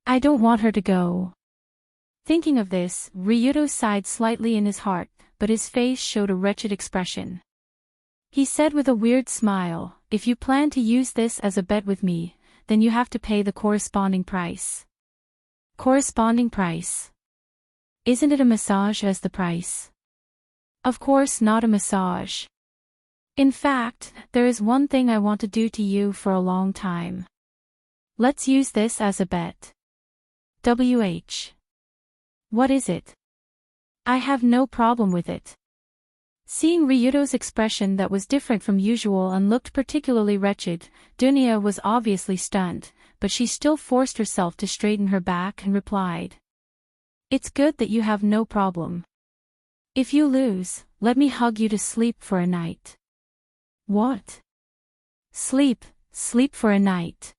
I don't want her to go. Thinking of this, Ryuto sighed slightly in his heart, but his face showed a wretched expression. He said with a weird smile, "If you plan to use this as a bet with me, then you have to pay the corresponding price." Corresponding price? Isn't it a massage as the price? Of course not a massage. In fact, there is one thing I want to do to you for a long time. Let's use this as a bet. What is it? I have no problem with it. Seeing Ryuto's expression that was different from usual and looked particularly wretched, Dunya was obviously stunned, but she still forced herself to straighten her back and replied. It's good that you have no problem. If you lose, let me hug you to sleep for a night. What? Sleep for a night.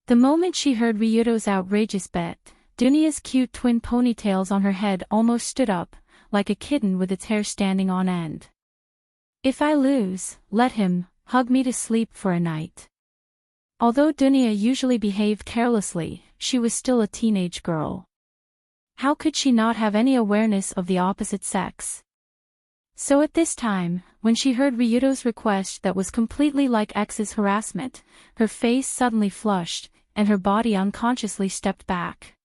The moment she heard Ryuto's outrageous bet, Dunya's cute twin ponytails on her head almost stood up, like a kitten with its hair standing on end. If I lose, let him hug me to sleep for a night. Although Dunya usually behaved carelessly, she was still a teenage girl. How could she not have any awareness of the opposite sex? So at this time, when she heard Ryuto's request that was completely like X's harassment, her face suddenly flushed, and her body unconsciously stepped back.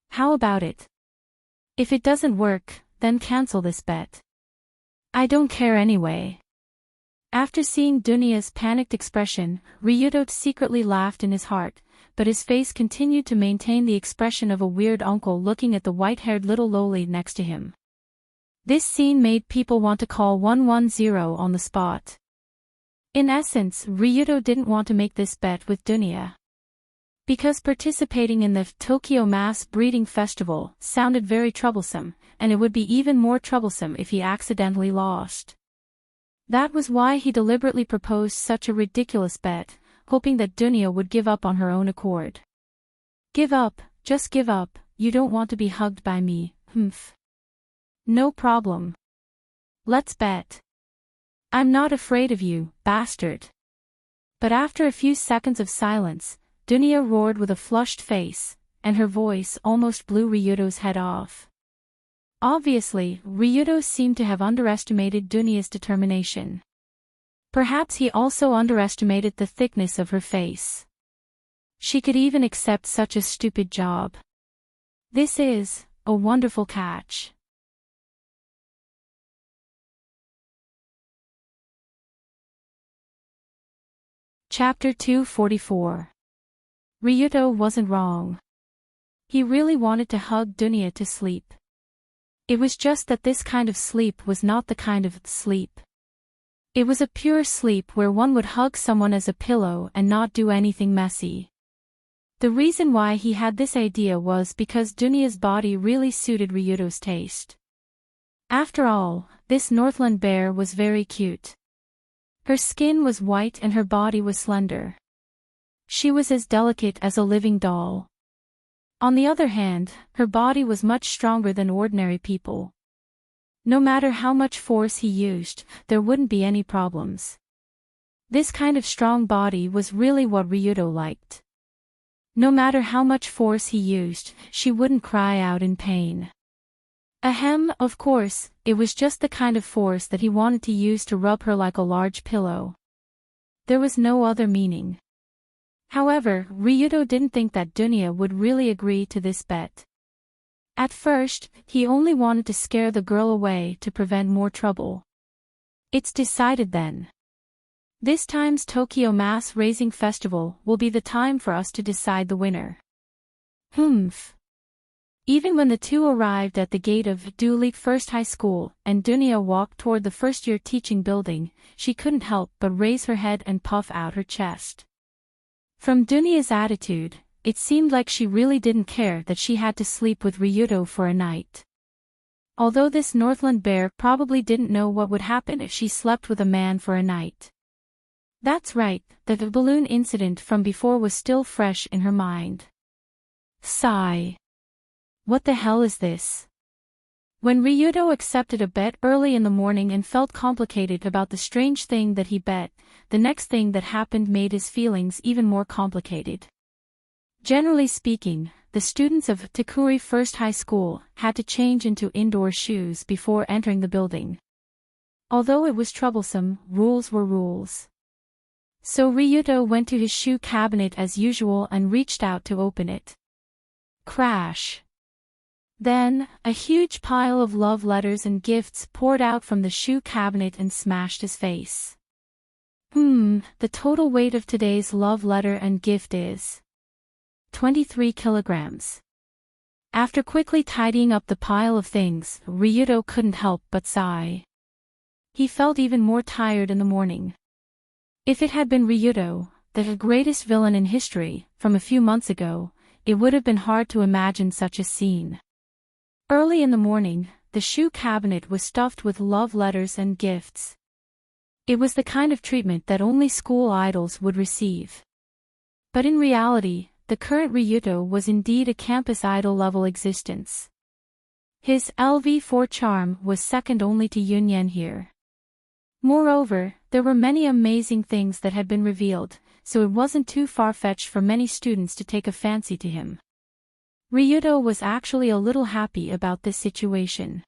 How about it? If it doesn't work, then cancel this bet. I don't care anyway. After seeing Dunya's panicked expression, Ryuto secretly laughed in his heart, but his face continued to maintain the expression of a weird uncle looking at the white-haired little loli next to him. This scene made people want to call 110 on the spot. In essence, Ryuto didn't want to make this bet with Dunya. Because participating in the Tokyo Mass Breeding Festival sounded very troublesome, and it would be even more troublesome if he accidentally lost. That was why he deliberately proposed such a ridiculous bet, hoping that Dunya would give up on her own accord. Give up, just give up, you don't want to be hugged by me, humph. No problem. Let's bet. I'm not afraid of you, bastard. But after a few seconds of silence, Dunya roared with a flushed face, and her voice almost blew Ryuto's head off. Obviously, Ryuto seemed to have underestimated Dunya's determination. Perhaps he also underestimated the thickness of her face. She could even accept such a stupid job. This is a wonderful catch. Chapter 244. Ryuto wasn't wrong. He really wanted to hug Dunya to sleep. It was just that this kind of sleep was not the kind of sleep. It was a pure sleep where one would hug someone as a pillow and not do anything messy. The reason why he had this idea was because Dunya's body really suited Ryuto's taste. After all, this Northland bear was very cute. Her skin was white and her body was slender. She was as delicate as a living doll. On the other hand, her body was much stronger than ordinary people. No matter how much force he used, there wouldn't be any problems. This kind of strong body was really what Ryuto liked. No matter how much force he used, she wouldn't cry out in pain. Ahem, of course, it was just the kind of force that he wanted to use to rub her like a large pillow. There was no other meaning. However, Ryuto didn't think that Dunya would really agree to this bet. At first, he only wanted to scare the girl away to prevent more trouble. It's decided then. This time's Tokyo Mass Raising Festival will be the time for us to decide the winner. Humph. Even when the two arrived at the gate of Dulik First High School and Dunya walked toward the first-year teaching building, she couldn't help but raise her head and puff out her chest. From Dunya's attitude, it seemed like she really didn't care that she had to sleep with Ryuto for a night. Although this Northland bear probably didn't know what would happen if she slept with a man for a night. That's right, the balloon incident from before was still fresh in her mind. Sigh. What the hell is this? When Ryudo accepted a bet early in the morning and felt complicated about the strange thing that he bet, the next thing that happened made his feelings even more complicated. Generally speaking, the students of Takuri First High School had to change into indoor shoes before entering the building. Although it was troublesome, rules were rules. So Ryudo went to his shoe cabinet as usual and reached out to open it. Crash! Then, a huge pile of love letters and gifts poured out from the shoe cabinet and smashed his face. The total weight of today's love letter and gift is 23 kilograms. After quickly tidying up the pile of things, Ryudo couldn't help but sigh. He felt even more tired in the morning. If it had been Ryudo, the greatest villain in history, from a few months ago, it would have been hard to imagine such a scene. Early in the morning, the shoe cabinet was stuffed with love letters and gifts. It was the kind of treatment that only school idols would receive. But in reality, the current Ryudo was indeed a campus idol-level existence. His LV4 charm was second only to Yunyen here. Moreover, there were many amazing things that had been revealed, so it wasn't too far-fetched for many students to take a fancy to him. Ryudo was actually a little happy about this situation.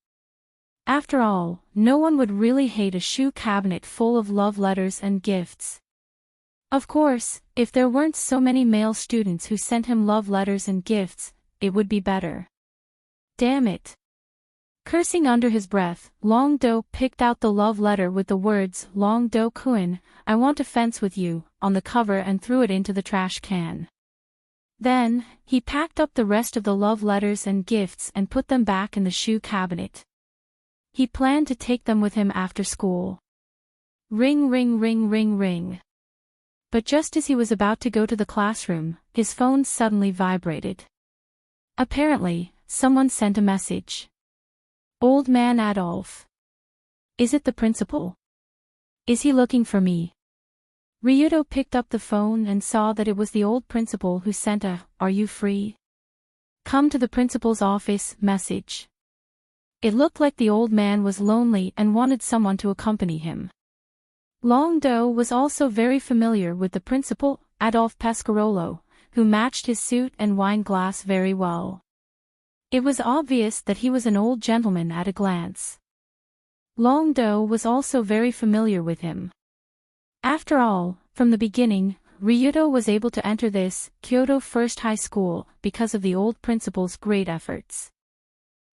After all, no one would really hate a shoe cabinet full of love letters and gifts. Of course, if there weren't so many male students who sent him love letters and gifts, it would be better. Damn it! Cursing under his breath, Long-do picked out the love letter with the words, Long-do-kun, I want a fence with you, on the cover and threw it into the trash can. Then, he packed up the rest of the love letters and gifts and put them back in the shoe cabinet. He planned to take them with him after school. Ring ring ring ring ring. But just as he was about to go to the classroom, his phone suddenly vibrated. Apparently, someone sent a message. Old man Adolf. Is it the principal? Is he looking for me? Ryudo picked up the phone and saw that it was the old principal who sent a, "Are you free? Come to the principal's office" message. It looked like the old man was lonely and wanted someone to accompany him. Long-do was also very familiar with the principal, Adolf Pescarolo, who matched his suit and wine glass very well. It was obvious that he was an old gentleman at a glance. Long-do was also very familiar with him. After all, from the beginning, Ryudo was able to enter this Kyoto First High School because of the old principal's great efforts.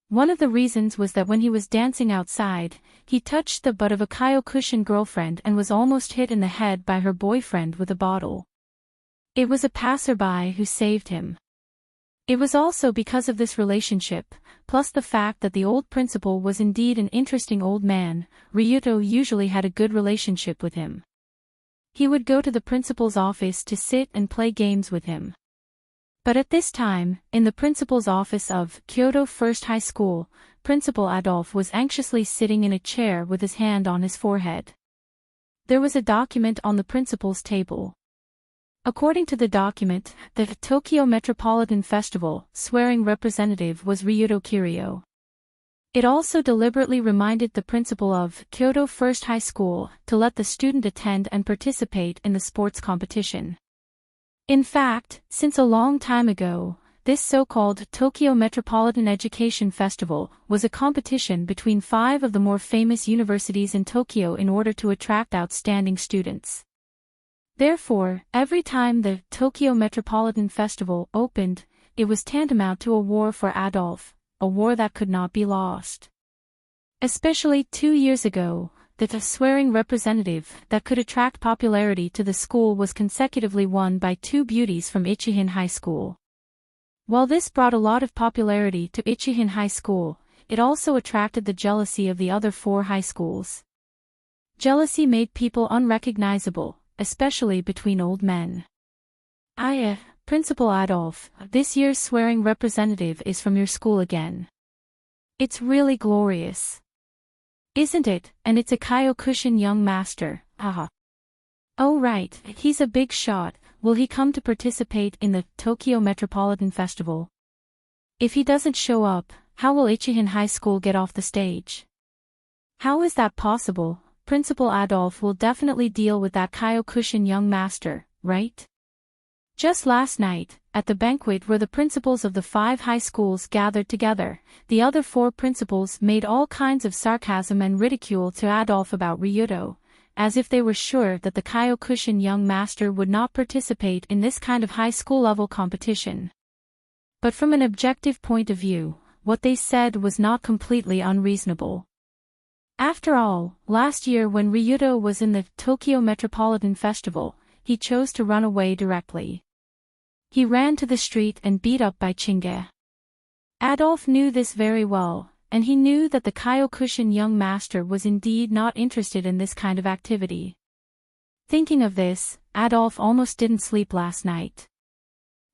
One of the reasons was that when he was dancing outside, he touched the butt of a Kyokushin girlfriend and was almost hit in the head by her boyfriend with a bottle. It was a passerby who saved him. It was also because of this relationship, plus the fact that the old principal was indeed an interesting old man, Ryudo usually had a good relationship with him. He would go to the principal's office to sit and play games with him. But at this time, in the principal's office of Kyoto First High School, Principal Adolf was anxiously sitting in a chair with his hand on his forehead. There was a document on the principal's table. According to the document, the Tokyo Metropolitan Festival swearing representative was Ryudo Kiryo. It also deliberately reminded the principal of Kyoto First High School to let the student attend and participate in the sports competition. In fact, since a long time ago, this so-called Tokyo Metropolitan Education Festival was a competition between 5 of the more famous universities in Tokyo in order to attract outstanding students. Therefore, every time the Tokyo Metropolitan Festival opened, it was tantamount to a war for Adolf, a war that could not be lost. Especially 2 years ago, the swearing representative that could attract popularity to the school was consecutively won by 2 beauties from Ichihin High School. While this brought a lot of popularity to Ichihin High School, it also attracted the jealousy of the other 4 high schools. Jealousy made people unrecognizable, especially between old men. Principal Adolf, this year's swearing representative is from your school again. It's really glorious. Isn't it? And it's a Kyokushin young master, haha. Oh right, he's a big shot. Will he come to participate in the Tokyo Metropolitan Festival? If he doesn't show up, how will Ichihan High School get off the stage? How is that possible? Principal Adolf will definitely deal with that Kyokushin young master, right? Just last night, at the banquet where the principals of the 5 high schools gathered together, the other 4 principals made all kinds of sarcasm and ridicule to Adolf about Ryuto, as if they were sure that the Kyokushin young master would not participate in this kind of high school level competition. But from an objective point of view, what they said was not completely unreasonable. After all, last year when Ryuto was in the Tokyo Metropolitan Festival, he chose to run away directly. He ran to the street and beat up by Chinge. Adolf knew this very well, and he knew that the Kyokushin young master was indeed not interested in this kind of activity. Thinking of this, Adolf almost didn't sleep last night.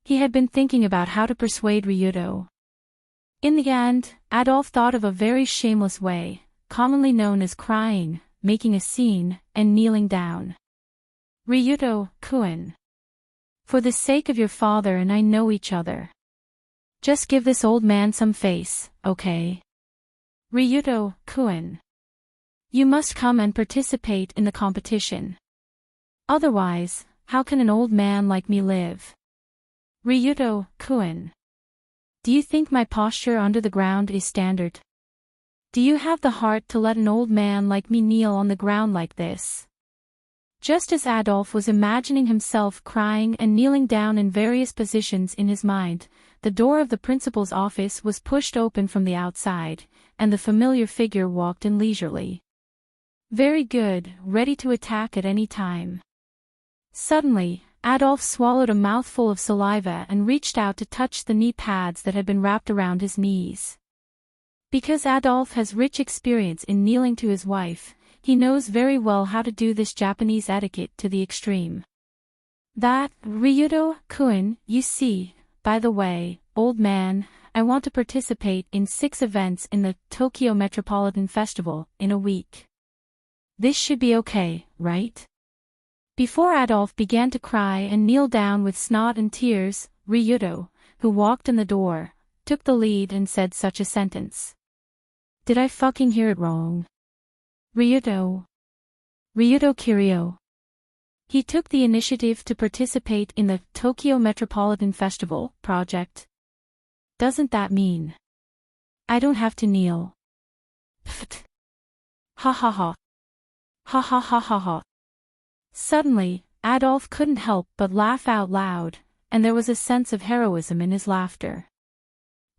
He had been thinking about how to persuade Ryuto. In the end, Adolf thought of a very shameless way, commonly known as crying, making a scene, and kneeling down. Ryuto-kun. For the sake of your father and I know each other. Just give this old man some face, okay? Ryuto-kun. You must come and participate in the competition. Otherwise, how can an old man like me live? Ryuto-kun. Do you think my posture under the ground is standard? Do you have the heart to let an old man like me kneel on the ground like this? Just as Adolf was imagining himself crying and kneeling down in various positions in his mind, the door of the principal's office was pushed open from the outside, and the familiar figure walked in leisurely. Very good, ready to attack at any time. Suddenly, Adolf swallowed a mouthful of saliva and reached out to touch the knee pads that had been wrapped around his knees. Because Adolf has rich experience in kneeling to his wife, he knows very well how to do this Japanese etiquette to the extreme. That, Ryuto-kun, you see, by the way, old man, I want to participate in 6 events in the Tokyo Metropolitan Festival in a week. This should be okay, right? Before Adolf began to cry and kneel down with snot and tears, Ryuto, who walked in the door, took the lead and said such a sentence. Did I fucking hear it wrong? Ryuto Kiryu. He took the initiative to participate in the Tokyo Metropolitan Festival project. Doesn't that mean I don't have to kneel? Pfft. Ha ha ha. Ha ha ha ha ha. Suddenly, Adolf couldn't help but laugh out loud, and there was a sense of heroism in his laughter.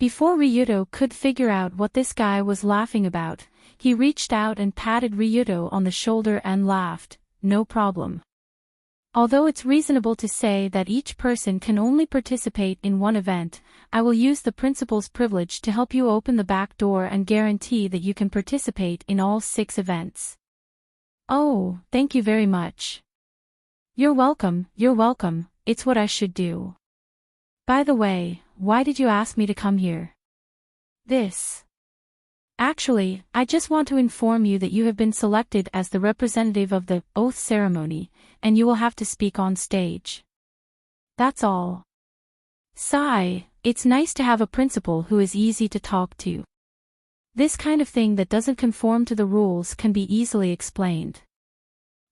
Before Ryuto could figure out what this guy was laughing about, he reached out and patted Ryuto on the shoulder and laughed, no problem. Although it's reasonable to say that each person can only participate in one event, I will use the principal's privilege to help you open the back door and guarantee that you can participate in all 6 events. Oh, thank you very much. You're welcome, it's what I should do. By the way, why did you ask me to come here? Actually, I just want to inform you that you have been selected as the representative of the oath ceremony, and you will have to speak on stage. That's all. Sigh, it's nice to have a principal who is easy to talk to. This kind of thing that doesn't conform to the rules can be easily explained.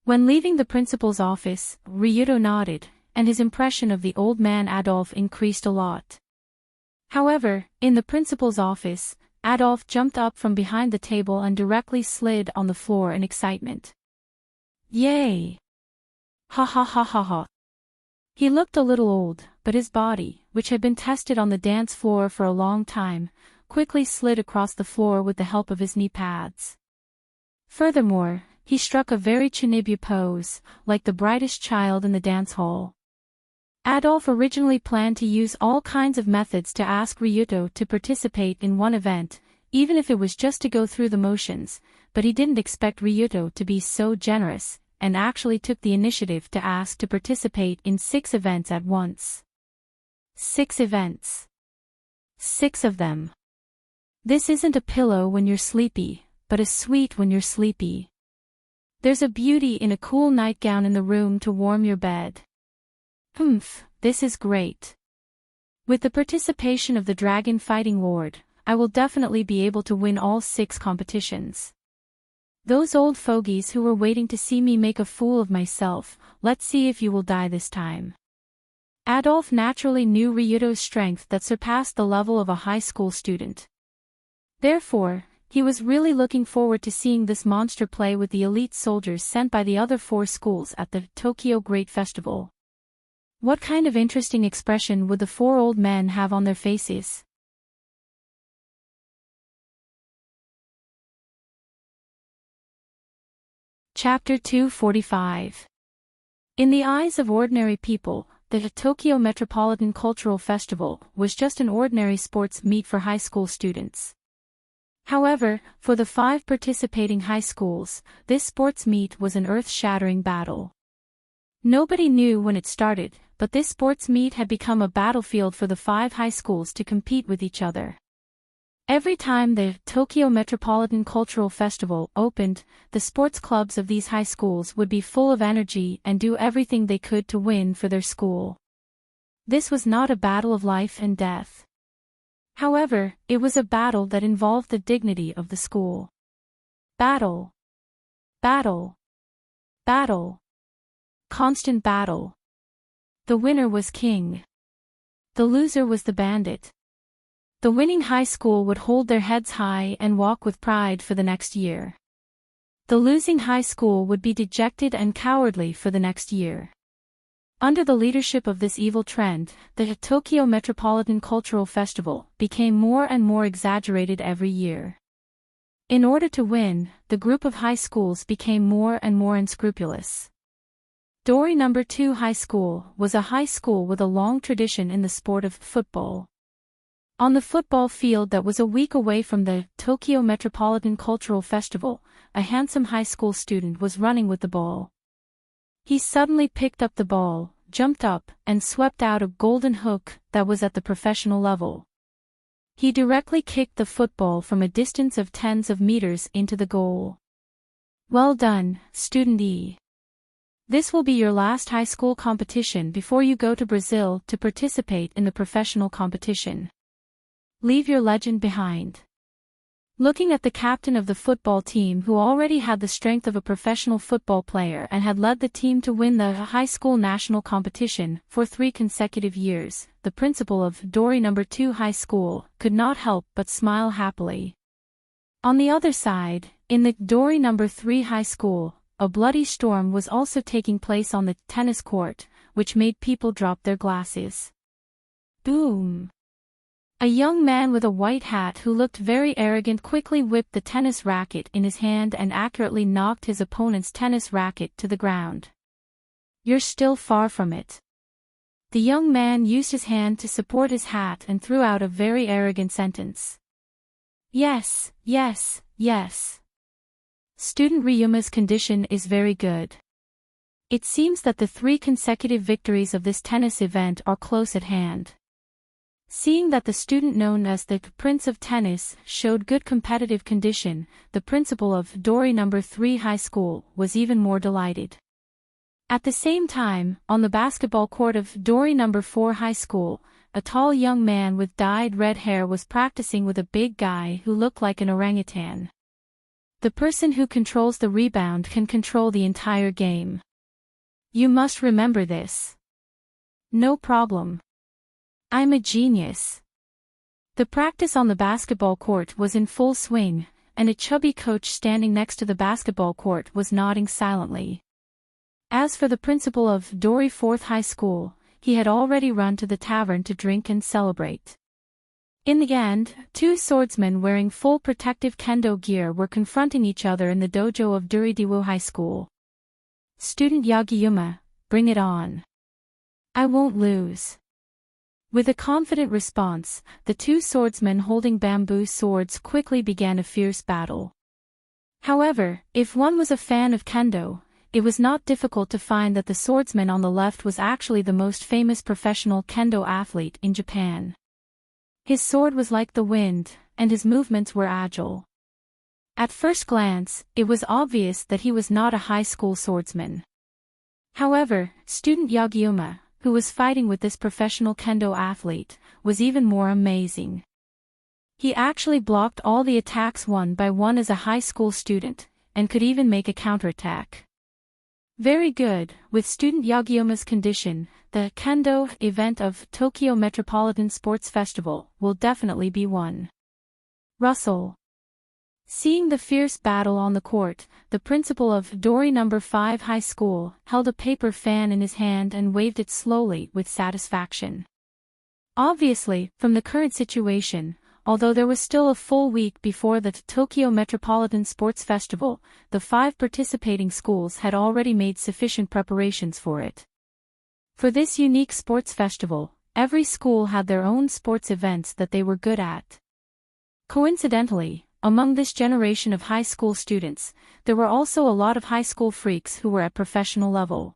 When leaving the principal's office, Ryuto nodded, and his impression of the old man Adolf increased a lot. However, in the principal's office, Adolf jumped up from behind the table and directly slid on the floor in excitement. Yay! Ha ha ha ha ha. He looked a little old, but his body, which had been tested on the dance floor for a long time, quickly slid across the floor with the help of his knee pads. Furthermore, he struck a very Chinibu pose, like the brightest child in the dance hall. Adolf originally planned to use all kinds of methods to ask Ryuto to participate in one event, even if it was just to go through the motions, but he didn't expect Ryuto to be so generous, and actually took the initiative to ask to participate in 6 events at once. 6 events. 6 of them. This isn't a pillow when you're sleepy, but a sweet when you're sleepy. There's a beauty in a cool nightgown in the room to warm your bed. This is great. With the participation of the dragon fighting lord, I will definitely be able to win all 6 competitions. Those old fogies who were waiting to see me make a fool of myself, let's see if you will die this time. Adolf naturally knew Ryuto's strength that surpassed the level of a high school student. Therefore, he was really looking forward to seeing this monster play with the elite soldiers sent by the other 4 schools at the Tokyo Great Festival. What kind of interesting expression would the 4 old men have on their faces? Chapter 245. In the eyes of ordinary people, the Tokyo Metropolitan Cultural Festival was just an ordinary sports meet for high school students. However, for the 5 participating high schools, this sports meet was an earth-shattering battle. Nobody knew when it started, but this sports meet had become a battlefield for the 5 high schools to compete with each other. Every time the Tokyo Metropolitan Cultural Festival opened, the sports clubs of these high schools would be full of energy and do everything they could to win for their school. This was not a battle of life and death. However, it was a battle that involved the dignity of the school. Battle. Battle. Battle. Constant battle. The winner was king. The loser was the bandit. The winning high school would hold their heads high and walk with pride for the next year. The losing high school would be dejected and cowardly for the next year. Under the leadership of this evil trend, the Tokyo Metropolitan Cultural Festival became more and more exaggerated every year. In order to win, the group of high schools became more and more unscrupulous. Dori No. 2 High School was a high school with a long tradition in the sport of football. On the football field that was a week away from the Tokyo Metropolitan Cultural Festival, a handsome high school student was running with the ball. He suddenly picked up the ball, jumped up, and swept out a golden hook that was at the professional level. He directly kicked the football from a distance of tens of meters into the goal. Well done, Student E. This will be your last high school competition before you go to Brazil to participate in the professional competition. Leave your legend behind. Looking at the captain of the football team who already had the strength of a professional football player and had led the team to win the high school national competition for 3 consecutive years, the principal of Dori No. 2 High School could not help but smile happily. On the other side, in the Dori No. 3 High School, a bloody storm was also taking place on the tennis court, which made people drop their glasses. Boom! A young man with a white hat who looked very arrogant quickly whipped the tennis racket in his hand and accurately knocked his opponent's tennis racket to the ground. You're still far from it. The young man used his hand to support his hat and threw out a very arrogant sentence. Yes, yes, yes. Student Ryuma's condition is very good. It seems that the 3 consecutive victories of this tennis event are close at hand. Seeing that the student known as the Prince of Tennis showed good competitive condition, the principal of Dori No. 3 High School was even more delighted. At the same time, on the basketball court of Dori No. 4 High School, a tall young man with dyed red hair was practicing with a big guy who looked like an orangutan. The person who controls the rebound can control the entire game. You must remember this. No problem. I'm a genius. The practice on the basketball court was in full swing, and a chubby coach standing next to the basketball court was nodding silently. As for the principal of Dori 4th High School, he had already run to the tavern to drink and celebrate. In the end, 2 swordsmen wearing full protective kendo gear were confronting each other in the dojo of Duridiwo High School. Student Yagiyama, bring it on. I won't lose. With a confident response, the 2 swordsmen holding bamboo swords quickly began a fierce battle. However, if one was a fan of kendo, it was not difficult to find that the swordsman on the left was actually the most famous professional kendo athlete in Japan. His sword was like the wind, and his movements were agile. At first glance, it was obvious that he was not a high school swordsman. However, student Yagiyama, who was fighting with this professional kendo athlete, was even more amazing. He actually blocked all the attacks one by one as a high school student, and could even make a counterattack. Very good. With student Yagioma's condition, the Kendo event of Tokyo Metropolitan Sports Festival will definitely be won. Russell. Seeing the fierce battle on the court, the principal of Dori No. 5 High School held a paper fan in his hand and waved it slowly with satisfaction. Obviously, from the current situation, although there was still a full week before the Tokyo Metropolitan Sports Festival, the 5 participating schools had already made sufficient preparations for it. For this unique sports festival, every school had their own sports events that they were good at. Coincidentally, among this generation of high school students, there were also a lot of high school freaks who were at professional level.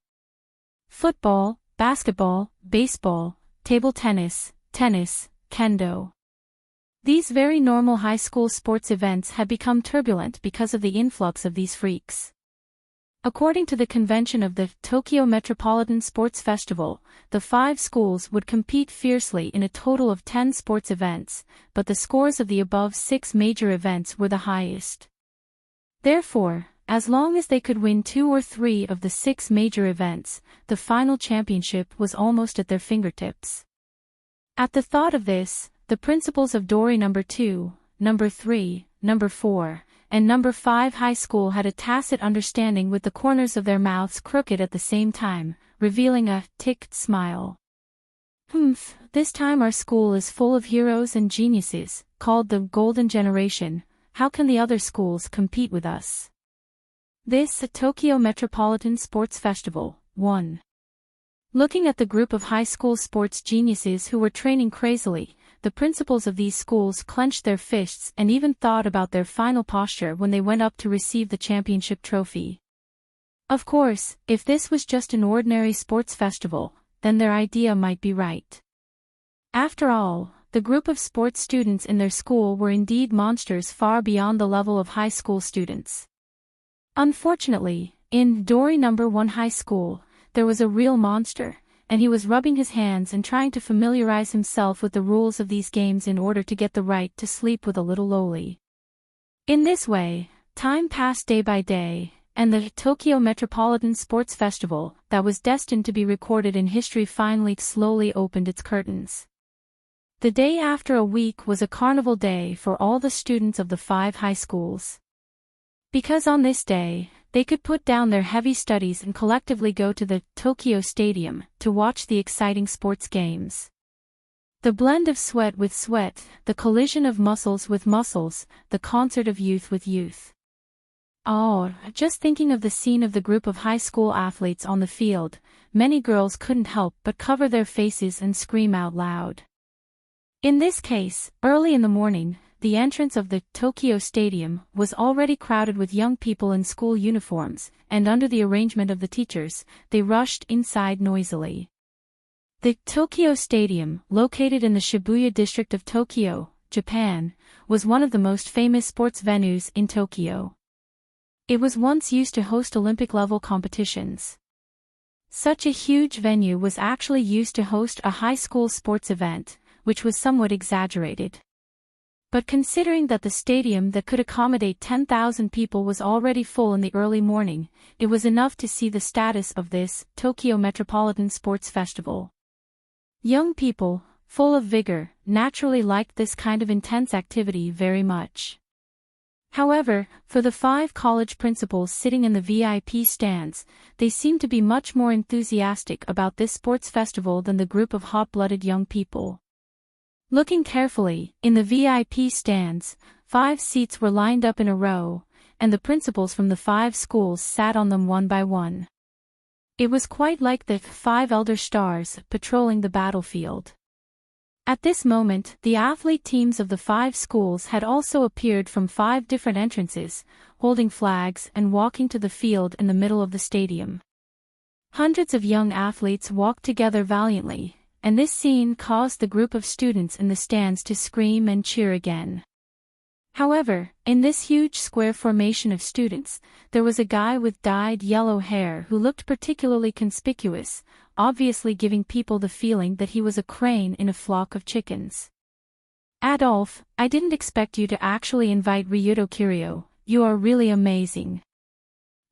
Football, basketball, baseball, table tennis, kendo. These very normal high school sports events had become turbulent because of the influx of these freaks. According to the convention of the Tokyo Metropolitan Sports Festival, the 5 schools would compete fiercely in a total of 10 sports events, but the scores of the above 6 major events were the highest. Therefore, as long as they could win 2 or 3 of the 6 major events, the final championship was almost at their fingertips. At the thought of this, the principals of Dori No. 2, No. 3, No. 4, and No. 5 High School had a tacit understanding with the corners of their mouths crooked at the same time, revealing a ticked smile. This time our school is full of heroes and geniuses, called the Golden Generation. How can the other schools compete with us? This Tokyo Metropolitan Sports Festival, 1. Looking at the group of high school sports geniuses who were training crazily, the principals of these schools clenched their fists and even thought about their final posture when they went up to receive the championship trophy. Of course, if this was just an ordinary sports festival, then their idea might be right. After all, the group of sports students in their school were indeed monsters far beyond the level of high school students. Unfortunately, in Dori No. 1 High School, there was a real monster, and he was rubbing his hands and trying to familiarize himself with the rules of these games in order to get the right to sleep with a little loli. In this way, time passed day by day, and the Tokyo Metropolitan Sports Festival, that was destined to be recorded in history, finally slowly opened its curtains. The day after a week was a carnival day for all the students of the 5 high schools. Because on this day, they could put down their heavy studies and collectively go to the Tokyo Stadium to watch the exciting sports games. The blend of sweat with sweat, the collision of muscles with muscles, the concert of youth with youth. Oh, just thinking of the scene of the group of high school athletes on the field, many girls couldn't help but cover their faces and scream out loud. In this case, early in the morning, the entrance of the Tokyo Stadium was already crowded with young people in school uniforms, and under the arrangement of the teachers, they rushed inside noisily. The Tokyo Stadium, located in the Shibuya district of Tokyo, Japan, was one of the most famous sports venues in Tokyo. It was once used to host Olympic-level competitions. Such a huge venue was actually used to host a high school sports event, which was somewhat exaggerated. But considering that the stadium that could accommodate 10,000 people was already full in the early morning, it was enough to see the status of this Tokyo Metropolitan Sports Festival. Young people, full of vigor, naturally liked this kind of intense activity very much. However, for the 5 college principals sitting in the VIP stands, they seemed to be much more enthusiastic about this sports festival than the group of hot-blooded young people. Looking carefully, in the VIP stands, 5 seats were lined up in a row, and the principals from the 5 schools sat on them one by one. It was quite like the 5 elder stars patrolling the battlefield. At this moment, the athlete teams of the 5 schools had also appeared from 5 different entrances, holding flags and walking to the field in the middle of the stadium. Hundreds of young athletes walked together valiantly, and this scene caused the group of students in the stands to scream and cheer again. However, in this huge square formation of students, there was a guy with dyed yellow hair who looked particularly conspicuous, obviously giving people the feeling that he was a crane in a flock of chickens. Adolf, I didn't expect you to actually invite Ryuto Kiryu, you are really amazing.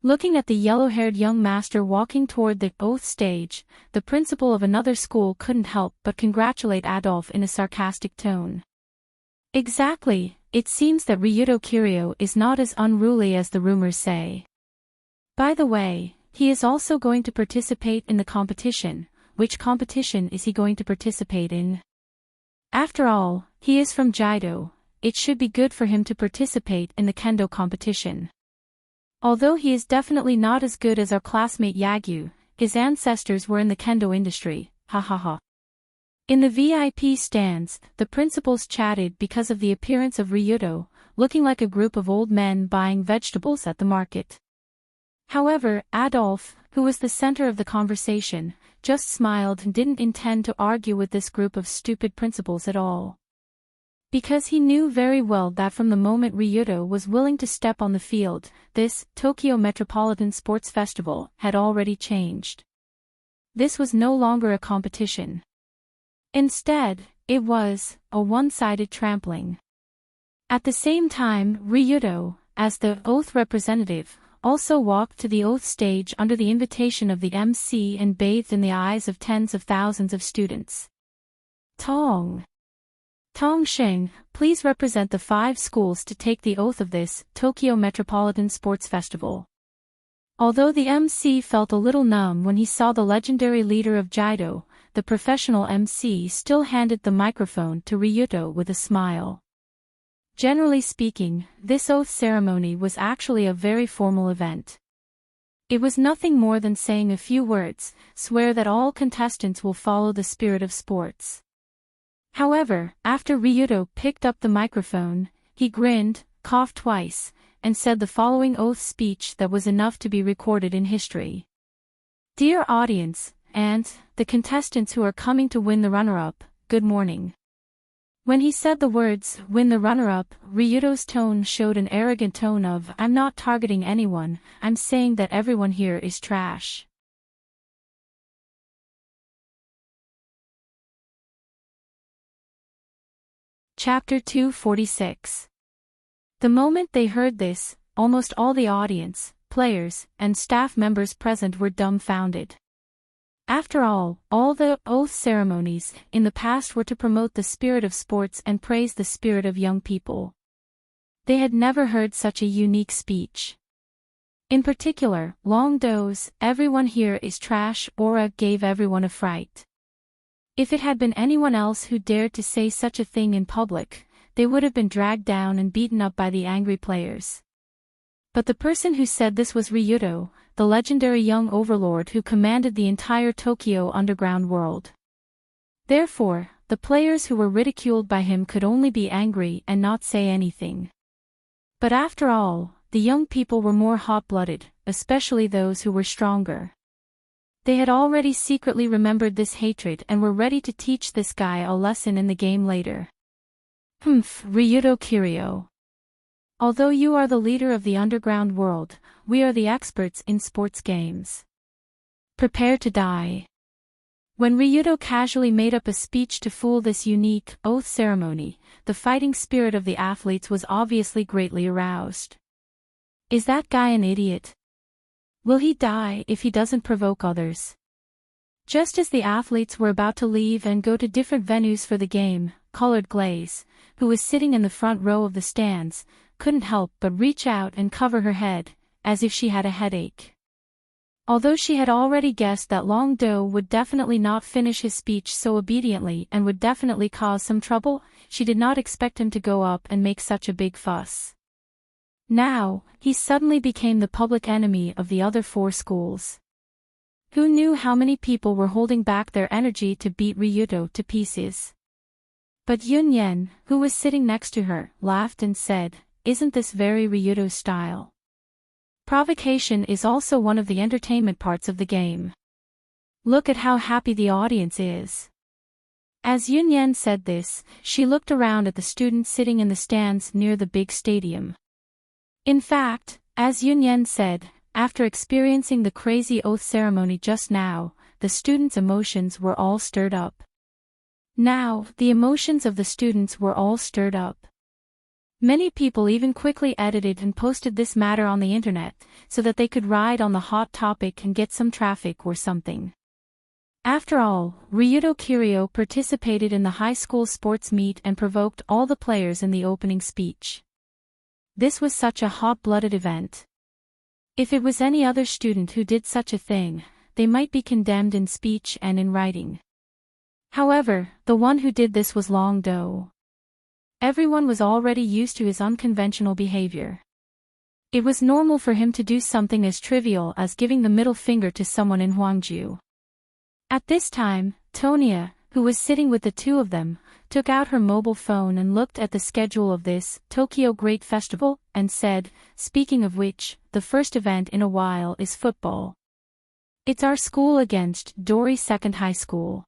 Looking at the yellow-haired young master walking toward the oath stage, the principal of another school couldn't help but congratulate Adolf in a sarcastic tone. Exactly, it seems that Ryuto Kiryu is not as unruly as the rumors say. By the way, he is also going to participate in the competition. Which competition is he going to participate in? After all, he is from Jido, it should be good for him to participate in the kendo competition. Although he is definitely not as good as our classmate Yagyu, his ancestors were in the kendo industry, ha ha ha. In the VIP stands, the principals chatted because of the appearance of Ryuto, looking like a group of old men buying vegetables at the market. However, Adolf, who was the center of the conversation, just smiled and didn't intend to argue with this group of stupid principals at all. Because he knew very well that from the moment Ryuto was willing to step on the field, this Tokyo Metropolitan Sports Festival had already changed. This was no longer a competition. Instead, it was a one-sided trampling. At the same time, Ryuto, as the oath representative, also walked to the oath stage under the invitation of the MC and bathed in the eyes of tens of thousands of students. Tongsheng, please represent the 5 schools to take the oath of this Tokyo Metropolitan Sports Festival. Although the MC felt a little numb when he saw the legendary leader of Jido, the professional MC still handed the microphone to Ryuto with a smile. Generally speaking, this oath ceremony was actually a very formal event. It was nothing more than saying a few words, swear that all contestants will follow the spirit of sports. However, after Ryuto picked up the microphone, he grinned, coughed twice, and said the following oath speech that was enough to be recorded in history. Dear audience, and the contestants who are coming to win the runner-up, good morning. When he said the words, win the runner-up, Ryuto's tone showed an arrogant tone of, I'm not targeting anyone, I'm saying that everyone here is trash. Chapter 246. The moment they heard this, almost all the audience, players, and staff members present were dumbfounded. After all the oath ceremonies in the past were to promote the spirit of sports and praise the spirit of young people. They had never heard such a unique speech. In particular, Long Do's everyone here is trash aura gave everyone a fright. If it had been anyone else who dared to say such a thing in public, they would have been dragged down and beaten up by the angry players. But the person who said this was Ryuto, the legendary young overlord who commanded the entire Tokyo underground world. Therefore, the players who were ridiculed by him could only be angry and not say anything. But after all, the young people were more hot-blooded, especially those who were stronger. They had already secretly remembered this hatred and were ready to teach this guy a lesson in the game later. Ryuto Kiryu. Although you are the leader of the underground world, we are the experts in sports games. Prepare to die. When Ryuto casually made up a speech to fool this unique oath ceremony, the fighting spirit of the athletes was obviously greatly aroused. Is that guy an idiot? Will he die if he doesn't provoke others? Just as the athletes were about to leave and go to different venues for the game, Colored Glaze, who was sitting in the front row of the stands, couldn't help but reach out and cover her head, as if she had a headache. Although she had already guessed that Long Do would definitely not finish his speech so obediently and would definitely cause some trouble, she did not expect him to go up and make such a big fuss. Now, he suddenly became the public enemy of the other 4 schools. Who knew how many people were holding back their energy to beat Ryuto to pieces? But Yunyen, who was sitting next to her, laughed and said, isn't this very Ryuto style? Provocation is also one of the entertainment parts of the game. Look at how happy the audience is. As Yunyen said this, she looked around at the students sitting in the stands near the big stadium. In fact, as Yunyen said, after experiencing the crazy oath ceremony just now, the students' emotions were all stirred up. Now, the emotions of the students were all stirred up. Many people even quickly edited and posted this matter on the internet, so that they could ride on the hot topic and get some traffic or something. After all, Ryuto Kiryu participated in the high school sports meet and provoked all the players in the opening speech. This was such a hot-blooded event. If it was any other student who did such a thing, they might be condemned in speech and in writing. However, the one who did this was Long Do. Everyone was already used to his unconventional behavior. It was normal for him to do something as trivial as giving the middle finger to someone in Hwangju. At this time, Tonya, who was sitting with the two of them, took out her mobile phone and looked at the schedule of this Tokyo Great Festival, and said, "Speaking of which, the first event in a while is football. It's our school against Dori Second High School.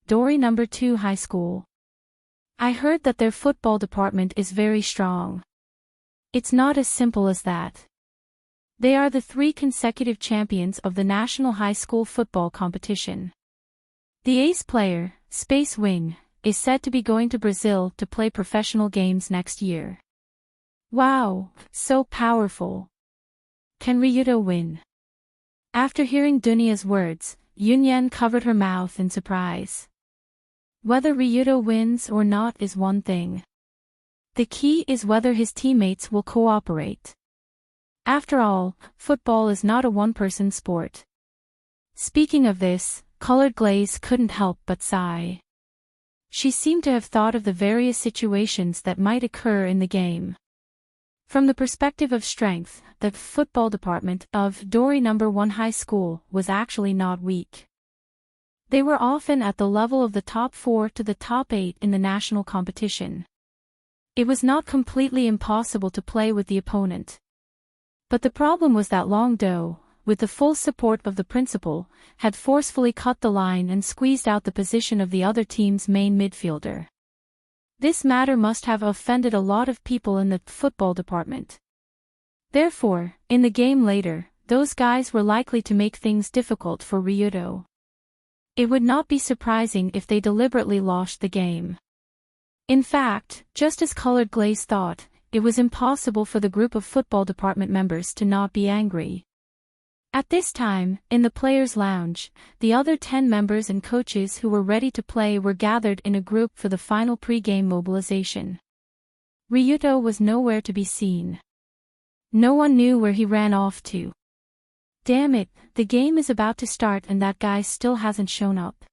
Dori Number 2 High School. I heard that their football department is very strong. It's not as simple as that. They are the 3 consecutive champions of the National High School Football Competition. The ace player, Space Wing, is said to be going to Brazil to play professional games next year. Wow, so powerful. Can Ryuto win?" After hearing Dunya's words, Yunyan covered her mouth in surprise. Whether Ryuto wins or not is one thing. The key is whether his teammates will cooperate. After all, football is not a one-person sport. Speaking of this, Colored Glaze couldn't help but sigh. She seemed to have thought of the various situations that might occur in the game. From the perspective of strength, the football department of Dori Number 1 High School was actually not weak. They were often at the level of the top 4 to the top 8 in the national competition. It was not completely impossible to play with the opponent. But the problem was that Long Do, with the full support of the principal, had forcefully cut the line and squeezed out the position of the other team's main midfielder. This matter must have offended a lot of people in the football department. Therefore, in the game later, those guys were likely to make things difficult for Ryuto. It would not be surprising if they deliberately lost the game. In fact, just as Colored Glaze thought, it was impossible for the group of football department members to not be angry. At this time, in the players' lounge, the other 10 members and coaches who were ready to play were gathered in a group for the final pre-game mobilization. Ryuto was nowhere to be seen. No one knew where he ran off to. Damn it, the game is about to start and that guy still hasn't shown up.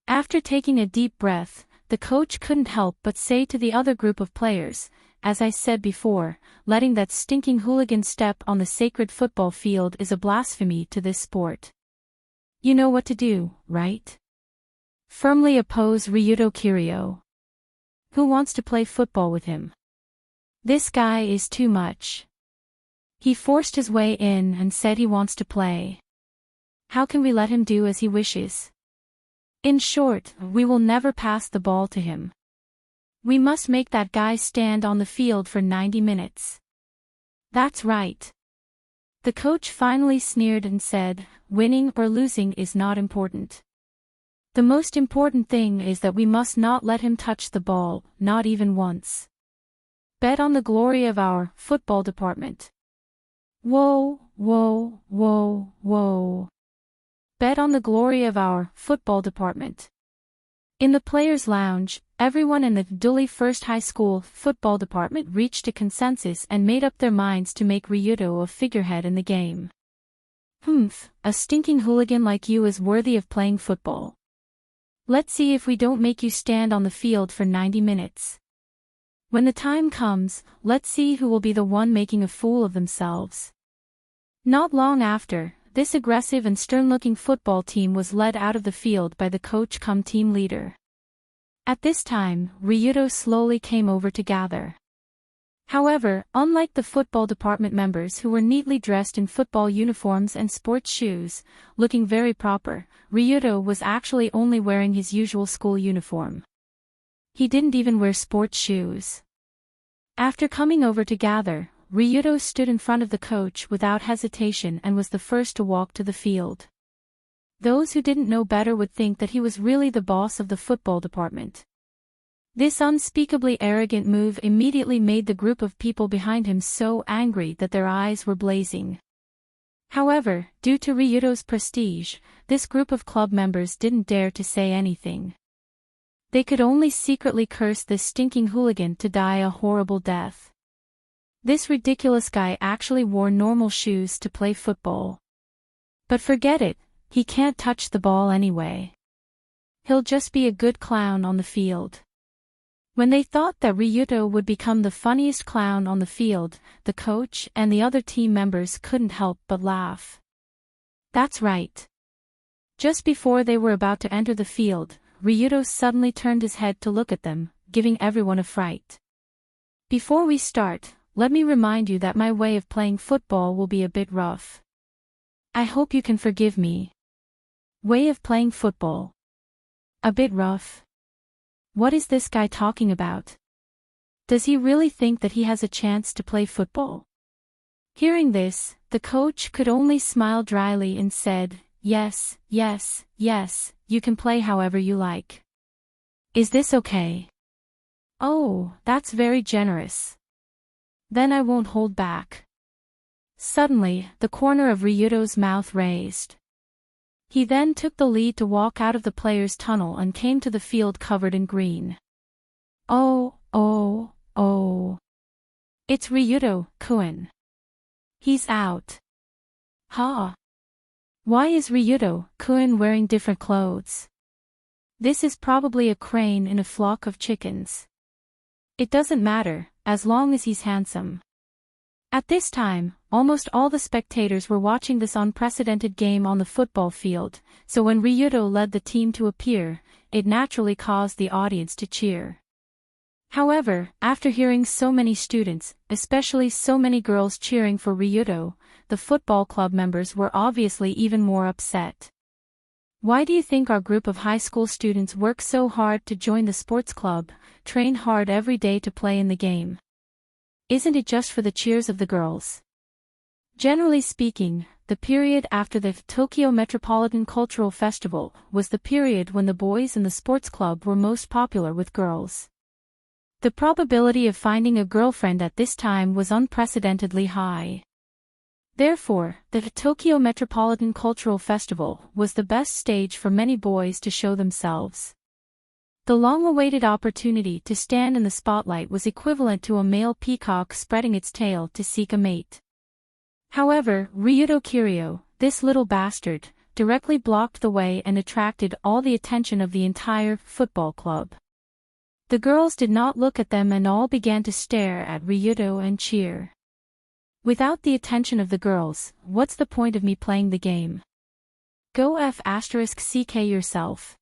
After taking a deep breath, the coach couldn't help but say to the other group of players, "As I said before, letting that stinking hooligan step on the sacred football field is a blasphemy to this sport. You know what to do, right?" Firmly oppose Ryuto Kiryu. Who wants to play football with him? This guy is too much. He forced his way in and said he wants to play. How can we let him do as he wishes? In short, we will never pass the ball to him. We must make that guy stand on the field for 90 minutes. That's right. The coach finally sneered and said, "Winning or losing is not important. The most important thing is that we must not let him touch the ball, not even once. Bet on the glory of our football department." Whoa, whoa, whoa, whoa. Bet on the glory of our football department. In the players' lounge, everyone in the Duli First High School football department reached a consensus and made up their minds to make Ryuto a figurehead in the game. A stinking hooligan like you is worthy of playing football. Let's see if we don't make you stand on the field for 90 minutes. When the time comes, let's see who will be the one making a fool of themselves. Not long after, this aggressive and stern-looking football team was led out of the field by the coach cum team leader. At this time, Ryuto slowly came over to gather. However, unlike the football department members who were neatly dressed in football uniforms and sports shoes, looking very proper, Ryuto was actually only wearing his usual school uniform. He didn't even wear sports shoes. After coming over to gather, Ryuto stood in front of the coach without hesitation and was the first to walk to the field. Those who didn't know better would think that he was really the boss of the football department. This unspeakably arrogant move immediately made the group of people behind him so angry that their eyes were blazing. However, due to Ryuto's prestige, this group of club members didn't dare to say anything. They could only secretly curse this stinking hooligan to die a horrible death. This ridiculous guy actually wore normal shoes to play football. But forget it, he can't touch the ball anyway. He'll just be a good clown on the field. When they thought that Ryuto would become the funniest clown on the field, the coach and the other team members couldn't help but laugh. That's right. Just before they were about to enter the field, Ryuto suddenly turned his head to look at them, giving everyone a fright. Before we start, let me remind you that my way of playing football will be a bit rough. I hope you can forgive me. Way of playing football. A bit rough? What is this guy talking about? Does he really think that he has a chance to play football? Hearing this, the coach could only smile dryly and said, "Yes, yes, yes, you can play however you like. Is this okay?" "Oh, that's very generous. Then I won't hold back." Suddenly, the corner of Ryuto's mouth raised. He then took the lead to walk out of the players' tunnel and came to the field covered in green. Oh, oh, oh. It's Ryuto-kun. He's out. Ha! Why is Ryuto-kun wearing different clothes? This is probably a crane in a flock of chickens. It doesn't matter, as long as he's handsome. At this time, almost all the spectators were watching this unprecedented game on the football field, so when Ryuto led the team to appear, it naturally caused the audience to cheer. However, after hearing so many students, especially so many girls cheering for Ryuto, the football club members were obviously even more upset. Why do you think our group of high school students work so hard to join the sports club, train hard every day to play in the game? Isn't it just for the cheers of the girls? Generally speaking, the period after the Tokyo Metropolitan Cultural Festival was the period when the boys in the sports club were most popular with girls. The probability of finding a girlfriend at this time was unprecedentedly high. Therefore, the Tokyo Metropolitan Cultural Festival was the best stage for many boys to show themselves. The long-awaited opportunity to stand in the spotlight was equivalent to a male peacock spreading its tail to seek a mate. However, Ryuto Kiryu, this little bastard, directly blocked the way and attracted all the attention of the entire football club. The girls did not look at them and all began to stare at Ryuto and cheer. Without the attention of the girls, what's the point of me playing the game? Go f***ck yourself.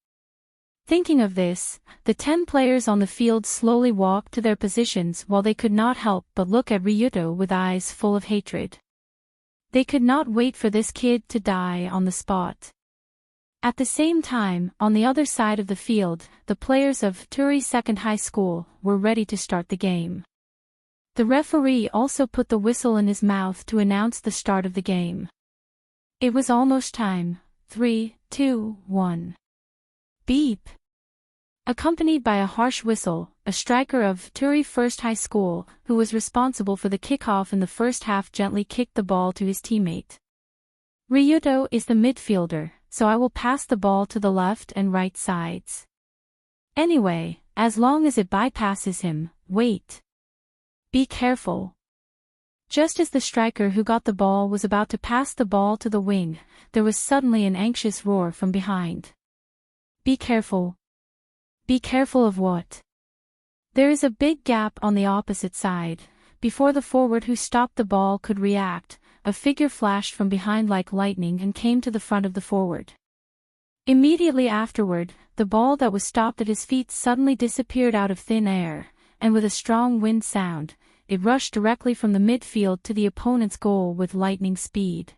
Thinking of this, the 10 players on the field slowly walked to their positions while they could not help but look at Ryuto with eyes full of hatred. They could not wait for this kid to die on the spot. At the same time, on the other side of the field, the players of Turi Second High School were ready to start the game. The referee also put the whistle in his mouth to announce the start of the game. It was almost time. 3, 2, 1. Beep! Accompanied by a harsh whistle, a striker of Turi First High School, who was responsible for the kickoff in the first half, gently kicked the ball to his teammate. Ryuto is the midfielder, so I will pass the ball to the left and right sides. Anyway, as long as it bypasses him, wait. Be careful. Just as the striker who got the ball was about to pass the ball to the wing, there was suddenly an anxious roar from behind. Be careful. Be careful of what? There is a big gap on the opposite side. Before the forward who stopped the ball could react, a figure flashed from behind like lightning and came to the front of the forward. Immediately afterward, the ball that was stopped at his feet suddenly disappeared out of thin air, and with a strong wind sound, it rushed directly from the midfield to the opponent's goal with lightning speed.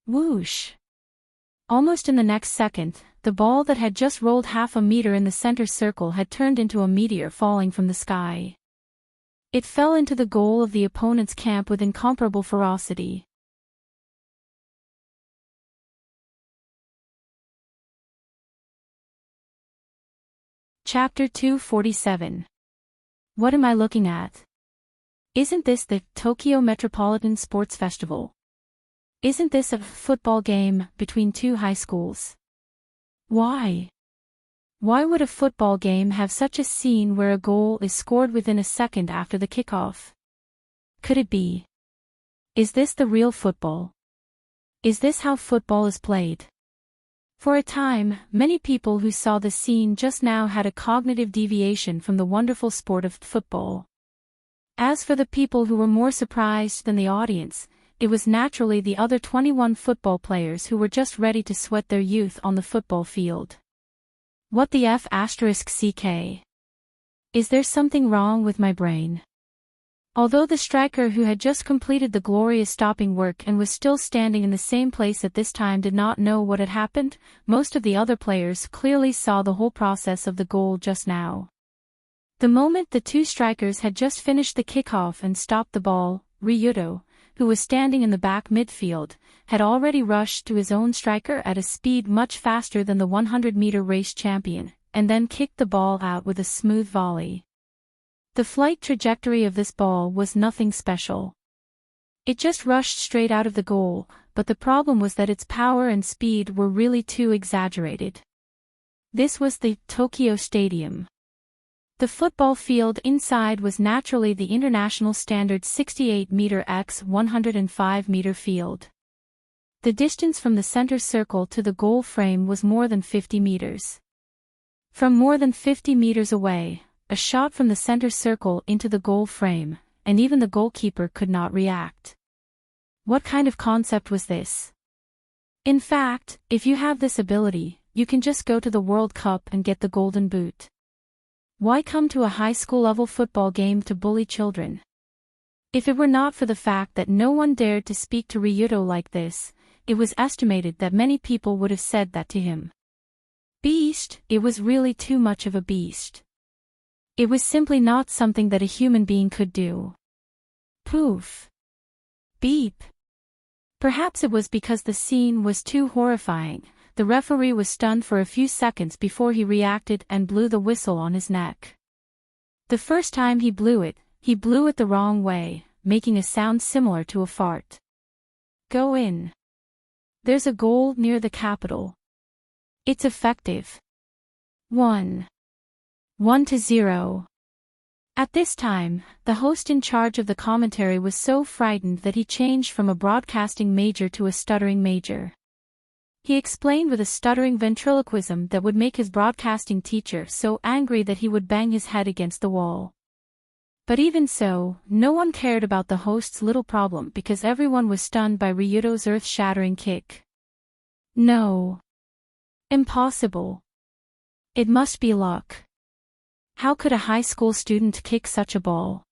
Whoosh! Almost in the next second, the ball that had just rolled half a meter in the center circle had turned into a meteor falling from the sky. It fell into the goal of the opponent's camp with incomparable ferocity. Chapter 247. What am I looking at? Isn't this the Tokyo Metropolitan Sports Festival? Isn't this a football game between two high schools? Why? Why would a football game have such a scene where a goal is scored within a second after the kickoff? Could it be? Is this the real football? Is this how football is played? For a time, many people who saw the scene just now had a cognitive deviation from the wonderful sport of football. As for the people who were more surprised than the audience, it was naturally the other 21 football players who were just ready to sweat their youth on the football field. What the F***ck? Is there something wrong with my brain? Although the striker who had just completed the glorious stopping work and was still standing in the same place at this time did not know what had happened, most of the other players clearly saw the whole process of the goal just now. The moment the two strikers had just finished the kickoff and stopped the ball, Ryuto, who was standing in the back midfield, had already rushed to his own striker at a speed much faster than the 100-meter race champion, and then kicked the ball out with a smooth volley. The flight trajectory of this ball was nothing special. It just rushed straight out of the goal, but the problem was that its power and speed were really too exaggerated. This was the Tokyo Stadium. The football field inside was naturally the international standard 68-meter x 105-meter field. The distance from the center circle to the goal frame was more than 50 meters. From more than 50 meters away, a shot from the center circle into the goal frame, and even the goalkeeper could not react. What kind of concept was this? In fact, if you have this ability, you can just go to the World Cup and get the Golden Boot. Why come to a high school level football game to bully children? If it were not for the fact that no one dared to speak to Ryuto like this, it was estimated that many people would have said that to him. Beast, it was really too much of a beast. It was simply not something that a human being could do. Poof. Beep. Perhaps it was because the scene was too horrifying. The referee was stunned for a few seconds before he reacted and blew the whistle on his neck. The first time he blew it the wrong way, making a sound similar to a fart. Go in. There's a goal near the capital. It's effective. 1-0. At this time, the host in charge of the commentary was so frightened that he changed from a broadcasting major to a stuttering major. He explained with a stuttering ventriloquism that would make his broadcasting teacher so angry that he would bang his head against the wall. But even so, no one cared about the host's little problem because everyone was stunned by Ryuto's earth-shattering kick. No. Impossible. It must be luck. How could a high school student kick such a ball?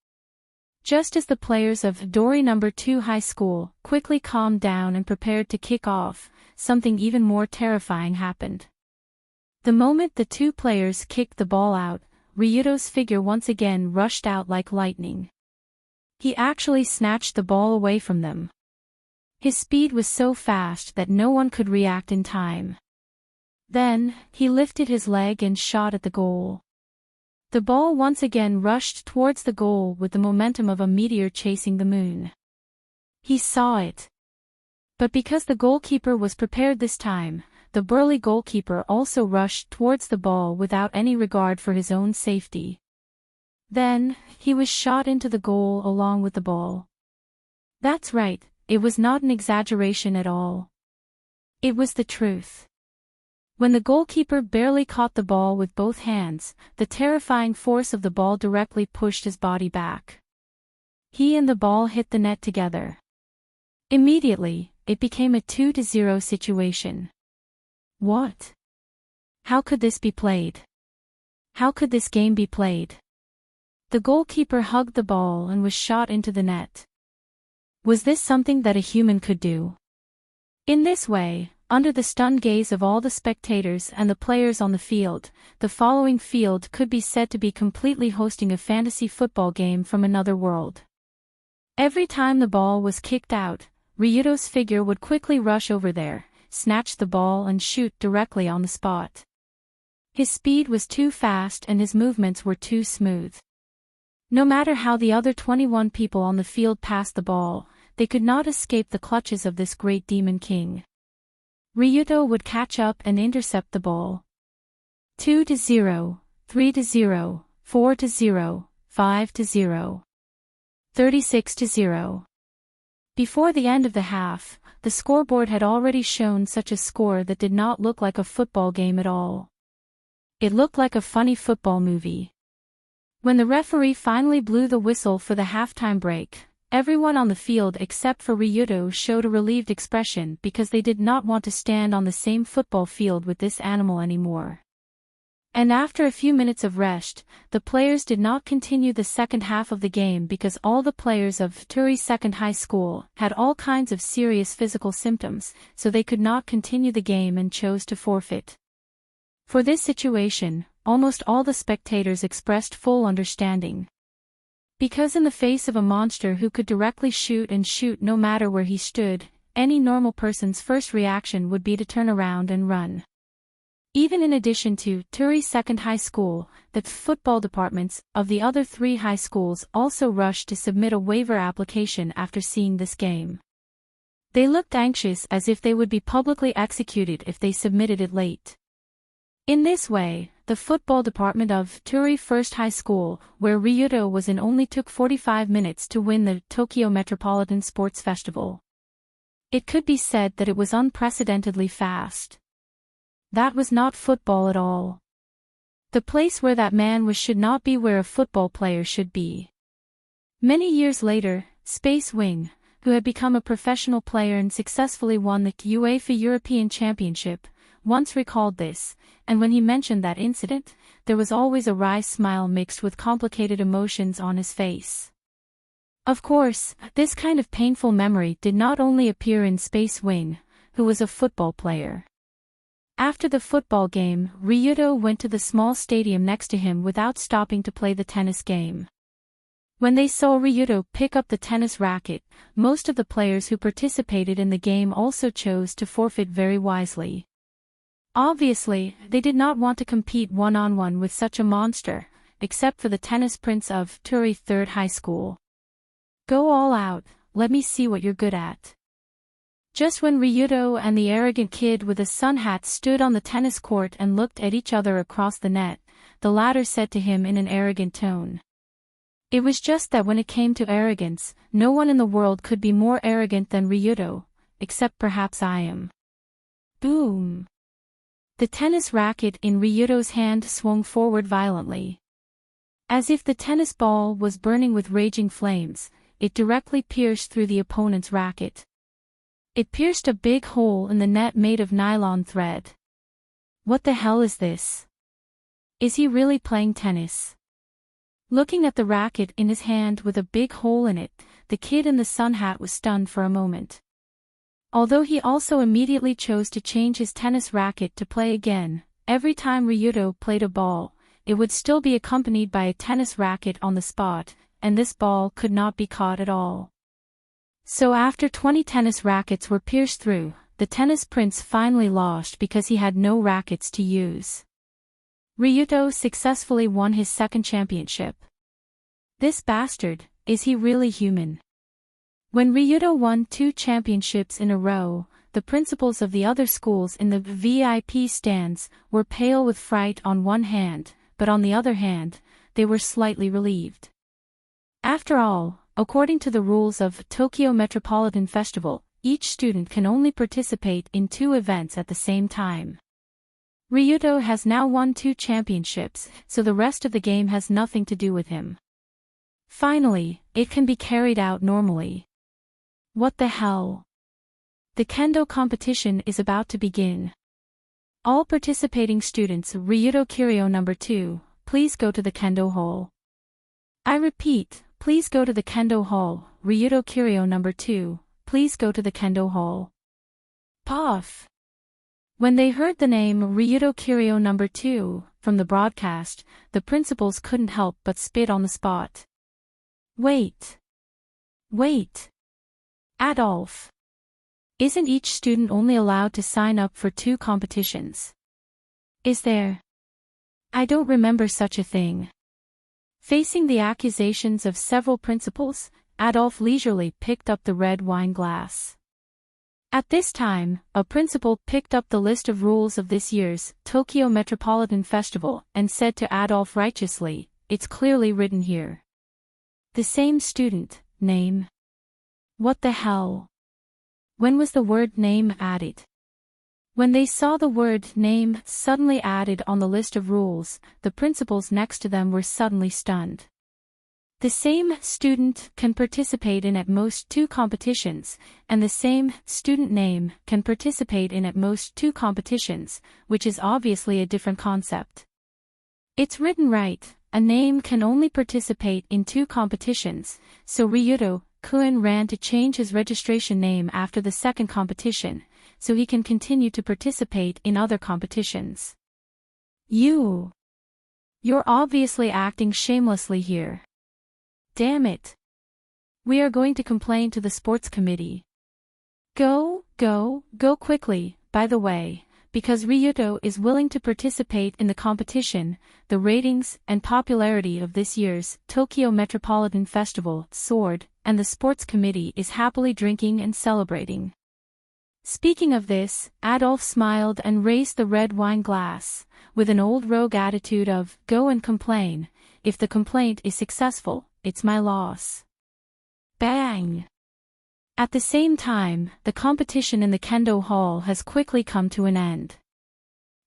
Just as the players of Dori No. 2 High School quickly calmed down and prepared to kick off, something even more terrifying happened. The moment the two players kicked the ball out, Ryuto's figure once again rushed out like lightning. He actually snatched the ball away from them. His speed was so fast that no one could react in time. Then, he lifted his leg and shot at the goal. The ball once again rushed towards the goal with the momentum of a meteor chasing the moon. He saw it. But because the goalkeeper was prepared this time, the burly goalkeeper also rushed towards the ball without any regard for his own safety. Then, he was shot into the goal along with the ball. That's right, it was not an exaggeration at all. It was the truth. When the goalkeeper barely caught the ball with both hands, the terrifying force of the ball directly pushed his body back. He and the ball hit the net together. Immediately, it became a 2-0 situation. What? How could this be played? How could this game be played? The goalkeeper hugged the ball and was shot into the net. Was this something that a human could do? In this way, under the stunned gaze of all the spectators and the players on the field, the following field could be said to be completely hosting a fantasy football game from another world. Every time the ball was kicked out, Ryuto's figure would quickly rush over there, snatch the ball and shoot directly on the spot. His speed was too fast and his movements were too smooth. No matter how the other 21 people on the field passed the ball, they could not escape the clutches of this great demon king. Ryuto would catch up and intercept the ball. 2-0, 3-0, 4-0, 5-0. 36-0. Before the end of the half, the scoreboard had already shown such a score that did not look like a football game at all. It looked like a funny football movie. When the referee finally blew the whistle for the halftime break, everyone on the field except for Ryuto showed a relieved expression because they did not want to stand on the same football field with this animal anymore. And after a few minutes of rest, the players did not continue the second half of the game because all the players of Turi Second High School had all kinds of serious physical symptoms, so they could not continue the game and chose to forfeit. For this situation, almost all the spectators expressed full understanding. Because in the face of a monster who could directly shoot and shoot no matter where he stood, any normal person's first reaction would be to turn around and run. Even in addition to Turi Second High School, the football departments of the other 3 high schools also rushed to submit a waiver application after seeing this game. They looked anxious as if they would be publicly executed if they submitted it late. In this way, the football department of Turi First High School, where Ryuto was in, only took 45 minutes to win the Tokyo Metropolitan Sports Festival. It could be said that it was unprecedentedly fast. That was not football at all. The place where that man was should not be where a football player should be. Many years later, Space Wing, who had become a professional player and successfully won the UEFA European Championship, once recalled this, and when he mentioned that incident, there was always a wry smile mixed with complicated emotions on his face. Of course, this kind of painful memory did not only appear in Space Wing, who was a football player. After the football game, Ryuto went to the small stadium next to him without stopping to play the tennis game. When they saw Ryuto pick up the tennis racket, most of the players who participated in the game also chose to forfeit very wisely. Obviously, they did not want to compete one-on-one with such a monster, except for the tennis prince of Turi Third High School. Go all out, let me see what you're good at. Just when Ryuto and the arrogant kid with a sun hat stood on the tennis court and looked at each other across the net, the latter said to him in an arrogant tone. It was just that when it came to arrogance, no one in the world could be more arrogant than Ryuto, except perhaps I am. Boom! The tennis racket in Ryuto's hand swung forward violently. As if the tennis ball was burning with raging flames, it directly pierced through the opponent's racket. It pierced a big hole in the net made of nylon thread. What the hell is this? Is he really playing tennis? Looking at the racket in his hand with a big hole in it, the kid in the sun hat was stunned for a moment. Although he also immediately chose to change his tennis racket to play again, every time Ryuto played a ball, it would still be accompanied by a tennis racket on the spot, and this ball could not be caught at all. So after 20 tennis rackets were pierced through, the tennis prince finally lost because he had no rackets to use. Ryuto successfully won his second championship. This bastard, is he really human? When Ryuto won 2 championships in a row, the principals of the other schools in the VIP stands were pale with fright on one hand, but on the other hand, they were slightly relieved. After all, according to the rules of Tokyo Metropolitan Festival, each student can only participate in 2 events at the same time. Ryuto has now won 2 championships, so the rest of the game has nothing to do with him. Finally, it can be carried out normally. What the hell? The kendo competition is about to begin. All participating students, Ryuto Kiryo number 2, please go to the kendo hall. I repeat, please go to the kendo hall. Ryuto Kiryo number 2, please go to the kendo hall. Puff. When they heard the name Ryuto Kiryo number 2 from the broadcast, the principals couldn't help but spit on the spot. Wait. Adolf. Isn't each student only allowed to sign up for 2 competitions? Is there? I don't remember such a thing. Facing the accusations of several principals, Adolf leisurely picked up the red wine glass. At this time, a principal picked up the list of rules of this year's Tokyo Metropolitan Festival and said to Adolf righteously, "It's clearly written here. The same student, name. What the hell? When was the word name added?" When they saw the word name suddenly added on the list of rules, the principals next to them were suddenly stunned. The same student can participate in at most 2 competitions, and the same student name can participate in at most 2 competitions, which is obviously a different concept. It's written right, a name can only participate in 2 competitions, so Ryuto-kun ran to change his registration name after the second competition, so he can continue to participate in other competitions. You're obviously acting shamelessly here. Damn it. We are going to complain to the sports committee. Go quickly, by the way, because Ryuto is willing to participate in the competition. The ratings and popularity of this year's Tokyo Metropolitan Festival soared, and the sports committee is happily drinking and celebrating. Speaking of this, Adolf smiled and raised the red wine glass, with an old rogue attitude of, "Go and complain. If the complaint is successful, it's my loss." Bang! At the same time, the competition in the kendo hall has quickly come to an end.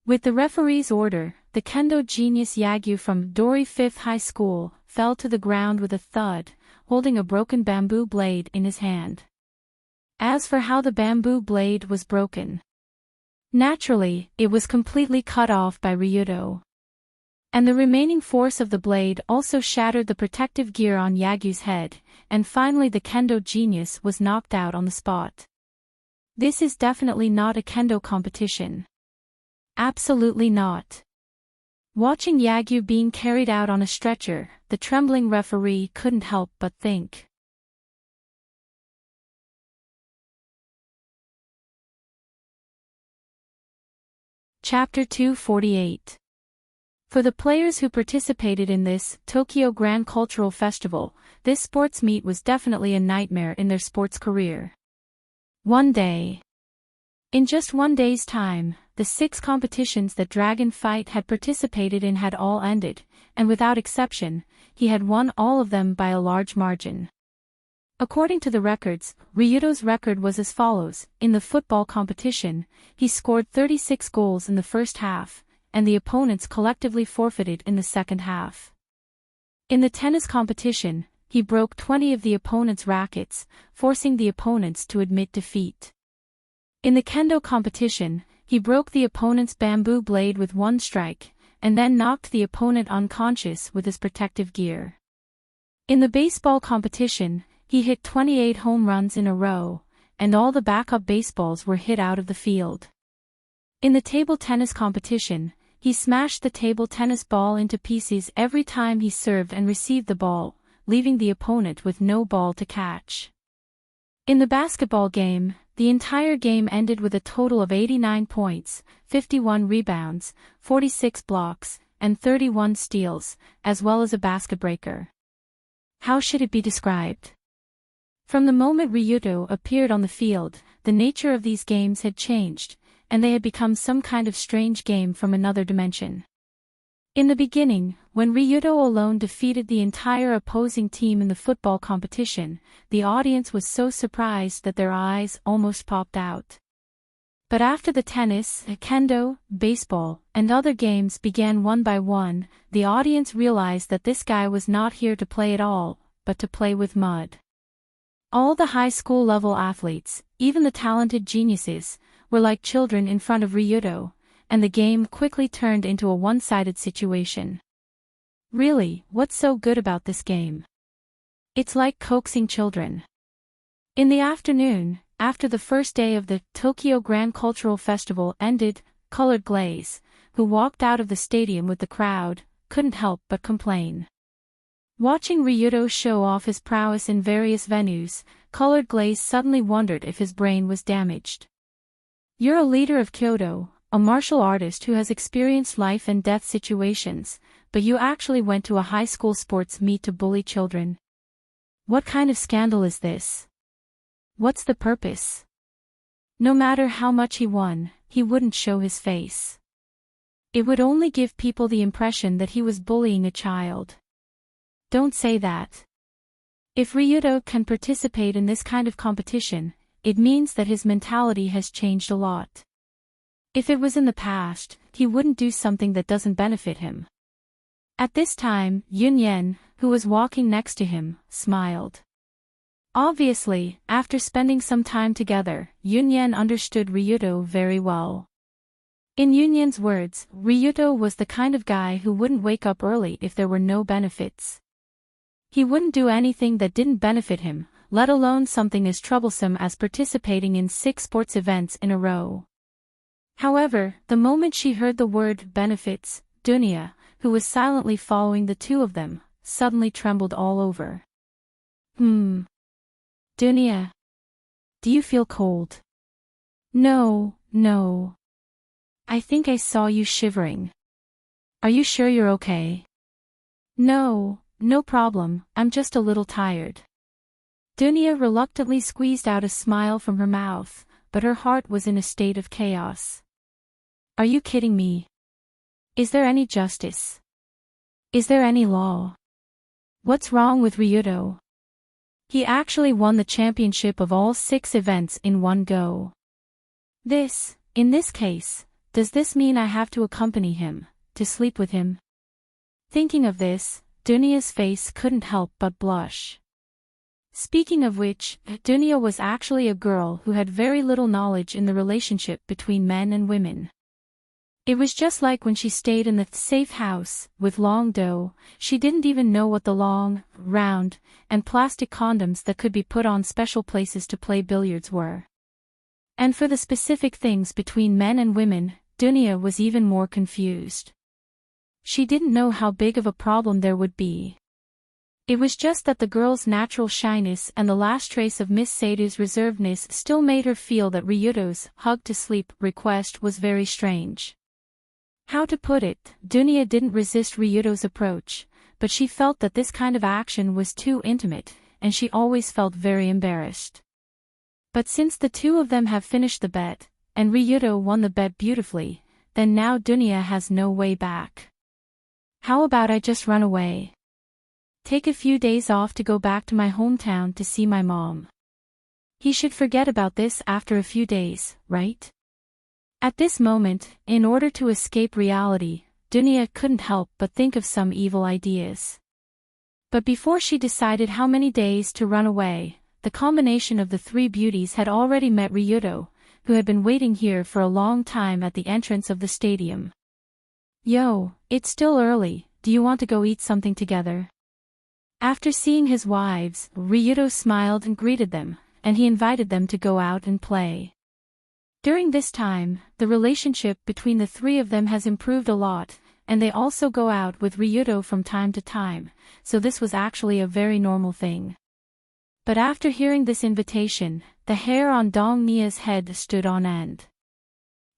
With the referee's order, the kendo genius Yagyu from Dori 5th High School fell to the ground with a thud, holding a broken bamboo blade in his hand. As for how the bamboo blade was broken, naturally, it was completely cut off by Ryuto. And the remaining force of the blade also shattered the protective gear on Yagyu's head, and finally the kendo genius was knocked out on the spot. This is definitely not a kendo competition. Absolutely not. Watching Yagyu being carried out on a stretcher, the trembling referee couldn't help but think. Chapter 248. For the players who participated in this Tokyo Grand Cultural Festival, this sports meet was definitely a nightmare in their sports career. One day. In just one day's time, the 6 competitions that Dragon Fight had participated in had all ended, and without exception, he had won all of them by a large margin. According to the records, Ryuto's record was as follows. In the football competition, he scored 36 goals in the first half, and the opponents collectively forfeited in the second half. In the tennis competition, he broke 20 of the opponents' rackets, forcing the opponents to admit defeat. In the kendo competition, he broke the opponent's bamboo blade with 1 strike, and then knocked the opponent unconscious with his protective gear. In the baseball competition, he hit 28 home runs in a row, and all the backup baseballs were hit out of the field. In the table tennis competition, he smashed the table tennis ball into pieces every time he served and received the ball, leaving the opponent with no ball to catch. In the basketball game, the entire game ended with a total of 89 points, 51 rebounds, 46 blocks, and 31 steals, as well as a basket breaker. How should it be described? From the moment Ryuto appeared on the field, the nature of these games had changed, and they had become some kind of strange game from another dimension. In the beginning, when Ryuto alone defeated the entire opposing team in the football competition, the audience was so surprised that their eyes almost popped out. But after the tennis, kendo, baseball, and other games began one by one, the audience realized that this guy was not here to play at all, but to play with mud. All the high school level athletes, even the talented geniuses, were like children in front of Ryuto, and the game quickly turned into a one-sided situation. Really, what's so good about this game? It's like coaxing children. In the afternoon, after the first day of the Tokyo Grand Cultural Festival ended, Colored Glaze, who walked out of the stadium with the crowd, couldn't help but complain. Watching Ryuto show off his prowess in various venues, Colored Glaze suddenly wondered if his brain was damaged. "You're a leader of Kyoto, a martial artist who has experienced life and death situations, but you actually went to a high school sports meet to bully children. What kind of scandal is this? What's the purpose? No matter how much he won, he wouldn't show his face. It would only give people the impression that he was bullying a child. Don't say that. If Ryuto can participate in this kind of competition, it means that his mentality has changed a lot. If it was in the past, he wouldn't do something that doesn't benefit him. At this time, Yunyen, who was walking next to him, smiled. Obviously, after spending some time together, Yunyen understood Ryuto very well. In Yunyen's words, Ryuto was the kind of guy who wouldn't wake up early if there were no benefits. He wouldn't do anything that didn't benefit him, let alone something as troublesome as participating in 6 sports events in a row. However, the moment she heard the word benefits, Dunya, who was silently following the two of them, suddenly trembled all over. Dunya. Do you feel cold? No. I think I saw you shivering. Are you sure you're okay? No problem, I'm just a little tired. Dunya reluctantly squeezed out a smile from her mouth, but her heart was in a state of chaos. Are you kidding me? Is there any justice? Is there any law? What's wrong with Ryuto? He actually won the championship of all 6 events in one go. In this case, does this mean I have to accompany him, to sleep with him? Thinking of this, Dunya's face couldn't help but blush. Speaking of which, Dunya was actually a girl who had very little knowledge in the relationship between men and women. It was just like when she stayed in the safe house with Long Do, she didn't even know what the long, round, and plastic condoms that could be put on special places to play billiards were. And for the specific things between men and women, Dunya was even more confused. She didn't know how big of a problem there would be. It was just that the girl's natural shyness and the last trace of Miss Seidu's reservedness still made her feel that Ryuto's hug-to-sleep request was very strange. How to put it, Dunya didn't resist Ryuto's approach, but she felt that this kind of action was too intimate, and she always felt very embarrassed. But since the two of them have finished the bet, and Ryuto won the bet beautifully, then now Dunya has no way back. How about I just run away? Take a few days off to go back to my hometown to see my mom. He should forget about this after a few days, right? At this moment, in order to escape reality, Dunya couldn't help but think of some evil ideas. But before she decided how many days to run away, the combination of the 3 beauties had already met Ryuto, who had been waiting here for a long time at the entrance of the stadium. Yo, it's still early, do you want to go eat something together? After seeing his wives, Ryuto smiled and greeted them, and he invited them to go out and play. During this time, the relationship between the 3 of them has improved a lot, and they also go out with Ryuto from time to time, so this was actually a very normal thing. But after hearing this invitation, the hair on Dong Nia's head stood on end.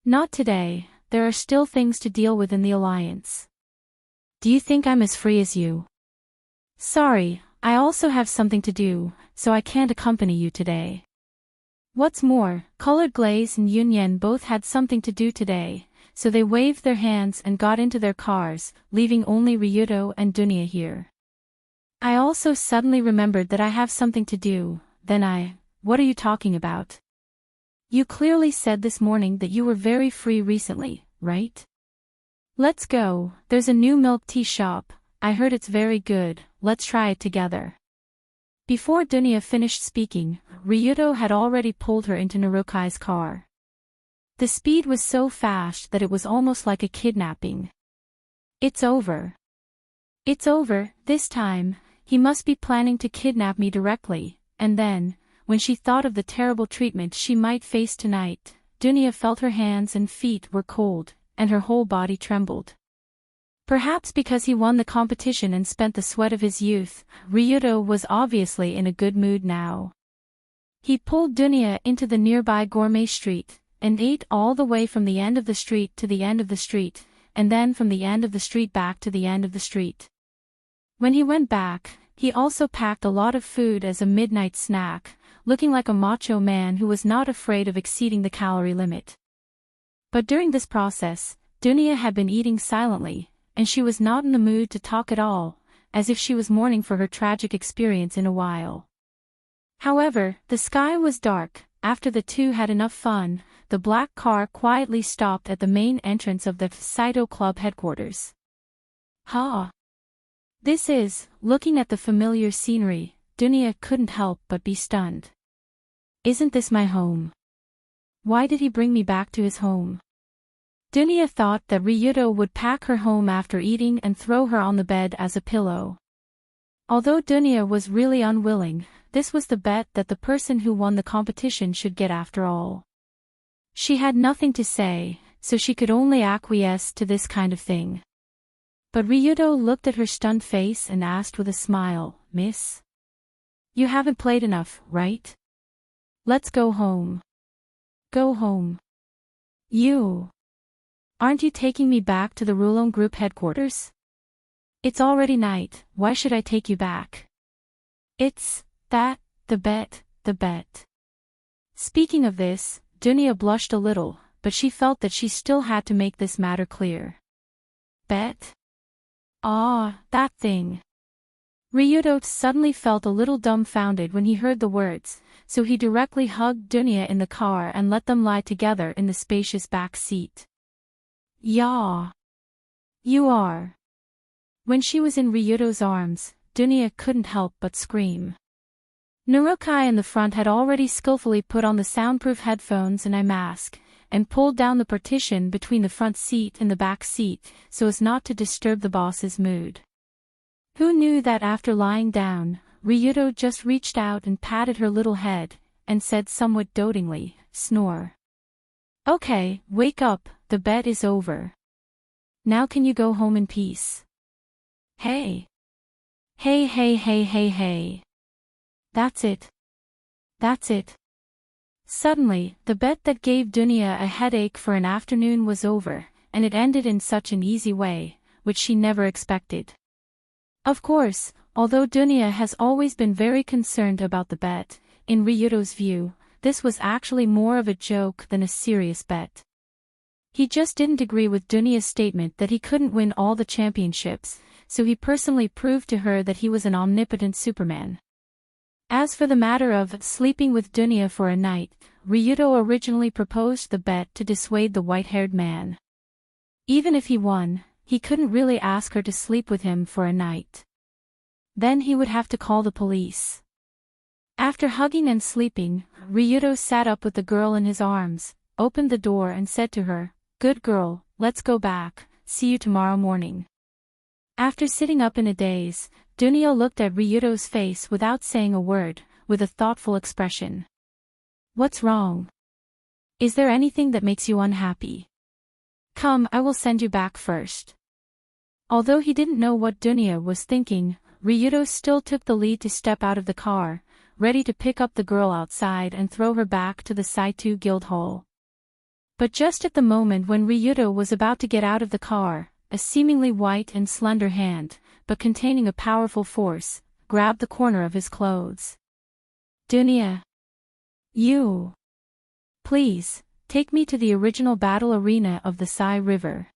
Not today, there are still things to deal with in the alliance. Do you think I'm as free as you? Sorry, I also have something to do, so I can't accompany you today. What's more, Colored Glaze and Yunyen both had something to do today, so they waved their hands and got into their cars, leaving only Ryuto and Dunya here. I also suddenly remembered that I have something to do, what are you talking about? You clearly said this morning that you were very free recently, right? Let's go, there's a new milk tea shop, I heard it's very good, let's try it together. Before Dunya finished speaking, Ryuto had already pulled her into Narukai's car. The speed was so fast that it was almost like a kidnapping. It's over. It's over, this time, he must be planning to kidnap me directly, and then, when she thought of the terrible treatment she might face tonight, Dunya felt her hands and feet were cold, and her whole body trembled. Perhaps because he won the competition and spent the sweat of his youth, Ryuto was obviously in a good mood now. He pulled Dunya into the nearby gourmet street, and ate all the way from the end of the street to the end of the street, and then from the end of the street back to the end of the street. When he went back, he also packed a lot of food as a midnight snack, looking like a macho man who was not afraid of exceeding the calorie limit. But during this process, Dunya had been eating silently, and she was not in the mood to talk at all, as if she was mourning for her tragic experience in a while. However, the sky was dark. After the two had enough fun, the black car quietly stopped at the main entrance of the Saito Club headquarters. This is, looking at the familiar scenery, Dunya couldn't help but be stunned. Isn't this my home? Why did he bring me back to his home? Dunya thought that Ryudo would pack her home after eating and throw her on the bed as a pillow. Although Dunya was really unwilling, this was the bet that the person who won the competition should get after all. She had nothing to say, so she could only acquiesce to this kind of thing. But Ryudo looked at her stunned face and asked with a smile, "Miss? You haven't played enough, right? Let's go home." Go home? Aren't you taking me back to the Rulon Group headquarters? It's already night, why should I take you back? The bet. Speaking of this, Dunya blushed a little, but she felt that she still had to make this matter clear. Bet? That thing. Ryudo suddenly felt a little dumbfounded when he heard the words, so he directly hugged Dunya in the car and let them lie together in the spacious back seat. Yeah. You are. When she was in Ryudo's arms, Dunya couldn't help but scream. Narukai in the front had already skillfully put on the soundproof headphones and eye mask, and pulled down the partition between the front seat and the back seat so as not to disturb the boss's mood. Who knew that after lying down, Ryudo just reached out and patted her little head, and said somewhat dotingly, "Snore. Okay, wake up, the bet is over. Now can you go home in peace?" Hey. That's it. Suddenly, the bet that gave Dunya a headache for an afternoon was over, and it ended in such an easy way, which she never expected. Of course, although Dunya has always been very concerned about the bet, in Ryudo's view, this was actually more of a joke than a serious bet. He just didn't agree with Dunya's statement that he couldn't win all the championships, so he personally proved to her that he was an omnipotent Superman. As for the matter of sleeping with Dunya for a night, Ryudo originally proposed the bet to dissuade the white-haired man. Even if he won, he couldn't really ask her to sleep with him for a night. Then he would have to call the police. After hugging and sleeping, Ryudo sat up with the girl in his arms, opened the door and said to her, "Good girl, let's go back, see you tomorrow morning." After sitting up in a daze, Dunya looked at Ryudo's face without saying a word, with a thoughtful expression. "What's wrong? Is there anything that makes you unhappy? Come, I will send you back first." Although he didn't know what Dunya was thinking, Ryudo still took the lead to step out of the car, ready to pick up the girl outside and throw her back to the Saito Guild Hall. But just at the moment when Ryudo was about to get out of the car, a seemingly white and slender hand, but containing a powerful force, grabbed the corner of his clothes. "Dunya. Please, take me to the original battle arena of the Sai River.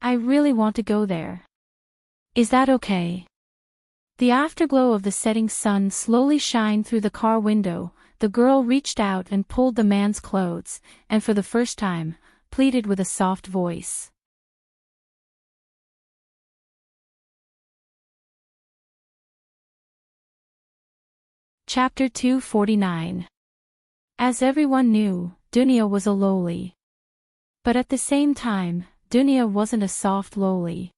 I really want to go there. Is that okay?" The afterglow of the setting sun slowly shined through the car window. The girl reached out and pulled the man's clothes, and for the first time, pleaded with a soft voice. Chapter 249. As everyone knew, Dunya was a loli. But at the same time, Dunya wasn't a soft loli.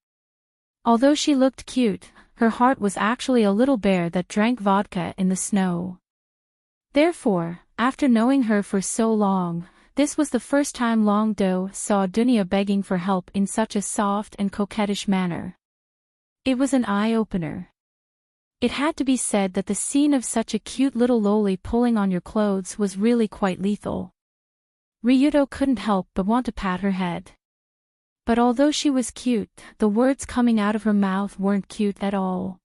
Although she looked cute, her heart was actually a little bear that drank vodka in the snow. Therefore, after knowing her for so long, this was the first time Long Do saw Dunya begging for help in such a soft and coquettish manner. It was an eye-opener. It had to be said that the scene of such a cute little loli pulling on your clothes was really quite lethal. Ryudo couldn't help but want to pat her head. But although she was cute, the words coming out of her mouth weren't cute at all.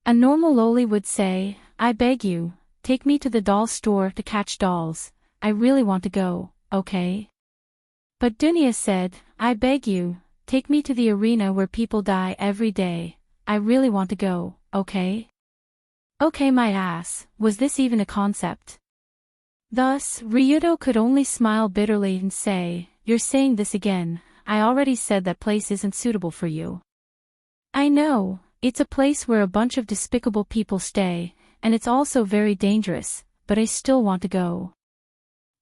A normal loli would say, "I beg you, take me to the doll store to catch dolls. I really want to go, okay?" But Dunya said, "I beg you, take me to the arena where people die every day. I really want to go, okay?" Okay, my ass, was this even a concept? Thus, Ryudo could only smile bitterly and say, "You're saying this again. I already said that place isn't suitable for you." "I know, it's a place where a bunch of despicable people stay, and it's also very dangerous, but I still want to go."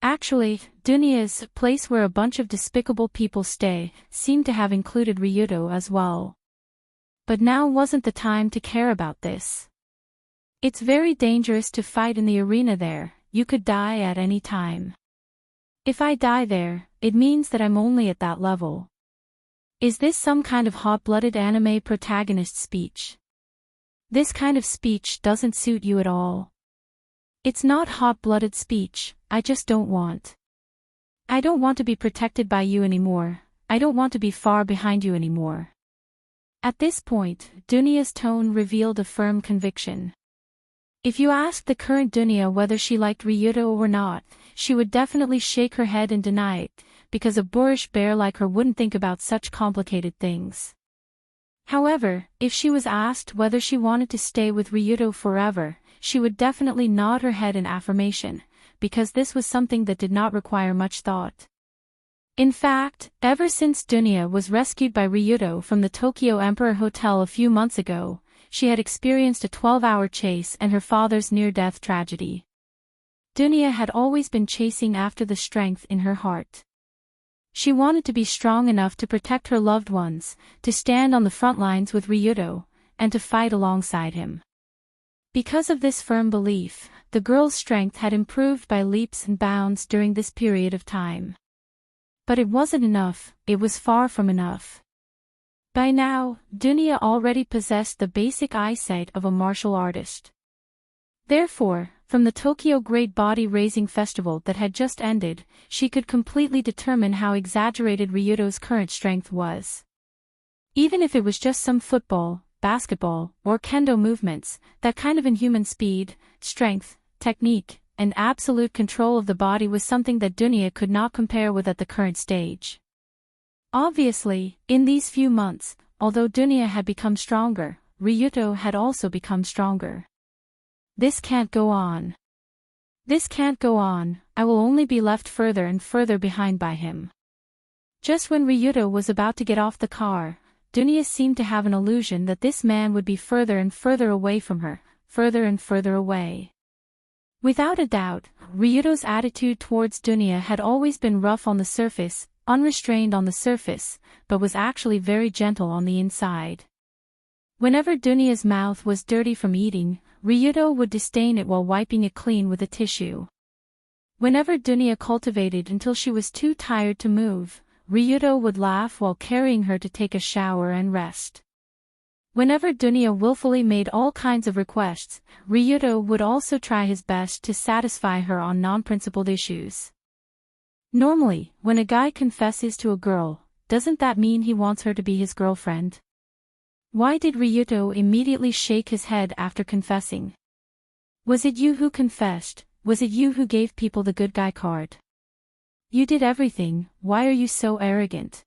Actually, Dunya's place where a bunch of despicable people stay seemed to have included Ryudo as well. But now wasn't the time to care about this. "It's very dangerous to fight in the arena there, you could die at any time. If I die there, it means that I'm only at that level." Is this some kind of hot-blooded anime protagonist speech? This kind of speech doesn't suit you at all. It's not hot-blooded speech, I just don't want. I don't want to be protected by you anymore, I don't want to be far behind you anymore. At this point, Dunya's tone revealed a firm conviction. If you asked the current Dunya whether she liked Ryudo or not, she would definitely shake her head and deny it, because a boorish bear like her wouldn't think about such complicated things. However, if she was asked whether she wanted to stay with Ryudo forever, she would definitely nod her head in affirmation, because this was something that did not require much thought. In fact, ever since Dunya was rescued by Ryudo from the Tokyo Emperor Hotel a few months ago, she had experienced a 12-hour chase and her father's near-death tragedy. Dunya had always been chasing after the strength in her heart. She wanted to be strong enough to protect her loved ones, to stand on the front lines with Ryudo, and to fight alongside him. Because of this firm belief, the girl's strength had improved by leaps and bounds during this period of time. But it wasn't enough, it was far from enough. By now, Dunya already possessed the basic eyesight of a martial artist. Therefore, from the Tokyo Great Body Raising Festival that had just ended, she could completely determine how exaggerated Ryudo's current strength was. Even if it was just some football, basketball, or kendo movements, that kind of inhuman speed, strength, technique, and absolute control of the body was something that Dunya could not compare with at the current stage. Obviously, in these few months, although Dunya had become stronger, Ryudo had also become stronger. This can't go on. This can't go on, I will only be left further and further behind by him. Just when Ryudo was about to get off the car, Dunya seemed to have an illusion that this man would be further and further away from her, further and further away. Without a doubt, Ryudo's attitude towards Dunya had always been rough on the surface, unrestrained on the surface, but was actually very gentle on the inside. Whenever Dunya's mouth was dirty from eating, Ryudo would disdain it while wiping it clean with a tissue. Whenever Dunya cultivated until she was too tired to move, Ryudo would laugh while carrying her to take a shower and rest. Whenever Dunya willfully made all kinds of requests, Ryudo would also try his best to satisfy her on non-principled issues. Normally, when a guy confesses to a girl, doesn't that mean he wants her to be his girlfriend? Why did Ryudo immediately shake his head after confessing? Was it you who confessed? Was it you who gave people the good guy card? You did everything, why are you so arrogant?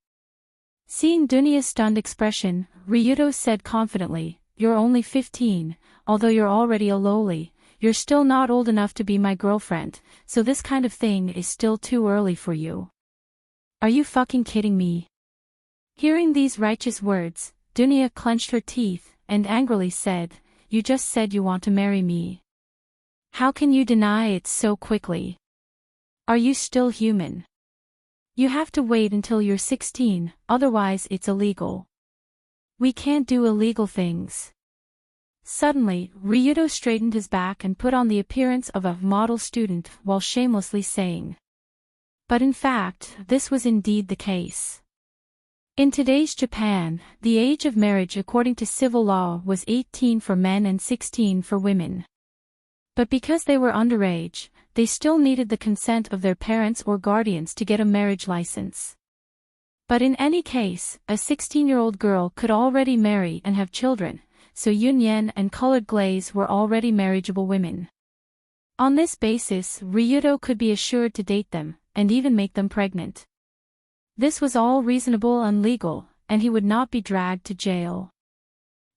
Seeing Dunya's stunned expression, Ryudo said confidently, "You're only 15, although you're already a loli, you're still not old enough to be my girlfriend, so this kind of thing is still too early for you. Are you fucking kidding me?" Hearing these righteous words, Dunya clenched her teeth, and angrily said, "You just said you want to marry me. How can you deny it so quickly? Are you still human? You have to wait until you're 16, otherwise it's illegal. We can't do illegal things." Suddenly, Ryudo straightened his back and put on the appearance of a model student while shamelessly saying. But in fact, this was indeed the case. In today's Japan, the age of marriage according to civil law was 18 for men and 16 for women. But because they were underage, they still needed the consent of their parents or guardians to get a marriage license. But in any case, a 16-year-old girl could already marry and have children, so Yunyen and Colored Glaze were already marriageable women. On this basis, Ryudo could be assured to date them, and even make them pregnant. This was all reasonable and legal, and he would not be dragged to jail.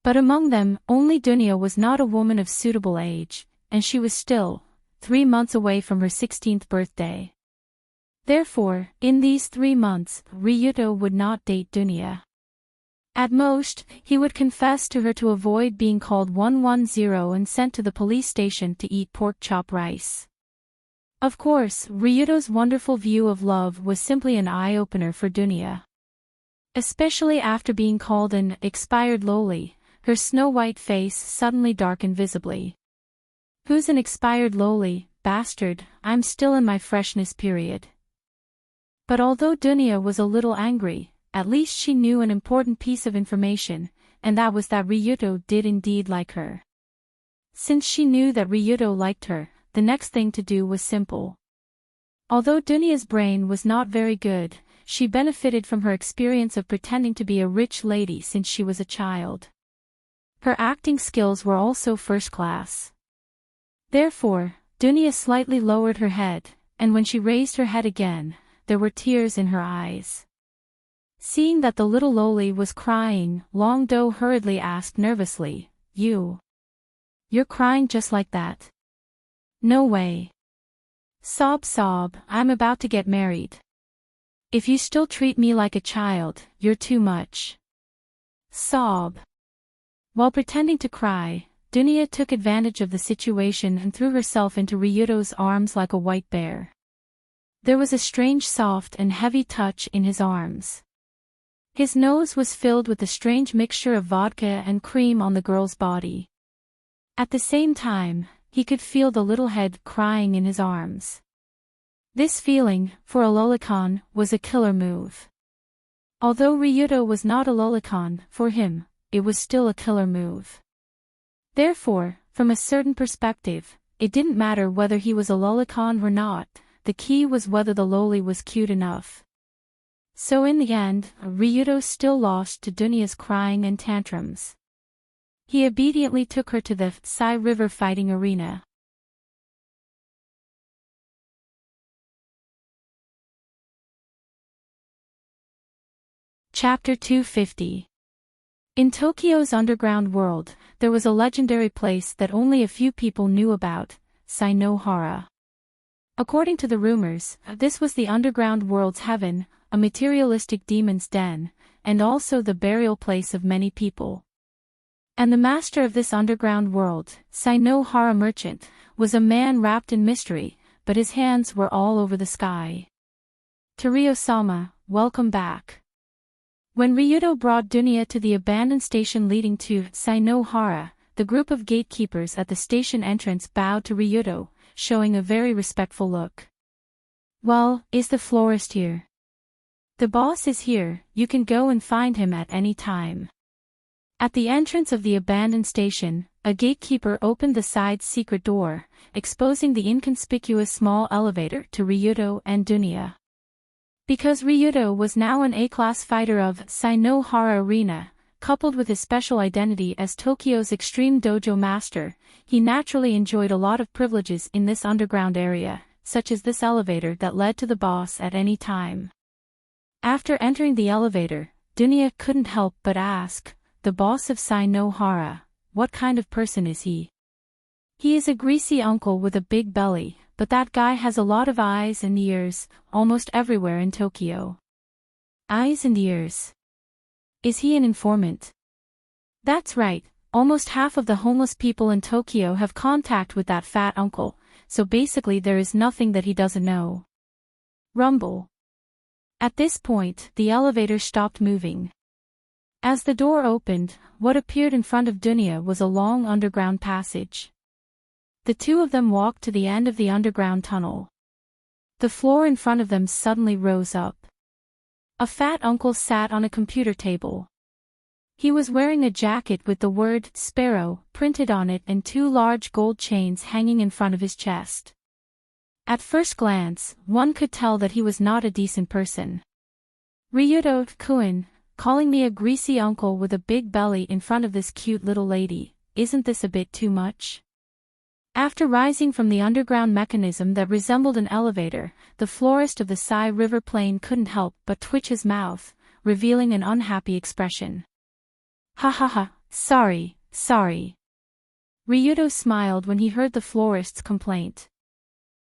But among them, only Dunya was not a woman of suitable age, and she was still 3 months away from her 16th birthday. Therefore, in these 3 months, Ryudo would not date Dunya. At most, he would confess to her to avoid being called 110 and sent to the police station to eat pork chop rice. Of course, Ryudo's wonderful view of love was simply an eye-opener for Dunya. Especially after being called an expired loli, her snow-white face suddenly darkened visibly. Who's an expired loli, bastard? I'm still in my freshness period. But although Dunya was a little angry, at least she knew an important piece of information, and that was that Ryudo did indeed like her. Since she knew that Ryudo liked her, the next thing to do was simple. Although Dunya's brain was not very good, she benefited from her experience of pretending to be a rich lady since she was a child. Her acting skills were also first class. Therefore, Dunya slightly lowered her head, and when she raised her head again, there were tears in her eyes. Seeing that the little loli was crying, Long-do hurriedly asked nervously, You're crying just like that? No way. Sob, I'm about to get married. If you still treat me like a child, you're too much. Sob. While pretending to cry, Dunya took advantage of the situation and threw herself into Ryudo's arms like a white bear. There was a strange soft and heavy touch in his arms. His nose was filled with a strange mixture of vodka and cream on the girl's body. At the same time, he could feel the little head crying in his arms. This feeling, for a lolicon, was a killer move. Although Ryudo was not a lolicon, for him, it was still a killer move. Therefore, from a certain perspective, it didn't matter whether he was a lolicon or not, the key was whether the loli was cute enough. So in the end, Ryudo still lost to Dunya's crying and tantrums. He obediently took her to the Sai River fighting arena. Chapter 250. In Tokyo's underground world, there was a legendary place that only a few people knew about, Sainohara. According to the rumors, this was the underground world's heaven, a materialistic demon's den, and also the burial place of many people. And the master of this underground world, Sainohara merchant, was a man wrapped in mystery, but his hands were all over the sky. Toriyo-sama, welcome back. When Ryudo brought Dunya to the abandoned station leading to Sainohara, the group of gatekeepers at the station entrance bowed to Ryudo, showing a very respectful look. Well, is the florist here? The boss is here, you can go and find him at any time. At the entrance of the abandoned station, a gatekeeper opened the side secret door, exposing the inconspicuous small elevator to Ryudo and Dunya. Because Ryudo was now an A-class fighter of Sainohara Arena, coupled with his special identity as Tokyo's extreme dojo master, he naturally enjoyed a lot of privileges in this underground area, such as this elevator that led to the boss at any time. After entering the elevator, Dunya couldn't help but ask, the boss of Sainohara, what kind of person is he? He is a greasy uncle with a big belly, but that guy has a lot of eyes and ears, almost everywhere in Tokyo. Eyes and ears. Is he an informant? That's right, almost half of the homeless people in Tokyo have contact with that fat uncle, so basically there is nothing that he doesn't know. Rumble. At this point, the elevator stopped moving. As the door opened, what appeared in front of Dunya was a long underground passage. The two of them walked to the end of the underground tunnel. The floor in front of them suddenly rose up. A fat uncle sat on a computer table. He was wearing a jacket with the word Sparrow printed on it and 2 large gold chains hanging in front of his chest. At first glance, one could tell that he was not a decent person. Ryuto-kun, calling me a greasy uncle with a big belly in front of this cute little lady, isn't this a bit too much? After rising from the underground mechanism that resembled an elevator, the florist of the Sai River Plain couldn't help but twitch his mouth, revealing an unhappy expression. Ha ha ha, sorry. Ryuto smiled when he heard the florist's complaint.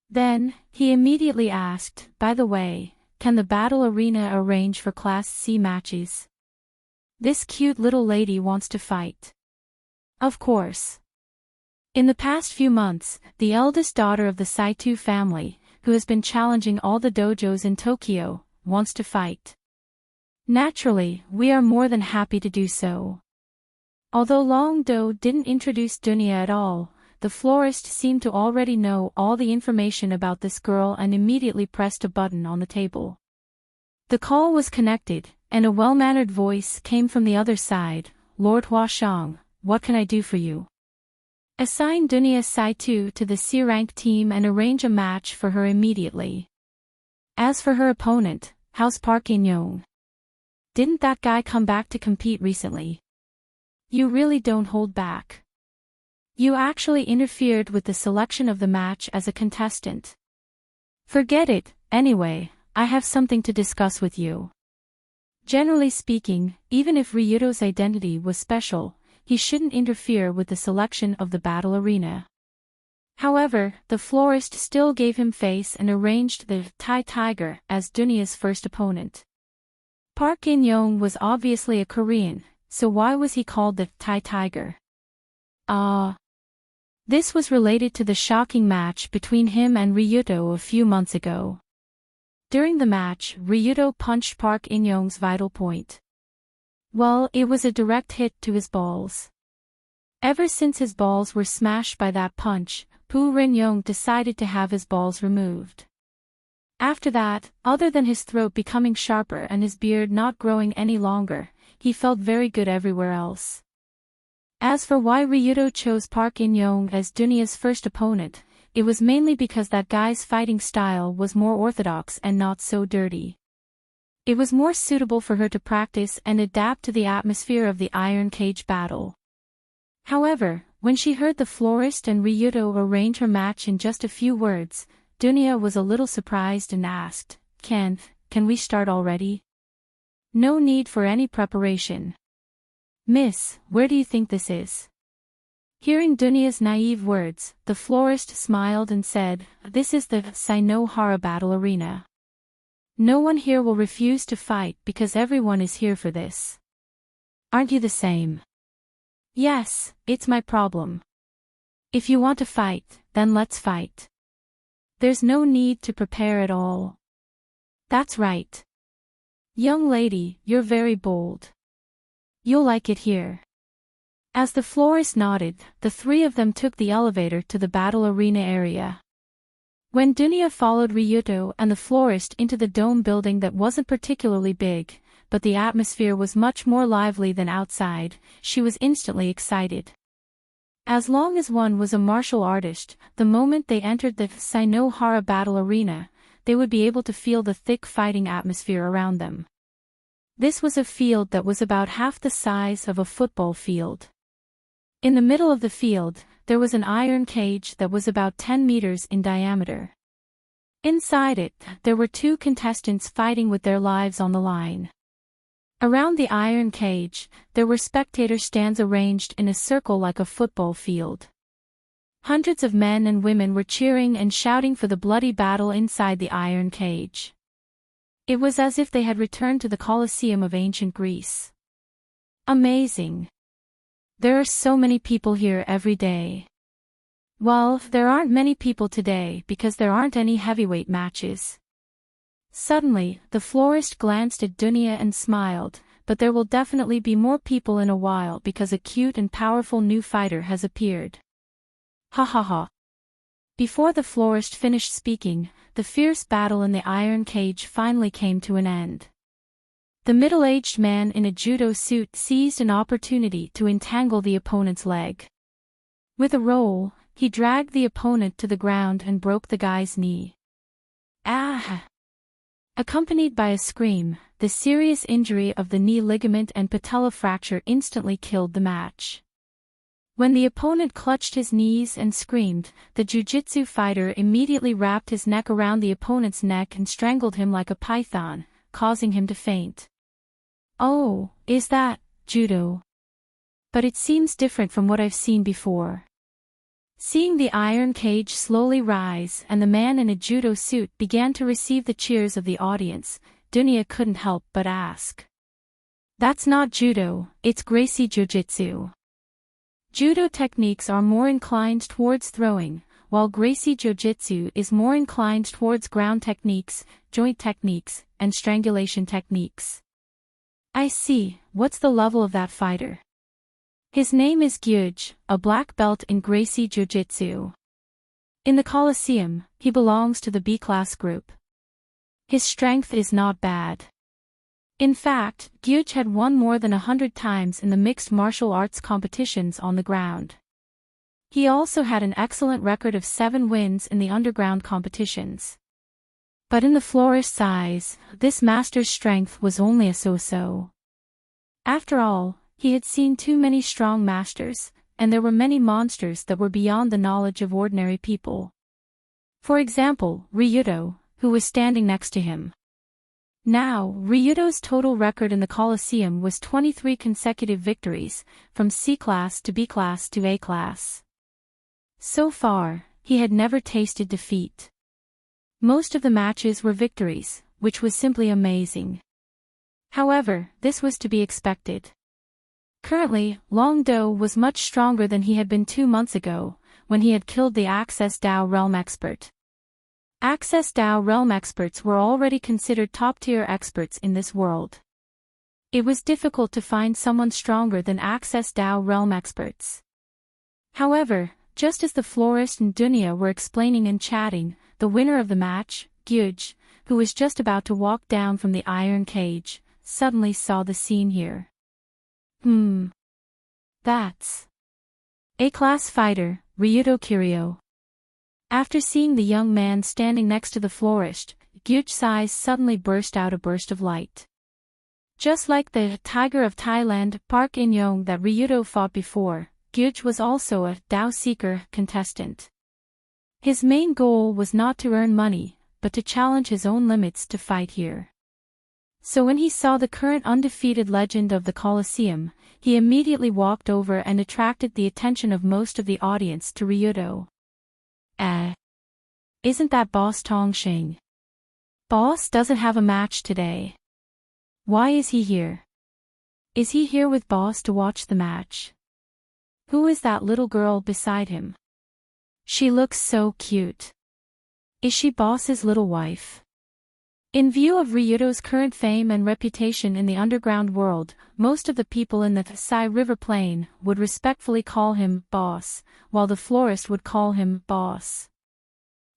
Then, he immediately asked, by the way, can the battle arena arrange for Class C matches? This cute little lady wants to fight. Of course. In the past few months, the eldest daughter of the Saito family, who has been challenging all the dojos in Tokyo, wants to fight. Naturally, we are more than happy to do so. Although Long-do didn't introduce Dunya at all, the florist seemed to already know all the information about this girl and immediately pressed a button on the table. The call was connected, and a well-mannered voice came from the other side. Lord Huashang, what can I do for you? Assign Dunya Saito to the C-rank team and arrange a match for her immediately. As for her opponent, how's Park In-young? Didn't that guy come back to compete recently? You really don't hold back. You actually interfered with the selection of the match as a contestant. Forget it, anyway, I have something to discuss with you. Generally speaking, even if Ryuto's identity was special, he shouldn't interfere with the selection of the battle arena. However, the florist still gave him face and arranged the Thai Tiger as Dunya's first opponent. Park In-young was obviously a Korean, so why was he called the Thai Tiger? This was related to the shocking match between him and Ryuto a few months ago. During the match, Ryuto punched Park In-young's vital point. Well, it was a direct hit to his balls. Ever since his balls were smashed by that punch, Park In-young decided to have his balls removed. After that, other than his throat becoming sharper and his beard not growing any longer, he felt very good everywhere else. As for why Ryuto chose Park In-young as Dunya's first opponent, it was mainly because that guy's fighting style was more orthodox and not so dirty. It was more suitable for her to practice and adapt to the atmosphere of the iron cage battle. However, when she heard the florist and Ryuto arrange her match in just a few words, Dunya was a little surprised and asked, Can we start already? No need for any preparation. Miss, where do you think this is? Hearing Dunya's naive words, the florist smiled and said, This is the Sinohara battle arena. No one here will refuse to fight because everyone is here for this. Aren't you the same? Yes, it's my problem. If you want to fight, then let's fight. There's no need to prepare at all. That's right. Young lady, you're very bold. You'll like it here. As the florist nodded, the three of them took the elevator to the battle arena area. When Dunya followed Ryuto and the florist into the dome building that wasn't particularly big, but the atmosphere was much more lively than outside, she was instantly excited. As long as one was a martial artist, the moment they entered the Sinohara battle arena, they would be able to feel the thick fighting atmosphere around them. This was a field that was about half the size of a football field. In the middle of the field, there was an iron cage that was about 10 meters in diameter. Inside it, there were two contestants fighting with their lives on the line. Around the iron cage, there were spectator stands arranged in a circle like a football field. Hundreds of men and women were cheering and shouting for the bloody battle inside the iron cage. It was as if they had returned to the Colosseum of ancient Greece. Amazing. There are so many people here every day. Well, there aren't many people today because there aren't any heavyweight matches. Suddenly, the florist glanced at Dunya and smiled, but there will definitely be more people in a while because a cute and powerful new fighter has appeared. Ha ha ha. Before the florist finished speaking, the fierce battle in the iron cage finally came to an end. The middle-aged man in a judo suit seized an opportunity to entangle the opponent's leg. With a roll, he dragged the opponent to the ground and broke the guy's knee. Ah! Accompanied by a scream, the serious injury of the knee ligament and patella fracture instantly killed the match. When the opponent clutched his knees and screamed, the jiu-jitsu fighter immediately wrapped his neck around the opponent's neck and strangled him like a python, causing him to faint. Oh, is that judo? But it seems different from what I've seen before. Seeing the iron cage slowly rise and the man in a judo suit began to receive the cheers of the audience, Dunya couldn't help but ask. That's not judo, it's Gracie Jiu-Jitsu. Judo techniques are more inclined towards throwing, while Gracie Jiu-Jitsu is more inclined towards ground techniques, joint techniques, and strangulation techniques. I see, what's the level of that fighter? His name is Gyuj, a black belt in Gracie Jiu-Jitsu. In the Colosseum, he belongs to the B-class group. His strength is not bad. In fact, Gyuj had won more than 100 times in the mixed martial arts competitions on the ground. He also had an excellent record of 7 wins in the underground competitions. But in the flourish size, this master's strength was only a so-so. After all, he had seen too many strong masters, and there were many monsters that were beyond the knowledge of ordinary people. For example, Ryudo, who was standing next to him. Now, Ryudo's total record in the Colosseum was 23 consecutive victories, from C-class to B-class to A-class. So far, he had never tasted defeat. Most of the matches were victories, which was simply amazing. However, this was to be expected. Currently, Long Do was much stronger than he had been 2 months ago, when he had killed the Access Dao Realm expert. Access Dao Realm experts were already considered top-tier experts in this world. It was difficult to find someone stronger than Access Dao Realm experts. However, just as the florist and Dunya were explaining and chatting, the winner of the match, Gyuj, who was just about to walk down from the iron cage, suddenly saw the scene here. That's A-class fighter, Ryudo Kiryu. After seeing the young man standing next to the florist, Gyuj's eyes suddenly burst out a burst of light. Just like the Tiger of Thailand, Park In-young that Ryudo fought before, Gyuj was also a Dao Seeker contestant. His main goal was not to earn money, but to challenge his own limits to fight here. So when he saw the current undefeated legend of the Colosseum, he immediately walked over and attracted the attention of most of the audience to Ryudo. Isn't that Boss Tongxing? Boss doesn't have a match today. Why is he here? Is he here with Boss to watch the match? Who is that little girl beside him? She looks so cute. Is she Boss's little wife? In view of Ryudo's current fame and reputation in the underground world, most of the people in the Sai River Plain would respectfully call him Boss, while the florist would call him Boss.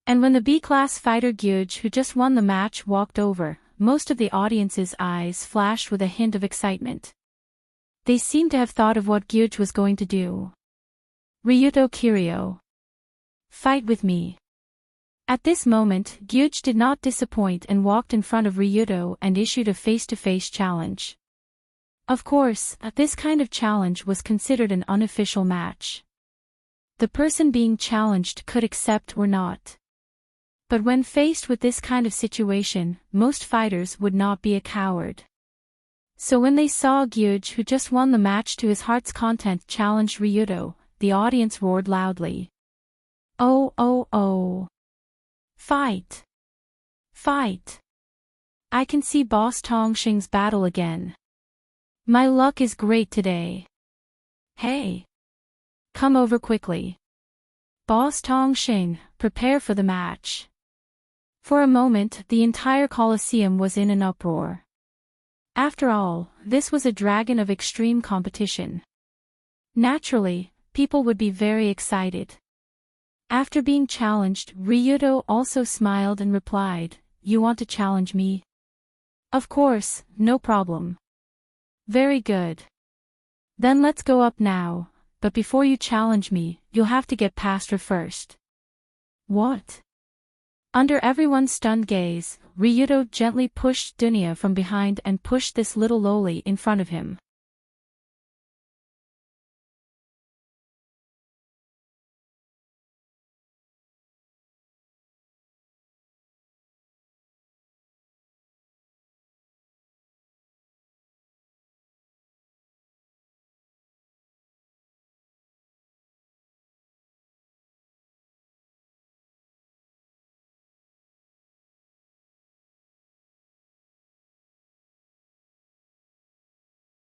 And when the B-class fighter Gyuj, who just won the match, walked over, most of the audience's eyes flashed with a hint of excitement. They seemed to have thought of what Gyuj was going to do. Ryudo Kiryu. Fight with me. At this moment, Gyuj did not disappoint and walked in front of Ryudo and issued a face-to-face challenge. Of course, this kind of challenge was considered an unofficial match. The person being challenged could accept or not. But when faced with this kind of situation, most fighters would not be a coward. So when they saw Gyuj, who just won the match to his heart's content, challenge Ryudo, the audience roared loudly. Oh oh oh! Fight! Fight! I can see Boss Tongxing's battle again. My luck is great today. Hey! Come over quickly. Boss Tongxing, prepare for the match. For a moment, the entire Colosseum was in an uproar. After all, this was a dragon of extreme competition. Naturally, people would be very excited. After being challenged, Ryudo also smiled and replied, "You want to challenge me? Of course, no problem. Very good. Then let's go up now. but before you challenge me, you'll have to get past her first. What? Under everyone's stunned gaze, Ryuto gently pushed Dunya from behind and pushed this little loli in front of him.